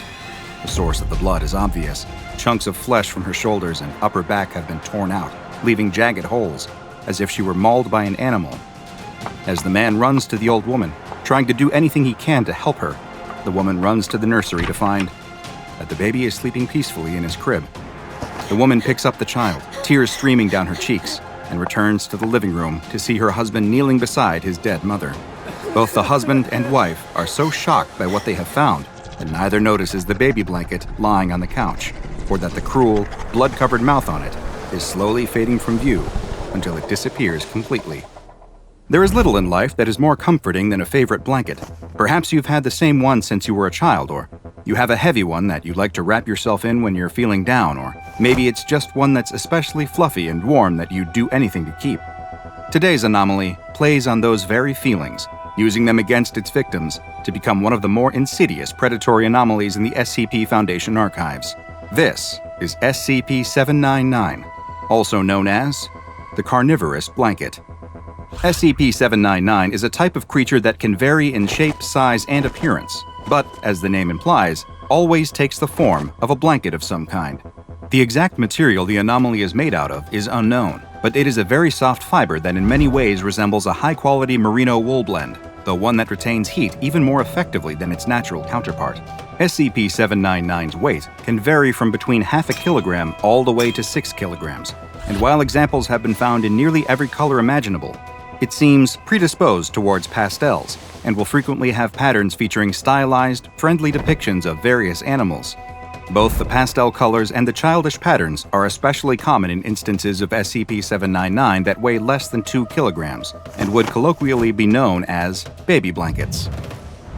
The source of the blood is obvious. Chunks of flesh from her shoulders and upper back have been torn out, leaving jagged holes, as if she were mauled by an animal. As the man runs to the old woman, trying to do anything he can to help her, the woman runs to the nursery to find that the baby is sleeping peacefully in his crib. The woman picks up the child, tears streaming down her cheeks, and returns to the living room to see her husband kneeling beside his dead mother. Both the husband and wife are so shocked by what they have found that neither notices the baby blanket lying on the couch, or that the cruel, blood-covered mouth on it is slowly fading from view until it disappears completely. There is little in life that is more comforting than a favorite blanket. Perhaps you've had the same one since you were a child, or you have a heavy one that you like to wrap yourself in when you're feeling down, or maybe it's just one that's especially fluffy and warm that you'd do anything to keep. Today's anomaly plays on those very feelings, using them against its victims to become one of the more insidious predatory anomalies in the SCP Foundation archives. This is SCP-799, also known as the Carnivorous Blanket. SCP-799 is a type of creature that can vary in shape, size, and appearance, but, as the name implies, always takes the form of a blanket of some kind. The exact material the anomaly is made out of is unknown, but it is a very soft fiber that in many ways resembles a high-quality merino wool blend, though one that retains heat even more effectively than its natural counterpart. SCP-799's weight can vary from between half a kilogram all the way to 6 kilograms, and while examples have been found in nearly every color imaginable, It seems predisposed towards pastels and will frequently have patterns featuring stylized, friendly depictions of various animals. Both the pastel colors and the childish patterns are especially common in instances of SCP-799 that weigh less than 2 kilograms and would colloquially be known as baby blankets.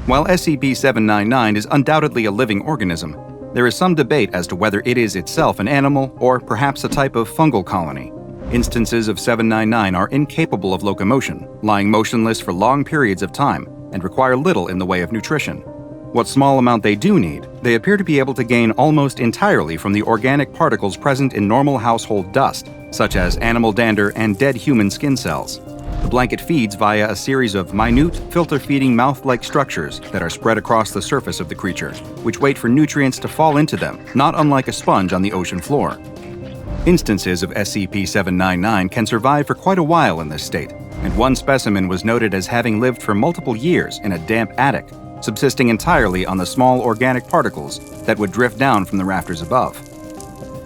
While SCP-799 is undoubtedly a living organism, there is some debate as to whether it is itself an animal or perhaps a type of fungal colony. Instances of 799 are incapable of locomotion, lying motionless for long periods of time, and require little in the way of nutrition. What small amount they do need, they appear to be able to gain almost entirely from the organic particles present in normal household dust, such as animal dander and dead human skin cells. The blanket feeds via a series of minute, filter-feeding mouth-like structures that are spread across the surface of the creature, which wait for nutrients to fall into them, not unlike a sponge on the ocean floor. Instances of SCP-799 can survive for quite a while in this state, and one specimen was noted as having lived for multiple years in a damp attic, subsisting entirely on the small organic particles that would drift down from the rafters above.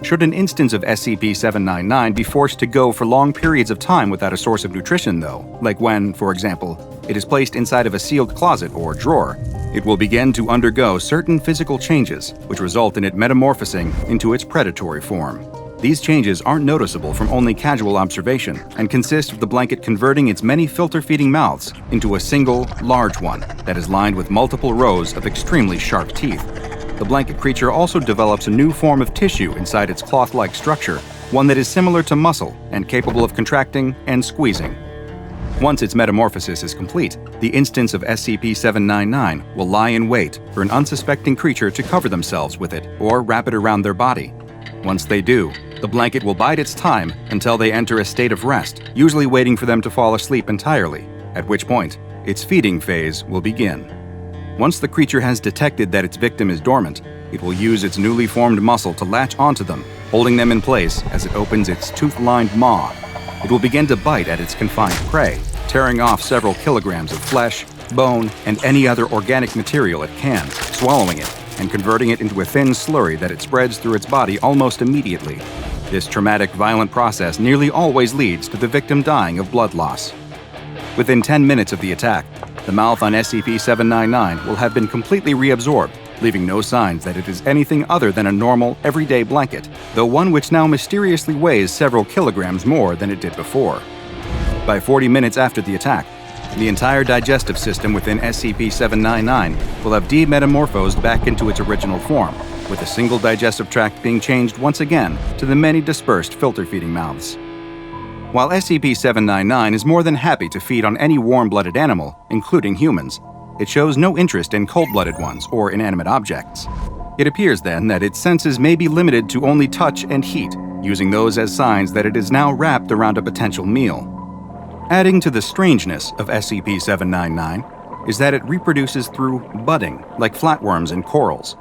Should an instance of SCP-799 be forced to go for long periods of time without a source of nutrition, though, like when, for example, it is placed inside of a sealed closet or drawer, it will begin to undergo certain physical changes, which result in it metamorphosing into its predatory form. These changes aren't noticeable from only casual observation and consist of the blanket converting its many filter-feeding mouths into a single, large one that is lined with multiple rows of extremely sharp teeth. The blanket creature also develops a new form of tissue inside its cloth-like structure, one that is similar to muscle and capable of contracting and squeezing. Once its metamorphosis is complete, the instance of SCP-799 will lie in wait for an unsuspecting creature to cover themselves with it or wrap it around their body. Once they do, the blanket will bide its time until they enter a state of rest, usually waiting for them to fall asleep entirely, at which point its feeding phase will begin. Once the creature has detected that its victim is dormant, it will use its newly formed muscle to latch onto them, holding them in place as it opens its tooth-lined maw. It will begin to bite at its confined prey, tearing off several kilograms of flesh, bone, and any other organic material it can, swallowing it, and converting it into a thin slurry that it spreads through its body almost immediately. This traumatic, violent process nearly always leads to the victim dying of blood loss. Within 10 minutes of the attack, the mouth on SCP-799 will have been completely reabsorbed, leaving no signs that it is anything other than a normal, everyday blanket, though one which now mysteriously weighs several kilograms more than it did before. By 40 minutes after the attack, the entire digestive system within SCP-799 will have demetamorphosed back into its original form, with a single digestive tract being changed once again to the many dispersed filter-feeding mouths. While SCP-799 is more than happy to feed on any warm-blooded animal, including humans, it shows no interest in cold-blooded ones or inanimate objects. It appears then that its senses may be limited to only touch and heat, using those as signs that it is now wrapped around a potential meal. Adding to the strangeness of SCP-799 is that it reproduces through budding, like flatworms and corals.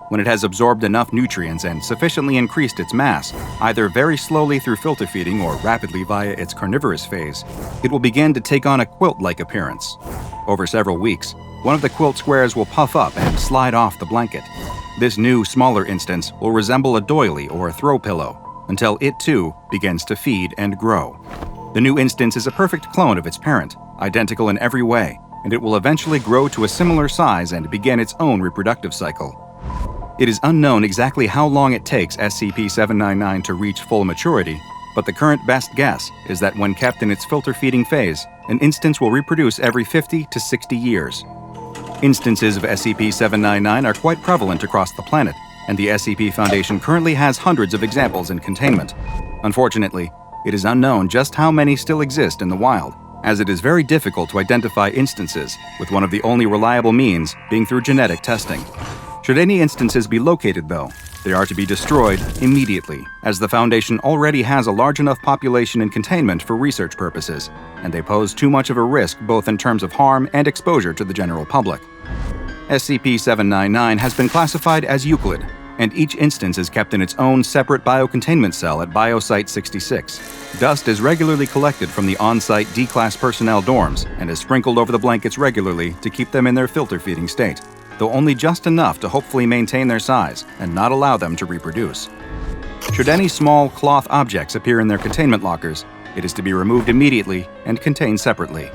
When it has absorbed enough nutrients and sufficiently increased its mass, either very slowly through filter feeding or rapidly via its carnivorous phase, it will begin to take on a quilt-like appearance. Over several weeks, one of the quilt squares will puff up and slide off the blanket. This new, smaller instance will resemble a doily or a throw pillow, until it too begins to feed and grow. The new instance is a perfect clone of its parent, identical in every way, and it will eventually grow to a similar size and begin its own reproductive cycle. It is unknown exactly how long it takes SCP-799 to reach full maturity, but the current best guess is that when kept in its filter-feeding phase, an instance will reproduce every 50 to 60 years. Instances of SCP-799 are quite prevalent across the planet, and the SCP Foundation currently has hundreds of examples in containment. Unfortunately, it is unknown just how many still exist in the wild, as it is very difficult to identify instances, with one of the only reliable means being through genetic testing. Should any instances be located, though, they are to be destroyed immediately, as the Foundation already has a large enough population in containment for research purposes, and they pose too much of a risk both in terms of harm and exposure to the general public. SCP-799 has been classified as Euclid, and each instance is kept in its own separate biocontainment cell at Biosite 66. Dust is regularly collected from the on-site D-Class personnel dorms and is sprinkled over the blankets regularly to keep them in their filter-feeding state, though only just enough to hopefully maintain their size and not allow them to reproduce. Should any small cloth objects appear in their containment lockers, It is to be removed immediately and contained separately.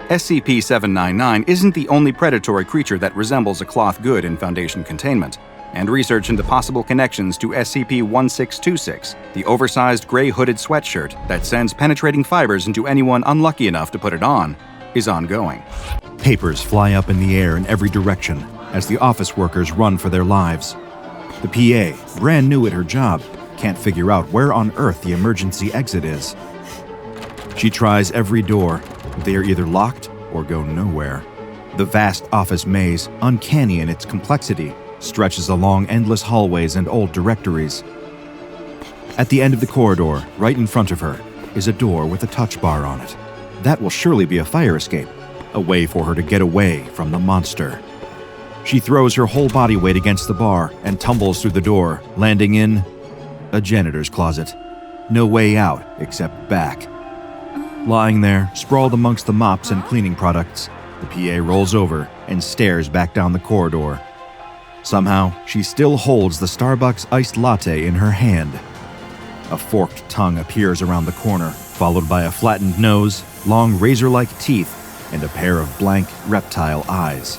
SCP-799 isn't the only predatory creature that resembles a cloth good in Foundation containment, and research into possible connections to SCP-1626, the oversized gray hooded sweatshirt that sends penetrating fibers into anyone unlucky enough to put it on, is ongoing. Papers fly up in the air in every direction as the office workers run for their lives. The PA, brand new at her job, can't figure out where on earth the emergency exit is. She tries every door, but they are either locked or go nowhere. The vast office maze, uncanny in its complexity, stretches along endless hallways and old directories. At the end of the corridor, right in front of her, is a door with a touch bar on it. That will surely be a fire escape, a way for her to get away from the monster. She throws her whole body weight against the bar and tumbles through the door, landing in a janitor's closet. No way out except back. Lying there, sprawled amongst the mops and cleaning products, the PA rolls over and stares back down the corridor. Somehow, she still holds the Starbucks iced latte in her hand. A forked tongue appears around the corner, followed by a flattened nose, long razor-like teeth, and a pair of blank, reptile eyes.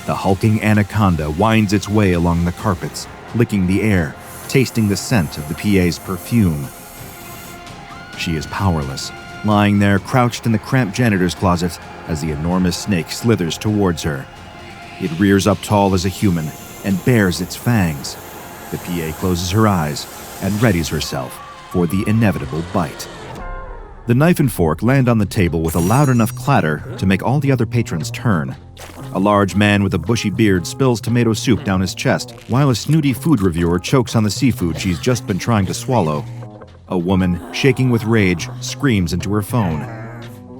The hulking anaconda winds its way along the carpets, licking the air, tasting the scent of the PA's perfume. She is powerless, lying there crouched in the cramped janitor's closet as the enormous snake slithers towards her. It rears up tall as a human and bares its fangs. The PA closes her eyes and readies herself for the inevitable bite. The knife and fork land on the table with a loud enough clatter to make all the other patrons turn. A large man with a bushy beard spills tomato soup down his chest, while a snooty food reviewer chokes on the seafood she's just been trying to swallow. A woman, shaking with rage, screams into her phone.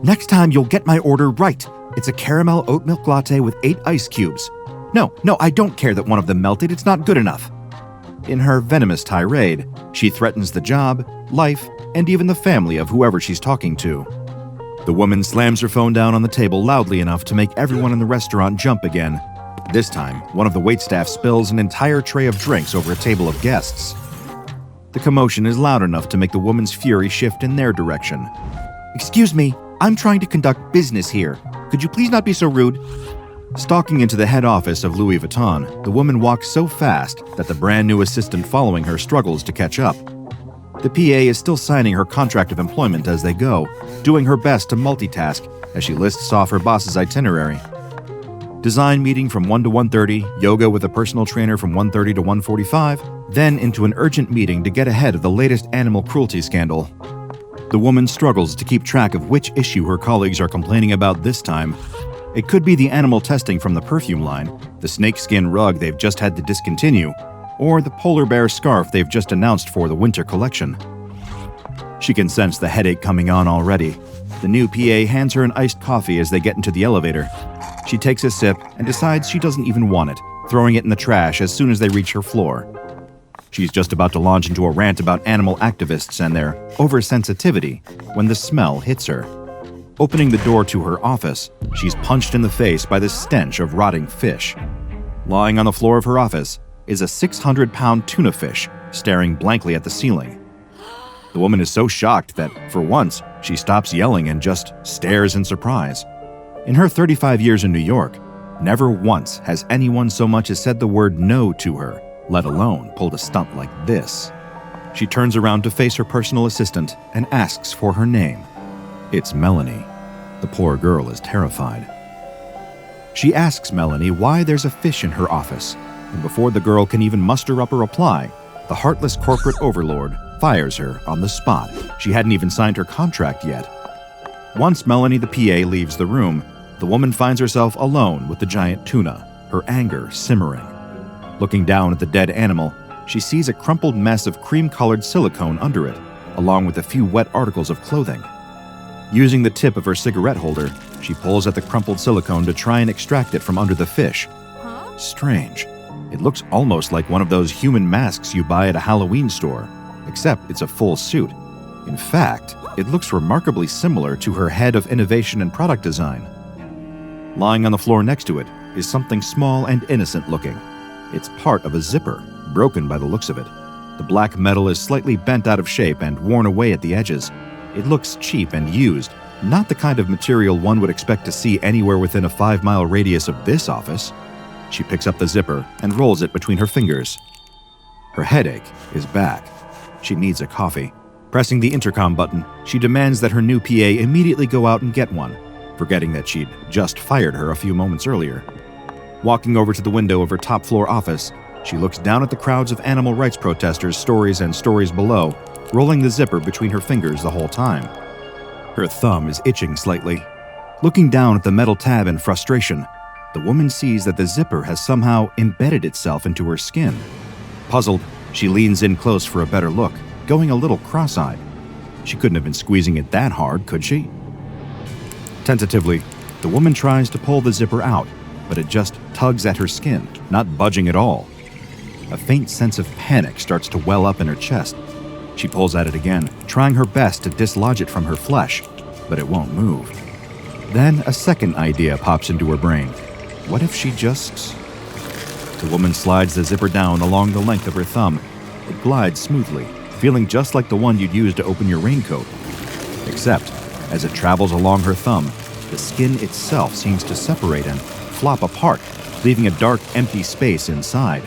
"Next time you'll get my order right. It's a caramel oat milk latte with 8 ice cubes. No, I don't care that one of them melted. It's not good enough." In her venomous tirade, she threatens the job, life, and even the family of whoever she's talking to. The woman slams her phone down on the table loudly enough to make everyone in the restaurant jump again. This time, one of the waitstaff spills an entire tray of drinks over a table of guests. The commotion is loud enough to make the woman's fury shift in their direction. "Excuse me, I'm trying to conduct business here. Could you please not be so rude?" Stalking into the head office of Louis Vuitton, the woman walks so fast that the brand new assistant following her struggles to catch up. The PA is still signing her contract of employment as they go, doing her best to multitask as she lists off her boss's itinerary. Design meeting from 1 to 1:30, yoga with a personal trainer from 1:30 to 1:45, then into an urgent meeting to get ahead of the latest animal cruelty scandal. The woman struggles to keep track of which issue her colleagues are complaining about this time. It could be the animal testing from the perfume line, the snakeskin rug they've just had to discontinue, or the polar bear scarf they've just announced for the winter collection. She can sense the headache coming on already. The new PA hands her an iced coffee as they get into the elevator. She takes a sip and decides she doesn't even want it, throwing it in the trash as soon as they reach her floor. She's just about to launch into a rant about animal activists and their oversensitivity when the smell hits her. Opening the door to her office, she's punched in the face by the stench of rotting fish. Lying on the floor of her office is a 600-pound tuna fish staring blankly at the ceiling. The woman is so shocked that, for once, she stops yelling and just stares in surprise. In her 35 years in New York, never once has anyone so much as said the word no to her, let alone pulled a stunt like this. She turns around to face her personal assistant and asks for her name. It's Melanie. The poor girl is terrified. She asks Melanie why there's a fish in her office, and before the girl can even muster up a reply, the heartless corporate overlord fires her on the spot. She hadn't even signed her contract yet. Once Melanie the PA leaves the room, the woman finds herself alone with the giant tuna, her anger simmering. Looking down at the dead animal, she sees a crumpled mess of cream-colored silicone under it, along with a few wet articles of clothing. Using the tip of her cigarette holder, she pulls at the crumpled silicone to try and extract it from under the fish. Strange. It looks almost like one of those human masks you buy at a Halloween store, except it's a full suit. In fact, it looks remarkably similar to her head of innovation and product design. Lying on the floor next to it is something small and innocent looking. It's part of a zipper, broken by the looks of it. The black metal is slightly bent out of shape and worn away at the edges. It looks cheap and used, not the kind of material one would expect to see anywhere within a 5-mile radius of this office. She picks up the zipper and rolls it between her fingers. Her headache is back. She needs a coffee. Pressing the intercom button, she demands that her new PA immediately go out and get one, forgetting that she'd just fired her a few moments earlier. Walking over to the window of her top-floor office, she looks down at the crowds of animal rights protesters, stories and stories below, rolling the zipper between her fingers the whole time. Her thumb is itching slightly. Looking down at the metal tab in frustration, the woman sees that the zipper has somehow embedded itself into her skin. Puzzled, she leans in close for a better look, going a little cross-eyed. She couldn't have been squeezing it that hard, could she? Tentatively, the woman tries to pull the zipper out, but it just tugs at her skin, not budging at all. A faint sense of panic starts to well up in her chest. She pulls at it again, trying her best to dislodge it from her flesh, but it won't move. Then a second idea pops into her brain. What if she just... The woman slides the zipper down along the length of her thumb. It glides smoothly, feeling just like the one you'd use to open your raincoat. Except, as it travels along her thumb, the skin itself seems to separate and flop apart, leaving a dark, empty space inside.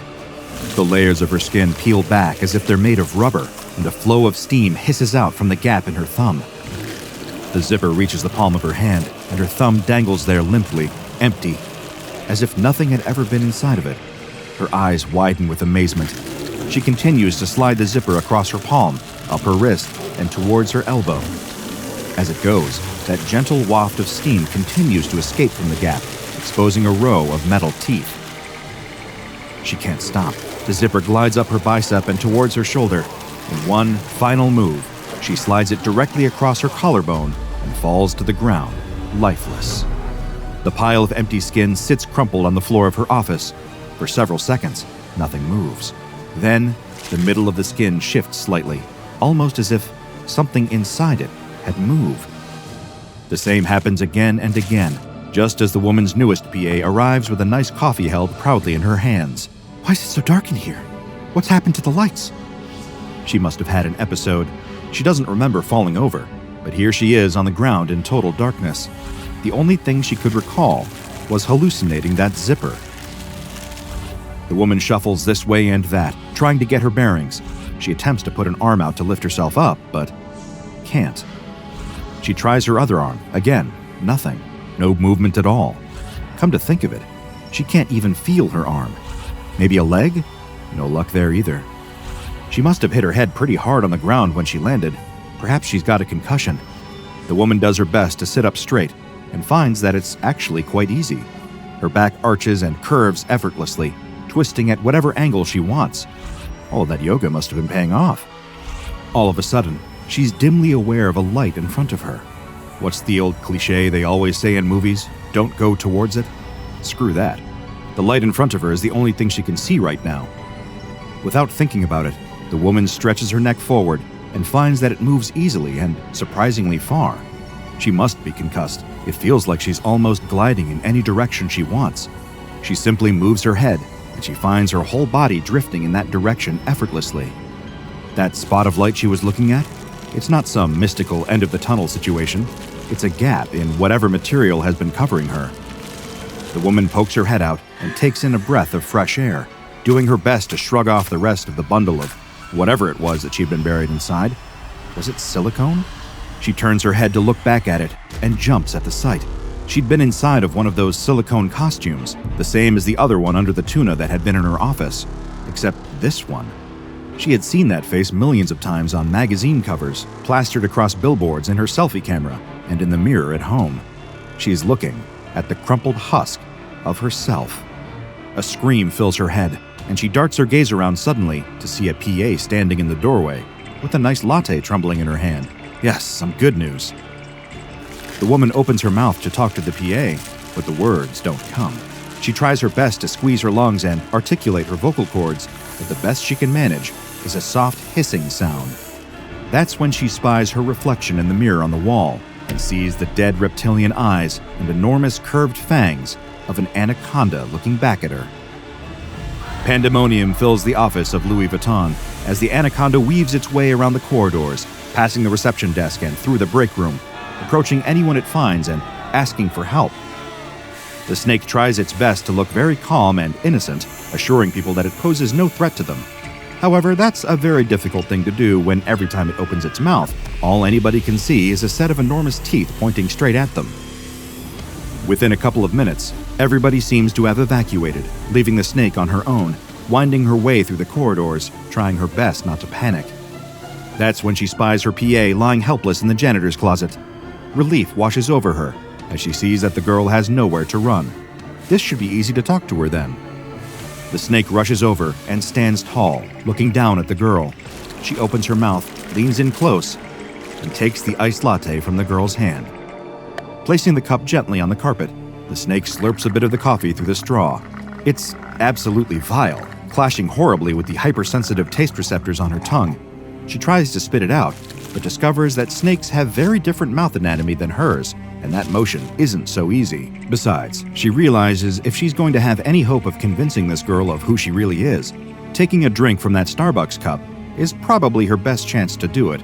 The layers of her skin peel back as if they're made of rubber, and a flow of steam hisses out from the gap in her thumb. The zipper reaches the palm of her hand, and her thumb dangles there limply, empty, as if nothing had ever been inside of it. Her eyes widen with amazement. She continues to slide the zipper across her palm, up her wrist, and towards her elbow. As it goes, that gentle waft of steam continues to escape from the gap, exposing a row of metal teeth. She can't stop. The zipper glides up her bicep and towards her shoulder. In one final move, she slides it directly across her collarbone and falls to the ground, lifeless. The pile of empty skin sits crumpled on the floor of her office. For several seconds, nothing moves. Then, the middle of the skin shifts slightly, almost as if something inside it had moved. The same happens again and again, just as the woman's newest PA arrives with a nice coffee held proudly in her hands. Why is it so dark in here? What's happened to the lights? She must have had an episode. She doesn't remember falling over, but here she is on the ground in total darkness. The only thing she could recall was hallucinating that zipper. The woman shuffles this way and that, trying to get her bearings. She attempts to put an arm out to lift herself up, but can't. She tries her other arm. Again, nothing. No movement at all. Come to think of it, she can't even feel her arm. Maybe a leg? No luck there either. She must have hit her head pretty hard on the ground when she landed. Perhaps she's got a concussion. The woman does her best to sit up straight and finds that it's actually quite easy. Her back arches and curves effortlessly, twisting at whatever angle she wants. All of that yoga must have been paying off. All of a sudden, she's dimly aware of a light in front of her. What's the old cliche they always say in movies? Don't go towards it? Screw that. The light in front of her is the only thing she can see right now. Without thinking about it, the woman stretches her neck forward and finds that it moves easily and surprisingly far. She must be concussed. It feels like she's almost gliding in any direction she wants. She simply moves her head, and she finds her whole body drifting in that direction effortlessly. That spot of light she was looking at? It's not some mystical end-of-the-tunnel situation. It's a gap in whatever material has been covering her. The woman pokes her head out and takes in a breath of fresh air, doing her best to shrug off the rest of the bundle of whatever it was that she'd been buried inside. Was it silicone? She turns her head to look back at it and jumps at the sight. She'd been inside of one of those silicone costumes, the same as the other one under the tuna that had been in her office, except this one. She had seen that face millions of times on magazine covers, plastered across billboards in her selfie camera, and in the mirror at home. She's looking at the crumpled husk of herself. A scream fills her head, and she darts her gaze around suddenly to see a PA standing in the doorway, with a nice latte trembling in her hand. Yes, some good news. The woman opens her mouth to talk to the PA, but the words don't come. She tries her best to squeeze her lungs and articulate her vocal cords, but the best she can manage is a soft hissing sound. That's when she spies her reflection in the mirror on the wall and sees the dead reptilian eyes and enormous curved fangs of an anaconda looking back at her. Pandemonium fills the office of Louis Vuitton as the anaconda weaves its way around the corridors, passing the reception desk and through the break room, approaching anyone it finds and asking for help. The snake tries its best to look very calm and innocent, assuring people that it poses no threat to them. However, that's a very difficult thing to do when every time it opens its mouth, all anybody can see is a set of enormous teeth pointing straight at them. Within a couple of minutes, everybody seems to have evacuated, leaving the snake on her own, winding her way through the corridors, trying her best not to panic. That's when she spies her PA lying helpless in the janitor's closet. Relief washes over her as she sees that the girl has nowhere to run. This should be easy to talk to her then. The snake rushes over and stands tall, looking down at the girl. She opens her mouth, leans in close, and takes the iced latte from the girl's hand. Placing the cup gently on the carpet, the snake slurps a bit of the coffee through the straw. It's absolutely vile, clashing horribly with the hypersensitive taste receptors on her tongue. She tries to spit it out, but discovers that snakes have very different mouth anatomy than hers, and that motion isn't so easy. Besides, she realizes if she's going to have any hope of convincing this girl of who she really is, taking a drink from that Starbucks cup is probably her best chance to do it.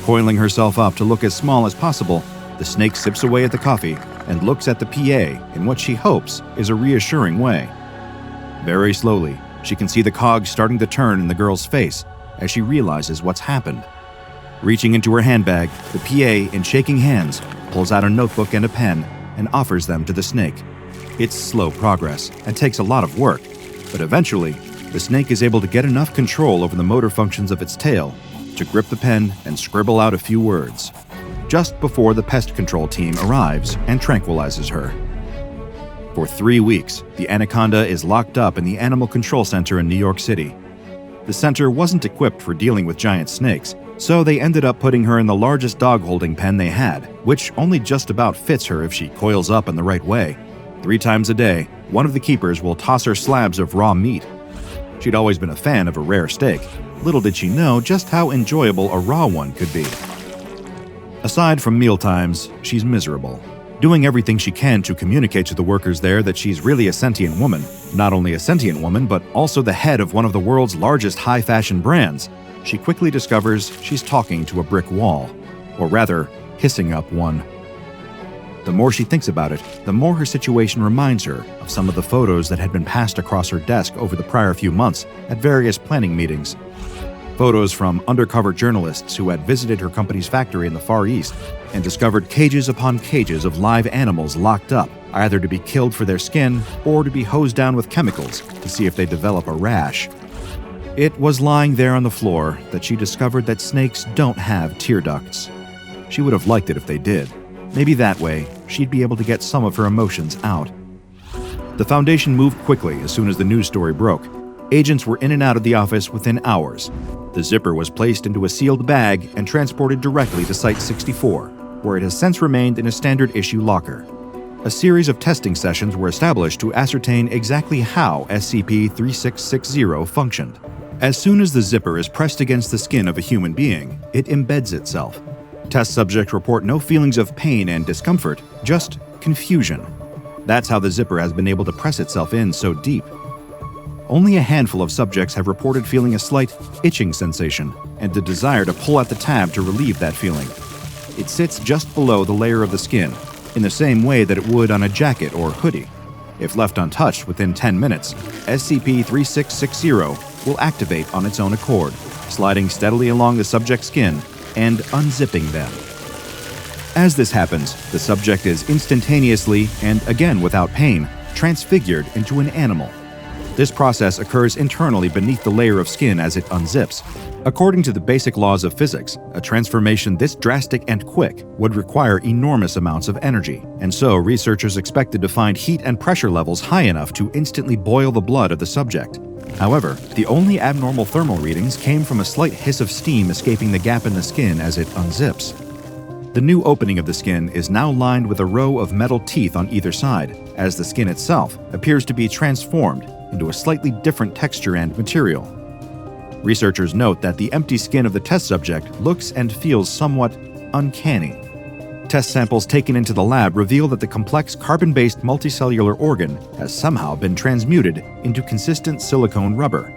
Coiling herself up to look as small as possible, the snake sips away at the coffee and looks at the PA in what she hopes is a reassuring way. Very slowly, she can see the cogs starting to turn in the girl's face as she realizes what's happened. Reaching into her handbag, the PA, in shaking hands, pulls out a notebook and a pen and offers them to the snake. It's slow progress and takes a lot of work, but eventually, the snake is able to get enough control over the motor functions of its tail to grip the pen and scribble out a few words, just before the pest control team arrives and tranquilizes her. For 3 weeks, the anaconda is locked up in the Animal Control Center in New York City. The center wasn't equipped for dealing with giant snakes, so they ended up putting her in the largest dog holding pen they had, which only just about fits her if she coils up in the right way. 3 times a day, one of the keepers will toss her slabs of raw meat. She'd always been a fan of a rare steak. Little did she know just how enjoyable a raw one could be. Aside from mealtimes, she's miserable, doing everything she can to communicate to the workers there that she's really a sentient woman. Not only a sentient woman, but also the head of one of the world's largest high-fashion brands. She quickly discovers she's talking to a brick wall, or rather, hissing up one. The more she thinks about it, the more her situation reminds her of some of the photos that had been passed across her desk over the prior few months at various planning meetings. Photos from undercover journalists who had visited her company's factory in the Far East and discovered cages upon cages of live animals locked up, either to be killed for their skin or to be hosed down with chemicals to see if they develop a rash. It was lying there on the floor that she discovered that snakes don't have tear ducts. She would have liked it if they did. Maybe that way, she'd be able to get some of her emotions out. The Foundation moved quickly as soon as the news story broke. Agents were in and out of the office within hours. The zipper was placed into a sealed bag and transported directly to Site 64, where it has since remained in a standard issue locker. A series of testing sessions were established to ascertain exactly how SCP-3660 functioned. As soon as the zipper is pressed against the skin of a human being, it embeds itself. Test subjects report no feelings of pain and discomfort, just confusion. That's how the zipper has been able to press itself in so deep. Only a handful of subjects have reported feeling a slight itching sensation and the desire to pull at the tab to relieve that feeling. It sits just below the layer of the skin, in the same way that it would on a jacket or hoodie. If left untouched within 10 minutes, SCP-3660 will activate on its own accord, sliding steadily along the subject's skin and unzipping them. As this happens, the subject is instantaneously, and again without pain, transfigured into an animal. This process occurs internally beneath the layer of skin as it unzips. According to the basic laws of physics, a transformation this drastic and quick would require enormous amounts of energy, and so researchers expected to find heat and pressure levels high enough to instantly boil the blood of the subject. However, the only abnormal thermal readings came from a slight hiss of steam escaping the gap in the skin as it unzips. The new opening of the skin is now lined with a row of metal teeth on either side, as the skin itself appears to be transformed into a slightly different texture and material. Researchers note that the empty skin of the test subject looks and feels somewhat uncanny. Test samples taken into the lab reveal that the complex carbon-based multicellular organ has somehow been transmuted into consistent silicone rubber.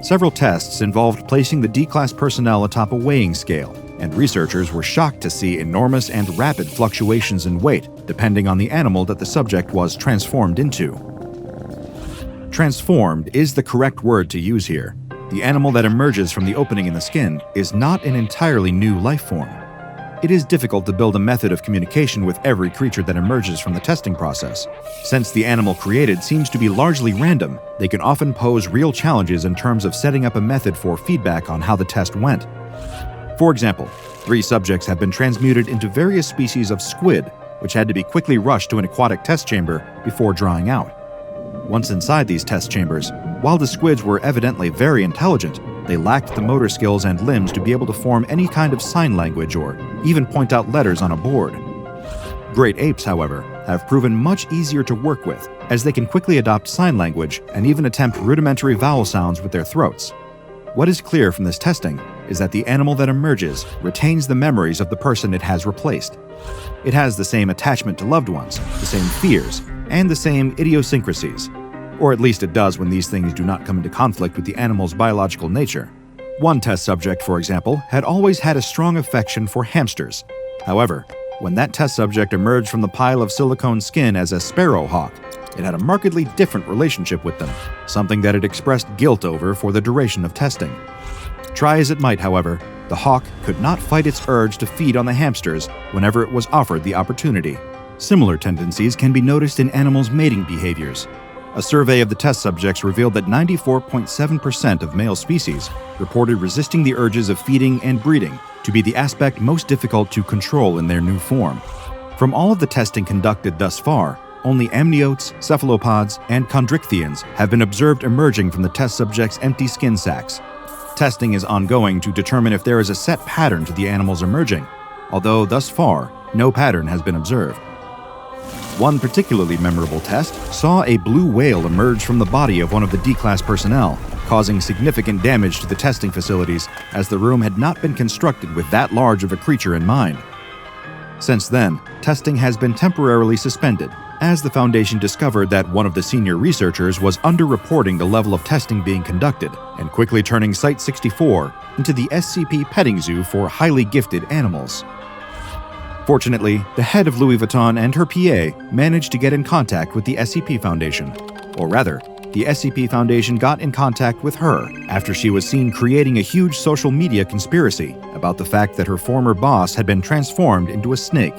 Several tests involved placing the D-Class personnel atop a weighing scale and researchers were shocked to see enormous and rapid fluctuations in weight depending on the animal that the subject was transformed into. Transformed is the correct word to use here. The animal that emerges from the opening in the skin is not an entirely new life form. It is difficult to build a method of communication with every creature that emerges from the testing process. Since the animal created seems to be largely random, they can often pose real challenges in terms of setting up a method for feedback on how the test went. For example, 3 subjects have been transmuted into various species of squid, which had to be quickly rushed to an aquatic test chamber before drying out. Once inside these test chambers, while the squids were evidently very intelligent, they lacked the motor skills and limbs to be able to form any kind of sign language or even point out letters on a board. Great apes, however, have proven much easier to work with, as they can quickly adopt sign language and even attempt rudimentary vowel sounds with their throats. What is clear from this testing is that the animal that emerges retains the memories of the person it has replaced. It has the same attachment to loved ones, the same fears, and the same idiosyncrasies. Or at least it does when these things do not come into conflict with the animal's biological nature. One test subject, for example, had always had a strong affection for hamsters. However, when that test subject emerged from the pile of silicone skin as a sparrowhawk, it had a markedly different relationship with them, something that it expressed guilt over for the duration of testing. Try as it might, however, the hawk could not fight its urge to feed on the hamsters whenever it was offered the opportunity. Similar tendencies can be noticed in animals' mating behaviors. A survey of the test subjects revealed that 94.7% of male species reported resisting the urges of feeding and breeding to be the aspect most difficult to control in their new form. From all of the testing conducted thus far, only amniotes, cephalopods, and chondrichthyans have been observed emerging from the test subjects' empty skin sacs. Testing is ongoing to determine if there is a set pattern to the animals emerging, although thus far, no pattern has been observed. One particularly memorable test saw a blue whale emerge from the body of one of the D-Class personnel, causing significant damage to the testing facilities as the room had not been constructed with that large of a creature in mind. Since then, testing has been temporarily suspended, as the Foundation discovered that one of the senior researchers was underreporting the level of testing being conducted and quickly turning Site-64 into the SCP petting zoo for highly gifted animals. Fortunately, the head of Louis Vuitton and her PA managed to get in contact with the SCP Foundation. Or rather, the SCP Foundation got in contact with her after she was seen creating a huge social media conspiracy about the fact that her former boss had been transformed into a snake.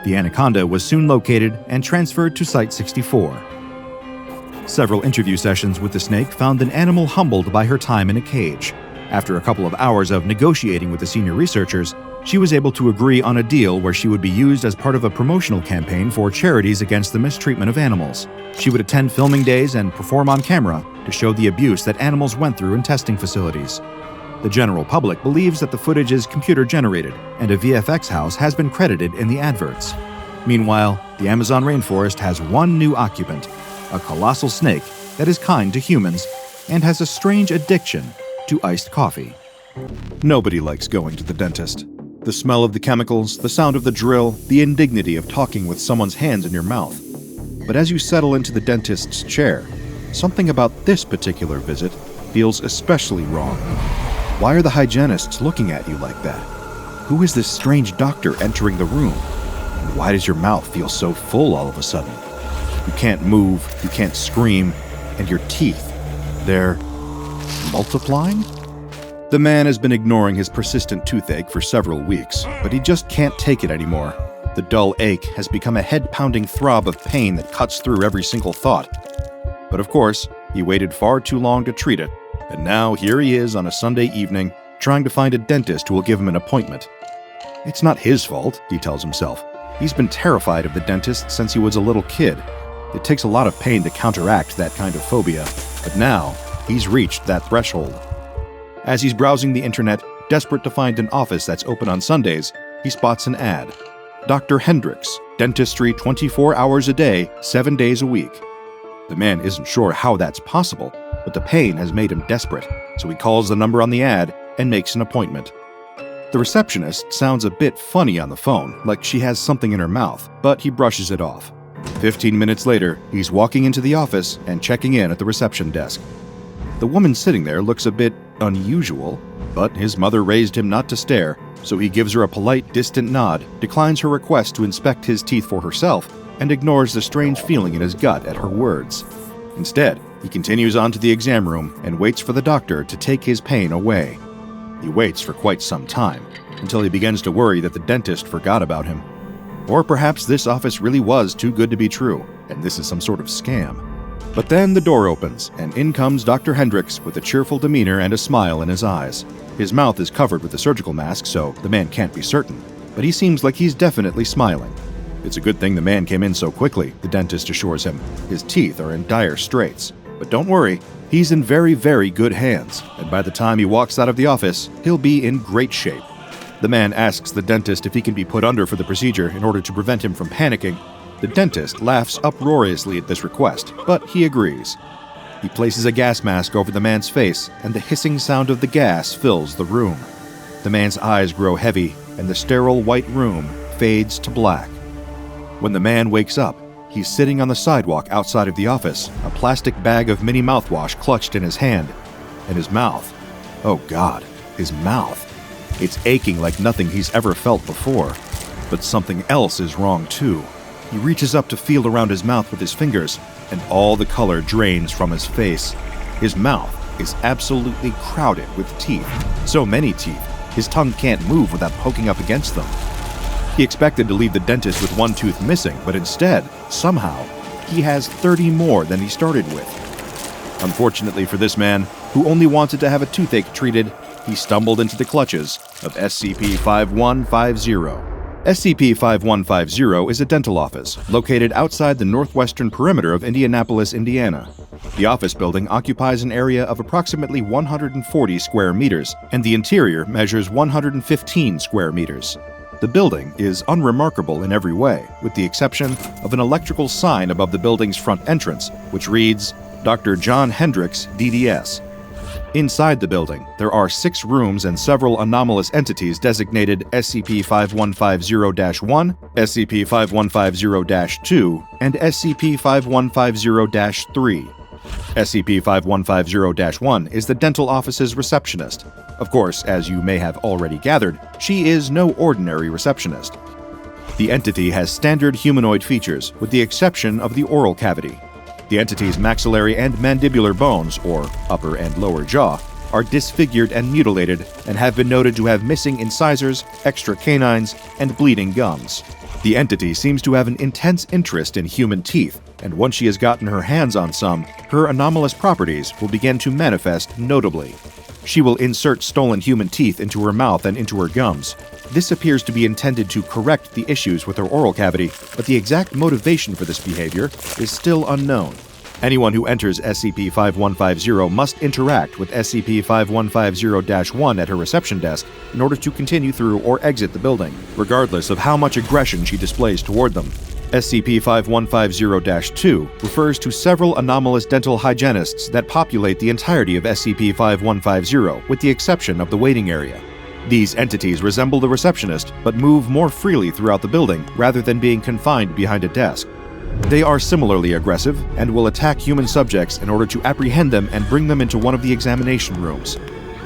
The anaconda was soon located and transferred to Site-64. Several interview sessions with the snake found an animal humbled by her time in a cage. After a couple of hours of negotiating with the senior researchers, she was able to agree on a deal where she would be used as part of a promotional campaign for charities against the mistreatment of animals. She would attend filming days and perform on camera to show the abuse that animals went through in testing facilities. The general public believes that the footage is computer-generated, and a VFX house has been credited in the adverts. Meanwhile, the Amazon rainforest has one new occupant, a colossal snake that is kind to humans and has a strange addiction to iced coffee. Nobody likes going to the dentist. The smell of the chemicals, the sound of the drill, the indignity of talking with someone's hands in your mouth. But as you settle into the dentist's chair, something about this particular visit feels especially wrong. Why are the hygienists looking at you like that? Who is this strange doctor entering the room? And why does your mouth feel so full all of a sudden? You can't move, you can't scream, and your teeth, they're multiplying? The man has been ignoring his persistent toothache for several weeks, but he just can't take it anymore. The dull ache has become a head-pounding throb of pain that cuts through every single thought. But of course, he waited far too long to treat it, and now here he is on a Sunday evening, trying to find a dentist who will give him an appointment. It's not his fault, he tells himself. He's been terrified of the dentist since he was a little kid. It takes a lot of pain to counteract that kind of phobia, but now he's reached that threshold. As he's browsing the internet, desperate to find an office that's open on Sundays, he spots an ad. Dr. Hendricks, dentistry 24 hours a day, 7 days a week. The man isn't sure how that's possible, but the pain has made him desperate, so he calls the number on the ad and makes an appointment. The receptionist sounds a bit funny on the phone, like she has something in her mouth, but he brushes it off. 15 minutes later, he's walking into the office and checking in at the reception desk. The woman sitting there looks a bit unusual. But his mother raised him not to stare, so he gives her a polite, distant nod, declines her request to inspect his teeth for herself, and ignores the strange feeling in his gut at her words. Instead, he continues on to the exam room and waits for the doctor to take his pain away. He waits for quite some time, until he begins to worry that the dentist forgot about him. Or perhaps this office really was too good to be true, and this is some sort of scam. But then the door opens, and in comes Dr. Hendricks with a cheerful demeanor and a smile in his eyes. His mouth is covered with a surgical mask, so the man can't be certain, but he seems like he's definitely smiling. It's a good thing the man came in so quickly, the dentist assures him. His teeth are in dire straits. But don't worry, he's in very, very good hands, and by the time he walks out of the office, he'll be in great shape. The man asks the dentist if he can be put under for the procedure in order to prevent him from panicking. The dentist laughs uproariously at this request, but he agrees. He places a gas mask over the man's face, and the hissing sound of the gas fills the room. The man's eyes grow heavy, and the sterile white room fades to black. When the man wakes up, he's sitting on the sidewalk outside of the office, a plastic bag of mini mouthwash clutched in his hand. And his mouth, oh God, his mouth. It's aching like nothing he's ever felt before. But something else is wrong too. He reaches up to feel around his mouth with his fingers, and all the color drains from his face. His mouth is absolutely crowded with teeth. So many teeth, his tongue can't move without poking up against them. He expected to leave the dentist with one tooth missing, but instead, somehow, he has 30 more than he started with. Unfortunately for this man, who only wanted to have a toothache treated, he stumbled into the clutches of SCP-5150. SCP-5150 is a dental office located outside the northwestern perimeter of Indianapolis, Indiana. The office building occupies an area of approximately 140 square meters, and the interior measures 115 square meters. The building is unremarkable in every way, with the exception of an electrical sign above the building's front entrance, which reads, Dr. John Hendricks, DDS. Inside the building, there are 6 rooms and several anomalous entities designated SCP-5150-1, SCP-5150-2, and SCP-5150-3. SCP-5150-1 is the dental office's receptionist. Of course, as you may have already gathered, she is no ordinary receptionist. The entity has standard humanoid features, with the exception of the oral cavity. The entity's maxillary and mandibular bones, or upper and lower jaw, are disfigured and mutilated and have been noted to have missing incisors, extra canines, and bleeding gums. The entity seems to have an intense interest in human teeth, and once she has gotten her hands on some, her anomalous properties will begin to manifest notably. She will insert stolen human teeth into her mouth and into her gums. This appears to be intended to correct the issues with her oral cavity, but the exact motivation for this behavior is still unknown. Anyone who enters SCP-5150 must interact with SCP-5150-1 at her reception desk in order to continue through or exit the building, regardless of how much aggression she displays toward them. SCP-5150-2 refers to several anomalous dental hygienists that populate the entirety of SCP-5150, with the exception of the waiting area. These entities resemble the receptionist, but move more freely throughout the building rather than being confined behind a desk. They are similarly aggressive and will attack human subjects in order to apprehend them and bring them into one of the examination rooms.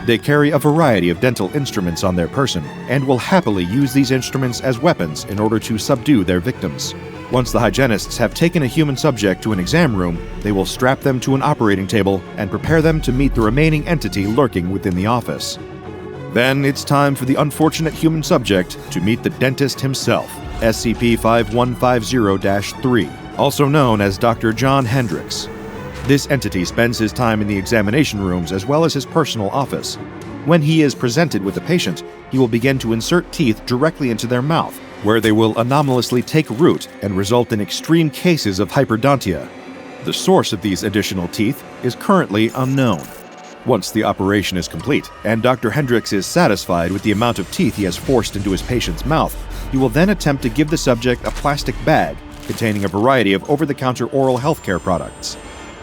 They carry a variety of dental instruments on their person and will happily use these instruments as weapons in order to subdue their victims. Once the hygienists have taken a human subject to an exam room, they will strap them to an operating table and prepare them to meet the remaining entity lurking within the office. Then it's time for the unfortunate human subject to meet the dentist himself, SCP-5150-3, also known as Dr. John Hendricks. This entity spends his time in the examination rooms as well as his personal office. When he is presented with a patient, he will begin to insert teeth directly into their mouth, where they will anomalously take root and result in extreme cases of hyperdontia. The source of these additional teeth is currently unknown. Once the operation is complete, and Dr. Hendricks is satisfied with the amount of teeth he has forced into his patient's mouth, he will then attempt to give the subject a plastic bag containing a variety of over-the-counter oral healthcare products.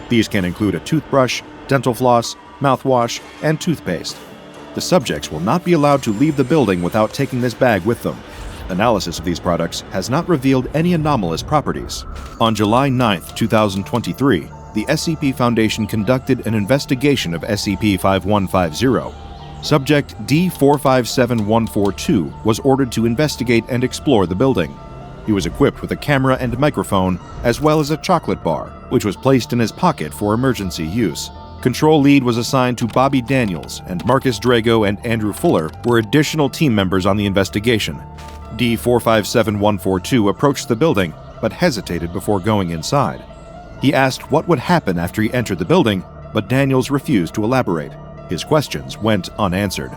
These can include a toothbrush, dental floss, mouthwash, and toothpaste. The subjects will not be allowed to leave the building without taking this bag with them. Analysis of these products has not revealed any anomalous properties. On July 9, 2023, the SCP Foundation conducted an investigation of SCP-5150. Subject D457142 was ordered to investigate and explore the building. He was equipped with a camera and microphone, as well as a chocolate bar, which was placed in his pocket for emergency use. Control lead was assigned to Bobby Daniels, and Marcus Drago and Andrew Fuller were additional team members on the investigation. D457142 approached the building, but hesitated before going inside. He asked what would happen after he entered the building, but Daniels refused to elaborate. His questions went unanswered.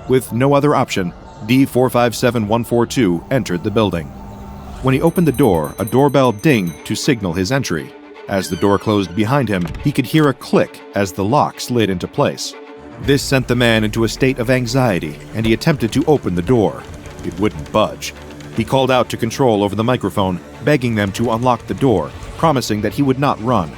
With no other option, D457142 entered the building. When he opened the door, a doorbell dinged to signal his entry. As the door closed behind him, he could hear a click as the lock slid into place. This sent the man into a state of anxiety, and he attempted to open the door. It wouldn't budge. He called out to Control over the microphone, begging them to unlock the door, promising that he would not run.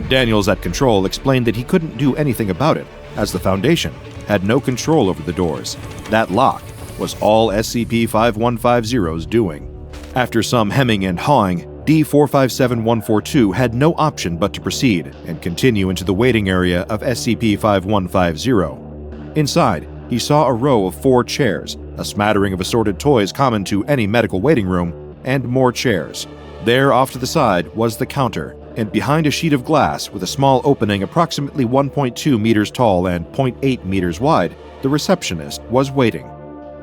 Daniels at Control explained that he couldn't do anything about it, as the Foundation had no control over the doors. That lock was all SCP-5150's doing. After some hemming and hawing, D457142 had no option but to proceed and continue into the waiting area of SCP-5150. Inside, he saw a row of 4 chairs, a smattering of assorted toys common to any medical waiting room, and more chairs. There, off to the side, was the counter, and behind a sheet of glass with a small opening approximately 1.2 meters tall and 0.8 meters wide, the receptionist was waiting.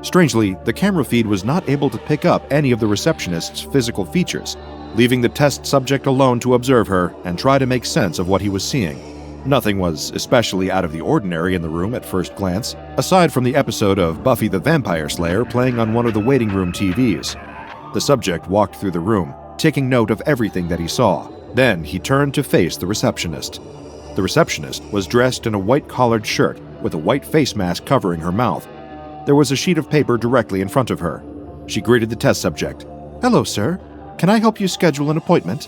Strangely, the camera feed was not able to pick up any of the receptionist's physical features, leaving the test subject alone to observe her and try to make sense of what he was seeing. Nothing was especially out of the ordinary in the room at first glance, aside from the episode of Buffy the Vampire Slayer playing on one of the waiting room TVs. The subject walked through the room, taking note of everything that he saw. Then he turned to face the receptionist. The receptionist was dressed in a white collared shirt with a white face mask covering her mouth. There was a sheet of paper directly in front of her. She greeted the test subject. "Hello, sir. Can I help you schedule an appointment?"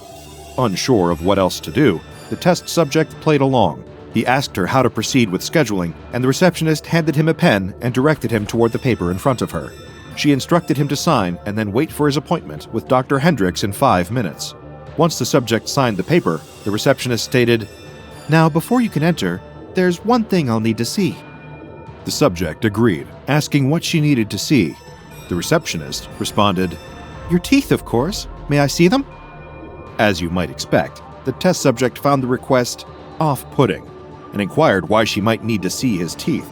Unsure of what else to do, the test subject played along. He asked her how to proceed with scheduling, and the receptionist handed him a pen and directed him toward the paper in front of her. She instructed him to sign and then wait for his appointment with Dr. Hendricks in 5 minutes. Once the subject signed the paper, the receptionist stated, "Now, before you can enter, there's one thing I'll need to see." The subject agreed, asking what she needed to see. The receptionist responded, "Your teeth, of course. May I see them?" As you might expect, the test subject found the request off-putting and inquired why she might need to see his teeth.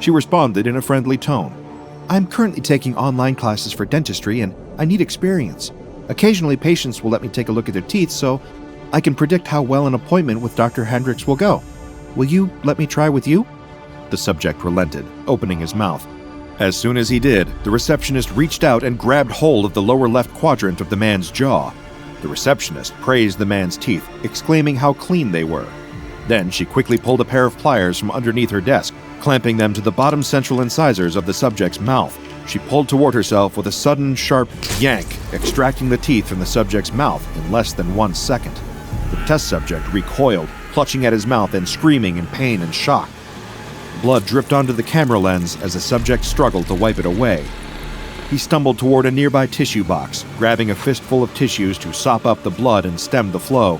She responded in a friendly tone, "I'm currently taking online classes for dentistry and I need experience. Occasionally patients will let me take a look at their teeth so I can predict how well an appointment with Dr. Hendricks will go. Will you let me try with you?" The subject relented, opening his mouth. As soon as he did, the receptionist reached out and grabbed hold of the lower left quadrant of the man's jaw. The receptionist praised the man's teeth, exclaiming how clean they were. Then she quickly pulled a pair of pliers from underneath her desk, clamping them to the bottom central incisors of the subject's mouth. She pulled toward herself with a sudden, sharp yank, extracting the teeth from the subject's mouth in less than 1 second. The test subject recoiled, clutching at his mouth and screaming in pain and shock. Blood dripped onto the camera lens as the subject struggled to wipe it away. He stumbled toward a nearby tissue box, grabbing a fistful of tissues to sop up the blood and stem the flow.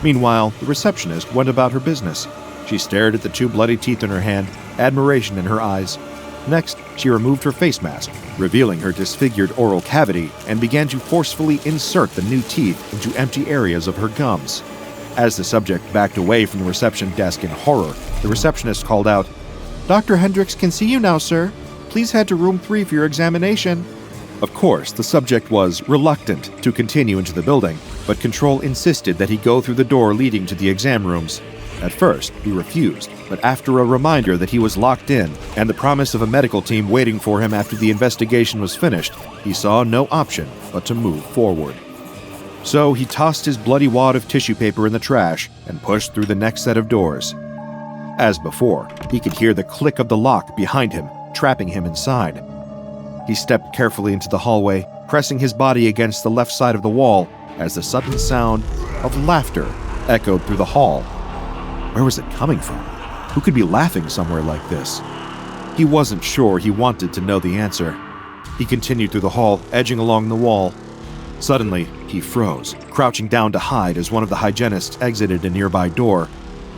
Meanwhile, the receptionist went about her business. She stared at the 2 bloody teeth in her hand, admiration in her eyes. Next, she removed her face mask, revealing her disfigured oral cavity, and began to forcefully insert the new teeth into empty areas of her gums. As the subject backed away from the reception desk in horror, the receptionist called out, "Dr. Hendricks can see you now, sir. Please head to room 3 for your examination." Of course, the subject was reluctant to continue into the building, but Control insisted that he go through the door leading to the exam rooms. At first, he refused, but after a reminder that he was locked in and the promise of a medical team waiting for him after the investigation was finished, he saw no option but to move forward. So he tossed his bloody wad of tissue paper in the trash and pushed through the next set of doors. As before, he could hear the click of the lock behind him, trapping him inside. He stepped carefully into the hallway, pressing his body against the left side of the wall as the sudden sound of laughter echoed through the hall. Where was it coming from? Who could be laughing somewhere like this? He wasn't sure he wanted to know the answer. He continued through the hall, edging along the wall. Suddenly, he froze, crouching down to hide as one of the hygienists exited a nearby door.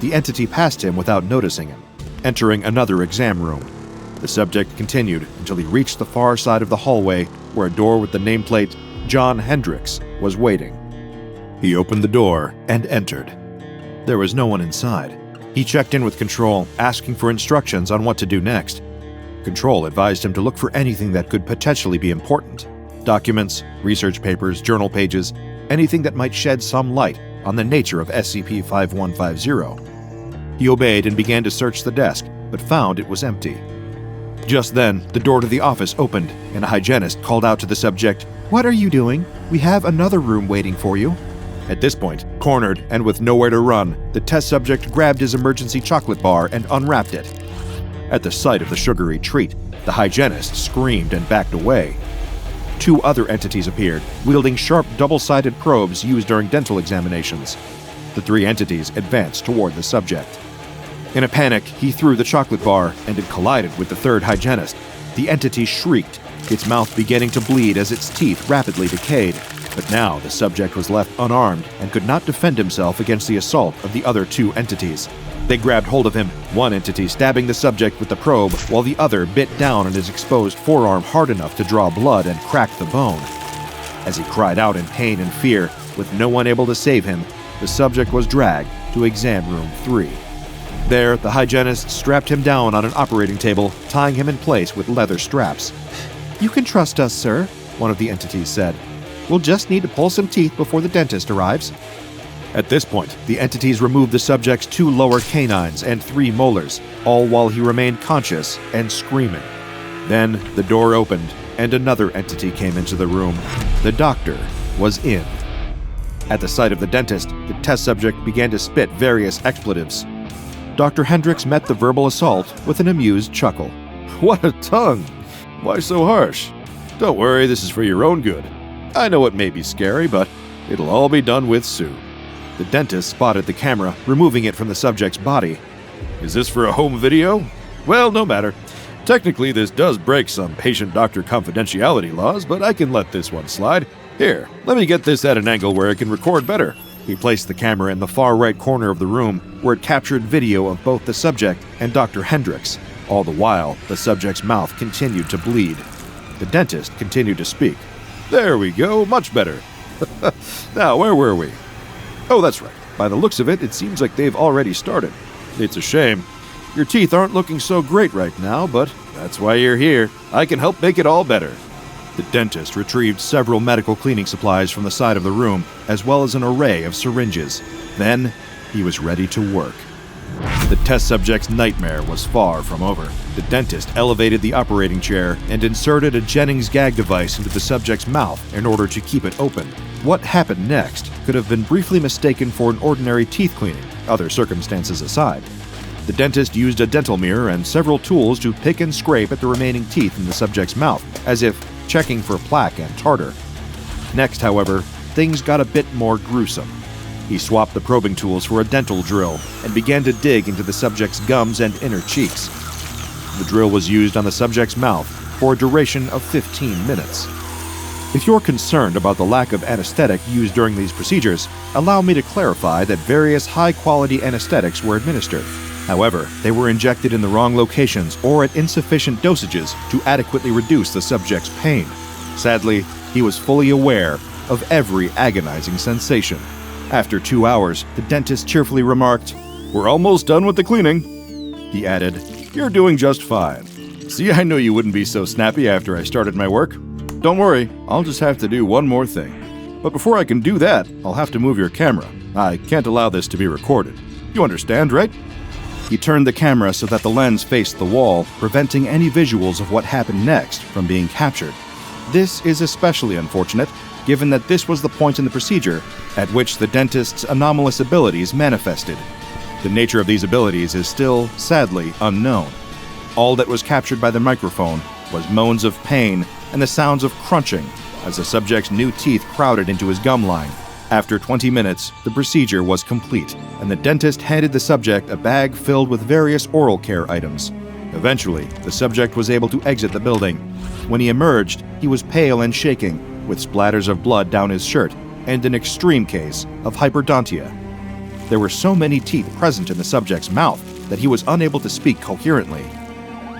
The entity passed him without noticing him, entering another exam room. The subject continued until he reached the far side of the hallway where a door with the nameplate John Hendricks was waiting. He opened the door and entered. There was no one inside. He checked in with Control, asking for instructions on what to do next. Control advised him to look for anything that could potentially be important. Documents, research papers, journal pages, anything that might shed some light on the nature of SCP-5150. He obeyed and began to search the desk, but found it was empty. Just then, the door to the office opened, and a hygienist called out to the subject, "What are you doing? We have another room waiting for you." At this point, cornered and with nowhere to run, the test subject grabbed his emergency chocolate bar and unwrapped it. At the sight of the sugary treat, the hygienist screamed and backed away. 2 other entities appeared, wielding sharp double-sided probes used during dental examinations. The 3 entities advanced toward the subject. In a panic, he threw the chocolate bar, and it collided with the 3rd hygienist. The entity shrieked, its mouth beginning to bleed as its teeth rapidly decayed. But now the subject was left unarmed and could not defend himself against the assault of the other 2 entities. They grabbed hold of him, one entity stabbing the subject with the probe, while the other bit down on his exposed forearm hard enough to draw blood and crack the bone. As he cried out in pain and fear, with no one able to save him, the subject was dragged to exam room 3. There, the hygienist strapped him down on an operating table, tying him in place with leather straps. "You can trust us, sir," one of the entities said. "We'll just need to pull some teeth before the dentist arrives." At this point, the entities removed the subject's 2 lower canines and 3 molars, all while he remained conscious and screaming. Then the door opened, and another entity came into the room. The doctor was in. At the sight of the dentist, the test subject began to spit various expletives. Dr. Hendricks met the verbal assault with an amused chuckle. "What a tongue! Why so harsh? Don't worry, this is for your own good. I know it may be scary, but it'll all be done with soon." The dentist spotted the camera, removing it from the subject's body. "Is this for a home video? Well, no matter. Technically, this does break some patient-doctor confidentiality laws, but I can let this one slide. Here, let me get this at an angle where it can record better." He placed the camera in the far right corner of the room, where it captured video of both the subject and Dr. Hendricks. All the while, the subject's mouth continued to bleed. The dentist continued to speak. "There we go, much better. Now, where were we? Oh, that's right. By the looks of it, it seems like they've already started. It's a shame. Your teeth aren't looking so great right now, but that's why you're here. I can help make it all better." The dentist retrieved several medical cleaning supplies from the side of the room, as well as an array of syringes. Then, he was ready to work. The test subject's nightmare was far from over. The dentist elevated the operating chair and inserted a Jennings gag device into the subject's mouth in order to keep it open. What happened next could have been briefly mistaken for an ordinary teeth cleaning, other circumstances aside. The dentist used a dental mirror and several tools to pick and scrape at the remaining teeth in the subject's mouth, as if checking for plaque and tartar. Next, however, things got a bit more gruesome. He swapped the probing tools for a dental drill and began to dig into the subject's gums and inner cheeks. The drill was used on the subject's mouth for a duration of 15 minutes. If you're concerned about the lack of anesthetic used during these procedures, allow me to clarify that various high-quality anesthetics were administered. However, they were injected in the wrong locations or at insufficient dosages to adequately reduce the subject's pain. Sadly, he was fully aware of every agonizing sensation. After 2 hours, the dentist cheerfully remarked, "We're almost done with the cleaning." He added, "You're doing just fine. See, I knew you wouldn't be so snappy after I started my work. Don't worry, I'll just have to do one more thing. But before I can do that, I'll have to move your camera. I can't allow this to be recorded. You understand, right?" He turned the camera so that the lens faced the wall, preventing any visuals of what happened next from being captured. This is especially unfortunate, given that this was the point in the procedure at which the dentist's anomalous abilities manifested. The nature of these abilities is still, sadly, unknown. All that was captured by the microphone was moans of pain and the sounds of crunching as the subject's new teeth crowded into his gum line. After 20 minutes, the procedure was complete, and the dentist handed the subject a bag filled with various oral care items. Eventually, the subject was able to exit the building. When he emerged, he was pale and shaking, with splatters of blood down his shirt and an extreme case of hyperdontia. There were so many teeth present in the subject's mouth that he was unable to speak coherently.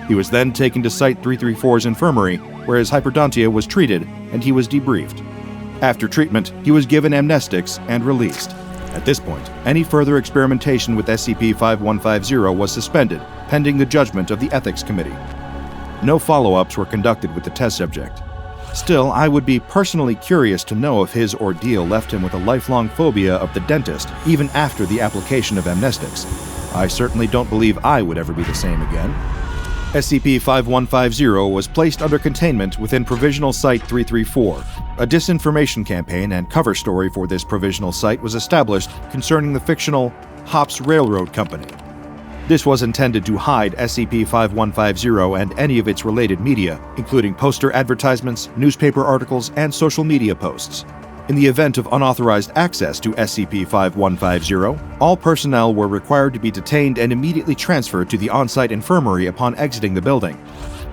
He was then taken to Site-334's infirmary, where his hyperdontia was treated and he was debriefed. After treatment, he was given amnestics and released. At this point, any further experimentation with SCP-5150 was suspended, pending the judgment of the Ethics Committee. No follow-ups were conducted with the test subject. Still, I would be personally curious to know if his ordeal left him with a lifelong phobia of the dentist, even after the application of amnestics. I certainly don't believe I would ever be the same again. SCP-5150 was placed under containment within Provisional Site-334. A disinformation campaign and cover story for this provisional site was established concerning the fictional Hops Railroad Company. This was intended to hide SCP-5150 and any of its related media, including poster advertisements, newspaper articles, and social media posts. In the event of unauthorized access to SCP-5150, all personnel were required to be detained and immediately transferred to the on-site infirmary upon exiting the building.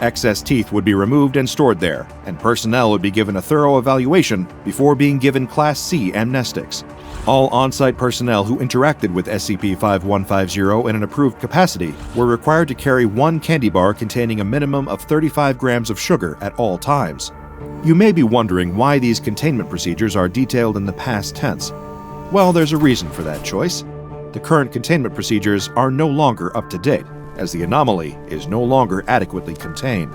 Excess teeth would be removed and stored there, and personnel would be given a thorough evaluation before being given Class C amnestics. All on-site personnel who interacted with SCP-5150 in an approved capacity were required to carry one candy bar containing a minimum of 35 grams of sugar at all times. You may be wondering why these containment procedures are detailed in the past tense. Well, there's a reason for that choice. The current containment procedures are no longer up to date, as the anomaly is no longer adequately contained.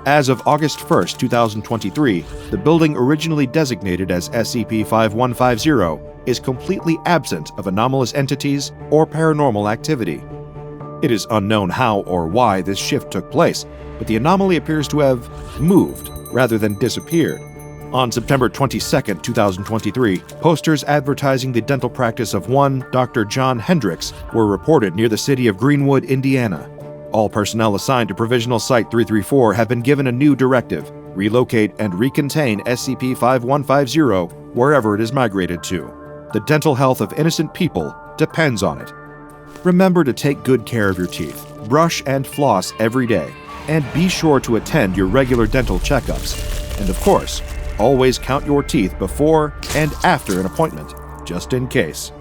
As of August 1, 2023, the building originally designated as SCP-5150 is completely absent of anomalous entities or paranormal activity. It is unknown how or why this shift took place, but the anomaly appears to have moved rather than disappeared. On September 22, 2023, posters advertising the dental practice of one Dr. John Hendricks were reported near the city of Greenwood, Indiana. All personnel assigned to Provisional Site-334 have been given a new directive: relocate and recontain SCP-5150 wherever it is migrated to. The dental health of innocent people depends on it. Remember to take good care of your teeth, brush and floss every day, and be sure to attend your regular dental checkups. And of course, always count your teeth before and after an appointment, just in case.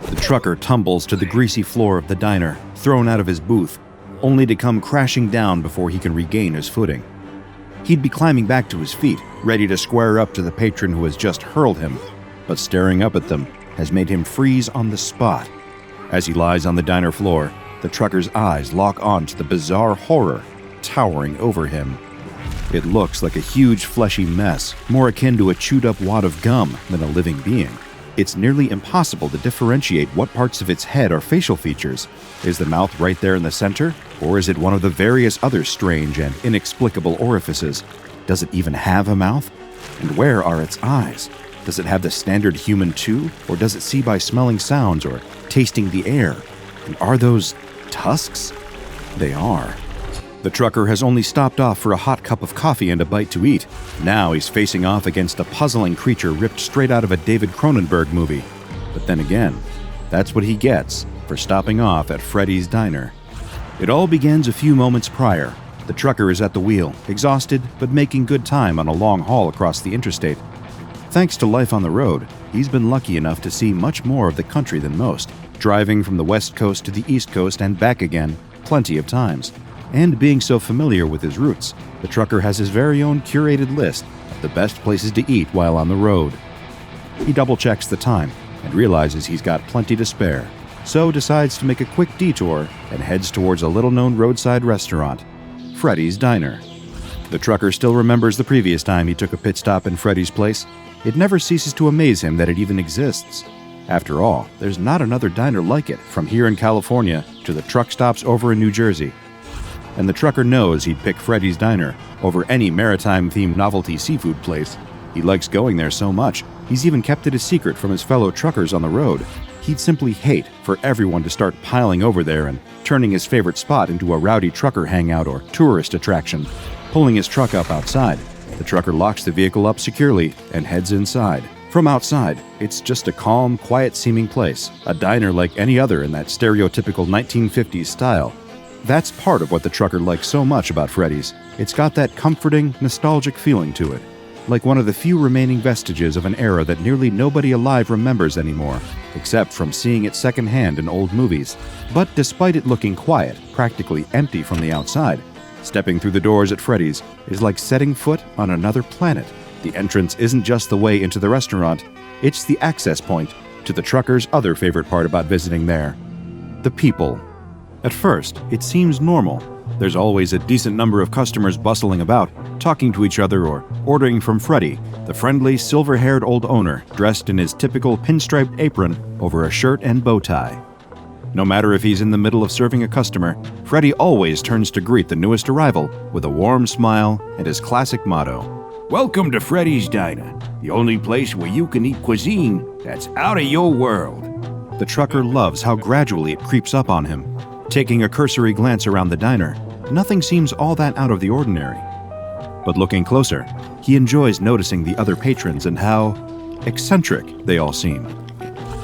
The trucker tumbles to the greasy floor of the diner, thrown out of his booth, only to come crashing down before he can regain his footing. He'd be climbing back to his feet, ready to square up to the patron who has just hurled him, but staring up at them has made him freeze on the spot. As he lies on the diner floor, the trucker's eyes lock on to the bizarre horror towering over him. It looks like a huge fleshy mess, more akin to a chewed-up wad of gum than a living being. It's nearly impossible to differentiate what parts of its head are facial features. Is the mouth right there in the center, or is it one of the various other strange and inexplicable orifices? Does it even have a mouth? And where are its eyes? Does it have the standard human too, or does it see by smelling sounds or tasting the air? And are those tusks? They are. The trucker has only stopped off for a hot cup of coffee and a bite to eat. Now he's facing off against a puzzling creature ripped straight out of a David Cronenberg movie. But then again, that's what he gets for stopping off at Freddy's Diner. It all begins a few moments prior. The trucker is at the wheel, exhausted but making good time on a long haul across the interstate. Thanks to life on the road, he's been lucky enough to see much more of the country than most, driving from the West Coast to the East Coast and back again plenty of times. And being so familiar with his routes, the trucker has his very own curated list of the best places to eat while on the road. He double-checks the time and realizes he's got plenty to spare, so decides to make a quick detour and heads towards a little-known roadside restaurant, Freddy's Diner. The trucker still remembers the previous time he took a pit stop in Freddy's place. It never ceases to amaze him that it even exists. After all, there's not another diner like it from here in California to the truck stops over in New Jersey. And the trucker knows he'd pick Freddy's Diner over any maritime-themed novelty seafood place. He likes going there so much, he's even kept it a secret from his fellow truckers on the road. He'd simply hate for everyone to start piling over there and turning his favorite spot into a rowdy trucker hangout or tourist attraction. Pulling his truck up outside, the trucker locks the vehicle up securely and heads inside. From outside, it's just a calm, quiet-seeming place, a diner like any other in that stereotypical 1950s style. That's part of what the trucker likes so much about Freddy's. It's got that comforting, nostalgic feeling to it. like one of the few remaining vestiges of an era that nearly nobody alive remembers anymore, except from seeing it secondhand in old movies. But despite it looking quiet, practically empty from the outside, stepping through the doors at Freddy's is like setting foot on another planet. The entrance isn't just the way into the restaurant, it's the access point to the trucker's other favorite part about visiting there: the people. At first, it seems normal. There's always a decent number of customers bustling about, talking to each other or ordering from Freddy, the friendly, silver-haired old owner dressed in his typical pinstriped apron over a shirt and bow tie. No matter if he's in the middle of serving a customer, Freddy always turns to greet the newest arrival with a warm smile and his classic motto: "Welcome to Freddy's Diner, the only place where you can eat cuisine that's out of your world." The trucker loves how gradually it creeps up on him. Taking a cursory glance around the diner, nothing seems all that out of the ordinary. But looking closer, he enjoys noticing the other patrons and how eccentric they all seem.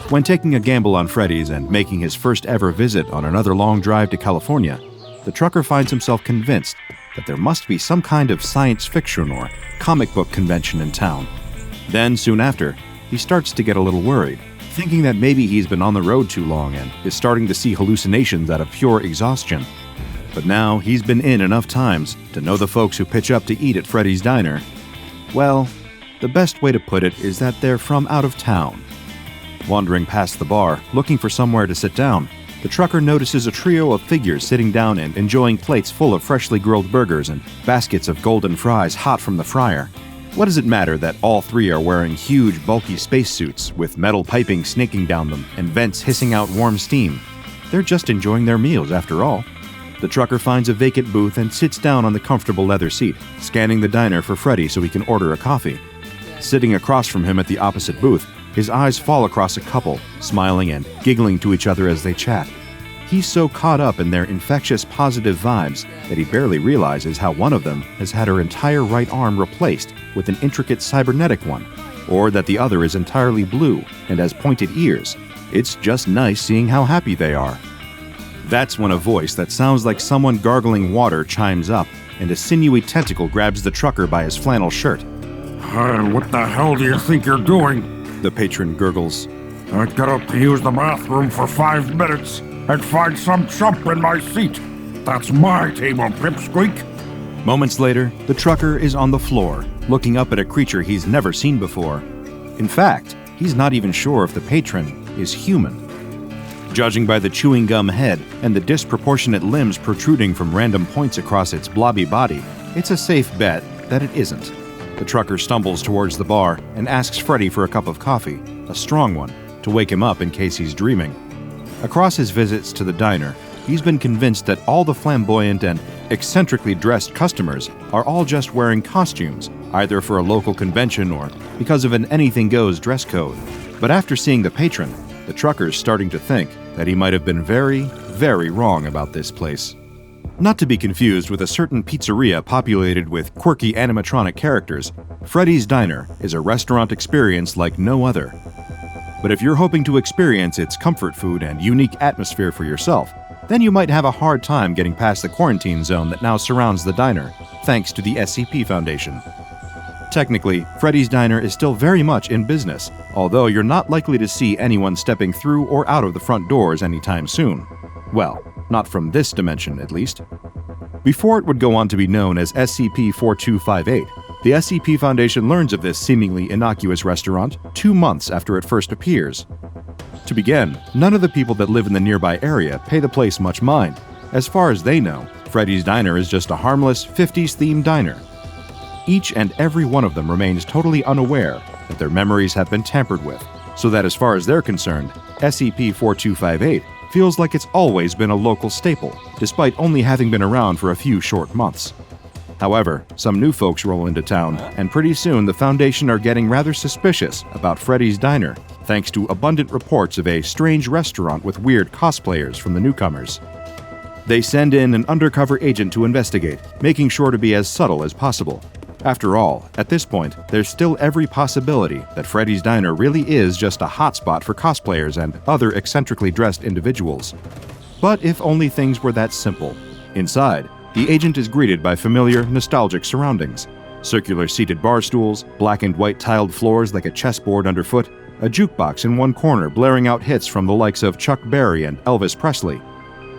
When taking a gamble on Freddy's and making his first ever visit on another long drive to California, the trucker finds himself convinced that there must be some kind of science fiction or comic book convention in town. Then, soon after, he starts to get a little worried, thinking that maybe he's been on the road too long and is starting to see hallucinations out of pure exhaustion. But now he's been in enough times to know the folks who pitch up to eat at Freddy's Diner, well, the best way to put it is that they're from out of town. Wandering past the bar, looking for somewhere to sit down, the trucker notices a trio of figures sitting down and enjoying plates full of freshly grilled burgers and baskets of golden fries hot from the fryer. What does it matter that all three are wearing huge, bulky spacesuits with metal piping snaking down them and vents hissing out warm steam? They're just enjoying their meals after all. The trucker finds a vacant booth and sits down on the comfortable leather seat, scanning the diner for Freddy so he can order a coffee. Sitting across from him at the opposite booth, his eyes fall across a couple, smiling and giggling to each other as they chat. He's so caught up in their infectious positive vibes that he barely realizes how one of them has had her entire right arm replaced with an intricate cybernetic one, or that the other is entirely blue and has pointed ears. It's just nice seeing how happy they are. That's when a voice that sounds like someone gargling water chimes up, and a sinewy tentacle grabs the trucker by his flannel shirt. What the hell do you think you're doing? The patron gurgles. I got up to use the bathroom for 5 minutes and find some chump in my seat. That's my table, pipsqueak. Moments later, the trucker is on the floor, looking up at a creature he's never seen before. In fact, he's not even sure if the patron is human. Judging by the chewing gum head and the disproportionate limbs protruding from random points across its blobby body, it's a safe bet that it isn't. The trucker stumbles towards the bar and asks Freddy for a cup of coffee, a strong one, to wake him up in case he's dreaming. Across his visits to the diner, he's been convinced that all the flamboyant and eccentrically dressed customers are all just wearing costumes, either for a local convention or because of an anything-goes dress code. But after seeing the patron, the trucker's starting to think that he might have been very, very wrong about this place. Not to be confused with a certain pizzeria populated with quirky animatronic characters, Freddy's Diner is a restaurant experience like no other. But if you're hoping to experience its comfort food and unique atmosphere for yourself, then you might have a hard time getting past the quarantine zone that now surrounds the diner, thanks to the SCP Foundation. Technically, Freddy's Diner is still very much in business, although you're not likely to see anyone stepping through or out of the front doors anytime soon. Well, not from this dimension, at least. Before it would go on to be known as SCP-4258, the SCP Foundation learns of this seemingly innocuous restaurant 2 months after it first appears. To begin, none of the people that live in the nearby area pay the place much mind. As far as they know, Freddy's Diner is just a harmless 50s-themed diner. Each and every one of them remains totally unaware that their memories have been tampered with, so that as far as they're concerned, SCP-4258 feels like it's always been a local staple, despite only having been around for a few short months. However, some new folks roll into town, and pretty soon the Foundation are getting rather suspicious about Freddy's Diner, thanks to abundant reports of a strange restaurant with weird cosplayers from the newcomers. They send in an undercover agent to investigate, making sure to be as subtle as possible. After all, at this point, there's still every possibility that Freddy's Diner really is just a hotspot for cosplayers and other eccentrically dressed individuals. But if only things were that simple. Inside, the agent is greeted by familiar, nostalgic surroundings. Circular seated bar stools, black and white tiled floors like a chessboard underfoot, a jukebox in one corner blaring out hits from the likes of Chuck Berry and Elvis Presley.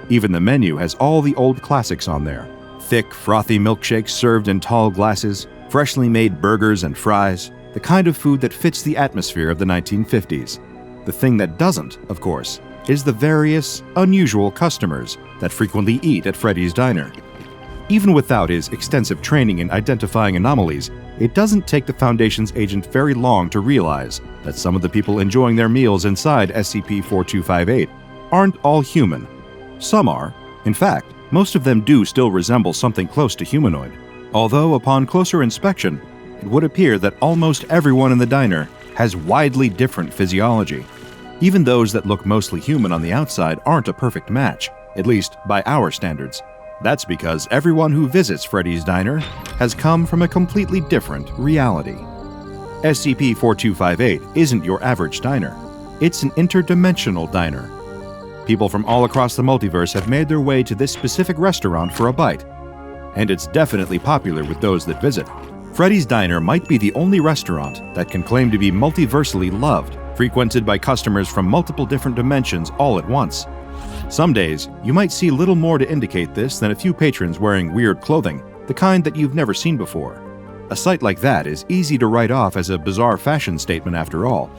Even the menu has all the old classics on there. Thick, frothy milkshakes served in tall glasses, freshly made burgers and fries, the kind of food that fits the atmosphere of the 1950s. The thing that doesn't, of course, is the various, unusual customers that frequently eat at Freddy's Diner. Even without his extensive training in identifying anomalies, it doesn't take the Foundation's agent very long to realize that some of the people enjoying their meals inside SCP-4258 aren't all human. Some are. In fact, most of them do still resemble something close to humanoid. Although, upon closer inspection, it would appear that almost everyone in the diner has widely different physiology. Even those that look mostly human on the outside aren't a perfect match, at least by our standards. That's because everyone who visits Freddy's Diner has come from a completely different reality. SCP-4258 isn't your average diner. It's an interdimensional diner. People from all across the multiverse have made their way to this specific restaurant for a bite, and it's definitely popular with those that visit. Freddy's Diner might be the only restaurant that can claim to be multiversally loved, frequented by customers from multiple different dimensions all at once. Some days, you might see little more to indicate this than a few patrons wearing weird clothing, the kind that you've never seen before. A sight like that is easy to write off as a bizarre fashion statement after all.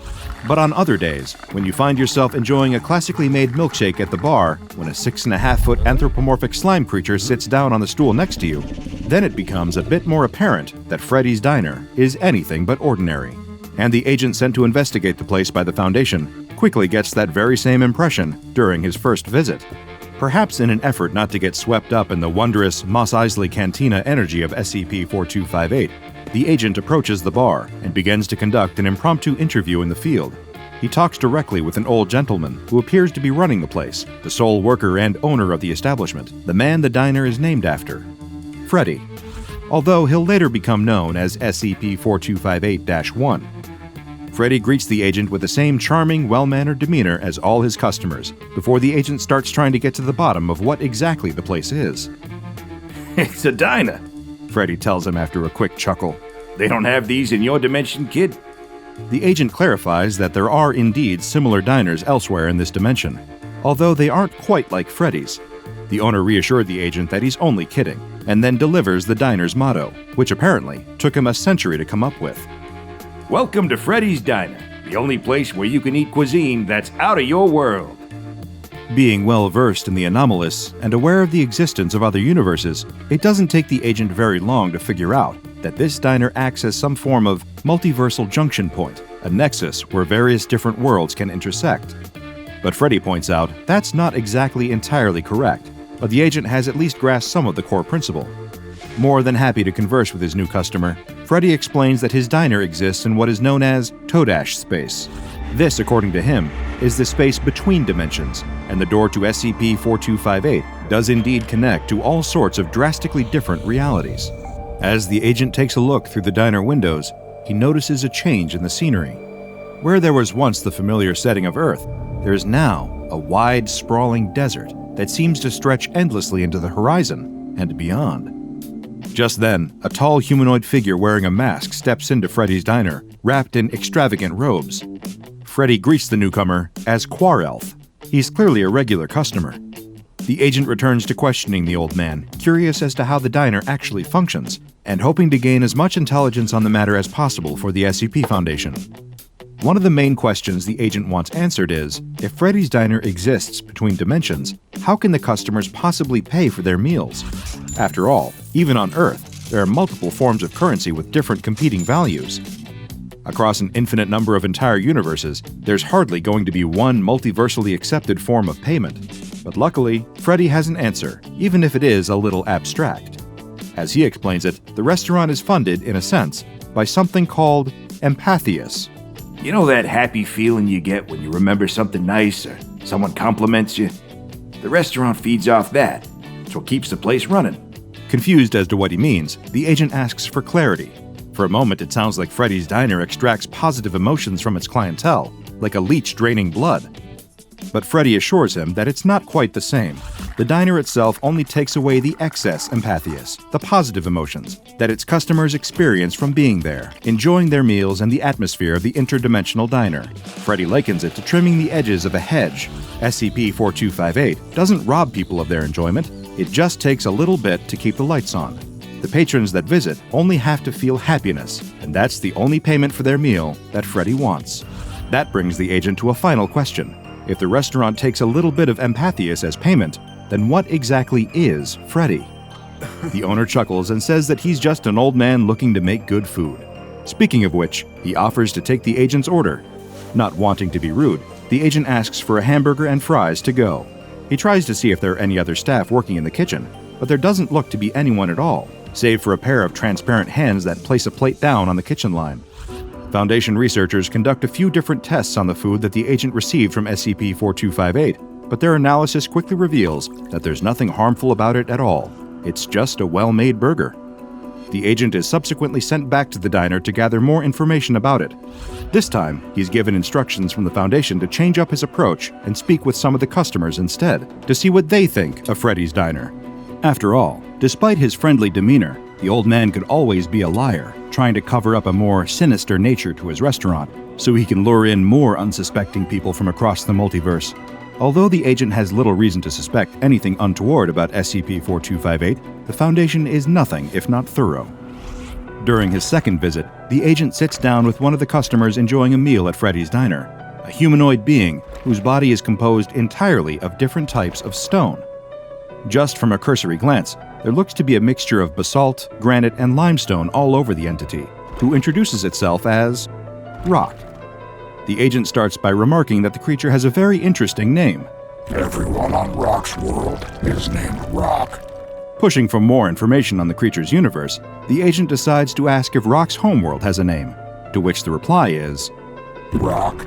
But on other days, when you find yourself enjoying a classically made milkshake at the bar, when a 6.5-foot anthropomorphic slime creature sits down on the stool next to you, then it becomes a bit more apparent that Freddy's Diner is anything but ordinary. And the agent sent to investigate the place by the Foundation quickly gets that very same impression during his first visit. Perhaps in an effort not to get swept up in the wondrous Mos Eisley Cantina energy of SCP-4258, the agent approaches the bar and begins to conduct an impromptu interview in the field. He talks directly with an old gentleman who appears to be running the place, the sole worker and owner of the establishment, the man the diner is named after, Freddy, although he'll later become known as SCP-4258-1. Freddy greets the agent with the same charming, well-mannered demeanor as all his customers, before the agent starts trying to get to the bottom of what exactly the place is. It's a diner, Freddy tells him after a quick chuckle. They don't have these in your dimension, kid? The agent clarifies that there are indeed similar diners elsewhere in this dimension, although they aren't quite like Freddy's. The owner reassured the agent that he's only kidding, and then delivers the diner's motto, which apparently took him a century to come up with. Welcome to Freddy's Diner, the only place where you can eat cuisine that's out of your world. Being well versed in the Anomalous and aware of the existence of other universes, it doesn't take the agent very long to figure out that this diner acts as some form of multiversal junction point, a nexus where various different worlds can intersect. But Freddy points out that's not exactly entirely correct, but the agent has at least grasped some of the core principle. More than happy to converse with his new customer, Freddy explains that his diner exists in what is known as Todash space. This, according to him, is the space between dimensions, and the door to SCP-4258 does indeed connect to all sorts of drastically different realities. As the agent takes a look through the diner windows, he notices a change in the scenery. Where there was once the familiar setting of Earth, there is now a wide, sprawling desert that seems to stretch endlessly into the horizon and beyond. Just then, a tall humanoid figure wearing a mask steps into Freddy's diner, wrapped in extravagant robes. Freddy greets the newcomer as Quarelf. He's clearly a regular customer. The agent returns to questioning the old man, curious as to how the diner actually functions, and hoping to gain as much intelligence on the matter as possible for the SCP Foundation. One of the main questions the agent wants answered is, if Freddy's diner exists between dimensions, how can the customers possibly pay for their meals? After all, even on Earth, there are multiple forms of currency with different competing values. Across an infinite number of entire universes, there's hardly going to be one multiversally accepted form of payment. But luckily, Freddy has an answer, even if it is a little abstract. As he explains it, the restaurant is funded, in a sense, by something called Empathius. You know that happy feeling you get when you remember something nice or someone compliments you? The restaurant feeds off that. It's what keeps the place running. Confused as to what he means, the agent asks for clarity. For a moment, it sounds like Freddy's diner extracts positive emotions from its clientele, like a leech draining blood. But Freddy assures him that it's not quite the same. The diner itself only takes away the excess empathias, the positive emotions, that its customers experience from being there, enjoying their meals and the atmosphere of the interdimensional diner. Freddy likens it to trimming the edges of a hedge. SCP-4258 doesn't rob people of their enjoyment, it just takes a little bit to keep the lights on. The patrons that visit only have to feel happiness, and that's the only payment for their meal that Freddy wants. That brings the agent to a final question. If the restaurant takes a little bit of empathias as payment, then what exactly is Freddy? The owner chuckles and says that he's just an old man looking to make good food. Speaking of which, he offers to take the agent's order. Not wanting to be rude, the agent asks for a hamburger and fries to go. He tries to see if there are any other staff working in the kitchen, but there doesn't look to be anyone at all, save for a pair of transparent hands that place a plate down on the kitchen line. Foundation researchers conduct a few different tests on the food that the agent received from SCP-4258, but their analysis quickly reveals that there's nothing harmful about it at all. It's just a well-made burger. The agent is subsequently sent back to the diner to gather more information about it. This time, he's given instructions from the Foundation to change up his approach and speak with some of the customers instead, to see what they think of Freddy's Diner. After all, despite his friendly demeanor, the old man could always be a liar, trying to cover up a more sinister nature to his restaurant, so he can lure in more unsuspecting people from across the multiverse. Although the agent has little reason to suspect anything untoward about SCP-4258, the Foundation is nothing if not thorough. During his second visit, the agent sits down with one of the customers enjoying a meal at Freddy's Diner, a humanoid being whose body is composed entirely of different types of stone. Just from a cursory glance, there looks to be a mixture of basalt, granite, and limestone all over the entity, who introduces itself as Rock. The agent starts by remarking that the creature has a very interesting name. Everyone on Rock's world is named Rock. Pushing for more information on the creature's universe, the agent decides to ask if Rock's homeworld has a name, to which the reply is Rock.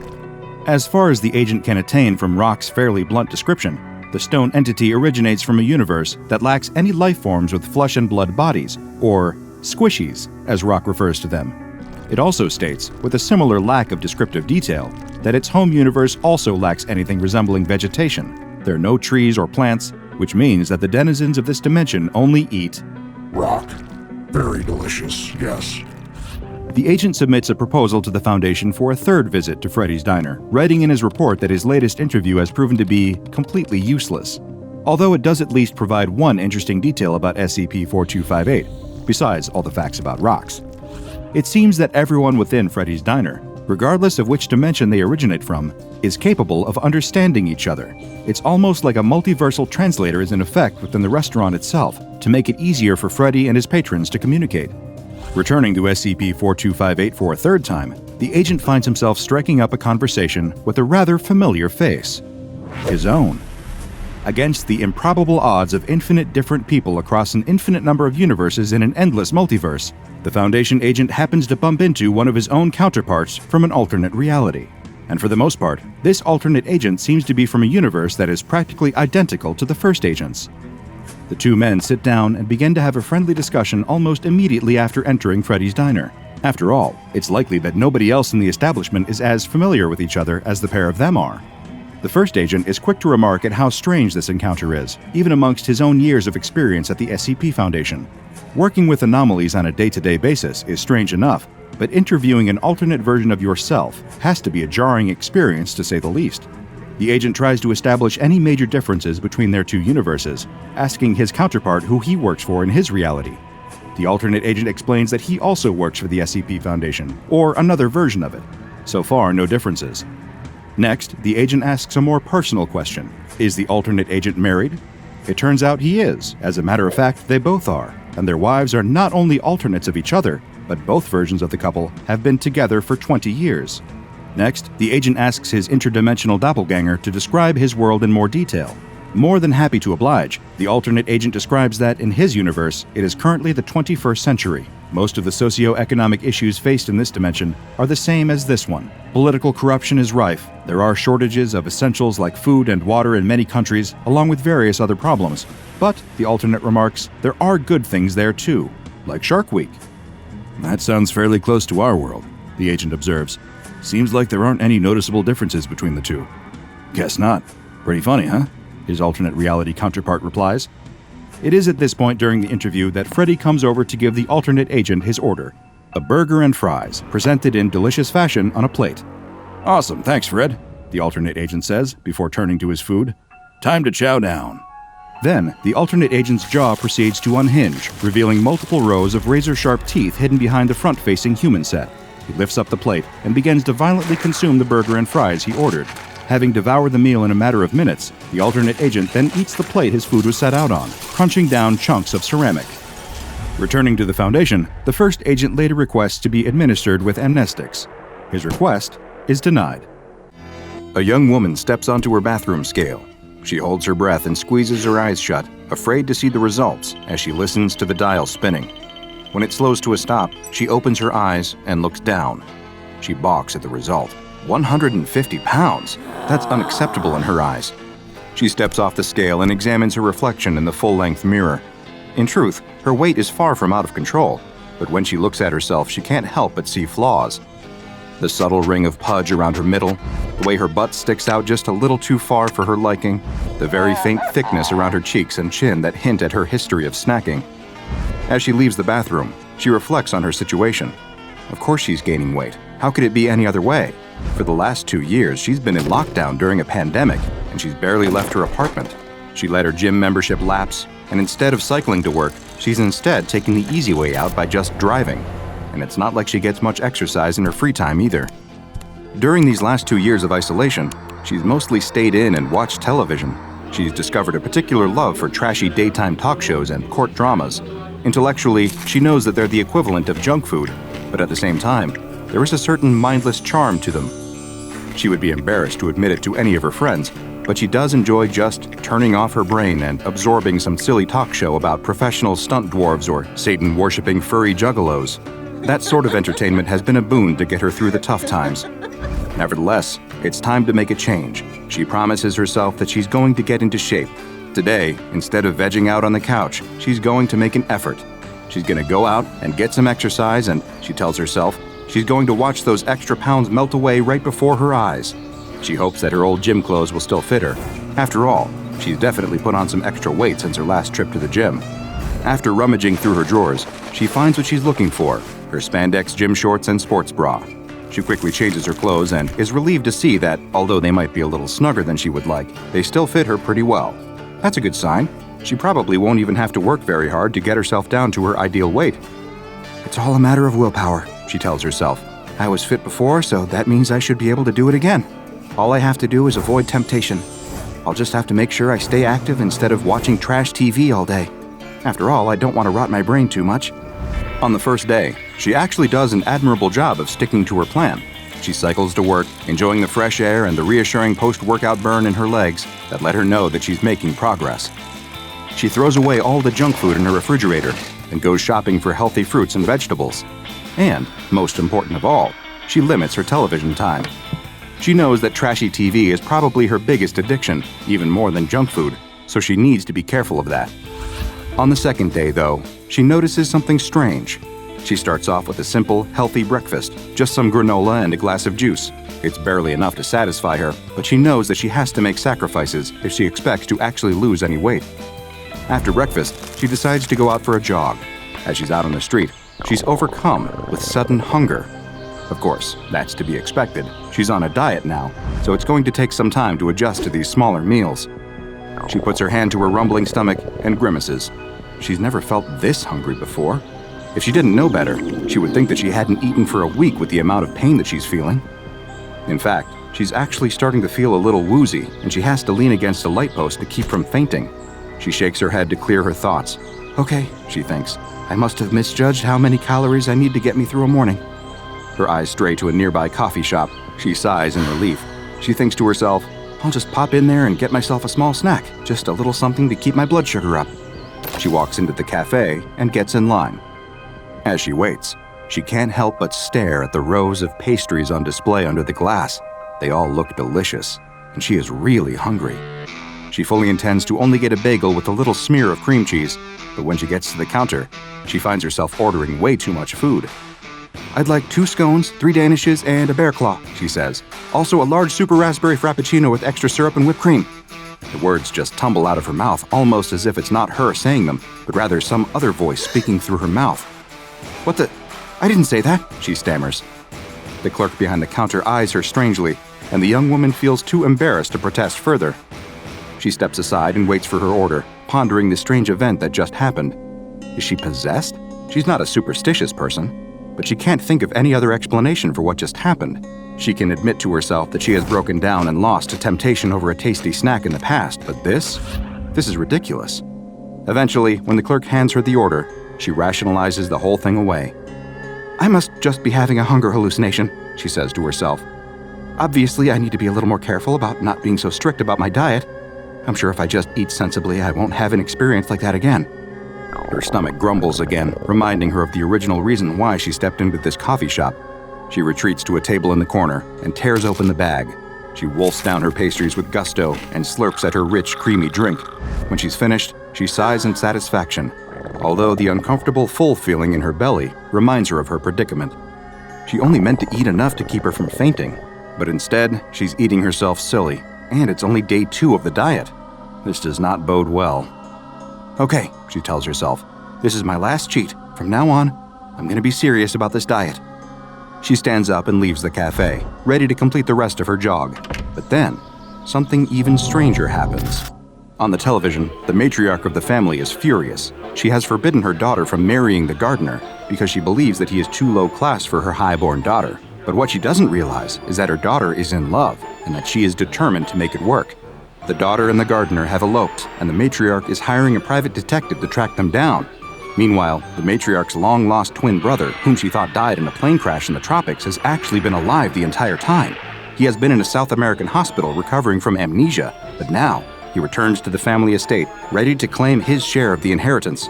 As far as the agent can attain from Rock's fairly blunt description, the stone entity originates from a universe that lacks any life forms with flesh and blood bodies, or squishies, as Rock refers to them. It also states, with a similar lack of descriptive detail, that its home universe also lacks anything resembling vegetation. There are no trees or plants, which means that the denizens of this dimension only eat Rock. Very delicious, yes. The agent submits a proposal to the Foundation for a third visit to Freddy's Diner, writing in his report that his latest interview has proven to be completely useless. Although it does at least provide one interesting detail about SCP-4258, besides all the facts about rocks. It seems that everyone within Freddy's Diner, regardless of which dimension they originate from, is capable of understanding each other. It's almost like a multiversal translator is in effect within the restaurant itself to make it easier for Freddy and his patrons to communicate. Returning to SCP-4258 for a third time, the agent finds himself striking up a conversation with a rather familiar face. His own. Against the improbable odds of infinite different people across an infinite number of universes in an endless multiverse, the Foundation agent happens to bump into one of his own counterparts from an alternate reality. And for the most part, this alternate agent seems to be from a universe that is practically identical to the first agent's. The two men sit down and begin to have a friendly discussion almost immediately after entering Freddy's Diner. After all, it's likely that nobody else in the establishment is as familiar with each other as the pair of them are. The first agent is quick to remark at how strange this encounter is, even amongst his own years of experience at the SCP Foundation. Working with anomalies on a day-to-day basis is strange enough, but interviewing an alternate version of yourself has to be a jarring experience to say the least. The agent tries to establish any major differences between their two universes, asking his counterpart who he works for in his reality. The alternate agent explains that he also works for the SCP Foundation, or another version of it. So far, no differences. Next, the agent asks a more personal question. Is the alternate agent married? It turns out he is. As a matter of fact, they both are, and their wives are not only alternates of each other, but both versions of the couple have been together for 20 years. Next, the agent asks his interdimensional doppelganger to describe his world in more detail. More than happy to oblige, the alternate agent describes that in his universe, it is currently the 21st century. Most of the socio-economic issues faced in this dimension are the same as this one. Political corruption is rife. There are shortages of essentials like food and water in many countries, along with various other problems. But, the alternate remarks, there are good things there too, like Shark Week. That sounds fairly close to our world, the agent observes. Seems like there aren't any noticeable differences between the two. Guess not. Pretty funny, huh? His alternate reality counterpart replies. It is at this point during the interview that Freddy comes over to give the alternate agent his order. A burger and fries, presented in delicious fashion on a plate. Awesome, thanks, Fred, the alternate agent says, before turning to his food. Time to chow down. Then, the alternate agent's jaw proceeds to unhinge, revealing multiple rows of razor-sharp teeth hidden behind the front-facing human set. He lifts up the plate and begins to violently consume the burger and fries he ordered. Having devoured the meal in a matter of minutes, the alternate agent then eats the plate his food was set out on, crunching down chunks of ceramic. Returning to the Foundation, the first agent later requests to be administered with amnestics. His request is denied. A young woman steps onto her bathroom scale. She holds her breath and squeezes her eyes shut, afraid to see the results as she listens to the dial spinning. When it slows to a stop, she opens her eyes and looks down. She balks at the result. 150 pounds! That's unacceptable in her eyes. She steps off the scale and examines her reflection in the full-length mirror. In truth, her weight is far from out of control, but when she looks at herself, she can't help but see flaws. The subtle ring of pudge around her middle, the way her butt sticks out just a little too far for her liking, the very faint thickness around her cheeks and chin that hint at her history of snacking. As she leaves the bathroom, she reflects on her situation. Of course she's gaining weight. How could it be any other way? For the last 2 years, she's been in lockdown during a pandemic, and she's barely left her apartment. She let her gym membership lapse, and instead of cycling to work, she's instead taking the easy way out by just driving. And it's not like she gets much exercise in her free time either. During these last 2 years of isolation, she's mostly stayed in and watched television. She's discovered a particular love for trashy daytime talk shows and court dramas. Intellectually, she knows that they're the equivalent of junk food, but at the same time, there is a certain mindless charm to them. She would be embarrassed to admit it to any of her friends, but she does enjoy just turning off her brain and absorbing some silly talk show about professional stunt dwarves or Satan-worshipping furry juggalos. That sort of entertainment has been a boon to get her through the tough times. Nevertheless, it's time to make a change. She promises herself that she's going to get into shape. Today, instead of vegging out on the couch, she's going to make an effort. She's going to go out and get some exercise, and she tells herself she's going to watch those extra pounds melt away right before her eyes. She hopes that her old gym clothes will still fit her. After all, she's definitely put on some extra weight since her last trip to the gym. After rummaging through her drawers, she finds what she's looking for: her spandex gym shorts and sports bra. She quickly changes her clothes and is relieved to see that, although they might be a little snugger than she would like, they still fit her pretty well. That's a good sign. She probably won't even have to work very hard to get herself down to her ideal weight. It's all a matter of willpower, she tells herself. I was fit before, so that means I should be able to do it again. All I have to do is avoid temptation. I'll just have to make sure I stay active instead of watching trash TV all day. After all, I don't want to rot my brain too much. On the first day, she actually does an admirable job of sticking to her plan. She cycles to work, enjoying the fresh air and the reassuring post-workout burn in her legs that let her know that she's making progress. She throws away all the junk food in her refrigerator and goes shopping for healthy fruits and vegetables. And, most important of all, she limits her television time. She knows that trashy TV is probably her biggest addiction, even more than junk food, so she needs to be careful of that. On the second day, though, she notices something strange. She starts off with a simple, healthy breakfast, just some granola and a glass of juice. It's barely enough to satisfy her, but she knows that she has to make sacrifices if she expects to actually lose any weight. After breakfast, she decides to go out for a jog. As she's out on the street, she's overcome with sudden hunger. Of course, that's to be expected. She's on a diet now, so it's going to take some time to adjust to these smaller meals. She puts her hand to her rumbling stomach and grimaces. She's never felt this hungry before. If she didn't know better, she would think that she hadn't eaten for a week with the amount of pain that she's feeling. In fact, she's actually starting to feel a little woozy, and she has to lean against a light post to keep from fainting. She shakes her head to clear her thoughts. Okay, she thinks, I must have misjudged how many calories I need to get me through a morning. Her eyes stray to a nearby coffee shop. She sighs in relief. She thinks to herself, I'll just pop in there and get myself a small snack, just a little something to keep my blood sugar up. She walks into the cafe and gets in line. As she waits, she can't help but stare at the rows of pastries on display under the glass. They all look delicious, and she is really hungry. She fully intends to only get a bagel with a little smear of cream cheese, but when she gets to the counter, she finds herself ordering way too much food. I'd like 2 scones, 3 danishes, and a bear claw, she says. Also a large super raspberry frappuccino with extra syrup and whipped cream. The words just tumble out of her mouth, almost as if it's not her saying them, but rather some other voice speaking through her mouth. What the? I didn't say that, she stammers. The clerk behind the counter eyes her strangely, and the young woman feels too embarrassed to protest further. She steps aside and waits for her order, pondering the strange event that just happened. Is she possessed? She's not a superstitious person, but she can't think of any other explanation for what just happened. She can admit to herself that she has broken down and lost to temptation over a tasty snack in the past, but this is ridiculous. Eventually, when the clerk hands her the order, she rationalizes the whole thing away. I must just be having a hunger hallucination, she says to herself. Obviously, I need to be a little more careful about not being so strict about my diet. I'm sure if I just eat sensibly, I won't have an experience like that again. Her stomach grumbles again, reminding her of the original reason why she stepped into this coffee shop. She retreats to a table in the corner and tears open the bag. She wolfs down her pastries with gusto and slurps at her rich, creamy drink. When she's finished, she sighs in satisfaction, although the uncomfortable full feeling in her belly reminds her of her predicament. She only meant to eat enough to keep her from fainting, but instead, she's eating herself silly, and it's only day 2 of the diet. This does not bode well. Okay, she tells herself, this is my last cheat. From now on, I'm going to be serious about this diet. She stands up and leaves the cafe, ready to complete the rest of her jog. But then, something even stranger happens. On the television, the matriarch of the family is furious. She has forbidden her daughter from marrying the gardener because she believes that he is too low class for her high-born daughter. But what she doesn't realize is that her daughter is in love and that she is determined to make it work. The daughter and the gardener have eloped, and the matriarch is hiring a private detective to track them down. Meanwhile, the matriarch's long-lost twin brother, whom she thought died in a plane crash in the tropics, has actually been alive the entire time. He has been in a South American hospital recovering from amnesia, but now he returns to the family estate, ready to claim his share of the inheritance.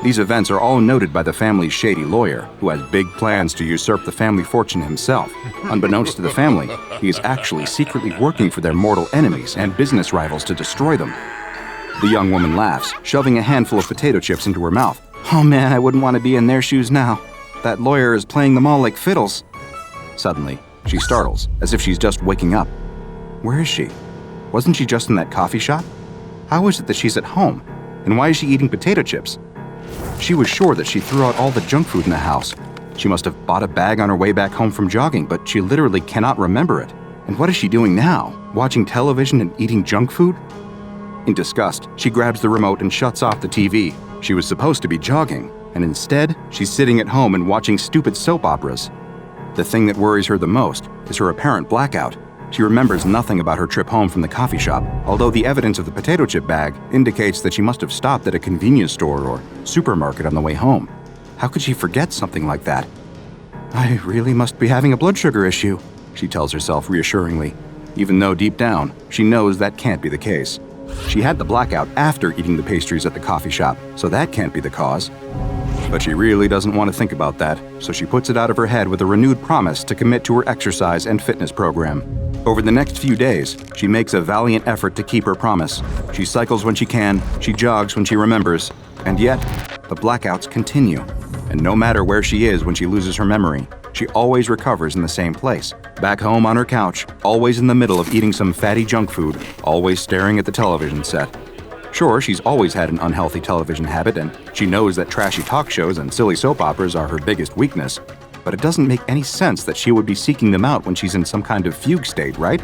These events are all noted by the family's shady lawyer, who has big plans to usurp the family fortune himself. Unbeknownst to the family, he is actually secretly working for their mortal enemies and business rivals to destroy them. The young woman laughs, shoving a handful of potato chips into her mouth. Oh man, I wouldn't want to be in their shoes now. That lawyer is playing them all like fiddles. Suddenly, she startles, as if she's just waking up. Where is she? Wasn't she just in that coffee shop? How is it that she's at home? And why is she eating potato chips? She was sure that she threw out all the junk food in the house. She must have bought a bag on her way back home from jogging, but she literally cannot remember it. And what is she doing now? Watching television and eating junk food? In disgust, she grabs the remote and shuts off the TV. She was supposed to be jogging, and instead, she's sitting at home and watching stupid soap operas. The thing that worries her the most is her apparent blackout. She remembers nothing about her trip home from the coffee shop, although the evidence of the potato chip bag indicates that she must have stopped at a convenience store or supermarket on the way home. How could she forget something like that? I really must be having a blood sugar issue, she tells herself reassuringly, even though deep down, she knows that can't be the case. She had the blackout after eating the pastries at the coffee shop, so that can't be the cause. But she really doesn't want to think about that, so she puts it out of her head with a renewed promise to commit to her exercise and fitness program. Over the next few days, she makes a valiant effort to keep her promise. She cycles when she can, she jogs when she remembers, and yet, the blackouts continue. And no matter where she is when she loses her memory, she always recovers in the same place. Back home on her couch, always in the middle of eating some fatty junk food, always staring at the television set. Sure, she's always had an unhealthy television habit, and she knows that trashy talk shows and silly soap operas are her biggest weakness, but it doesn't make any sense that she would be seeking them out when she's in some kind of fugue state, right?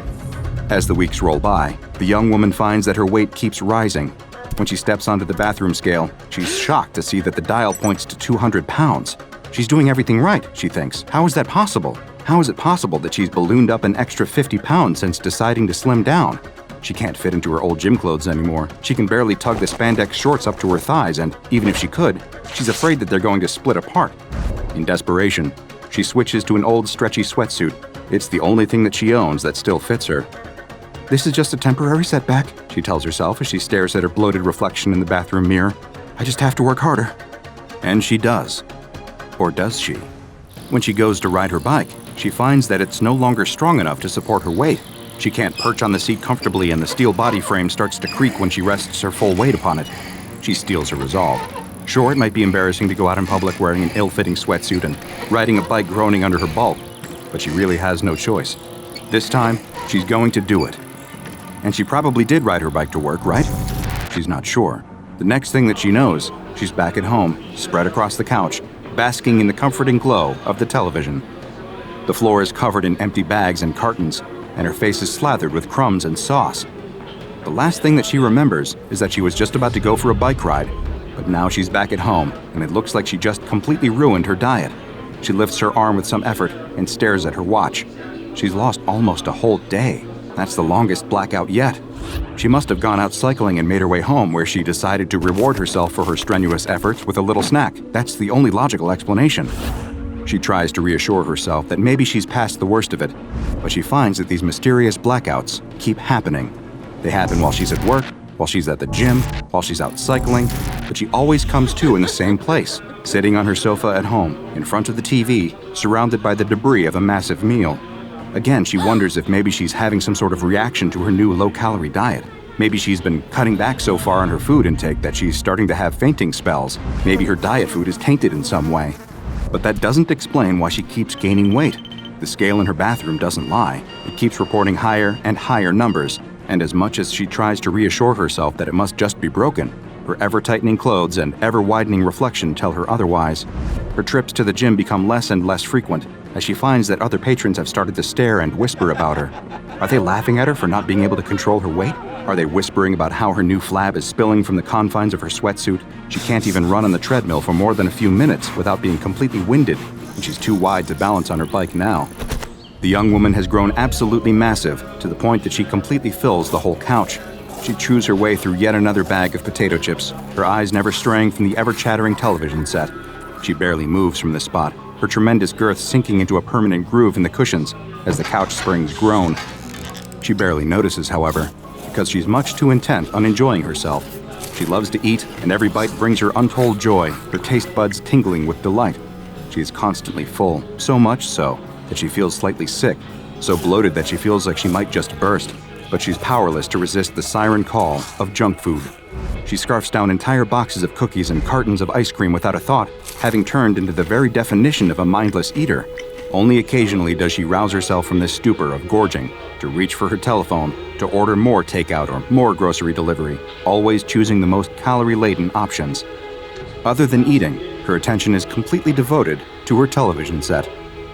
As the weeks roll by, the young woman finds that her weight keeps rising. When she steps onto the bathroom scale, she's shocked to see that the dial points to 200 pounds. She's doing everything right, she thinks. How is that possible? How is it possible that she's ballooned up an extra 50 pounds since deciding to slim down? She can't fit into her old gym clothes anymore. She can barely tug the spandex shorts up to her thighs, and even if she could, she's afraid that they're going to split apart. In desperation, she switches to an old stretchy sweatsuit. It's the only thing that she owns that still fits her. This is just a temporary setback, she tells herself as she stares at her bloated reflection in the bathroom mirror. I just have to work harder. And she does. Or does she? When she goes to ride her bike, she finds that it's no longer strong enough to support her weight. She can't perch on the seat comfortably, and the steel body frame starts to creak when she rests her full weight upon it. She steels her resolve. Sure, it might be embarrassing to go out in public wearing an ill-fitting sweatsuit and riding a bike groaning under her bulk, but she really has no choice. This time, she's going to do it. And she probably did ride her bike to work, right? She's not sure. The next thing that she knows, she's back at home, spread across the couch, basking in the comforting glow of the television. The floor is covered in empty bags and cartons, and her face is slathered with crumbs and sauce. The last thing that she remembers is that she was just about to go for a bike ride, but now she's back at home, and it looks like she just completely ruined her diet. She lifts her arm with some effort and stares at her watch. She's lost almost a whole day. That's the longest blackout yet. She must have gone out cycling and made her way home, where she decided to reward herself for her strenuous efforts with a little snack. That's the only logical explanation. She tries to reassure herself that maybe she's past the worst of it, but she finds that these mysterious blackouts keep happening. They happen while she's at work, while she's at the gym, while she's out cycling, but she always comes to in the same place, sitting on her sofa at home, in front of the TV, surrounded by the debris of a massive meal. Again, she wonders if maybe she's having some sort of reaction to her new low-calorie diet. Maybe she's been cutting back so far on her food intake that she's starting to have fainting spells. Maybe her diet food is tainted in some way. But that doesn't explain why she keeps gaining weight. The scale in her bathroom doesn't lie. It keeps reporting higher and higher numbers, and as much as she tries to reassure herself that it must just be broken, her ever-tightening clothes and ever-widening reflection tell her otherwise. Her trips to the gym become less and less frequent, as she finds that other patrons have started to stare and whisper about her. Are they laughing at her for not being able to control her weight? Are they whispering about how her new flab is spilling from the confines of her sweatsuit? She can't even run on the treadmill for more than a few minutes without being completely winded, and she's too wide to balance on her bike now. The young woman has grown absolutely massive, to the point that she completely fills the whole couch. She chews her way through yet another bag of potato chips, her eyes never straying from the ever-chattering television set. She barely moves from the spot, her tremendous girth sinking into a permanent groove in the cushions as the couch springs groan. She barely notices, however, because she's much too intent on enjoying herself. She loves to eat, and every bite brings her untold joy, her taste buds tingling with delight. She is constantly full, so much so that she feels slightly sick, so bloated that she feels like she might just burst, but she's powerless to resist the siren call of junk food. She scarfs down entire boxes of cookies and cartons of ice cream without a thought, having turned into the very definition of a mindless eater. Only occasionally does she rouse herself from this stupor of gorging, to reach for her telephone, to order more takeout or more grocery delivery, always choosing the most calorie-laden options. Other than eating, her attention is completely devoted to her television set.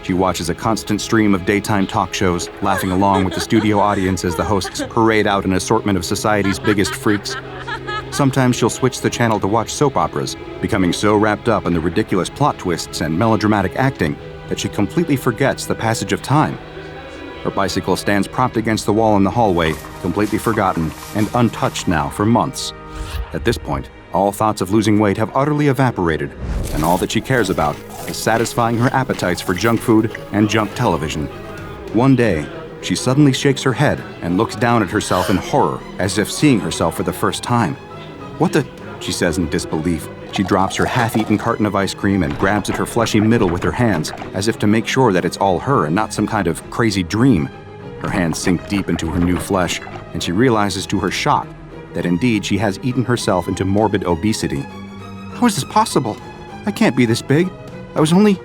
She watches a constant stream of daytime talk shows, laughing along with the studio audience as the hosts parade out an assortment of society's biggest freaks. Sometimes she'll switch the channel to watch soap operas, becoming so wrapped up in the ridiculous plot twists and melodramatic acting that she completely forgets the passage of time. Her bicycle stands propped against the wall in the hallway, completely forgotten and untouched now for months. At this point, all thoughts of losing weight have utterly evaporated, and all that she cares about is satisfying her appetites for junk food and junk television. One day, she suddenly shakes her head and looks down at herself in horror, as if seeing herself for the first time. "What the?" she says in disbelief. She drops her half-eaten carton of ice cream and grabs at her fleshy middle with her hands, as if to make sure that it's all her and not some kind of crazy dream. Her hands sink deep into her new flesh, and she realizes to her shock that indeed she has eaten herself into morbid obesity. "How is this possible? I can't be this big. I was only...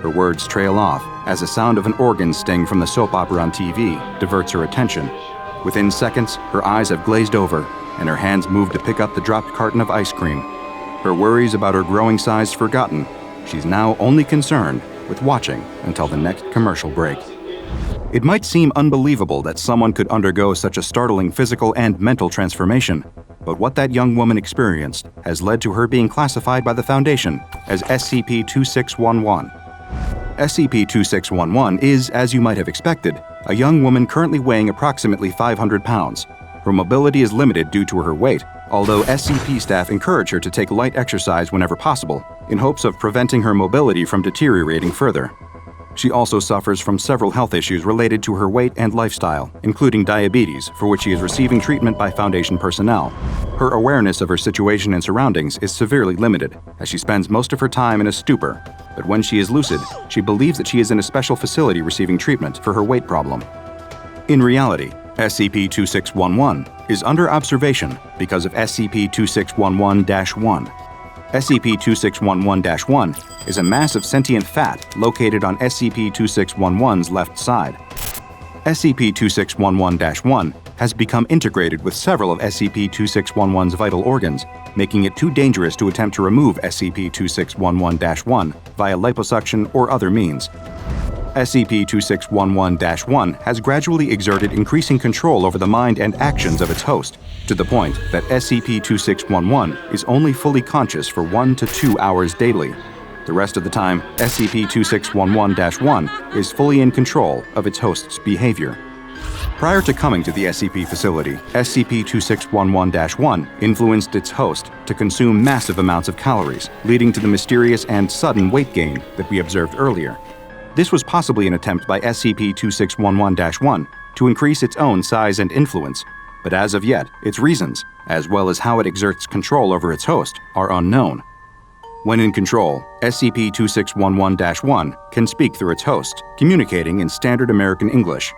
Her words trail off as the sound of an organ sting from the soap opera on TV diverts her attention. Within seconds, her eyes have glazed over, and her hands move to pick up the dropped carton of ice cream. Her worries about her growing size forgotten, she's now only concerned with watching until the next commercial break. It might seem unbelievable that someone could undergo such a startling physical and mental transformation, but what that young woman experienced has led to her being classified by the Foundation as SCP-2611. SCP-2611 is, as you might have expected, a young woman currently weighing approximately 500 pounds. Her mobility is limited due to her weight, although SCP staff encourage her to take light exercise whenever possible, in hopes of preventing her mobility from deteriorating further. She also suffers from several health issues related to her weight and lifestyle, including diabetes, for which she is receiving treatment by Foundation personnel. Her awareness of her situation and surroundings is severely limited, as she spends most of her time in a stupor, but when she is lucid, she believes that she is in a special facility receiving treatment for her weight problem. In reality, SCP-2611 is under observation because of SCP-2611-1. SCP-2611-1 is a mass of sentient fat located on SCP-2611's left side. SCP-2611-1 has become integrated with several of SCP-2611's vital organs, making it too dangerous to attempt to remove SCP-2611-1 via liposuction or other means. SCP-2611-1 has gradually exerted increasing control over the mind and actions of its host, to the point that SCP-2611 is only fully conscious for 1 to 2 hours daily. The rest of the time, SCP-2611-1 is fully in control of its host's behavior. Prior to coming to the SCP facility, SCP-2611-1 influenced its host to consume massive amounts of calories, leading to the mysterious and sudden weight gain that we observed earlier. This was possibly an attempt by SCP-2611-1 to increase its own size and influence, but as of yet, its reasons, as well as how it exerts control over its host, are unknown. When in control, SCP-2611-1 can speak through its host, communicating in standard American English.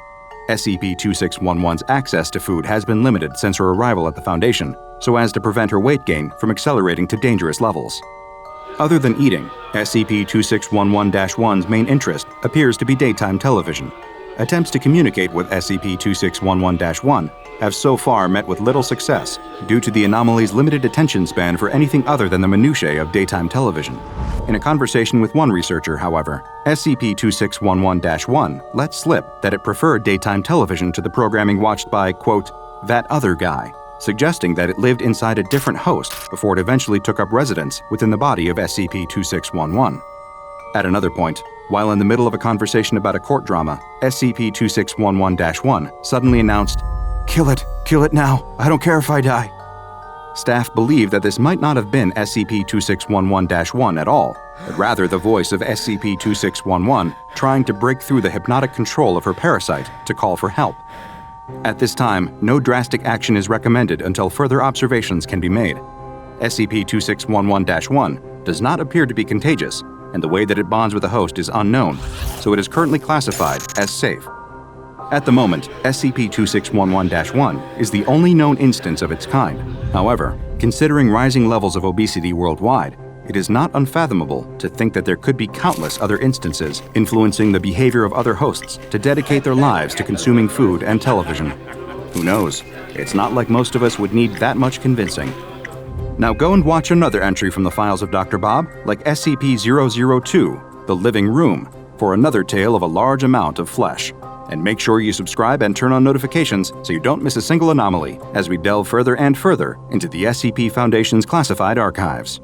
SCP-2611's access to food has been limited since her arrival at the Foundation, so as to prevent her weight gain from accelerating to dangerous levels. Other than eating, SCP-2611-1's main interest appears to be daytime television. Attempts to communicate with SCP-2611-1 have so far met with little success due to the anomaly's limited attention span for anything other than the minutiae of daytime television. In a conversation with one researcher, however, SCP-2611-1 let slip that it preferred daytime television to the programming watched by, quote, that other guy, suggesting that it lived inside a different host before it eventually took up residence within the body of SCP-2611. At another point, while in the middle of a conversation about a court drama, SCP-2611-1 suddenly announced, kill it now, I don't care if I die." Staff believe that this might not have been SCP-2611-1 at all, but rather the voice of SCP-2611 trying to break through the hypnotic control of her parasite to call for help. At this time, no drastic action is recommended until further observations can be made. SCP-2611-1 does not appear to be contagious, and the way that it bonds with the host is unknown, so it is currently classified as safe. At the moment, SCP-2611-1 is the only known instance of its kind. However, considering rising levels of obesity worldwide, it is not unfathomable to think that there could be countless other instances influencing the behavior of other hosts to dedicate their lives to consuming food and television. Who knows? It's not like most of us would need that much convincing. Now go and watch another entry from the files of DrBob, like SCP-002, The Living Room, for another tale of a large amount of flesh. And make sure you subscribe and turn on notifications so you don't miss a single anomaly as we delve further and further into the SCP Foundation's classified archives.